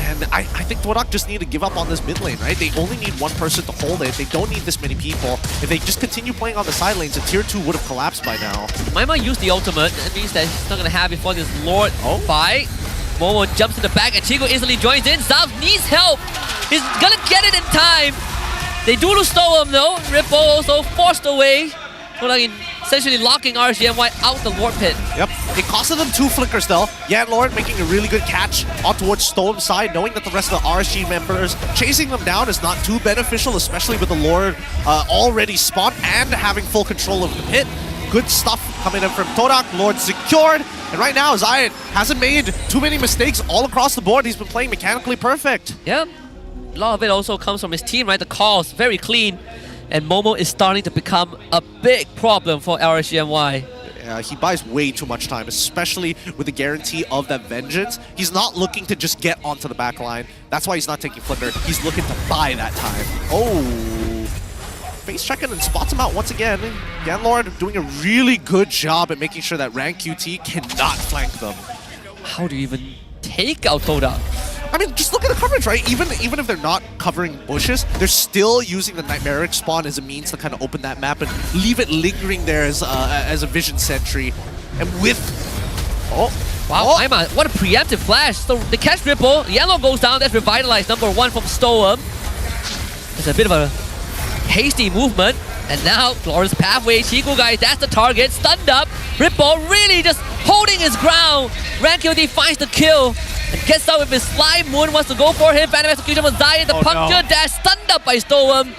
And I think Todak just need to give up on this mid lane, right? They only need one person to hold it. They don't need this many people. If they just continue playing on the side lanes, the tier 2 would have collapsed by now.
Maima used the ultimate. That means that he's not going to have before this Lord fight. Momo jumps in the back and Chico instantly joins in. Zav needs help. He's going to get it in time. They do lose Stoem though. Ripple also forced away. Todak essentially locking RSGMY out the Lord pit.
Yep. It costed them 2 flickers though. Yanlord making a really good catch on towards Stoem's side, knowing that the rest of the RSG members chasing them down is not too beneficial, especially with the Lord already spawned and having full control of the pit. Good stuff coming in from Todak. Lord secured. And right now, Zion hasn't made too many mistakes all across the board. He's been playing mechanically perfect.
Yeah. A lot of it also comes from his team, right? The calls, very clean. And Momo is starting to become a big problem for RSGMY.
He buys way too much time, especially with the guarantee of that vengeance. He's not looking to just get onto the back line. That's why he's not taking Flicker. He's looking to buy that time. Oh, face checking and spots him out once again. Yanlord doing a really good job at making sure that Rank QT cannot flank them.
How do you even take out Todak?
I mean, just look at the coverage, right? Even if they're not covering bushes, they're still using the Nightmaric spawn as a means to kind of open that map and leave it lingering there as a vision sentry. And with... Oh,
wow, Aima, what a preemptive flash. So they catch Ripple, Yellow goes down, that's revitalized number 1 from Stoem. It's a bit of a hasty movement. And now, Glorious Pathway, Chico guys, that's the target, stunned up. Ripple really just holding his ground. Rankyote finds the kill. And gets out with his Slime Moon, wants to go for him. Phantom Execution was Zion, the puncture dash, stunned up by Stoem.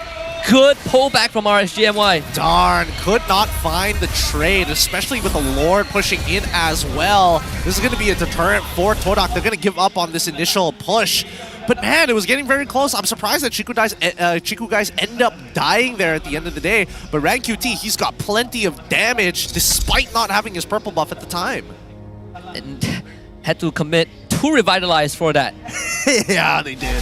Good pullback from RSGMY.
Darn, could not find the trade, especially with the Lord pushing in as well. This is going to be a deterrent for Todak. They're going to give up on this initial push. But man, it was getting very close. I'm surprised that Chiku guys end up dying there at the end of the day. But Rank QT, he's got plenty of damage despite not having his purple buff at the time.
And had to commit 2 revitalize for that.
Yeah, they did.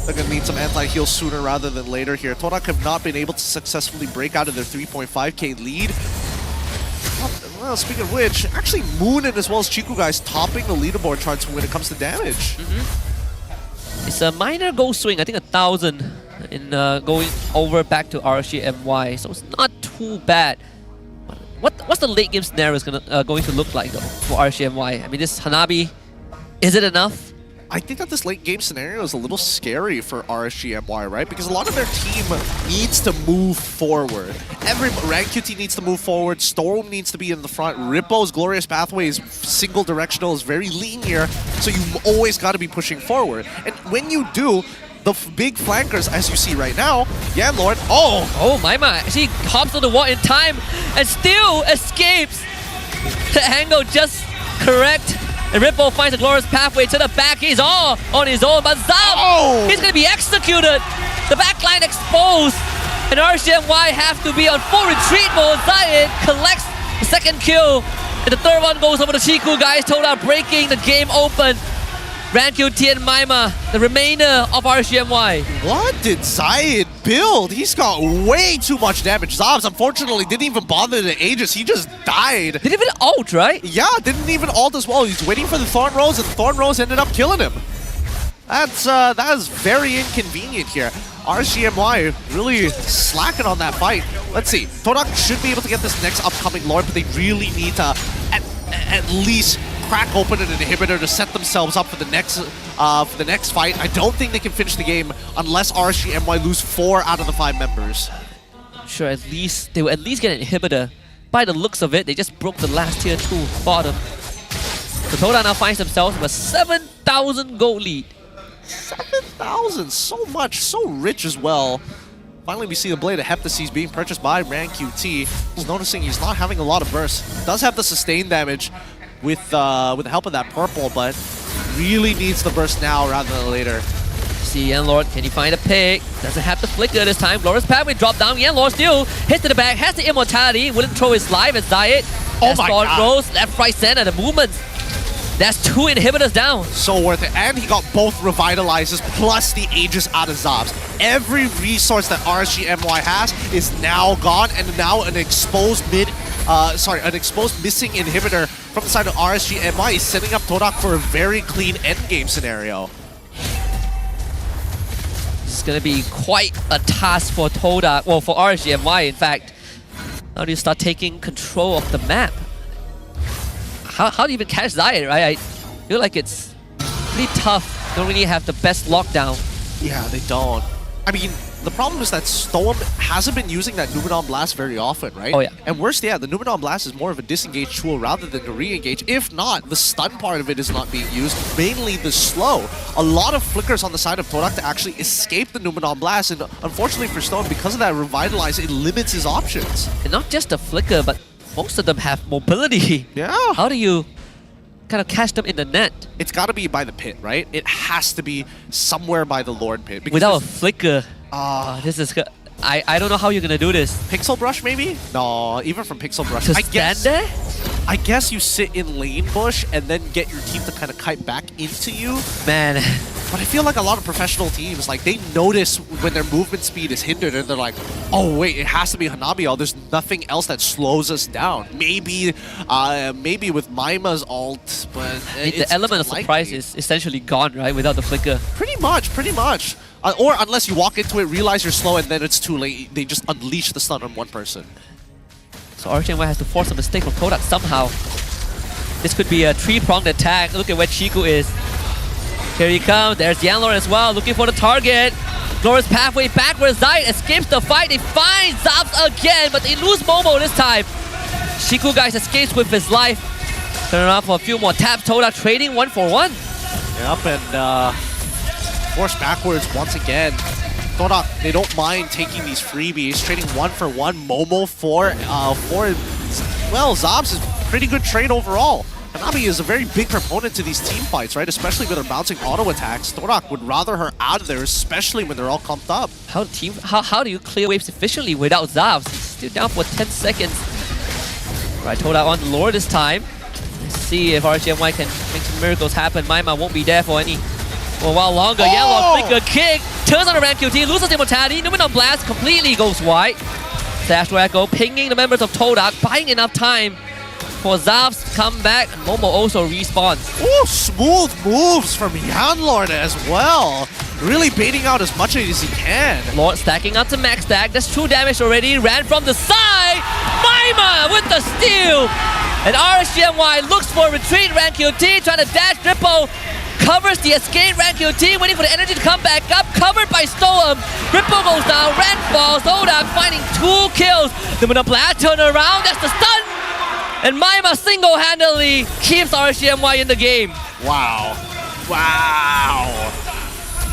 They're going to need some anti-heal sooner rather than later here. Todak have not been able to successfully break out of their 3.5k lead. Well, speaking of which, actually Moonin as well as Chiku guys topping the leaderboard charts when it comes to damage.
It's a minor goal swing, I think 1,000 in going over back to RSGMY, so it's not too bad. What's the late game scenario going to look like though for RSGMY? I mean, this Hanabi, is it enough?
I think that this late game scenario is a little scary for RSGMY, right? Because a lot of their team needs to move forward. Every Rank QT needs to move forward. Storm needs to be in the front. Rippo's Glorious Pathway is single directional, is very linear, so you always got to be pushing forward. And when you do, the big flankers, as you see right now, Yanlord,
oh Maima, she hops on the wall in time and still escapes. The angle just correct. And Ripple finds a Glorious Pathway to the back. He's all on his own, but Zav, he's going to be executed. The backline exposed. And RSGMY have to be on full retreat mode. Zion collects the second kill. And the third one goes over to Chiku guys. Todak breaking the game open. Rankyote and Maima, the remainder of RSGMY.
What did Zion build? He's got way too much damage. Zabs, unfortunately, didn't even bother to Aegis. He just died.
Didn't even ult, right?
Yeah, didn't even ult as well. He's waiting for the Thorn Rose, and the Thorn Rose ended up killing him. That is very inconvenient here. RGMY really slacking on that fight. Let's see. Todak should be able to get this next upcoming Lord, but they really need to at least crack open an inhibitor to set themselves up for the next fight. I don't think they can finish the game unless RGMY lose 4 out of the 5 members.
Sure, at least they will at least get an inhibitor. By the looks of it, they just broke the last tier 2 bottom. So Todak now finds themselves with a 7,000 gold lead.
7,000, so much, so rich as well. Finally, we see the Blade of Heptases being purchased by RanQT. He's noticing he's not having a lot of burst. Does have the sustain damage with the help of that purple, but really needs the burst now rather than later.
See Yenlord, can he find a pick? Doesn't have the flicker this time. Glorious Pathway drop down. Yenlord still hits to the back, has the immortality, wouldn't throw his life as Zayed.
Oh my god.
Rolls, left, right, center, the movements. That's 2 inhibitors down.
So worth it. And he got both revitalizers plus the Aegis out of Zobs. Every resource that RGMY has is now gone, and now an exposed missing inhibitor from the side of RGMY is setting up Todak for a very clean endgame scenario.
This is gonna be quite a task for Todak, well, for RGMY in fact. How do you start taking control of the map? How do you even catch Zayed, right? I feel like it's pretty tough. Don't really have the best lockdown.
Yeah, they don't. I mean, the problem is that Storm hasn't been using that Numenon Blast very often, right?
Oh yeah.
And worse, yeah, the Numenon Blast is more of a disengage tool rather than a re-engage. If not, the stun part of it is not being used, mainly the slow. A lot of flickers on the side of Todak to actually escape the Numenon Blast, and unfortunately for Storm, because of that Revitalize, it limits his options.
And not just a flicker, but most of them have mobility.
Yeah.
How do you kind of catch them in the net?
It's got to be by the pit, right? It has to be somewhere by the Lord pit.
Without a flicker. This is... I don't know how you're going to do this.
Pixel Brush, maybe? No, even from Pixel Brush.
To stand there?
I guess you sit in lane bush and then get your team to kind of kite back into you.
Man.
But I feel like a lot of professional teams, like, they notice when their movement speed is hindered and they're like, oh wait, it has to be Hanabiyo. There's nothing else that slows us down. Maybe with Maima's ult, but
the element of surprise is essentially gone, right? Without the flicker.
Pretty much. Or unless you walk into it, realize you're slow, and then it's too late. They just unleash the stun on one person.
So RGMY has to force a mistake from Todak somehow. This could be a 3-pronged attack. Look at where Chiku is. Here he comes. There's Yanlor as well, looking for the target. Glorious Pathway back where Zayed escapes the fight. They find Zabs again, but they lose Momo this time. Chiku, guys, escapes with his life. Turn around for a few more taps. Todak trading 1-for-1.
Yep, and forced backwards once again. Todak, they don't mind taking these freebies, trading 1-for-1. Momo for well, Zabs is pretty good trade overall. Hanabi is a very big proponent to these team fights, right? Especially with her bouncing auto attacks. Todak would rather her out of there, especially when they're all clumped up.
How do you clear waves efficiently without Zabs? He's still down for 10 seconds. Right, Todak on the lure this time. Let's see if RGMY can make some miracles happen. Maima won't be there for a while longer. Yellow flicker kick, turns on the RanQT, loses immortality. Numenon Blast completely goes wide. Sash Echo pinging the members of Todak, buying enough time for Zabs to come back. And Momo also respawns.
Ooh, smooth moves from Yanlord as well. Really baiting out as much as he can.
Lord stacking up to max stack. That's 2 damage already. Ran from the side. Maima with the steal. And RGMY looks for a retreat. RanQT trying to dash Rippo. Covers the escape. RanQT waiting for the energy to come back up. Covered by Storm. Ripple goes down. Ran falls. Todak finding 2 kills. Numenon Blast turn around. That's the stun. And Maima single-handedly keeps RGMY in the game.
Wow.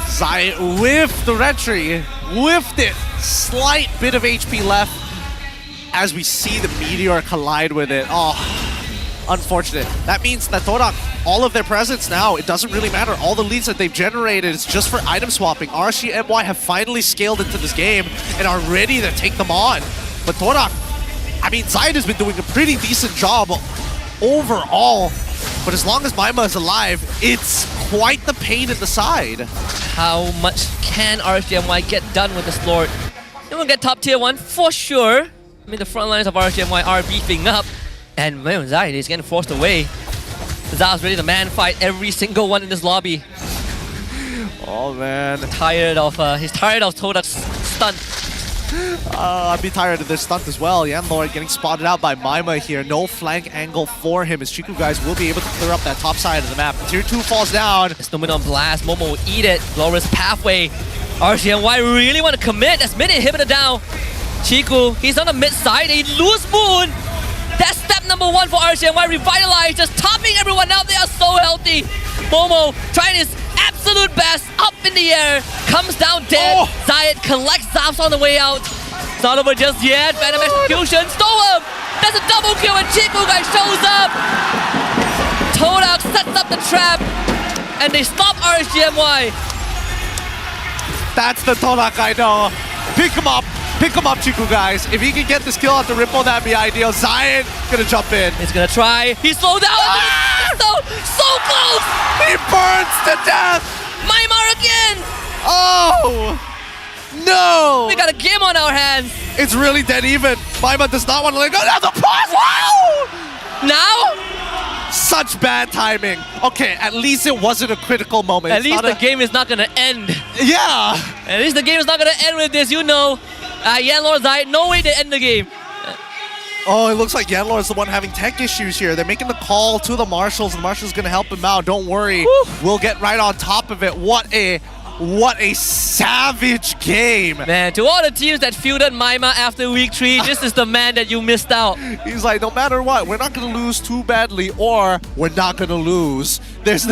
Zayed whiffed the retry. Whiffed it. Slight bit of HP left as we see the Meteor collide with it. Oh, unfortunate. That means that Todak, all of their presence now, it doesn't really matter. All the leads that they've generated is just for item swapping. RGMY have finally scaled into this game and are ready to take them on. But Todak, I mean, Zayed has been doing a pretty decent job overall, but as long as Maima is alive, it's quite the pain in the side.
How much can RGMY get done with this Lord? They will get top tier 1 for sure. I mean, the front lines of RGMY are beefing up, and man, Zayed is getting forced away. Zab's ready to man fight every single one in this lobby.
Oh man.
He's tired of Todak's stunt.
I'd be tired of this stunt as well. Yanlord getting spotted out by Maima here. No flank angle for him as Chiku guys will be able to clear up that top side of the map. Tier 2 falls down.
It's no on blast. Momo will eat it. Glorious pathway. RCNY really want to commit. That's mid inhibitor down. Chiku, he's on the mid side. He lose Moon. That's step number 1 for RCNY. Revitalize, just topping everyone out. They are so healthy. Momo trying his absolute best up in the air. Comes down dead. Zayed collects Zaps on the way out. It's not over just yet. Phantom execution. Stole him. That's a double kill and Chiku guy shows up. Todak sets up the trap. And they stop RCNY.
That's the Todak I know. Pick him up. Pick him up, Chiku guys. If he can get this kill off the Ripple, that'd be ideal. Zayed gonna jump in.
He's gonna try. He slowed down. So close.
He burns to death.
Maimar again.
Oh no.
We got a game on our hands.
It's really dead even. Maima does not want to let go. Now the pause. Wow.
Now?
Such bad timing. Okay, at least it wasn't a critical moment.
At least the game is not gonna end.
Yeah.
At least the game is not gonna end with this, you know. Yanlord Zayed, no way to end the game.
Oh, it looks like Yanlord is the one having tech issues here. They're making the call to the Marshals. The Marshals gonna help him out. Don't worry. Woo. We'll get right on top of it. What a savage game.
Man, to all the teams that fielded Maima after week 3, this is the man that you missed out.
He's like, no matter what, we're not going to lose too badly or we're not going to lose. There's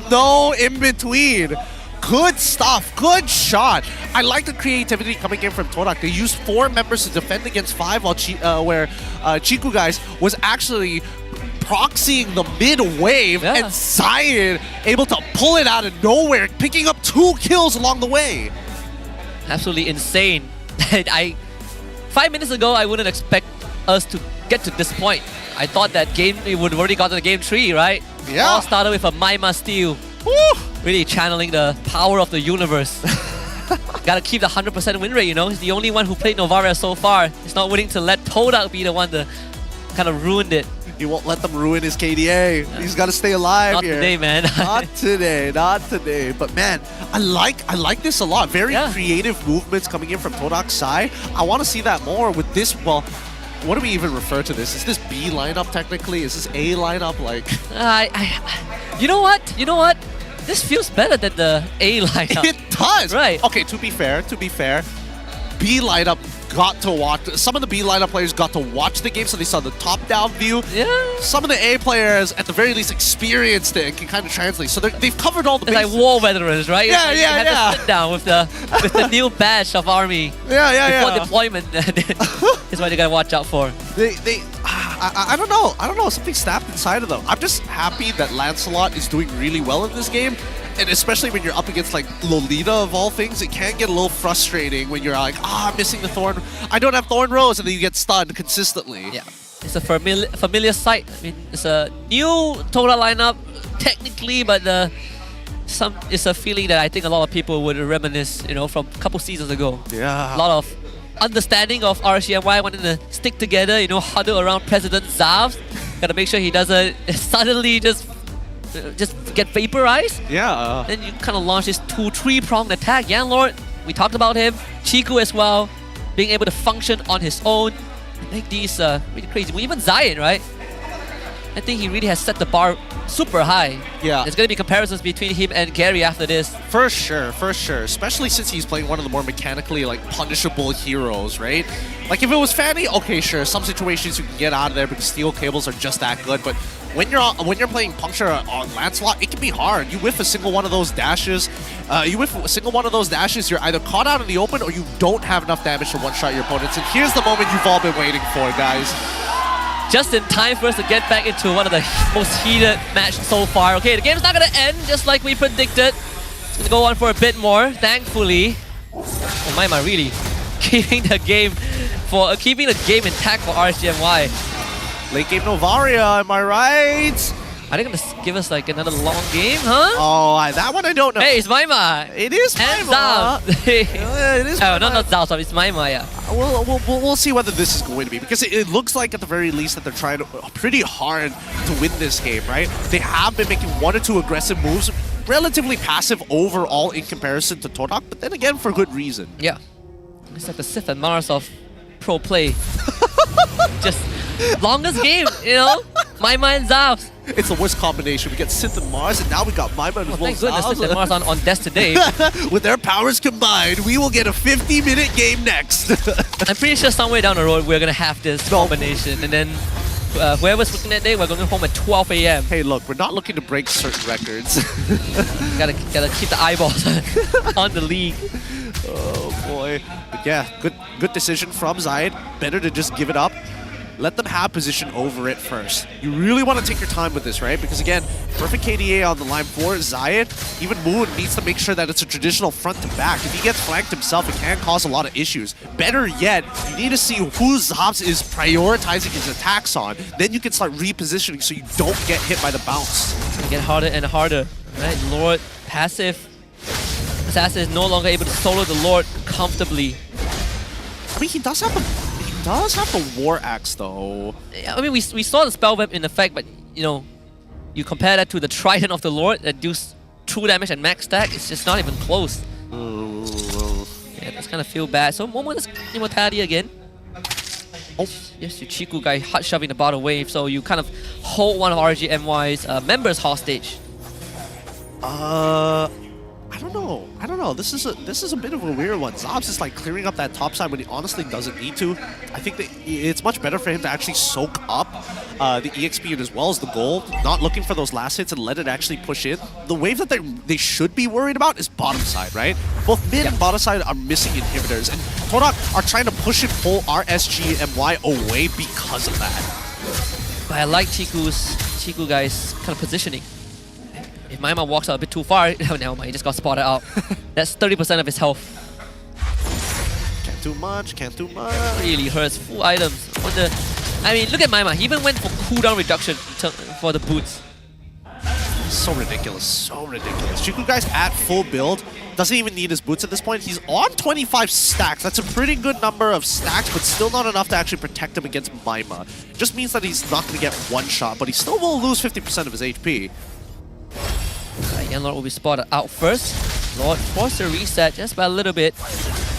no in between. Good stuff. Good shot. I like the creativity coming in from Todak. They used 4 members to defend against 5 while Chiku guys was actually proxying the mid wave and Zayed able to pull it out of nowhere, picking up 2 kills along the way.
Absolutely insane. 5 minutes ago, I wouldn't expect us to get to this point. I thought that we would already got to game 3, right?
Yeah.
All started with a Maima steal.
Woo!
Really channeling the power of the universe. Gotta keep the 100% win rate, you know? He's the only one who played Novaria so far. He's not willing to let Todak be the one to kind of ruin it.
He won't let them ruin his KDA. He's got to stay alive here.
Not today, man.
Not today. Not today. But man, I like this a lot. Very creative movements coming in from Todak's side. I want to see that more with this. Well, what do we even refer to this? Is this B lineup technically? Is this A lineup? Like,
you know what? You know what? This feels better than the A lineup.
It does.
Right.
Okay. To be fair, B lineup got to watch. Some of the B lineup players got to watch the game, so they saw the top-down view.
Yeah.
Some of the A players, at the very least, experienced it and can kind of translate. So they've covered all the bases.
It's like war veterans, right?
Yeah,
you had to sit down with the new badge of army. Before deployment. Is what you gotta watch out for.
I don't know. I don't know. Something snapped inside of them. I'm just happy that Lancelot is doing really well in this game. And especially when you're up against like Lolita of all things, it can get a little frustrating when you're like, I'm missing the Thorn. I don't have Thorn Rose, and then you get stunned consistently.
Yeah, it's a familiar sight. I mean, it's a new Toda lineup technically, but it's a feeling that I think a lot of people would reminisce, you know, from a couple seasons ago.
Yeah.
A lot of understanding of RCNY wanting to stick together, you know, huddle around President Zavs. Gotta make sure he doesn't suddenly just get vaporized.
Yeah.
Then you kind of launch this 2-3-pronged attack. Yanlord, we talked about him. Chiku as well, being able to function on his own. Make these really crazy. Well, even Zayed, right? I think he really has set the bar super high.
Yeah.
There's going to be comparisons between him and Gary after this.
For sure, for sure. Especially since he's playing one of the more mechanically like punishable heroes, right? Like if it was Fanny, okay, sure. Some situations you can get out of there because steel cables are just that good. But when you're playing Puncture on Lancelot, it can be hard. You whiff a single one of those dashes. You're either caught out in the open or you don't have enough damage to one-shot your opponents. And here's the moment you've all been waiting for, guys.
Just in time for us to get back into one of the most heated matches so far. Okay, the game's not going to end just like we predicted. It's going to go on for a bit more, thankfully. Oh, Maima really keeping the game intact for RCNY.
Late game Novaria, am I right?
Are they going to give us like another long game, huh?
Oh, that one I don't know.
Hey, it's Maima.
It is Maima.
It is Maima. Not Zao, it's Maima, yeah.
We'll see whether this is going to be, because it looks like at the very least that they're trying pretty hard to win this game, right? They have been making 1 or 2 aggressive moves, relatively passive overall in comparison to Torak, but then again, for good reason.
Yeah. It's like the Sith and Mars of pro play. Just longest game, you know? Maima and Zavs.
It's the worst combination. We get Sith and Mars, and now we got Maima and
Thank goodness Sith and Mars on desk today.
With their powers combined, we will get a 50-minute game next.
I'm pretty sure somewhere down the road we're gonna have this combination, and then whoever's working that day, we're going home at 12 a.m.
Hey, look, we're not looking to break certain records.
gotta keep the eyeballs on the league.
Oh boy. But yeah, good decision from Zayed. Better to just give it up. Let them have position over it first. You really want to take your time with this, right? Because again, perfect KDA on the line for Zayed. Even Moon needs to make sure that it's a traditional front to back. If he gets flanked himself, it can cause a lot of issues. Better yet, you need to see who Zabs is prioritizing his attacks on. Then you can start repositioning so you don't get hit by the bounce.
It's gonna get harder and harder, right? Lord, passive. Assassin is no longer able to solo the Lord comfortably.
I mean, he does have the War Axe though.
Yeah, I mean, we saw the spell web in effect, but you know, you compare that to the Trident of the Lord that does true damage and max stack, it's just not even close. Yeah, that's kind of feel bad. So Momo does immortality again. Oh, yes, your Chiku guy hard shoving the bottom wave, so you kind of hold one of RGMY's members hostage.
I don't know. This is a bit of a weird one. Zabs is like clearing up that top side when he honestly doesn't need to. I think that it's much better for him to actually soak up the EXP as well as the gold, not looking for those last hits and let it actually push in. The wave that they should be worried about is bottom side, right? Both mid and bottom side are missing inhibitors, and Torak are trying to push and pull RSGMY away because of that.
But I like Chiku guy's kind of positioning. If Maima walks out a bit too far, never mind, he just got spotted out. That's 30% of his health.
Can't do much.
Really hurts. Full items. I mean, look at Maima. He even went for cooldown reduction for the boots.
So ridiculous. Chiku guy's at full build. Doesn't even need his boots at this point. He's on 25 stacks. That's a pretty good number of stacks, but still not enough to actually protect him against Maima. Just means that he's not going to get one shot, but he still will lose 50% of his HP.
Lord will be spotted out first. Lord forced to reset just by a little bit.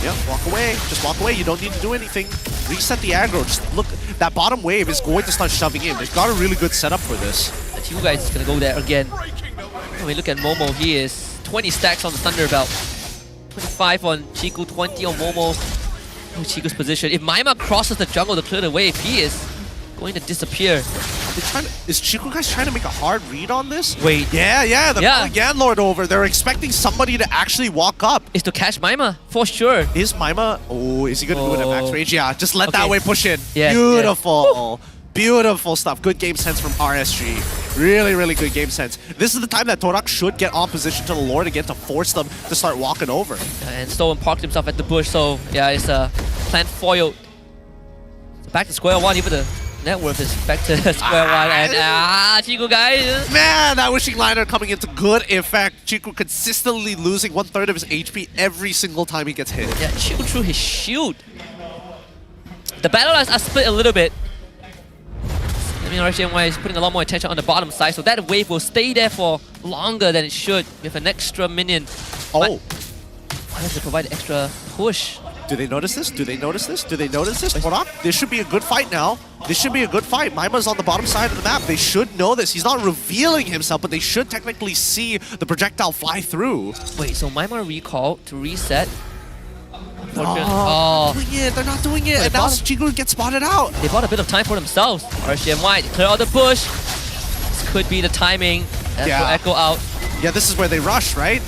Yep, walk away. Just walk away. You don't need to do anything. Reset the aggro. Just look, that bottom wave is going to start shoving in. They've got a really good setup for this.
The two guys is going to go there again. I mean, look at Momo. He is 20 stacks on the Thunder Belt. 25 on Chiku, 20 on Momo. Oh, Chiku's position. If Maima crosses the jungle to clear the wave, he is going to disappear.
Is Chiku guys trying to make a hard read on this?
Wait.
Yeah, they're calling Ganlord over. They're expecting somebody to actually walk up.
Is to catch Maima, for sure.
Is Maima... Oh, is he going to do it at max range? Yeah, just let that wave push in.
Yes,
beautiful. Beautiful stuff. Good game sense from RSG. Really good game sense. This is the time that Torak should get on position to the Lord again to force them to start walking over.
And Stolen parked himself at the bush, so yeah, it's a plan foiled. So back to square one, even the net worth is back to square one, and Chiku guys.
Man, that wishing liner coming into good effect. Chiku consistently losing 1/3 of his HP every single time he gets hit.
Yeah, Chiku threw his shield. The battle lines are split a little bit. I mean, RHMY is putting a lot more attention on the bottom side, so that wave will stay there for longer than it should with an extra minion.
Oh.
I have to provide an extra push.
Do they notice this? Torak, this should be a good fight now. Maima's on the bottom side of the map. They should know this. He's not revealing himself, but they should technically see the projectile fly through.
Wait, so Maima recalled to reset?
Oh, they're not doing it. And now Chiku gets spotted out.
They bought a bit of time for themselves. RHMY, clear out the bush. This could be the timing. Echo out.
Yeah, this is where they rush, right?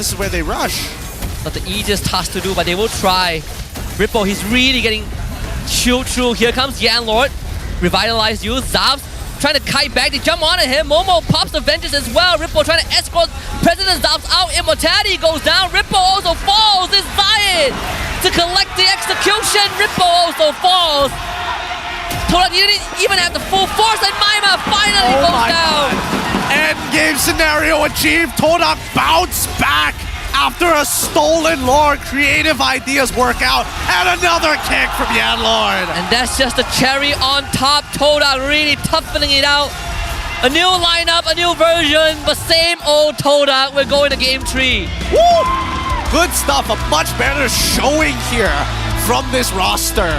Not the easiest task to do, but they will try. Ripple, he's really getting chilled through. Here comes Ganlord. Revitalize you. Zabs trying to kite back. They jump onto him. Momo pops the Vengeance as well. Ripple trying to escort President Zabs out. Immortality goes down. Ripple also falls. It's Zayed to collect the execution. Ripple also falls. Torak didn't even have the full force, and Maima finally goes down.
End game scenario achieved. Torak bounce back after a stolen Lord. Creative ideas work out, and another kick from Yanlord.
And that's just the cherry on top. Torak really toughening it out. A new lineup, a new version, but same old Todak. We're going to game 3.
Woo! Good stuff. A much better showing here from this roster.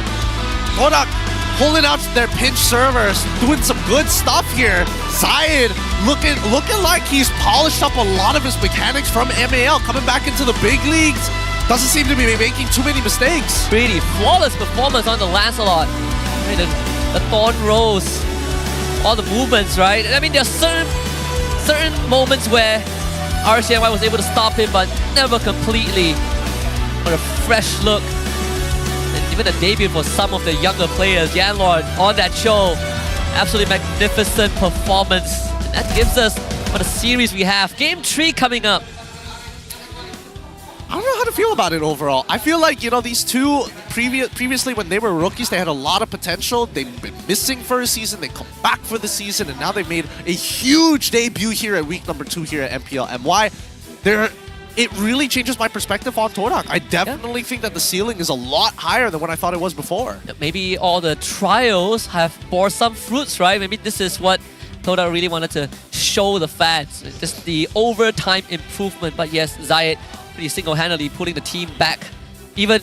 Todak pulling out their pinch servers, doing some good stuff here. Zayed looking like he's polished up a lot of his mechanics from MAL, coming back into the big leagues. Doesn't seem to be making too many mistakes.
Pretty flawless performance on the Lancelot. I mean, the Thorn Rose, all the movements, right? I mean, there are certain moments where RCNY was able to stop him, but never completely. For a fresh look. And even a debut for some of the younger players. Yanlord on that show. Absolutely magnificent performance. And that gives us what a series we have. Game 3 coming up.
I don't know how to feel about it overall. I feel like, you know, these two previously when they were rookies, they had a lot of potential. They've been missing for a season. They come back for the season, and now they've made a huge debut here at week number 2 here at MPL MY. It really changes my perspective on Todak. I definitely think that the ceiling is a lot higher than what I thought it was before.
Maybe all the trials have bore some fruits, right? Maybe this is what Todak really wanted to show the fans. Just the overtime improvement. But yes, Zayed pretty single-handedly pulling the team back. Even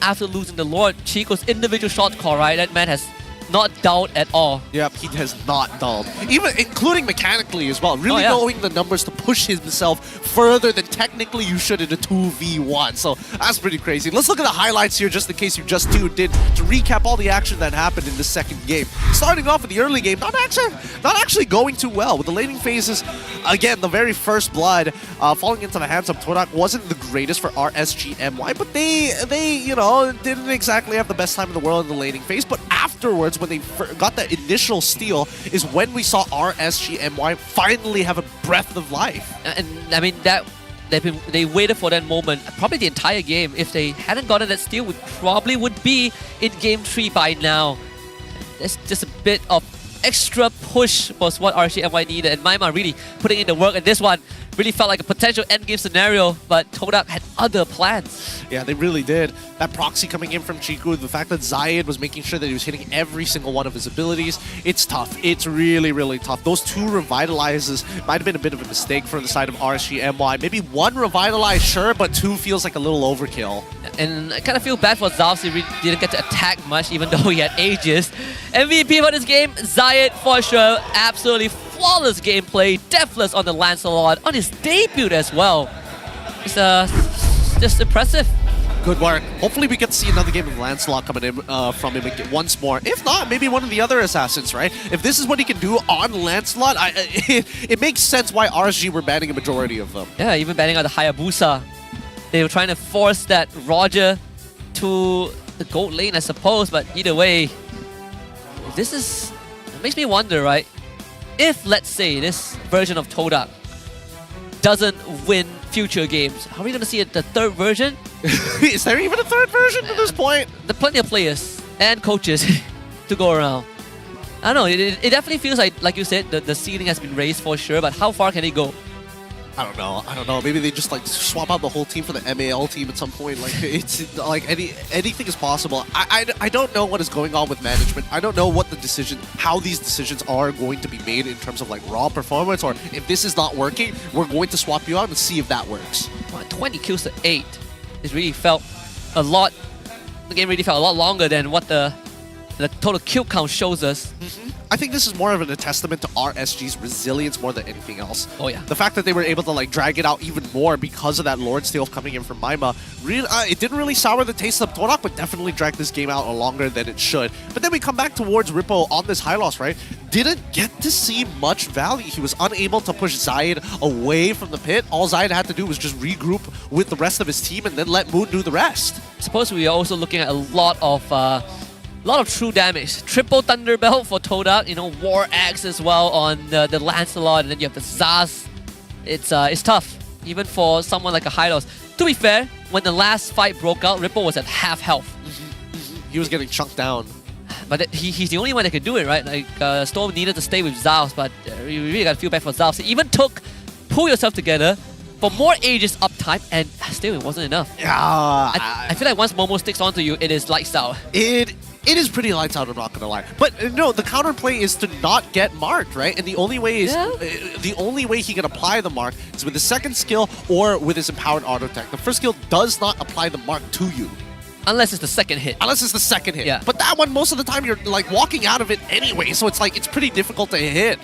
after losing the Lord, Chico's individual shot call, right? That man has not dulled at all.
Yep, he has not dulled. Even including mechanically as well. Really knowing the numbers to push himself further than technically you should in a 2v1. So that's pretty crazy. Let's look at the highlights here just in case you just tuned in to recap all the action that happened in the second game. Starting off with the early game, not actually going too well. With the laning phases, again, the very first blood falling into the hands of Todak wasn't the greatest for RSGMY, but they you know, didn't exactly have the best time in the world in the laning phase. But afterwards, when they got that initial steal, is when we saw RSGMY finally have a breath of life.
And I mean, they waited for that moment probably the entire game. If they hadn't gotten that steal, we probably would be in game 3 by now. There's just a bit of extra push was what RSGMY needed, and Maima really putting in the work, and this one really felt like a potential endgame scenario, but Todak had other plans.
Yeah, they really did. That proxy coming in from Chiku, the fact that Zayed was making sure that he was hitting every single one of his abilities, it's tough. It's really, really tough. Those 2 revitalizes might have been a bit of a mistake from the side of RSGMY. Maybe 1 revitalize, sure, but 2 feels like a little overkill.
And I kind of feel bad for Zalf. He really didn't get to attack much, even though he had ages. MVP for this game, Zayed for sure. Absolutely flawless gameplay, deathless on the Lancelot, on his debut as well. It's just impressive.
Good work. Hopefully we get to see another game of Lancelot coming in from him once more. If not, maybe one of the other assassins, right? If this is what he can do on Lancelot, it makes sense why RSG were banning a majority of them.
Yeah, even banning out the Hayabusa. They were trying to force that Roger to the gold lane, I suppose, but either way, it makes me wonder, right? If, let's say, this version of Todak doesn't win future games, are we going to see the third version?
Is there even a third version at this point?
There are plenty of players and coaches to go around. I don't know, it definitely feels like you said, the ceiling has been raised for sure, but how far can it go?
I don't know. Maybe they just like swap out the whole team for the MAL team at some point. Like it's like anything is possible. I don't know what is going on with management. I don't know what how these decisions are going to be made in terms of like raw performance, or if this is not working, we're going to swap you out and see if that works.
20 kills to 8. It really felt a lot. The game really felt a lot longer than what the total kill count shows us.
I think this is more of a testament to RSG's resilience more than anything else.
Oh yeah.
The fact that they were able to like drag it out even more because of that Lord steal coming in from Maima, it didn't really sour the taste of Todak, but definitely dragged this game out longer than it should. But then we come back towards Rippo on this high loss, right? Didn't get to see much value. He was unable to push Zayed away from the pit. All Zayed had to do was just regroup with the rest of his team and then let Moon do the rest.
I suppose we are also looking at a lot of true damage. Triple Thunderbelt for Todak, you know, War Axe as well on the Lancelot, and then you have the Zaz. It's tough, even for someone like a Hylos. To be fair, when the last fight broke out, Ripple was at half health.
He was getting chunked down.
But he's the only one that can do it, right? Like, Storm needed to stay with Zaos, but you really got to feel bad for Zaos. It even took Pull Yourself Together for more Aegis uptime, and still it wasn't enough.
Yeah.
I feel like once Momo sticks onto you, it is lights out.
It is pretty lights out, I'm not gonna lie. But no, the counterplay is to not get marked, right? And the only way is the only way he can apply the mark is with his second skill or with his empowered auto attack. The first skill does not apply the mark to you.
Unless it's the second hit.
Unless it's the second hit.
Yeah.
But that one, most of the time, you're like walking out of it anyway, so it's like, it's pretty difficult to hit.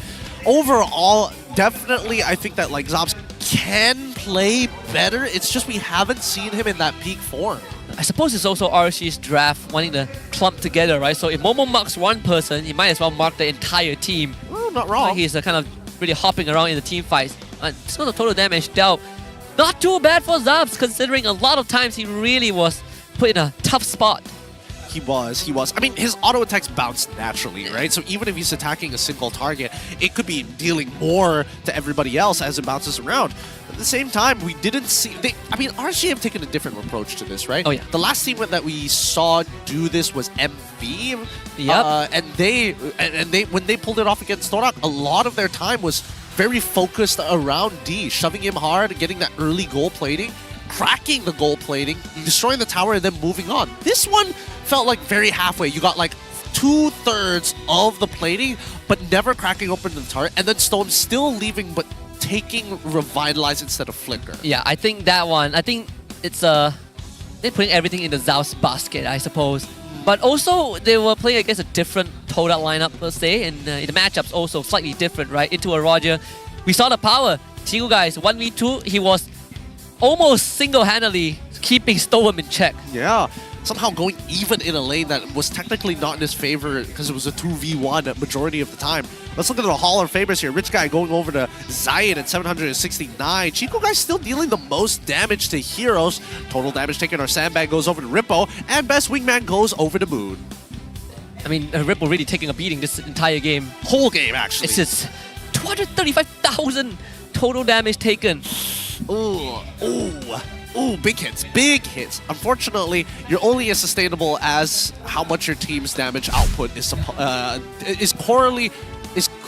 Overall, definitely, I think that like Zabs can play better. It's just we haven't seen him in that peak form.
I suppose it's also RSG's draft wanting to clump together, right? So if Momo marks one person, he might as well mark the entire team.
Well, not wrong.
He's kind of really hopping around in the team fights. Just got the total damage dealt. Not too bad for Zabs, considering a lot of times he really was put in a tough spot.
He was. I mean, his auto attacks bounce naturally, right? So even if he's attacking a single target, it could be dealing more to everybody else as it bounces around. At the same time, we didn't see... I mean, RSG have taken a different approach to this, right?
Oh, yeah.
The last team that we saw do this was MV.
Yep.
And they when they pulled it off against Thorak, a lot of their time was very focused around D, shoving him hard, getting that early gold plating, cracking the gold plating, destroying the tower, and then moving on. This one felt like very halfway. You got like 2/3 of the plating, but never cracking open the turret, and then Stone still leaving, but taking Revitalize instead of Flicker.
Yeah, I think that one, I think it's they're putting everything in the Zhao's basket, I suppose. But also, they were playing against a different Toda lineup per se, and the matchups also slightly different, right? Into a Roger, we saw the power. Chiku guys, 1v2, he was almost single-handedly keeping Storm in check.
Yeah, somehow going even in a lane that was technically not in his favor because it was a 2v1 majority of the time. Let's look at the Hall of Famers here. Rich Guy going over to Zion at 769. Chico Guy still dealing the most damage to heroes. Total damage taken, our Sandbag goes over to Rippo, and Best Wingman goes over to Moon.
I mean, Ripple really taking a beating this entire game.
Whole game, actually.
It's just 235,000 total damage taken.
Ooh, big hits. Unfortunately, you're only as sustainable as how much your team's damage output is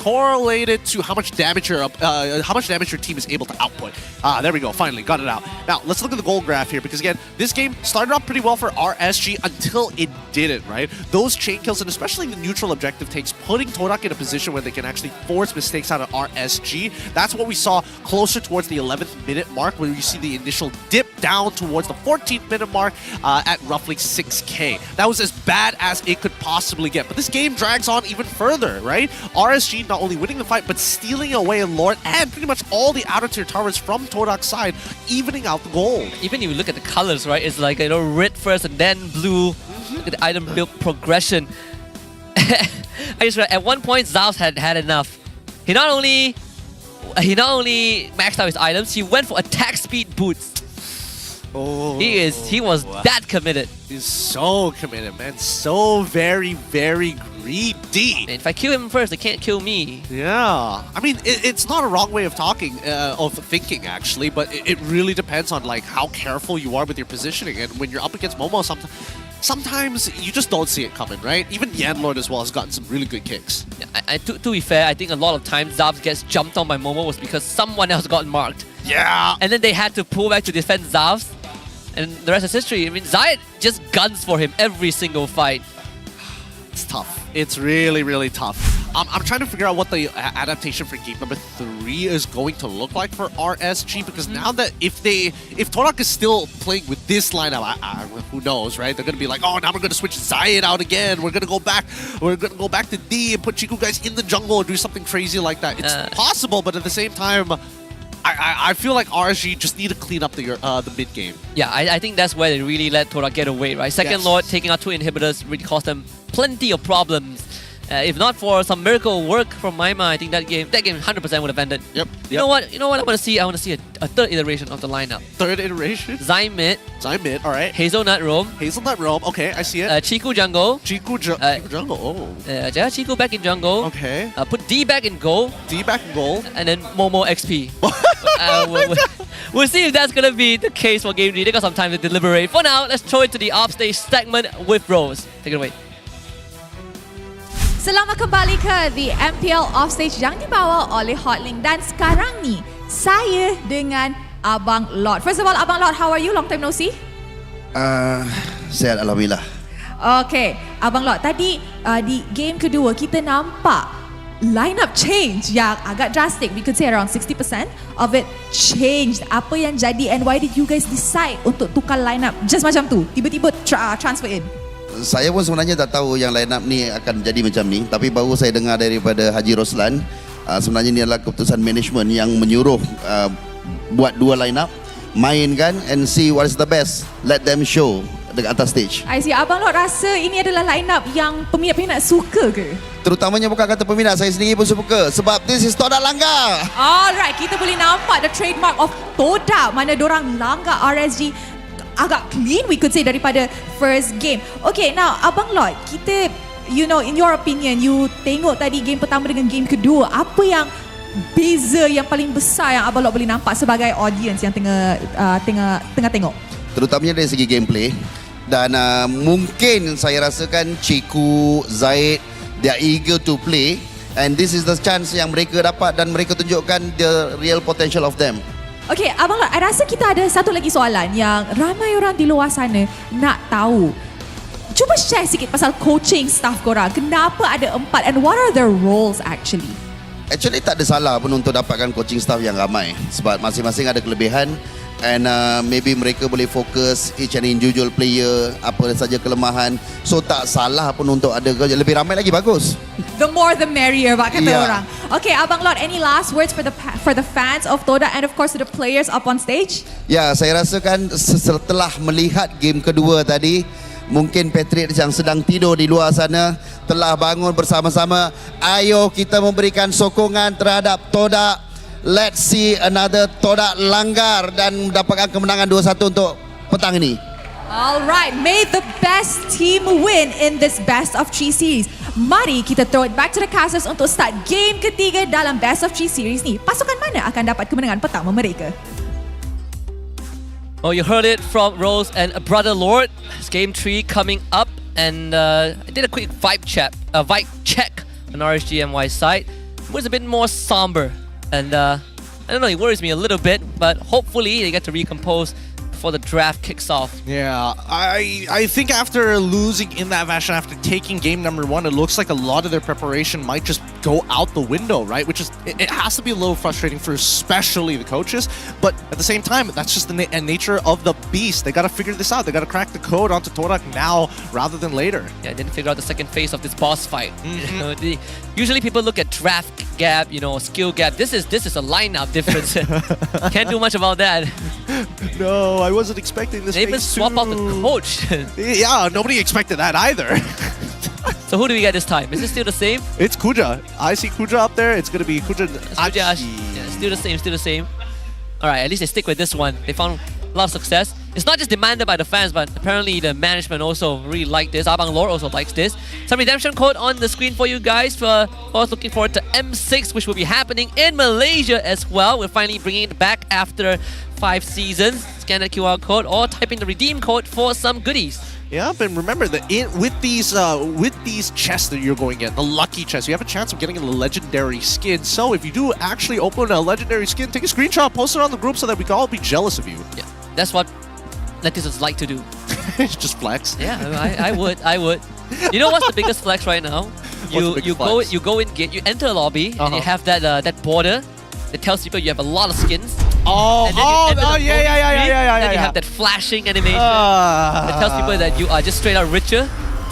correlated to how much damage your team is able to output. There we go. Finally got it out. Now let's look at the goal graph here, because again, this game started off pretty well for RSG until it didn't. Right, those chain kills and especially the neutral objective takes, putting Todak in a position where they can actually force mistakes out of RSG. That's what we saw closer towards the 11th minute mark, where you see the initial dip down towards the 14th minute mark at roughly 6k. That was as bad as it could possibly get. But this game drags on even further. Right, RSG not only winning the fight, but stealing away Lord and pretty much all the outer tier towers from Todak's side, evening out the gold.
Even if you look at the colors, right, it's like, red first and then blue. Look at the item build progression. I just read, at one point, Zhao's had enough. He not only maxed out his items, he went for attack speed boots. He was that committed.
He's so committed, man. So very, very greedy.
And if I kill him first, they can't kill me.
Yeah. I mean, it's not a wrong way of thinking, actually, but it really depends on like how careful you are with your positioning. And when you're up against Momo, sometimes you just don't see it coming, right? Even Yanlord as well has gotten some really good kicks.
Yeah, to be fair, I think a lot of times Zabs gets jumped on by Momo was because someone else got marked.
Yeah.
And then they had to pull back to defend Zabs. And the rest is history. I mean, Zayat just guns for him every single fight.
It's tough. It's really, really tough. I'm trying to figure out what the adaptation for game number 3 is going to look like for RSG, because now that if Torak is still playing with this lineup, who knows, right? They're gonna be like, oh, now we're gonna switch Zayat out again. We're gonna go back to D and put Chiku guys in the jungle or do something crazy like that. It's possible, but at the same time, I feel like RSG just need to clean up the mid game.
Yeah, I think that's where they really let Torak get away, right? Second Lord taking out 2 inhibitors really caused them plenty of problems. If not for some miracle work from Maima, I think that game 100% would have ended.
Yep.
You know what? I want to see? I want to see a third iteration of the lineup.
Third iteration?
Zai mid.
All right.
Hazelnut roam.
Okay, I see it.
Chiku jungle.
Chiku jungle. Oh.
Chiku back in jungle.
Okay.
Put D back in goal. And then Momo XP. We'll see if that's gonna be the case for game 3. They got some time to deliberate. For now, let's throw it to the offstage segment with Rose. Take it away.
Selamat kembali ke The MPL Offstage yang dibawa oleh Hotlink, dan sekarang ni saya dengan Abang Lord. First of all, Abang Lord, how are you? Long time no see.
Sehat alhamdulillah.
Okay, Abang Lot, tadi di game kedua kita nampak lineup change yang agak drastic. We could say around 60% of it changed. Apa yang jadi and why did you guys decide untuk tukar lineup just macam tu? Tiba-tiba transfer in.
Saya pun sebenarnya tak tahu yang lineup ni akan jadi macam ni, tapi baru saya dengar daripada Haji Roslan. Sebenarnya ini adalah keputusan management yang menyuruh buat dua lineup, mainkan and see what is the best. Let them show dekat atas stage.
I see. Abang Lot rasa ini adalah lineup yang peminat-peminat suka ke?
Terutamanya bukan kata peminat, saya sendiri pun suka sebab this is Todak langgar.
Alright, kita boleh nampak the trademark of Todak, mana dorang langgar RSG agak clean we could say daripada first game. Okay, now Abang Lot, kita, you know, in your opinion, you tengok tadi game pertama dengan game kedua, apa yang beza yang paling besar yang Abang Lot boleh nampak sebagai audience yang tengah tengok?
Terutamanya dari segi gameplay. Dan mungkin saya rasakan Ciku, Zaid, they are eager to play, and this is the chance yang mereka dapat dan mereka tunjukkan the real potential of them.
Okay, Abang Lot, I rasa kita ada satu lagi soalan yang ramai orang di luar sana nak tahu. Cuba share sikit pasal coaching staff korang. Kenapa ada 4 and what are their roles actually?
Actually tak ada salah pun untuk dapatkan coaching staff yang ramai sebab masing-masing ada kelebihan. And maybe mereka boleh fokus each and individual player, apa saja kelemahan. So tak salah pun untuk ada lebih ramai lagi bagus.
The more the merrier, kata orang. Okay, Abang Lot, any last words for the fans of Todak and of course to the players up on stage?
Ya, saya rasakan setelah melihat game kedua tadi, mungkin Patrick yang sedang tidur di luar sana telah bangun bersama-sama. Ayo kita memberikan sokongan terhadap Todak. Let's see another Todak langgar dan mendapatkan kemenangan 2-1 untuk petang ini.
Alright, may the best team win in this best of 3 series. Mari kita throw it back to the casters untuk start game ketiga dalam best of 3 series ni. Pasukan mana akan dapat kemenangan pertama mereka?
Oh, you heard it from Rose and Brother Lord. It's game 3 coming up, and I did a quick vibe check on RSGMY side. It was a bit more somber. And I don't know, it worries me a little bit, but hopefully they get to recompose before the draft kicks off.
Yeah, I think after losing in that fashion, after taking game number 1, it looks like a lot of their preparation might just go out the window, right? Which is, it has to be a little frustrating for especially the coaches, but at the same time, that's just the nature of the beast. They got to figure this out. They got to crack the code onto Todak now rather than later.
Yeah, I didn't figure out the second phase of this boss fight. You know, usually people look at draft gap, you know, skill gap. This is a lineup difference. Can't do much about that.
No, I wasn't expecting this.
They even swap out the coach.
Yeah, nobody expected that either.
So who do we get this time? Is it still the same?
It's Kuja. I see Kuja up there. It's going to be Kuja.
Yeah, still the same. Alright, at least they stick with this one. They found a lot of success. It's not just demanded by the fans, but apparently the management also really like this. Abang Lord also likes this. Some redemption code on the screen for you guys. For us looking forward to M6, which will be happening in Malaysia as well. We're finally bringing it back after 5 seasons. Scan that QR code or type in the redeem code for some goodies.
Yep, and remember that with these chests that you're going in, the lucky chest, you have a chance of getting a legendary skin. So if you do actually open a legendary skin, take a screenshot, post it on the group so that we can all be jealous of you.
Yeah, that's what netizens like to do.
Just flex.
Yeah, I would. You know what's the biggest flex right now? You go in gate, you enter a lobby, and you have that border that tells people you have a lot of skins.
Yeah.
Then you have that flashing animation that tells people that you are just straight out richer,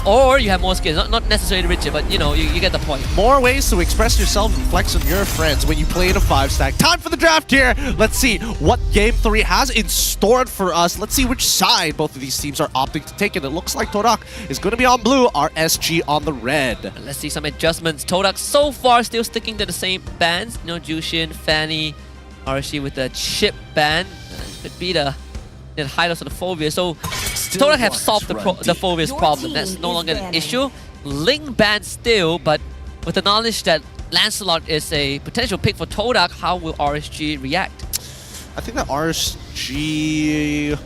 or you have more skins. Not necessarily richer, but you know, you get the point.
More ways to express yourself and flex on your friends when you play in a 5-stack. Time for the draft here. Let's see what Game 3 has in store for us. Let's see which side both of these teams are opting to take. And it looks like Todak is going to be on blue, RSG on the red.
Let's see some adjustments. Todak so far still sticking to the same bands. You know, Jushin, Fanny, RSG with the chip ban. Could be the highlights of the Phobius. So Todak have solved the Phobius problem. That's no longer an issue. Ling ban still, but with the knowledge that Lancelot is a potential pick for Todak, how will RSG react?
I think that RSG...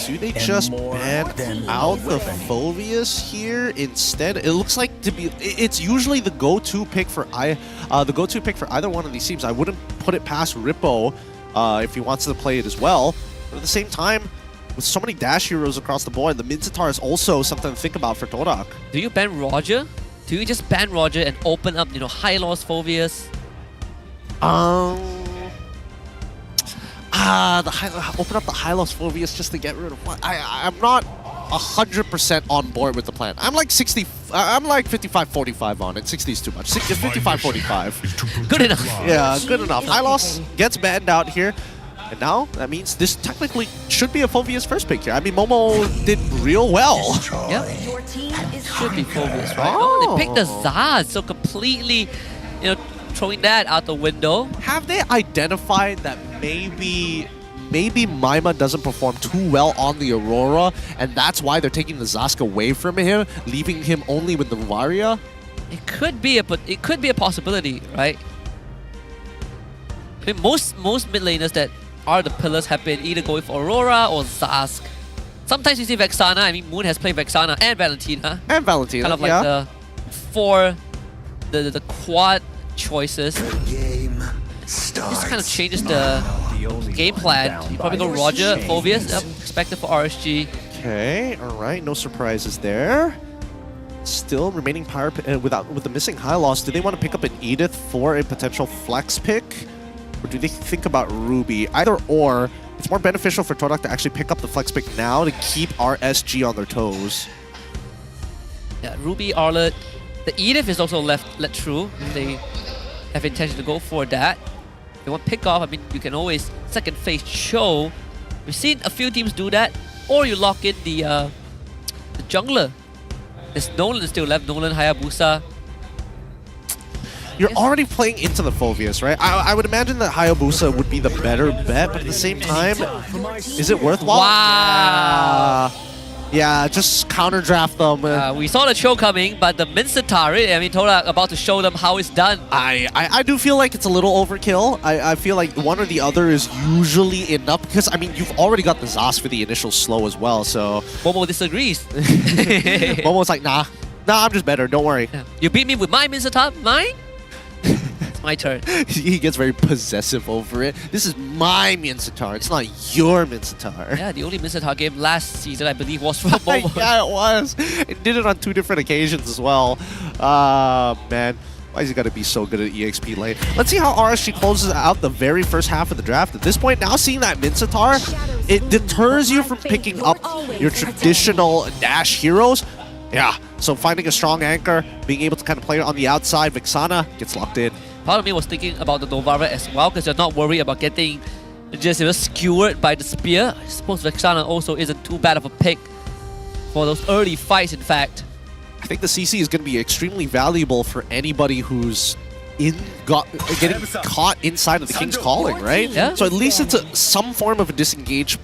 do they just ban out the Phobius here instead? It looks like it's usually the go-to pick for either one of these teams. I wouldn't put it past Rippo if he wants to play it as well. But at the same time, with so many dash heroes across the board, the Minzatar is also something to think about for Torak.
Do you ban Roger? Do you just ban Roger and open up, high loss Phobias?
Open up the high loss Phobias just to get rid of what? I'm not 100% on board with the plan. I'm like 60. I'm like 55-45 on it. 60 is too much. 55-45.
Good enough.
Yeah, good enough. High loss gets banned out here. And now, that means this technically should be a Phobias first pick here. I mean, Momo did real well.
Yep. Should be Phobias, right? Oh, they picked the Zaz, so completely, throwing that out the window.
Have they identified that maybe Maima doesn't perform too well on the Aurora, and that's why they're taking the Zask away from him, leaving him only with the Varia?
It could be a possibility, right? I mean, most mid laners that are the pillars have been either going for Aurora or Zask. Sometimes you see Vexana. I mean, Moon has played Vexana and Valentina.
And Valentina,
kind of like the quad choices. This kind of changes the game plan. You probably go Roger, Phobias, expected for RSG.
Okay, alright, no surprises there. Still remaining power with the missing high loss. Do they want to pick up an Edith for a potential flex pick? Or do they think about Ruby? Either or, it's more beneficial for Torak to actually pick up the flex pick now to keep RSG on their toes.
Yeah, Ruby, Arlet. The Edith is also let through. They have intention to go for that. They want pick off. I mean, you can always second phase Cho. We've seen a few teams do that. Or you lock in the jungler. There's Nolan still left. Nolan, Hayabusa.
You're already playing into the Phobias, right? I would imagine that Hayabusa would be the better bet, but at the same time, is it worthwhile?
Wow!
Yeah, just counter draft them.
We saw the show coming, but the Minzatar, I mean, Torak about to show them how it's done.
I do feel like it's a little overkill. I feel like one or the other is usually enough, because, I mean, you've already got the Zas for the initial slow as well, so...
Momo disagrees.
Momo's like, nah, I'm just better, don't worry.
Yeah. You beat me with my Minzatar? Mine? It's my turn.
He gets very possessive over it. This is my Minzatar. It's not your Minzatar.
Yeah, the only Minzatar game last season, I believe, was from Momo.
Yeah, it was. It did it on 2 different occasions as well. Man. Why is he got to be so good at EXP lane? Let's see how RSG closes out the very first half of the draft. At this point, now seeing that Minzatar, it deters you from picking up your traditional dash heroes. Yeah, so finding a strong anchor, being able to kind of play it on the outside, Vexana gets locked in.
Part of me was thinking about the Novara as well, because you're not worried about getting just skewered by the spear. I suppose Vexana also isn't too bad of a pick for those early fights, in fact.
I think the CC is going to be extremely valuable for anybody who's getting caught inside of the King's Calling, right?
Yeah.
So at least it's some form of a disengage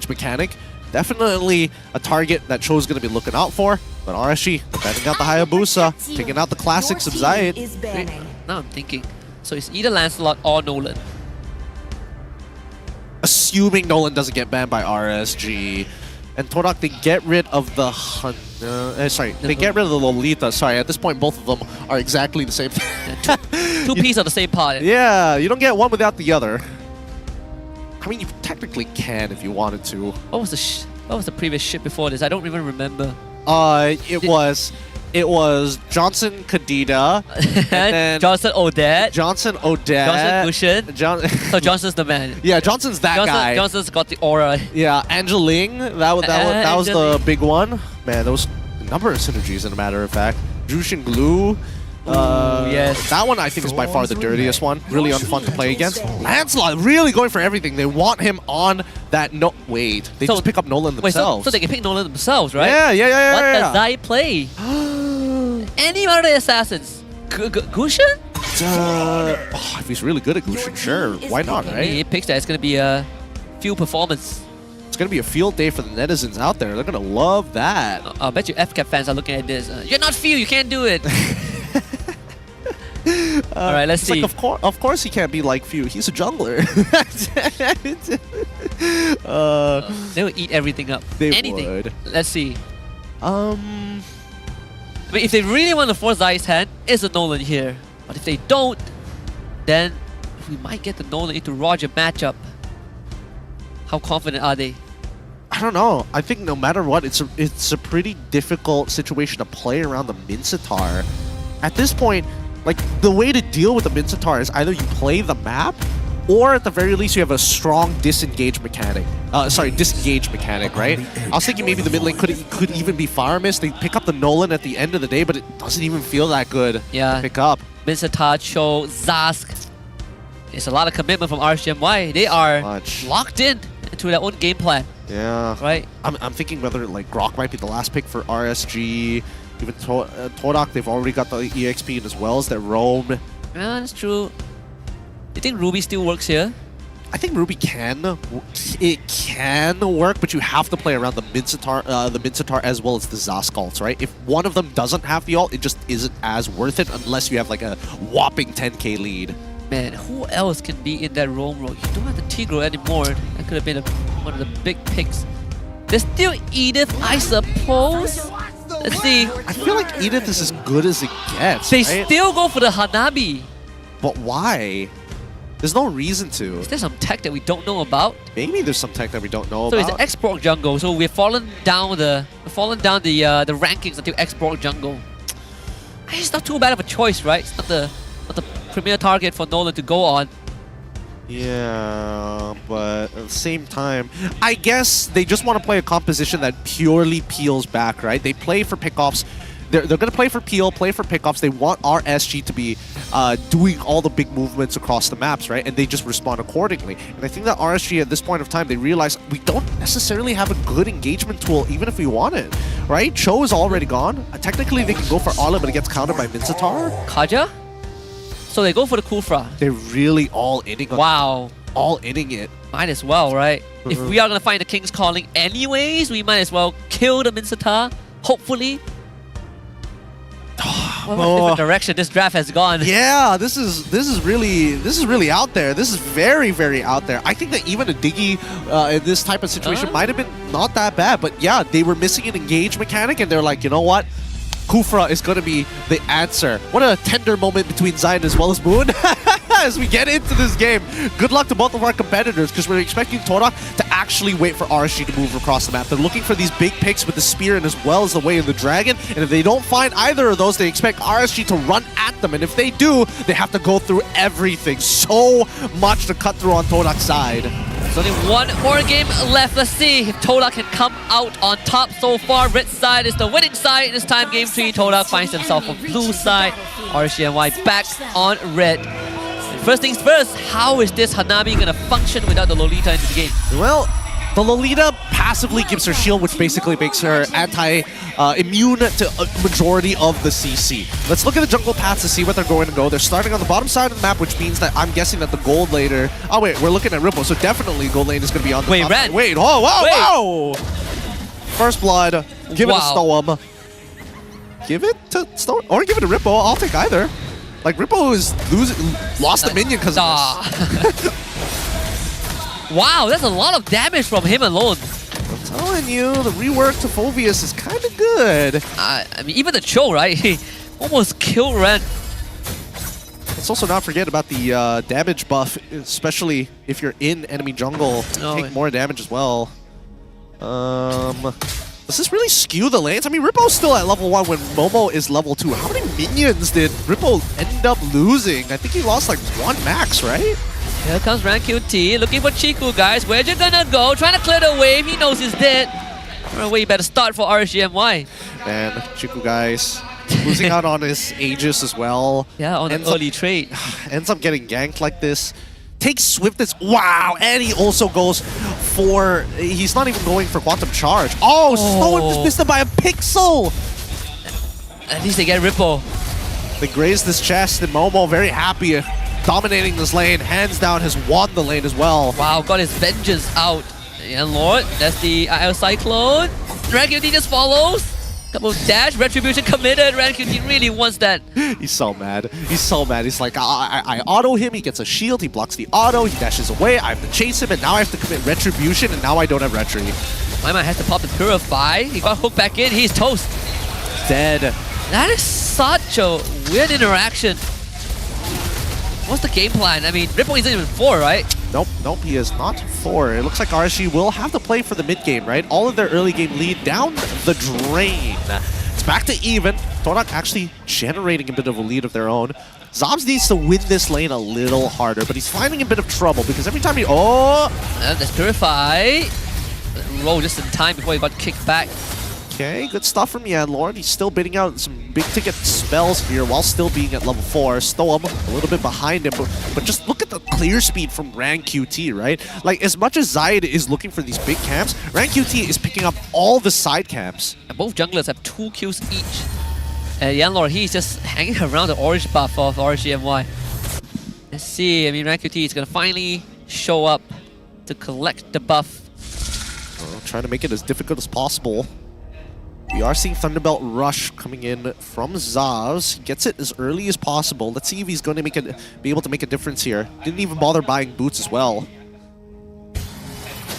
mechanic. Definitely a target that Cho's going to be looking out for. But RSG, betting out the Hayabusa, taking out the classics of Zayed.
Wait, now I'm thinking. So it's either Lancelot or Nolan.
Assuming Nolan doesn't get banned by RSG. And Torak, they get rid of the they get rid of the Lolita. Sorry, at this point, both of them are exactly the same thing.
Two pieces of the same pot.
Yeah, you don't get one without the other. I mean, you technically can if you wanted to.
What was the previous ship before this? I don't even remember.
It was Johnson Kadida, and then
Johnson Odette.
Johnson
Gushin. So Johnson's the man.
Yeah, Johnson's that guy.
Johnson's got the aura.
Yeah, Angeling, that was the big one. Man, there was a number of synergies, in a matter of fact. Jushin Glue.
Yes.
That one I think is by far the dirtiest one. Really unfun to play against. Lancelot really going for everything. They want him on that Wait, they just pick up Nolan themselves.
So they can pick Nolan themselves, right?
Yeah.
What does Zai play? Any other assassins? Gushin?
If he's really good at Gushin, sure. Why not, right?
He picks that. It's going to be a field performance.
It's going to be a field day for the netizens out there. They're going to love that.
I bet you FCAP fans are looking at this. You're not field. You can't do it. All right, let's see.
Like, of course he can't be like Few. He's a jungler.
They would eat everything up. Anything.
Would.
Let's see. I mean, if they really want to force Zai's hand, it's a Nolan here. But if they don't, then we might get the Nolan into Roger matchup. How confident are they?
I don't know. I think no matter what, it's a pretty difficult situation to play around the Mincetar. At this point, like, the way to deal with the Mincetar is either you play the map, or at the very least you have a strong disengage mechanic. Disengage mechanic, right? I was thinking maybe the mid lane could even be Fire Mist. They pick up the Nolan at the end of the day, but it doesn't even feel that good to pick up.
Mincetar, Cho, Zask. It's a lot of commitment from RSGMY. They are locked in to their own game plan.
Yeah.
Right?
I'm thinking whether like Grok might be the last pick for RSG. Even Todak, they've already got the EXP in as well as their Roam.
Yeah, that's true. You think Ruby still works here?
I think Ruby can work, but you have to play around the Mincetar as well as the Zask ults, right? If one of them doesn't have the ult, it just isn't as worth it unless you have like a whopping 10k lead.
Man, who else can be in that Roam role? You don't have the Tigro anymore. That could have been one of the big picks. There's still Edith, I suppose. Let's see.
I feel like Edith is as good as it gets.
They
right?
still go for the Hanabi.
But why? There's no reason to.
Is there some tech that we don't know about?
Maybe there's some tech that we don't know
so
about.
So it's X-Borg jungle. So we've fallen down the rankings until X-Borg jungle. It's not too bad of a choice, right? It's not the premier target for Nolan to go on.
Yeah, but at the same time, I guess they just want to play a composition that purely peels back, right? They play for pickoffs. They're going to play for peel, play for pickoffs. They want RSG to be doing all the big movements across the maps, right? And they just respond accordingly. And I think that RSG at this point of time, they realize we don't necessarily have a good engagement tool, even if we want it, right? Cho is already gone. Technically, they can go for Olive, but it gets countered by Mincetar.
Kaja? So they go for the Kufra.
They're really all inning on all inning it.
Might as well, right? If we are going to find the King's Calling anyways, we might as well kill the Mincetar, hopefully. What a different direction this draft has gone.
Yeah, this is really out there. This is very, very out there. I think that even a Diggy in this type of situation might have been not that bad, but yeah, they were missing an engage mechanic, and they're like, you know what? Kufra is going to be the answer. What a tender moment between Zion as well as Moon as we get into this game. Good luck to both of our competitors, because we're expecting Torak to actually wait for RSG to move across the map. They're looking for these big picks with the Spear and as well as the Way of the Dragon, and if they don't find either of those, they expect RSG to run at them, and if they do, they have to go through everything. So much to cut through on Todak's side.
There's only one more game left. Let's see if Todak can come out on top so far. Red side is the winning side. This time, game 3, Todak finds himself on blue side. RSGMY back on red. And first things first, how is this Hanabi going to function without the Lolita into the game?
Well, the Lolita passively gives her shield, which basically makes her immune to a majority of the CC. Let's look at the jungle paths to see what they're going to go. They're starting on the bottom side of the map, which means that I'm guessing that the gold laner... Oh, wait, we're looking at Ripple, so definitely gold lane is going to be on the top.
Red.
Wait, oh, whoa, whoa! First blood. Give it to Storm. Give it to Storm, or give it to Ripple. I'll take either. Like, Ripple is lost a minion because of this.
Wow, that's a lot of damage from him alone.
I'm telling you, the rework to Phoveus is kind of good.
I mean, even the Cho, right? He almost killed Ren.
Let's also not forget about the damage buff, especially if you're in enemy jungle. Take more damage as well. Does this really skew the lanes? I mean, Rippo's still at level 1 when Momo is level 2. How many minions did Rippo end up losing? I think he lost like 1 max, right?
Here comes RanQT, looking for Chiku, guys. Where's you gonna go? Trying to clear the wave. He knows he's dead. Well, you better start for RSGMY.
And Chiku, guys, losing out on his Aegis as well.
Yeah, on an early trade.
Ends up getting ganked like this. Takes Swiftness. Wow! And he also goes for... He's not even going for Quantum Charge. Oh, Snow just missed him by a pixel!
At least they get Ripple.
They graze this chest, and Momo very happy. Dominating this lane, hands down, has won the lane as well.
Wow, got his vengeance out. And Lord, that's the IL Cyclone. RanQT just follows. Couple of dash, Retribution committed. RanQT really wants that.
He's so mad. He's so mad. He's like, I auto him, he gets a shield, he blocks the auto, he dashes away, I have to chase him, and now I have to commit Retribution, and now I don't have Retri.
My man has to pop the Purify. He got hooked back in, he's toast.
Dead.
That is such a weird interaction. What's the game plan? I mean, Ripple isn't even 4, right?
Nope, he is not 4. 4. It looks like RSG will have to play for the mid game, right? All of their early game lead down the drain. It's back to even. Torak actually generating a bit of a lead of their own. Zobs needs to win this lane a little harder, but he's finding a bit of trouble because every time he... Oh!
And let's Purify. Roll just in time before he got kicked back.
Okay, good stuff from Yanlord. He's still bidding out some big ticket spells here while still being at level 4. Stoem a little bit behind him, but just look at the clear speed from Ran QT, right? Like, as much as Zayed is looking for these big camps, Ran QT is picking up all the side camps.
And both junglers have 2 kills each. And Yanlord, he's just hanging around the orange buff of RGMY. Let's see, I mean, Ran QT is going to finally show up to collect the buff.
Well, trying to make it as difficult as possible. We are seeing Thunderbelt Rush coming in from Zaz. He gets it as early as possible. Let's see if he's going to be able to make a difference here. Didn't even bother buying boots as well.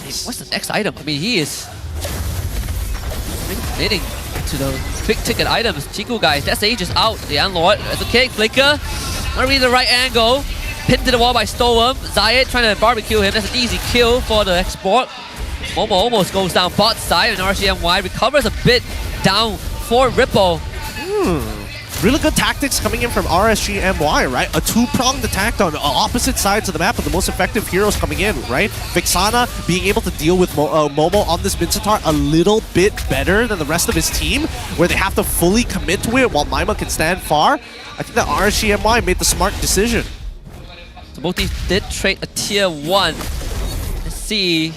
What's the next item? I mean, he is committing to the big ticket items. Chiku guys, that's Age is out. The Yanlord, that's okay. Flicker, not really the right angle. Pinned to the wall by Stoem. Zayed trying to barbecue him. That's an easy kill for the export. Momo almost goes down bot side, and RCMY recovers a bit down for Ripple.
Really good tactics coming in from RSGMY, right? A two-pronged attack on opposite sides of the map, but the most effective heroes coming in, right? Vixana being able to deal with Momo on this Mincetar a little bit better than the rest of his team, where they have to fully commit to it while Maima can stand far. I think that RSGMY made the smart decision.
So both teams did trade a tier 1. Let's see.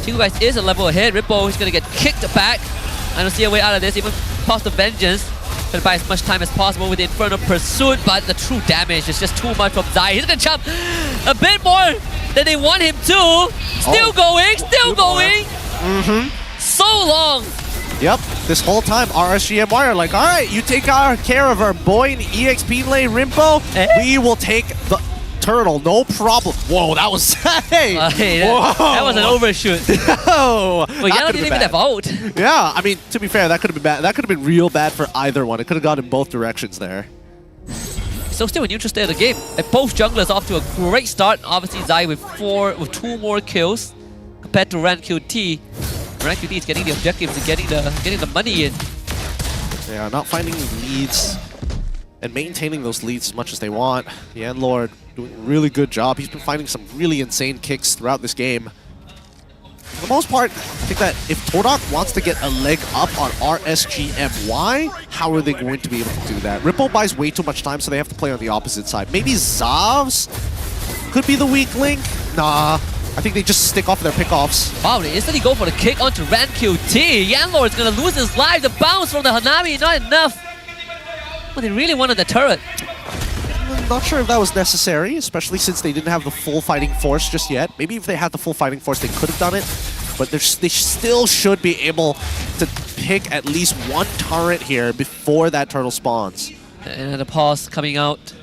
Chiku guys is a level ahead. Ripple is going to get kicked back. I don't see a way out of this, even past the Vengeance. Trying to buy as much time as possible with the Infernal Pursuit, but the true damage is just too much from Zai. He's going to jump a bit more than they want him to. Still going, still going. So long.
Yep, this whole time RSGMY are like, all right, you take care of our boy in EXP lane, Rimpo. We will take the turtle, no problem. Whoa, that was... Hey!
That was an overshoot.
Oh,
well, Yellow didn't even have ult.
Yeah, I mean, to be fair, that could have been bad. That could have been real bad for either one. It could have gone in both directions there.
So still a neutral state of the game. Both junglers off to a great start. Obviously, Zai with 2 more kills compared to Ran QT. Ran QT is getting the objectives and getting the money in.
Yeah, not finding leads and maintaining those leads as much as they want. The Endlord doing a really good job. He's been finding some really insane kicks throughout this game. For the most part, I think that if Torak wants to get a leg up on RSGMY, how are they going to be able to do that? Ripple buys way too much time, so they have to play on the opposite side. Maybe Zavs could be the weak link? Nah, I think they just stick off their pickoffs.
Wow, they instantly go for the kick onto Ran QT. Yanlord's gonna lose his life. The bounce from the Hanabi, not enough. But they really wanted the turret.
I'm not sure if that was necessary, especially since they didn't have the full fighting force just yet. Maybe if they had the full fighting force, they could have done it. But they still should be able to pick at least one turret here before that turtle spawns.
And the pause coming out.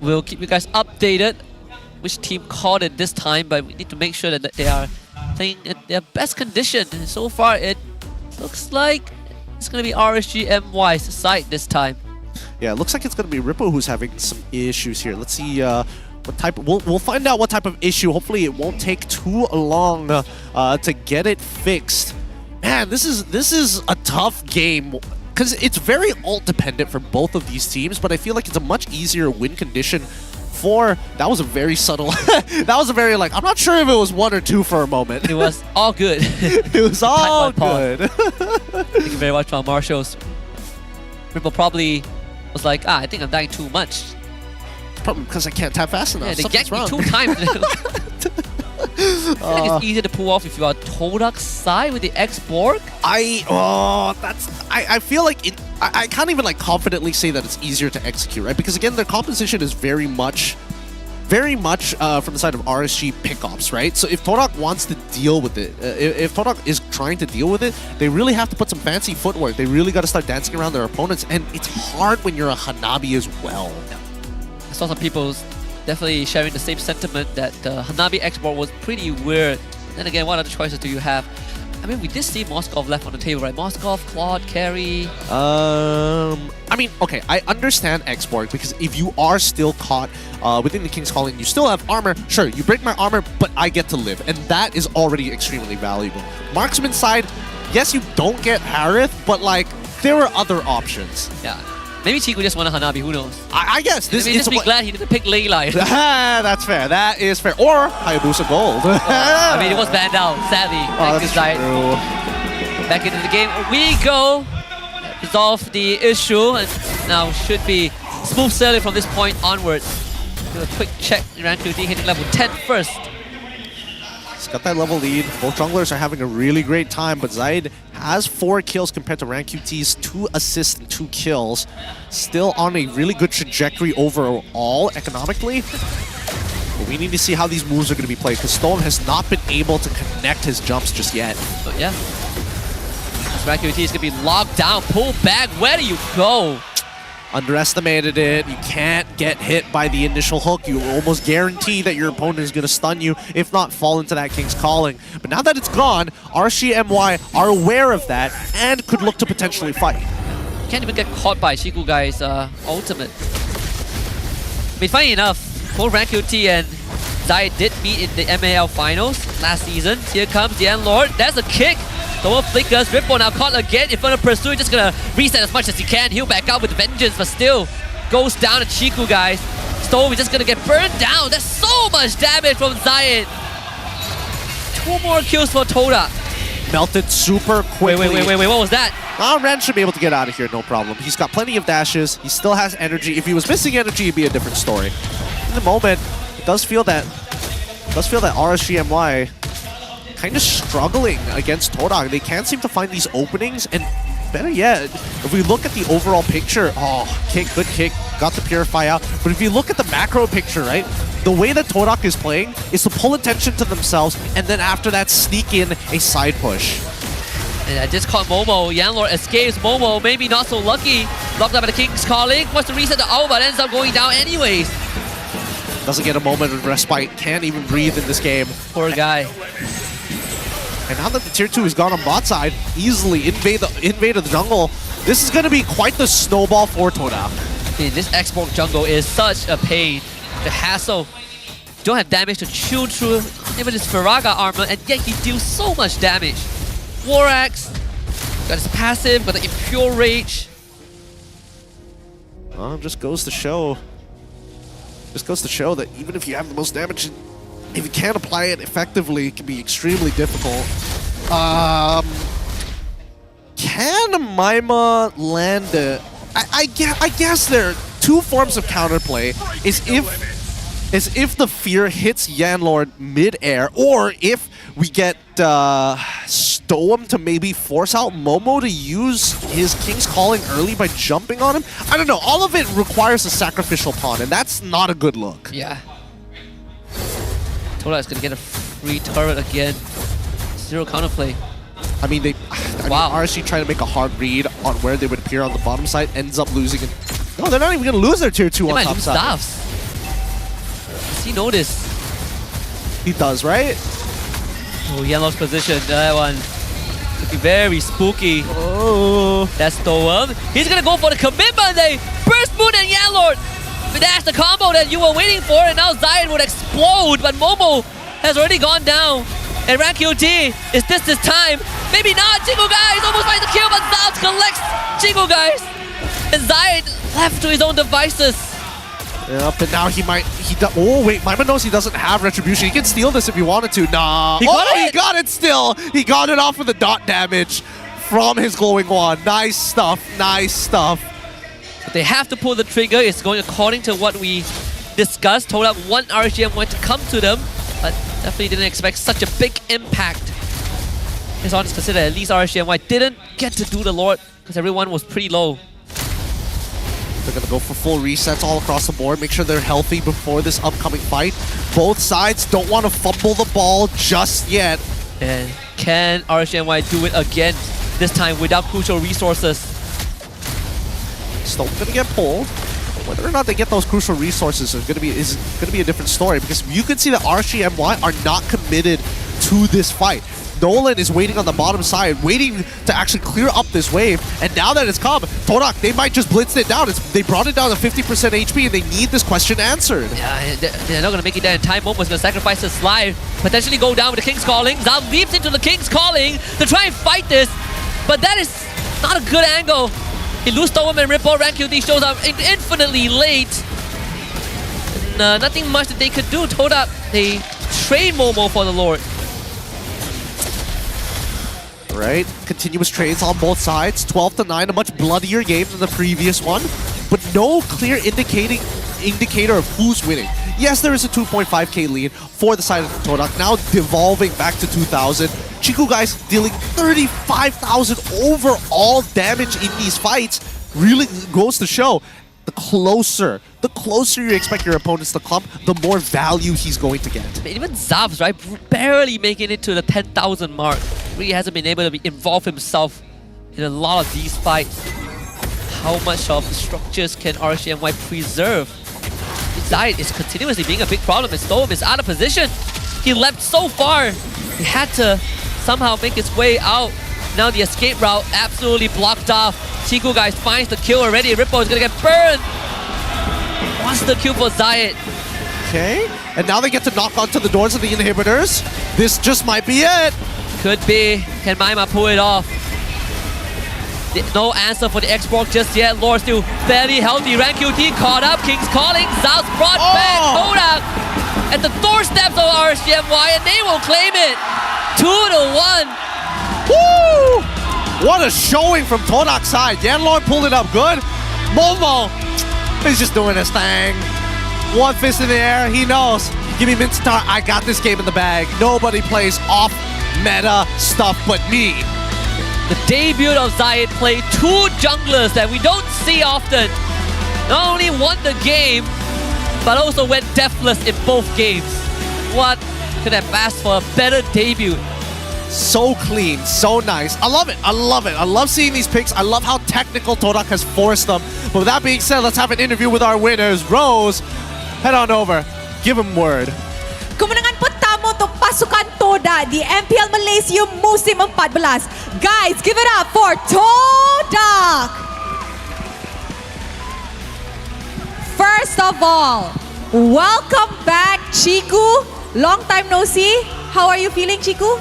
We'll keep you guys updated which team caught it this time, but we need to make sure that they are playing at their best condition. And so far, it looks like it's going to be RSGMY's side this time.
Yeah, it looks like it's going to be Rippo who's having some issues here. Let's see what type. We'll find out what type of issue. Hopefully, it won't take too long to get it fixed. Man, this is a tough game because it's very ult dependent for both of these teams. But I feel like it's a much easier win condition for. That was a very subtle. That was a very like. I'm not sure if it was 1 or 2 for a moment.
It was all good.
It was all good.
Thank you very much for Marshall's. Ripple probably was like, I think I'm dying too much.
Probably because I can't tap fast enough.
Yeah, they ganked me 2 times. I think it's easier to pull off if you are Todak's side with the X-Borg.
I feel like I can't even like confidently say that it's easier to execute, right? Because again, their composition is very much from the side of RSG pickoffs, right? So if Todak wants to deal with it, if Todak is trying to deal with it, they really have to put some fancy footwork. They really got to start dancing around their opponents, and it's hard when you're a Hanabi as well.
I saw some people definitely sharing the same sentiment that the Hanabi export was pretty weird. Then again, what other choices do you have? I mean, we did see Moskov left on the table, right? Moskov, Claude, Carry.
I mean, okay, I understand export because if you are still caught within the King's Calling, you still have armor. Sure, you break my armor, but I get to live, and that is already extremely valuable. Marksman side, yes, you don't get Harith, but like there are other options.
Yeah. Maybe Chico just wanted Hanabi, who knows?
I guess this is...
just be glad he didn't pick Leyline.
That's fair. That is fair. Or Hayabusa Gold.
I mean, it was banned out, sadly.
That's true.
Back into the game we go. Resolve the issue, and now should be smooth sailing from this point onwards. Do a quick check. Rankuti hitting level 10 first.
He's got that level lead. Both junglers are having a really great time, but Zaid has 4 kills compared to RanQT's 2 assists and 2 kills. Still on a really good trajectory overall economically. But we need to see how these moves are going to be played, because Stone has not been able to connect his jumps just yet.
But yeah. RanQT is going to be locked down. Pull back. Where do you go?
Underestimated it. You can't get hit by the initial hook. You almost guarantee that your opponent is going to stun you, if not fall into that King's Calling. But now that it's gone, RCMY are aware of that and could look to potentially fight.
Can't even get caught by Chiku Guy's ultimate. I mean, funny enough, both RanQT and Zai did meet in the MAL finals last season. Here comes the Lord. There's a kick. Double flickers. Ripple now caught again in front of Pursuit. Just gonna reset as much as he can. He'll back out with vengeance, but still goes down to Chiku, guys. Stove is just gonna get burned down. There's so much damage from Zion. 2 more kills for Toda.
Melted super quickly.
Wait, what was that?
Ren should be able to get out of here, no problem. He's got plenty of dashes. He still has energy. If he was missing energy, it'd be a different story. In the moment, it does feel that RSGMY kind of struggling against Todak. They can't seem to find these openings, and better yet, if we look at the overall picture, good kick, got the Purify out. But if you look at the macro picture, right, the way that Todak is playing is to pull attention to themselves, and then after that, sneak in a side push.
And I just caught Momo. Yanlord escapes. Momo, maybe not so lucky. Locked up by the King's Calling. Wants to reset the ult, but ends up going down anyways.
Doesn't get a moment of respite. Can't even breathe in this game.
Poor guy.
And now that the tier 2 has gone on bot side, easily invade the jungle, this is going to be quite the snowball for Toda.
Dude, this Xbox jungle is such a pain. The hassle. You don't have damage to chew through even his Faraga armor, and yet he deals so much damage. War Axe, got his passive, got the Impure Rage.
Just goes to show that even if you have the most damage, if you can't apply it effectively, it can be extremely difficult. Can Maima land it? I guess there are 2 forms of counterplay. Is if the fear hits Yanlord mid-air, or if we get Stoem to maybe force out Momo to use his King's Calling early by jumping on him. I don't know. All of it requires a sacrificial pawn, and that's not a good look.
Yeah. Toda is going to get a free turret again. 0 counterplay.
I mean, RSG trying to make a hard read on where they would appear on the bottom side, ends up losing it. No, they're not even going to lose their tier 2 on top side.
Staffs. Does he notice?
He does, right?
Oh, Yanlord's position. That one looking very spooky.
Oh.
That's Stoem. He's going to go for the commitment. They burst Moon and Yanlord. That's the combo that you were waiting for, and now Zion would explode, but Momo has already gone down. And RanQT, is this time? Maybe not. Chico Guys almost finds the kill, but Zalz collects Chico Guys. And Zion left to his own devices.
Yeah, but now oh wait, Maima knows he doesn't have Retribution. He can steal this if he wanted to. Nah. He got it still. He got it off with the dot damage from his glowing wand. Nice stuff. Nice stuff.
But they have to pull the trigger. It's going according to what we discussed. Toda want RGM to come to them, but definitely didn't expect such a big impact. It's honest to consider at least RGM didn't get to do the Lord because everyone was pretty low.
They're going to go for full resets all across the board, make sure they're healthy before this upcoming fight. Both sides don't want to fumble the ball just yet.
And can RSGMY do it again, this time without crucial resources?
Still going to get pulled. Whether or not they get those crucial resources is going to be a different story, because you can see that RSGMY are not committed to this fight. Nolan is waiting on the bottom side, waiting to actually clear up this wave. And now that it's come, Torak, they might just blitz it down. They brought it down to 50% HP, and they need this question answered.
Yeah, they're not going to make it there in time. Momo's going to sacrifice his life, potentially go down with the King's Calling. Zal leaps into the King's Calling to try and fight this, but that is not a good angle. He loses Storm and Ripple. RanQT shows up infinitely late. And, nothing much that they could do. Todak, they trade Momo for the Lord.
Right, continuous trades on both sides. 12-9, a much bloodier game than the previous one, but no clear indicator of who's winning. Yes, there is a 2.5k lead for the side of Todak, now devolving back to 2,000. Chiku guys dealing 35,000 overall damage in these fights. Really goes to show, the closer you expect your opponents to clump, the more value he's going to get.
Even Zavs, right, barely making it to the 10,000 mark. Really hasn't been able to involve himself in a lot of these fights. How much of the structures can RCMY preserve? Zayed is continuously being a big problem, and Storm is out of position. He leapt so far. He had to somehow make his way out. Now the escape route absolutely blocked off. Chiku guys finds the kill already. Ripple is gonna get burned. What's the kill for Zayed?
Okay, and now they get to knock onto the doors of the inhibitors. This just might be it.
Could be. Can Maima pull it off? No answer for the export just yet. Lord still fairly healthy. RanQT caught up. King's Calling. Zal's brought back. Todak at the doorsteps of RCMY, and they will claim it. 2-1.
Woo! What a showing from Todak's side. Yanlord pulled it up good. Momo, he's just doing his thing. One fist in the air. He knows. Give me Minstar. I got this game in the bag. Nobody plays off meta stuff but me.
The debut of Zayed played two junglers that we don't see often. Not only won the game, but also went deathless in both games. What could have asked for a better debut?
So clean, so nice. I love it. I love it. I love seeing these picks. I love how technical Todak has forced them. But with that being said, let's have an interview with our winners. Rose, head on over. Give him word.
Kemenangan pertama untuk pasukan Todak di MPL Malaysia musim 14. Guys, give it up for Todak! First of all, welcome back, Chiku. Long time no see. How are you feeling, Chiku?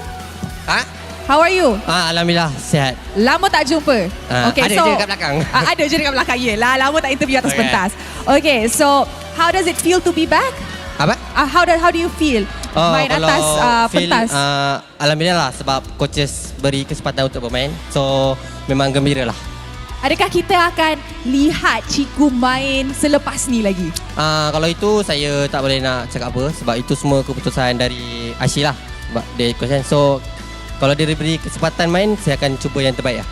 How are you?
Alhamdulillah, sihat.
Lama tak jumpa.
Okay, ada je kat belakang.
Ada je dekat belakang. Yelah, lama tak interview atas pentas. Okay, so how does it feel to be back?
Apa?
How do you feel main atas pentas?
Alhamdulillah lah sebab coaches beri kesempatan untuk bermain. So memang gembira lah.
Adakah kita akan lihat Chiku main selepas ni lagi?
Kalau itu saya tak boleh nak cakap apa sebab itu semua keputusan dari Ashi lah. Sebab dia coach kan. So kalau dia beri kesempatan main, saya akan cuba yang terbaik lah.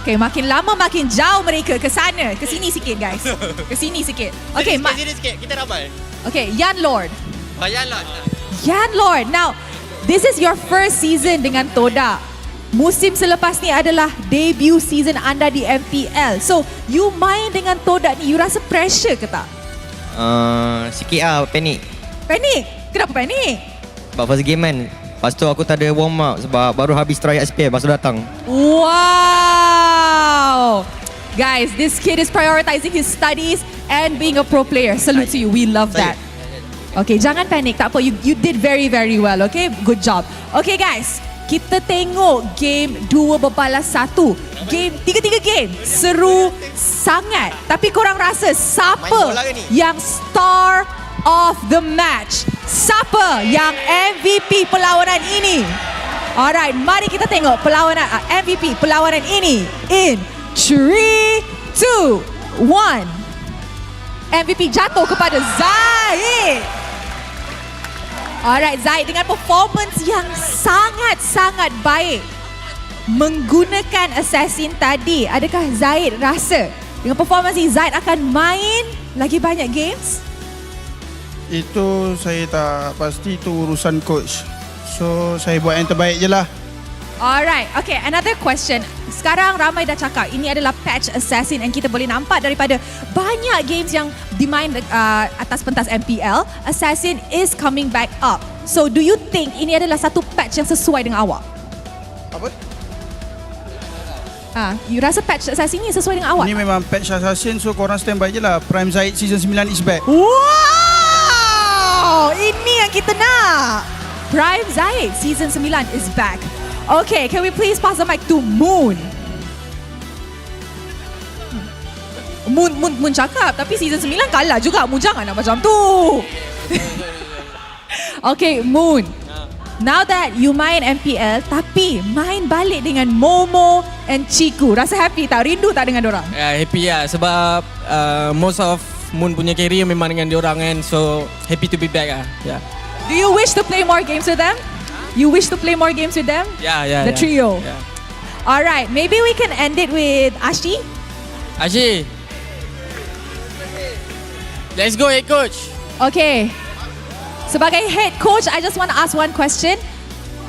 Okay, makin lama makin jauh mereka ke sana. Ke sini sikit guys. Ke sini sikit. Okay,
sini sikit. Kita ramai.
Okay, Yanlord.
Yanlord.
Yanlord. Now, this is your first season dengan Todak. Musim selepas ni adalah debut season anda di MPL. So, you main dengan Todak ni, you rasa pressure ke tak?
Sikit lah, panik.
Panik? Kenapa panik?
Sebab first game kan. Lepas tu aku tak ada warm up sebab baru habis tryout SPM lepas tu datang.
Wow! Guys, this kid is prioritizing his studies and being a pro player. Salute to you. We love that. Okay, jangan panik. Tak apa. You did very, very well. Okay, good job. Okay guys, kita tengok game 2-1. Game 3 game. Seru sangat. Tapi korang rasa siapa yang star of the match? Siapa yang MVP perlawanan ini? Alright, mari kita tengok perlawanan MVP perlawanan ini in 3, 2, 1. MVP jatuh kepada Zayed. Alright, Zayed dengan performance yang sangat-sangat baik menggunakan assassin tadi. Adakah Zayed rasa dengan performance ini Zayed akan main lagi banyak games?
Itu saya tak pasti, itu urusan coach. So saya buat yang terbaik je lah.
Alright, okay, another question. Sekarang ramai dah cakap ini adalah patch assassin and kita boleh nampak daripada banyak games yang dimain atas pentas MPL, assassin is coming back up. So do you think ini adalah satu patch yang sesuai dengan awak?
Apa?
You rasa patch assassin ni sesuai dengan awak?
Ini memang patch assassin, so korang standby je lah. Prime Zaid season 9 is back.
Wow! Ini yang kita nak. Prime Zaid season 9 is back. Okay, can we please pass the mic to Moon? Moon cakap, tapi season 9 kalah juga. Moon jangan nak macam tu. Okay, Moon. Now that you main MPL, tapi main balik dengan Momo and Chiku. Rasa happy tak? Rindu tak dengan dorang?
Happy lah sebab most of Moon punya career memang dengan diorang kan. So happy to be back lah. Yeah.
Do you wish to play more games with them? You wish to play more games with them?
Yeah.
The trio?
Yeah.
Alright, maybe we can end it with Ashi.
Ashi. Let's go head coach.
Okay. Sebagai head coach, I just want to ask one question.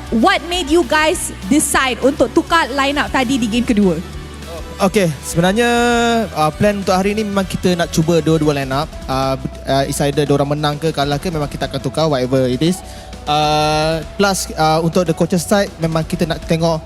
What made you guys decide untuk tukar line up tadi di game kedua?
Okay, sebenarnya plan untuk hari ni memang kita nak cuba dua-dua line up. It's either diorang menang ke kalah ke, memang kita akan tukar whatever it is. Plus untuk the coaches side, memang kita nak tengok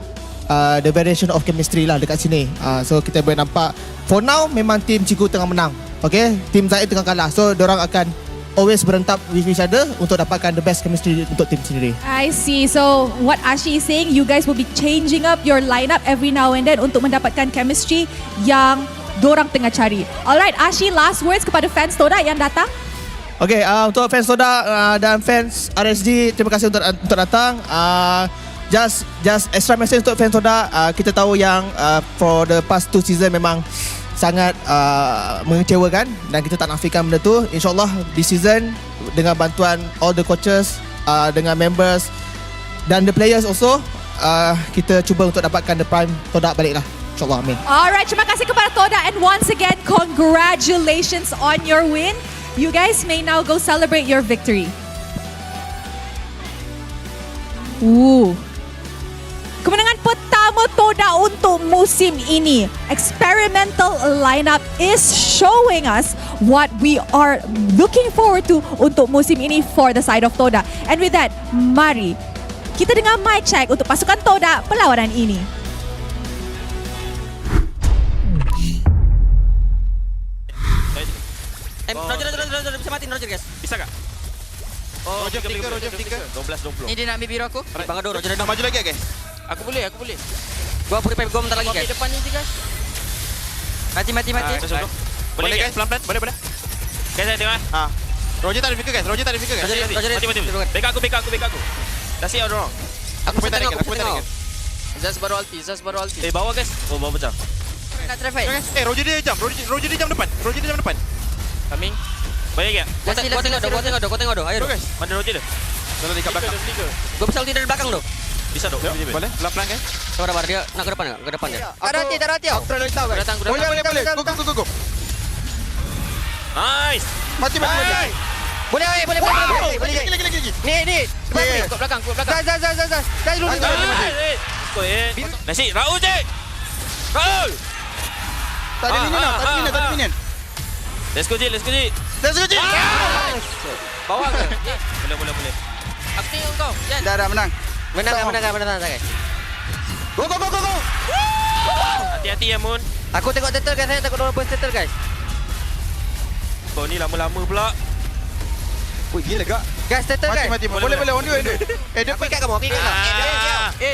the variation of chemistry lah dekat sini. So kita boleh nampak for now memang team Ciku tengah menang. Okay, team Zaid tengah kalah. So diorang akan always berentap with each other untuk dapatkan the best chemistry untuk tim sendiri.
I see. So what Ashi is saying, you guys will be changing up your lineup every now and then untuk mendapatkan chemistry yang dorang tengah cari. Alright, Ashi, last words kepada fans Toda yang datang.
Okay, untuk fans Toda dan fans RSG, terima kasih untuk datang. Just extra message untuk fans Toda. Kita tahu yang for the past 2 season memang sangat mengecewakan dan kita tak nafikan benda tu. InsyaAllah this season dengan bantuan all the coaches, dengan members dan the players also, kita cuba untuk dapatkan the prime Toda balik lah. InsyaAllah, amin.
Alright, terima kasih kepada Toda and once again, congratulations on your win. You guys may now go celebrate your victory. Kemenangan pertama Toda untuk musim ini. Experimental lineup is showing us what we are looking forward to untuk musim ini for the side of Toda. And with that, mari kita dengar mic check untuk pasukan Toda perlawanan ini.
Roger bisa mati Roger guys.
Bisa kak? Oh, Roger 12-20.
Ni dia nak ambil biru aku. Bang Ado, Roger dah
maju lagi guys.
Aku boleh. Gua prepare gua bentar lagi guys. Depan ni je guys. Mati.
Boleh guys, pelan-pelan. Boleh. Guys, saya tengok. Roger tak ada fikir guys. Mati. Back aku. Dah siap dorang.
Aku tengok. Zaz baru ulti.
Bawah guys. Oh, bawah pecah.
Nak try fight.
Roger dia jam depan. Coming. Boleh tak?
Gua tengok dah. Ayo
guys. Mana Roger dia? Kalau dekat belakang.
Gua bisa ulti dari belakang tu.
Bisa dok. Boleh. Pelan-pelan guys.
Sabar dia nak ke depan tak? Ke depan dia. Tak rati.
Aku try lagi tahu guys.
Datang.
Boleh. Go. Nice.
Mati.
Boleh.
Lagi.
Ni. Ke belakang. Zaz dulu.
Nasi, Raul je. Raul.
Tak ada minion.
Let's go, Ji.
Bawa ke?
Boleh.
Aku tengok kau.
Dah menang.
Menang guys.
Go.
Hati-hati ya, Moon.
Aku tengok turtle guys. Saya takut orang pun turtle guys.
Kau ni lama-lama pula.
Woi, gila gak?
Guys, turtle guys.
Mati. Boleh. On dia.
Dia pick kamu.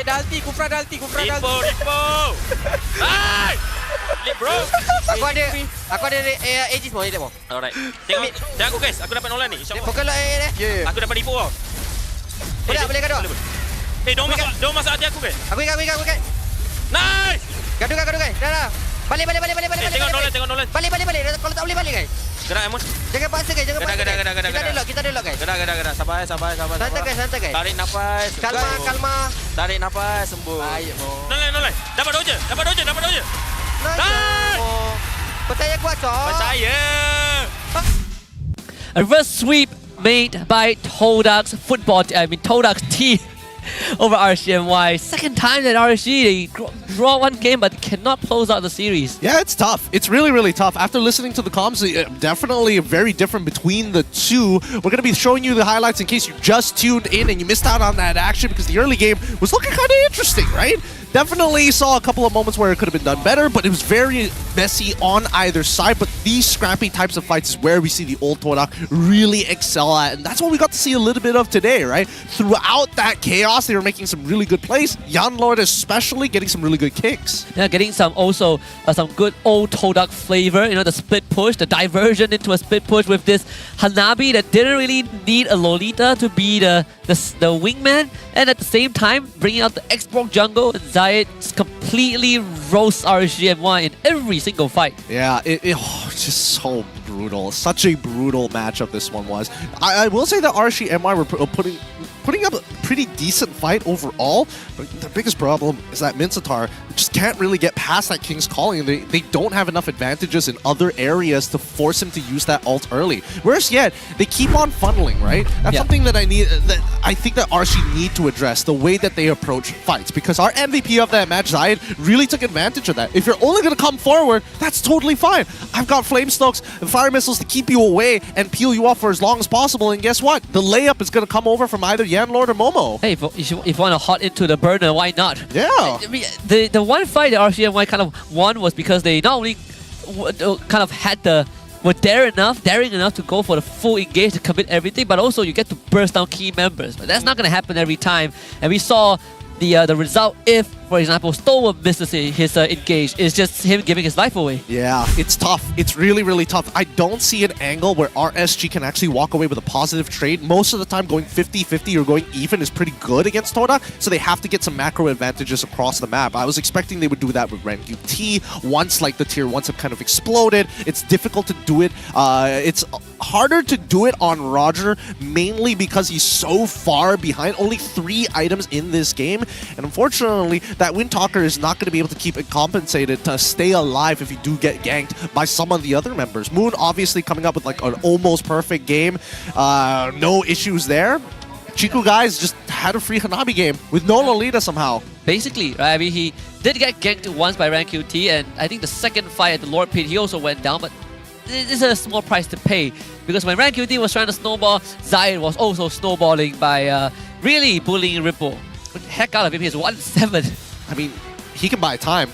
Dalti, Kufra Dalti.
Lipo. Hai! Lip bro.
Aku ada Aegis mau dia mau.
Alright. Tengok aku guys. Aku dapat online ni. InsyaAllah.
Pokok lo
Aku dapat lipo kau.
Boleh gaduh.
Don't masuk hati aku guys.
Aku ikat.
Nice.
Gaduh guys. Dah. Balik.
Tengok Nolan.
Balik. Kalau tak boleh balik guys.
Gerak Emon.
Jangan paksa guys. Kita dulu guys.
Gerak. Sabar.
Santai guys.
Tarik nafas.
Kalma.
Tarik nafas, sembuh.
Baik,
Nolan. Dapat Roger. Nice.
Percaya kuat, Cok.
Percaya.
A reverse sweep made by Todak's team over RCMY. Second time that RSG they draw one game but cannot close out the series.
Yeah, it's tough. It's really, really tough. After listening to the comms, definitely very different between the two. We're going to be showing you the highlights in case you just tuned in and you missed out on that action because the early game was looking kind of interesting, right? Definitely saw a couple of moments where it could have been done better, but it was very messy on either side. But these scrappy types of fights is where we see the old Todak really excel at, and that's what we got to see a little bit of today, right? Throughout that chaos, they were making some really good plays. Yan Lord especially getting some really good kicks.
Yeah, getting some also some good old Todak flavor. You know, the split push, the diversion into a split push with this Hanabi that didn't really need a Lolita to be the wingman, and at the same time bringing out the Xbox jungle, and Zayed completely roasts RSGMY in every single fight.
Yeah, it's just so brutal. Such a brutal matchup this one was. I will say that RSGMY were putting up a pretty decent fight overall, but the biggest problem is that Minsatar just can't really get past that King's Calling. They don't have enough advantages in other areas to force him to use that ult early. Whereas yet, they keep on funneling, right? That's something that I think that RSG need to address, the way that they approach fights, because our MVP of that match, Zayed, really took advantage of that. If you're only going to come forward, that's totally fine. I've got Flame Stokes and Fire Missiles to keep you away and peel you off for as long as possible, and guess what? The layup is going to come over from either Yan Lord or Momo.
Hey, if you want to hot into the burner, why not?
Yeah.
I mean, the one fight that RSGMY kind of won was because they not only kind of were daring enough to go for the full engage to commit everything, but also you get to burst down key members. But that's not going to happen every time. And we saw the result if, for example, Stowell misses his engage. It's just him giving his life away.
Yeah, it's tough. It's really, really tough. I don't see an angle where RSG can actually walk away with a positive trade. Most of the time, going 50-50 or going even is pretty good against Todak, so they have to get some macro advantages across the map. I was expecting they would do that with Rank UT once like the tier 1s have kind of exploded. It's difficult to do it. It's harder to do it on Roger, mainly because he's so far behind. Only 3 items in this game, and unfortunately, that Windtalker is not going to be able to keep it compensated to stay alive if you do get ganked by some of the other members. Moon obviously coming up with like an almost perfect game. No issues there. Chiku guys just had a free Hanabi game with no Lolita somehow.
Basically, right? I mean, he did get ganked once by Rank UT, and I think the second fight at the Lord Pit, he also went down, but it's a small price to pay, because when Rank UT was trying to snowball, Zayed was also snowballing by really bullying Ripple. Heck out of him, he has 1-7.
I mean, he can buy time,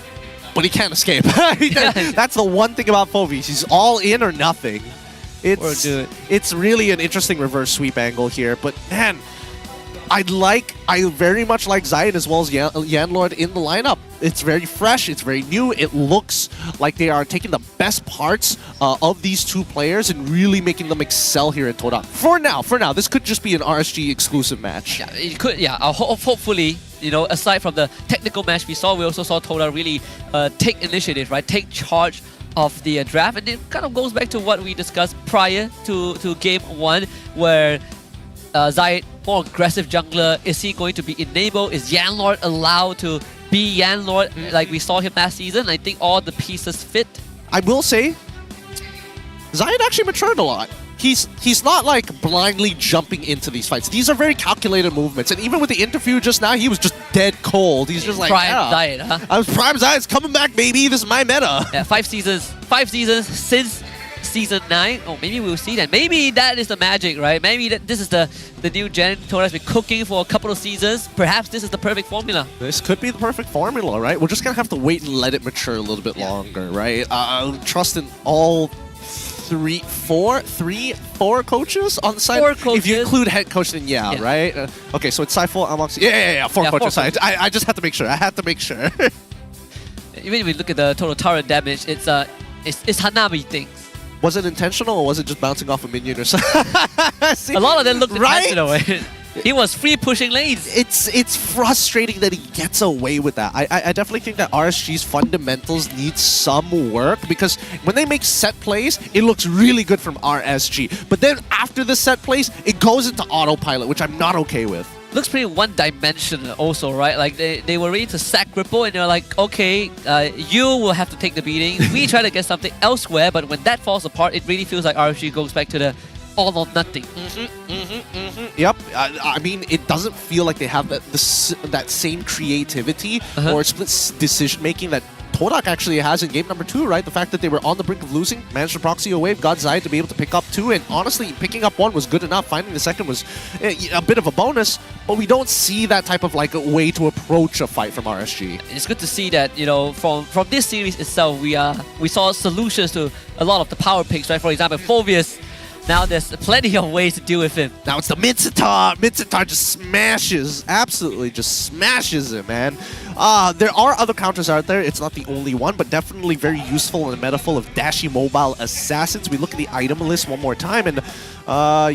but he can't escape. That's the one thing about Fovies. He's all in or nothing. It's really an interesting reverse sweep angle here, but man, I very much like Zayed as well as Yan Lord in the lineup. It's very fresh, it's very new. It looks like they are taking the best parts of these two players and really making them excel here in Todak. For now, this could just be an RSG exclusive match.
Yeah, it could. Yeah, hopefully, you know, aside from the technical match we also saw Todak really take initiative, right? Take charge of the draft, and it kind of goes back to what we discussed prior to game 1, where Zayed, more aggressive jungler. Is he going to be enabled? Is Yan Lord allowed to be Yan Lord like we saw him last season? I think all the pieces fit.
I will say, Zayed actually matured a lot. He's not like blindly jumping into these fights. These are very calculated movements, and even with the interview just now, he was just dead cold. He's just like,
Prime Zayed, huh?
I was Prime Zayed's coming back, baby. This is my meta.
Yeah, 5 seasons since Season 9. Oh, maybe we'll see that. Maybe that is the magic, right? Maybe this is the new gen Todak's been cooking for a couple of seasons. Perhaps this is the perfect formula.
This could be the perfect formula, right? We're just gonna have to wait and let it mature a little bit longer, right? Trust in all four coaches on the side.
4 coaches.
If you include head coach, then yeah. Right? Okay, so it's Saiful, Amox. Yeah, 4 coaches. I just had to make sure.
Even if we look at the total turret damage, it's Hanabi things.
Was it intentional or was it just bouncing off a minion or something?
A lot of them looked intentional. He was free pushing lanes.
It's frustrating that he gets away with that. I definitely think that RSG's fundamentals need some work, because when they make set plays, it looks really good from RSG. But then after the set plays, it goes into autopilot, which I'm not okay with.
Looks pretty one-dimensional also, right? Like they were ready to sack Ripple, and they're like, okay, you will have to take the beating. We try to get something elsewhere, but when that falls apart, it really feels like RSG goes back to the all or nothing.
Yep. I mean, it doesn't feel like they have that same creativity or split decision making that Todak actually has in game number 2, right? The fact that they were on the brink of losing, managed to proxy a wave, got Zai to be able to pick up 2, and honestly, picking up 1 was good enough. Finding the second was a bit of a bonus, but we don't see that type of like a way to approach a fight from RSG.
It's good to see that, you know, from this series itself, we saw solutions to a lot of the power picks, right? For example, Phobius. Now there's plenty of ways to deal with him.
Now it's the Mitsutar. Mitsutar just smashes, absolutely just smashes him, man. There are other counters out there. It's not the only one, but definitely very useful in a meta full of dashy mobile assassins. We look at the item list one more time, and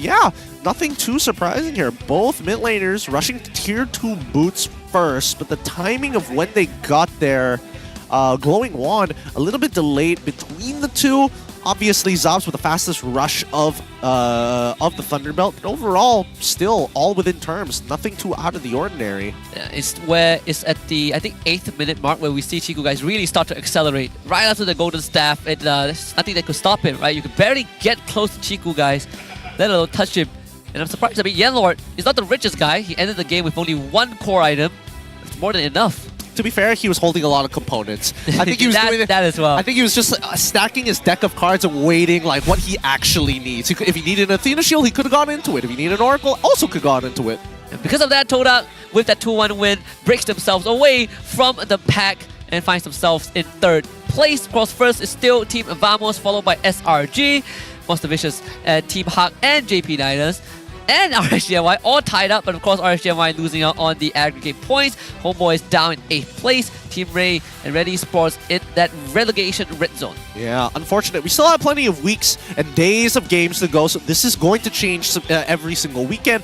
yeah, nothing too surprising here. Both mid laners rushing to tier 2 boots first, but the timing of when they got their glowing wand a little bit delayed between the two. Obviously, Zobs with the fastest rush of the Thunderbelt, but overall, still all within terms. Nothing too out of the ordinary.
Yeah, it's at the, I think, 8th minute mark where we see Chiku guys really start to accelerate. Right after the Golden Staff, there's nothing that could stop him, right? You could barely get close to Chiku guys, let alone touch him. And I'm surprised, I mean, Yenlord is not the richest guy. He ended the game with only 1 core item. It's more than enough.
To be fair, he was holding a lot of components. I think he was doing
that as well.
I think he was just stacking his deck of cards and waiting like what he actually needs. If he needed an Athena Shield, he could have gone into it. If he needed an Oracle, also could have gone into it.
And because of that, Todak, with that 2-1 win, breaks themselves away from the pack and finds themselves in 3rd place. Of course, first is still Team Vamos, followed by SRG, Monster Vicious, Team Hawk, and JP Niners. And RSGNY all tied up, but of course RSGNY losing out on the aggregate points. Homeboys down in 8th place. Team Ray and Red Esports in that relegation red zone.
Yeah, unfortunate. We still have plenty of weeks and days of games to go, so this is going to change every single weekend.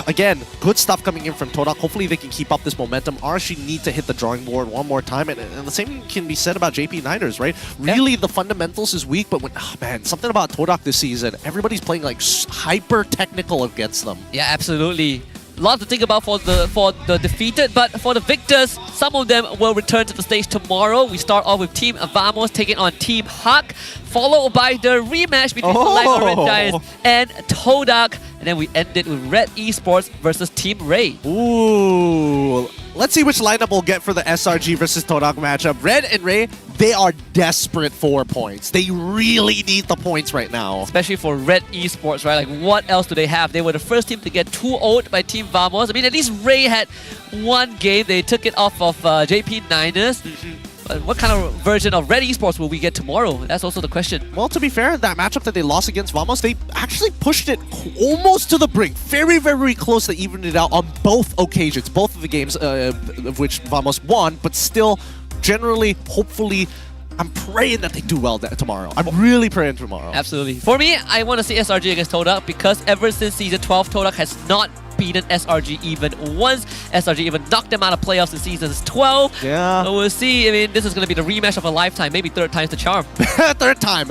Again, good stuff coming in from Todak. Hopefully they can keep up this momentum. RSG need to hit the drawing board one more time, and the same can be said about JP Niners, right? Really, the fundamentals is weak, but when, man, something about Todak this season, everybody's playing like hyper technical against them.
Yeah, absolutely. A lot to think about for the defeated, but for the victors, some of them will return to the stage tomorrow. We start off with Team Vamos taking on Team Hawk, followed by the rematch between the Red Giants and Todak, and then we end it with Red Esports versus Team Ray.
Ooh, let's see which lineup we'll get for the SRG versus Todak matchup. Red and Ray, they are desperate for points. They really need the points right now.
Especially for Red Esports, right? Like, what else do they have? They were the first team to get 2-0'd by Team Vamos. I mean, at least Ray had 1 game. They took it off of JP Niners. But what kind of version of Red Esports will we get tomorrow? That's also the question.
Well, to be fair, that matchup that they lost against Vamos, they actually pushed it almost to the brink. Very, very close to evening it out on both occasions. Both of the games of which Vamos won, but still, generally, hopefully, I'm praying that they do well tomorrow. I'm really praying tomorrow.
Absolutely. For me, I want to see SRG against Todak because ever since Season 12, Todak has not beaten SRG even once. SRG even knocked them out of playoffs in Seasons 12.
Yeah.
So we'll see. I mean, this is going to be the rematch of a lifetime. Maybe 3rd time's the charm.
Third time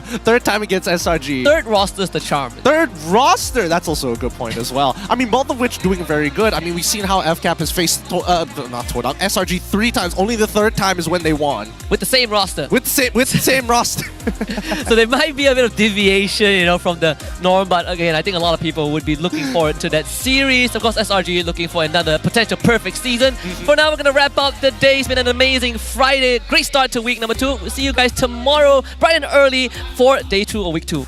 against SRG.
3rd roster's the charm.
3rd roster. That's also a good point as well. I mean, both of which doing very good. I mean, we've seen how FCAP has faced SRG 3 times. Only the 3rd time is when they won.
With the same roster.
With the same roster.
So there might be a bit of deviation, you know, from the norm. But again, I think a lot of people would be looking forward to that series. Of course, SRG looking for another potential perfect season. For now, we're going to wrap up the day. It's been an amazing Friday. Great start to week number 2. We'll see you guys tomorrow, bright and early, for day 2 or week 2.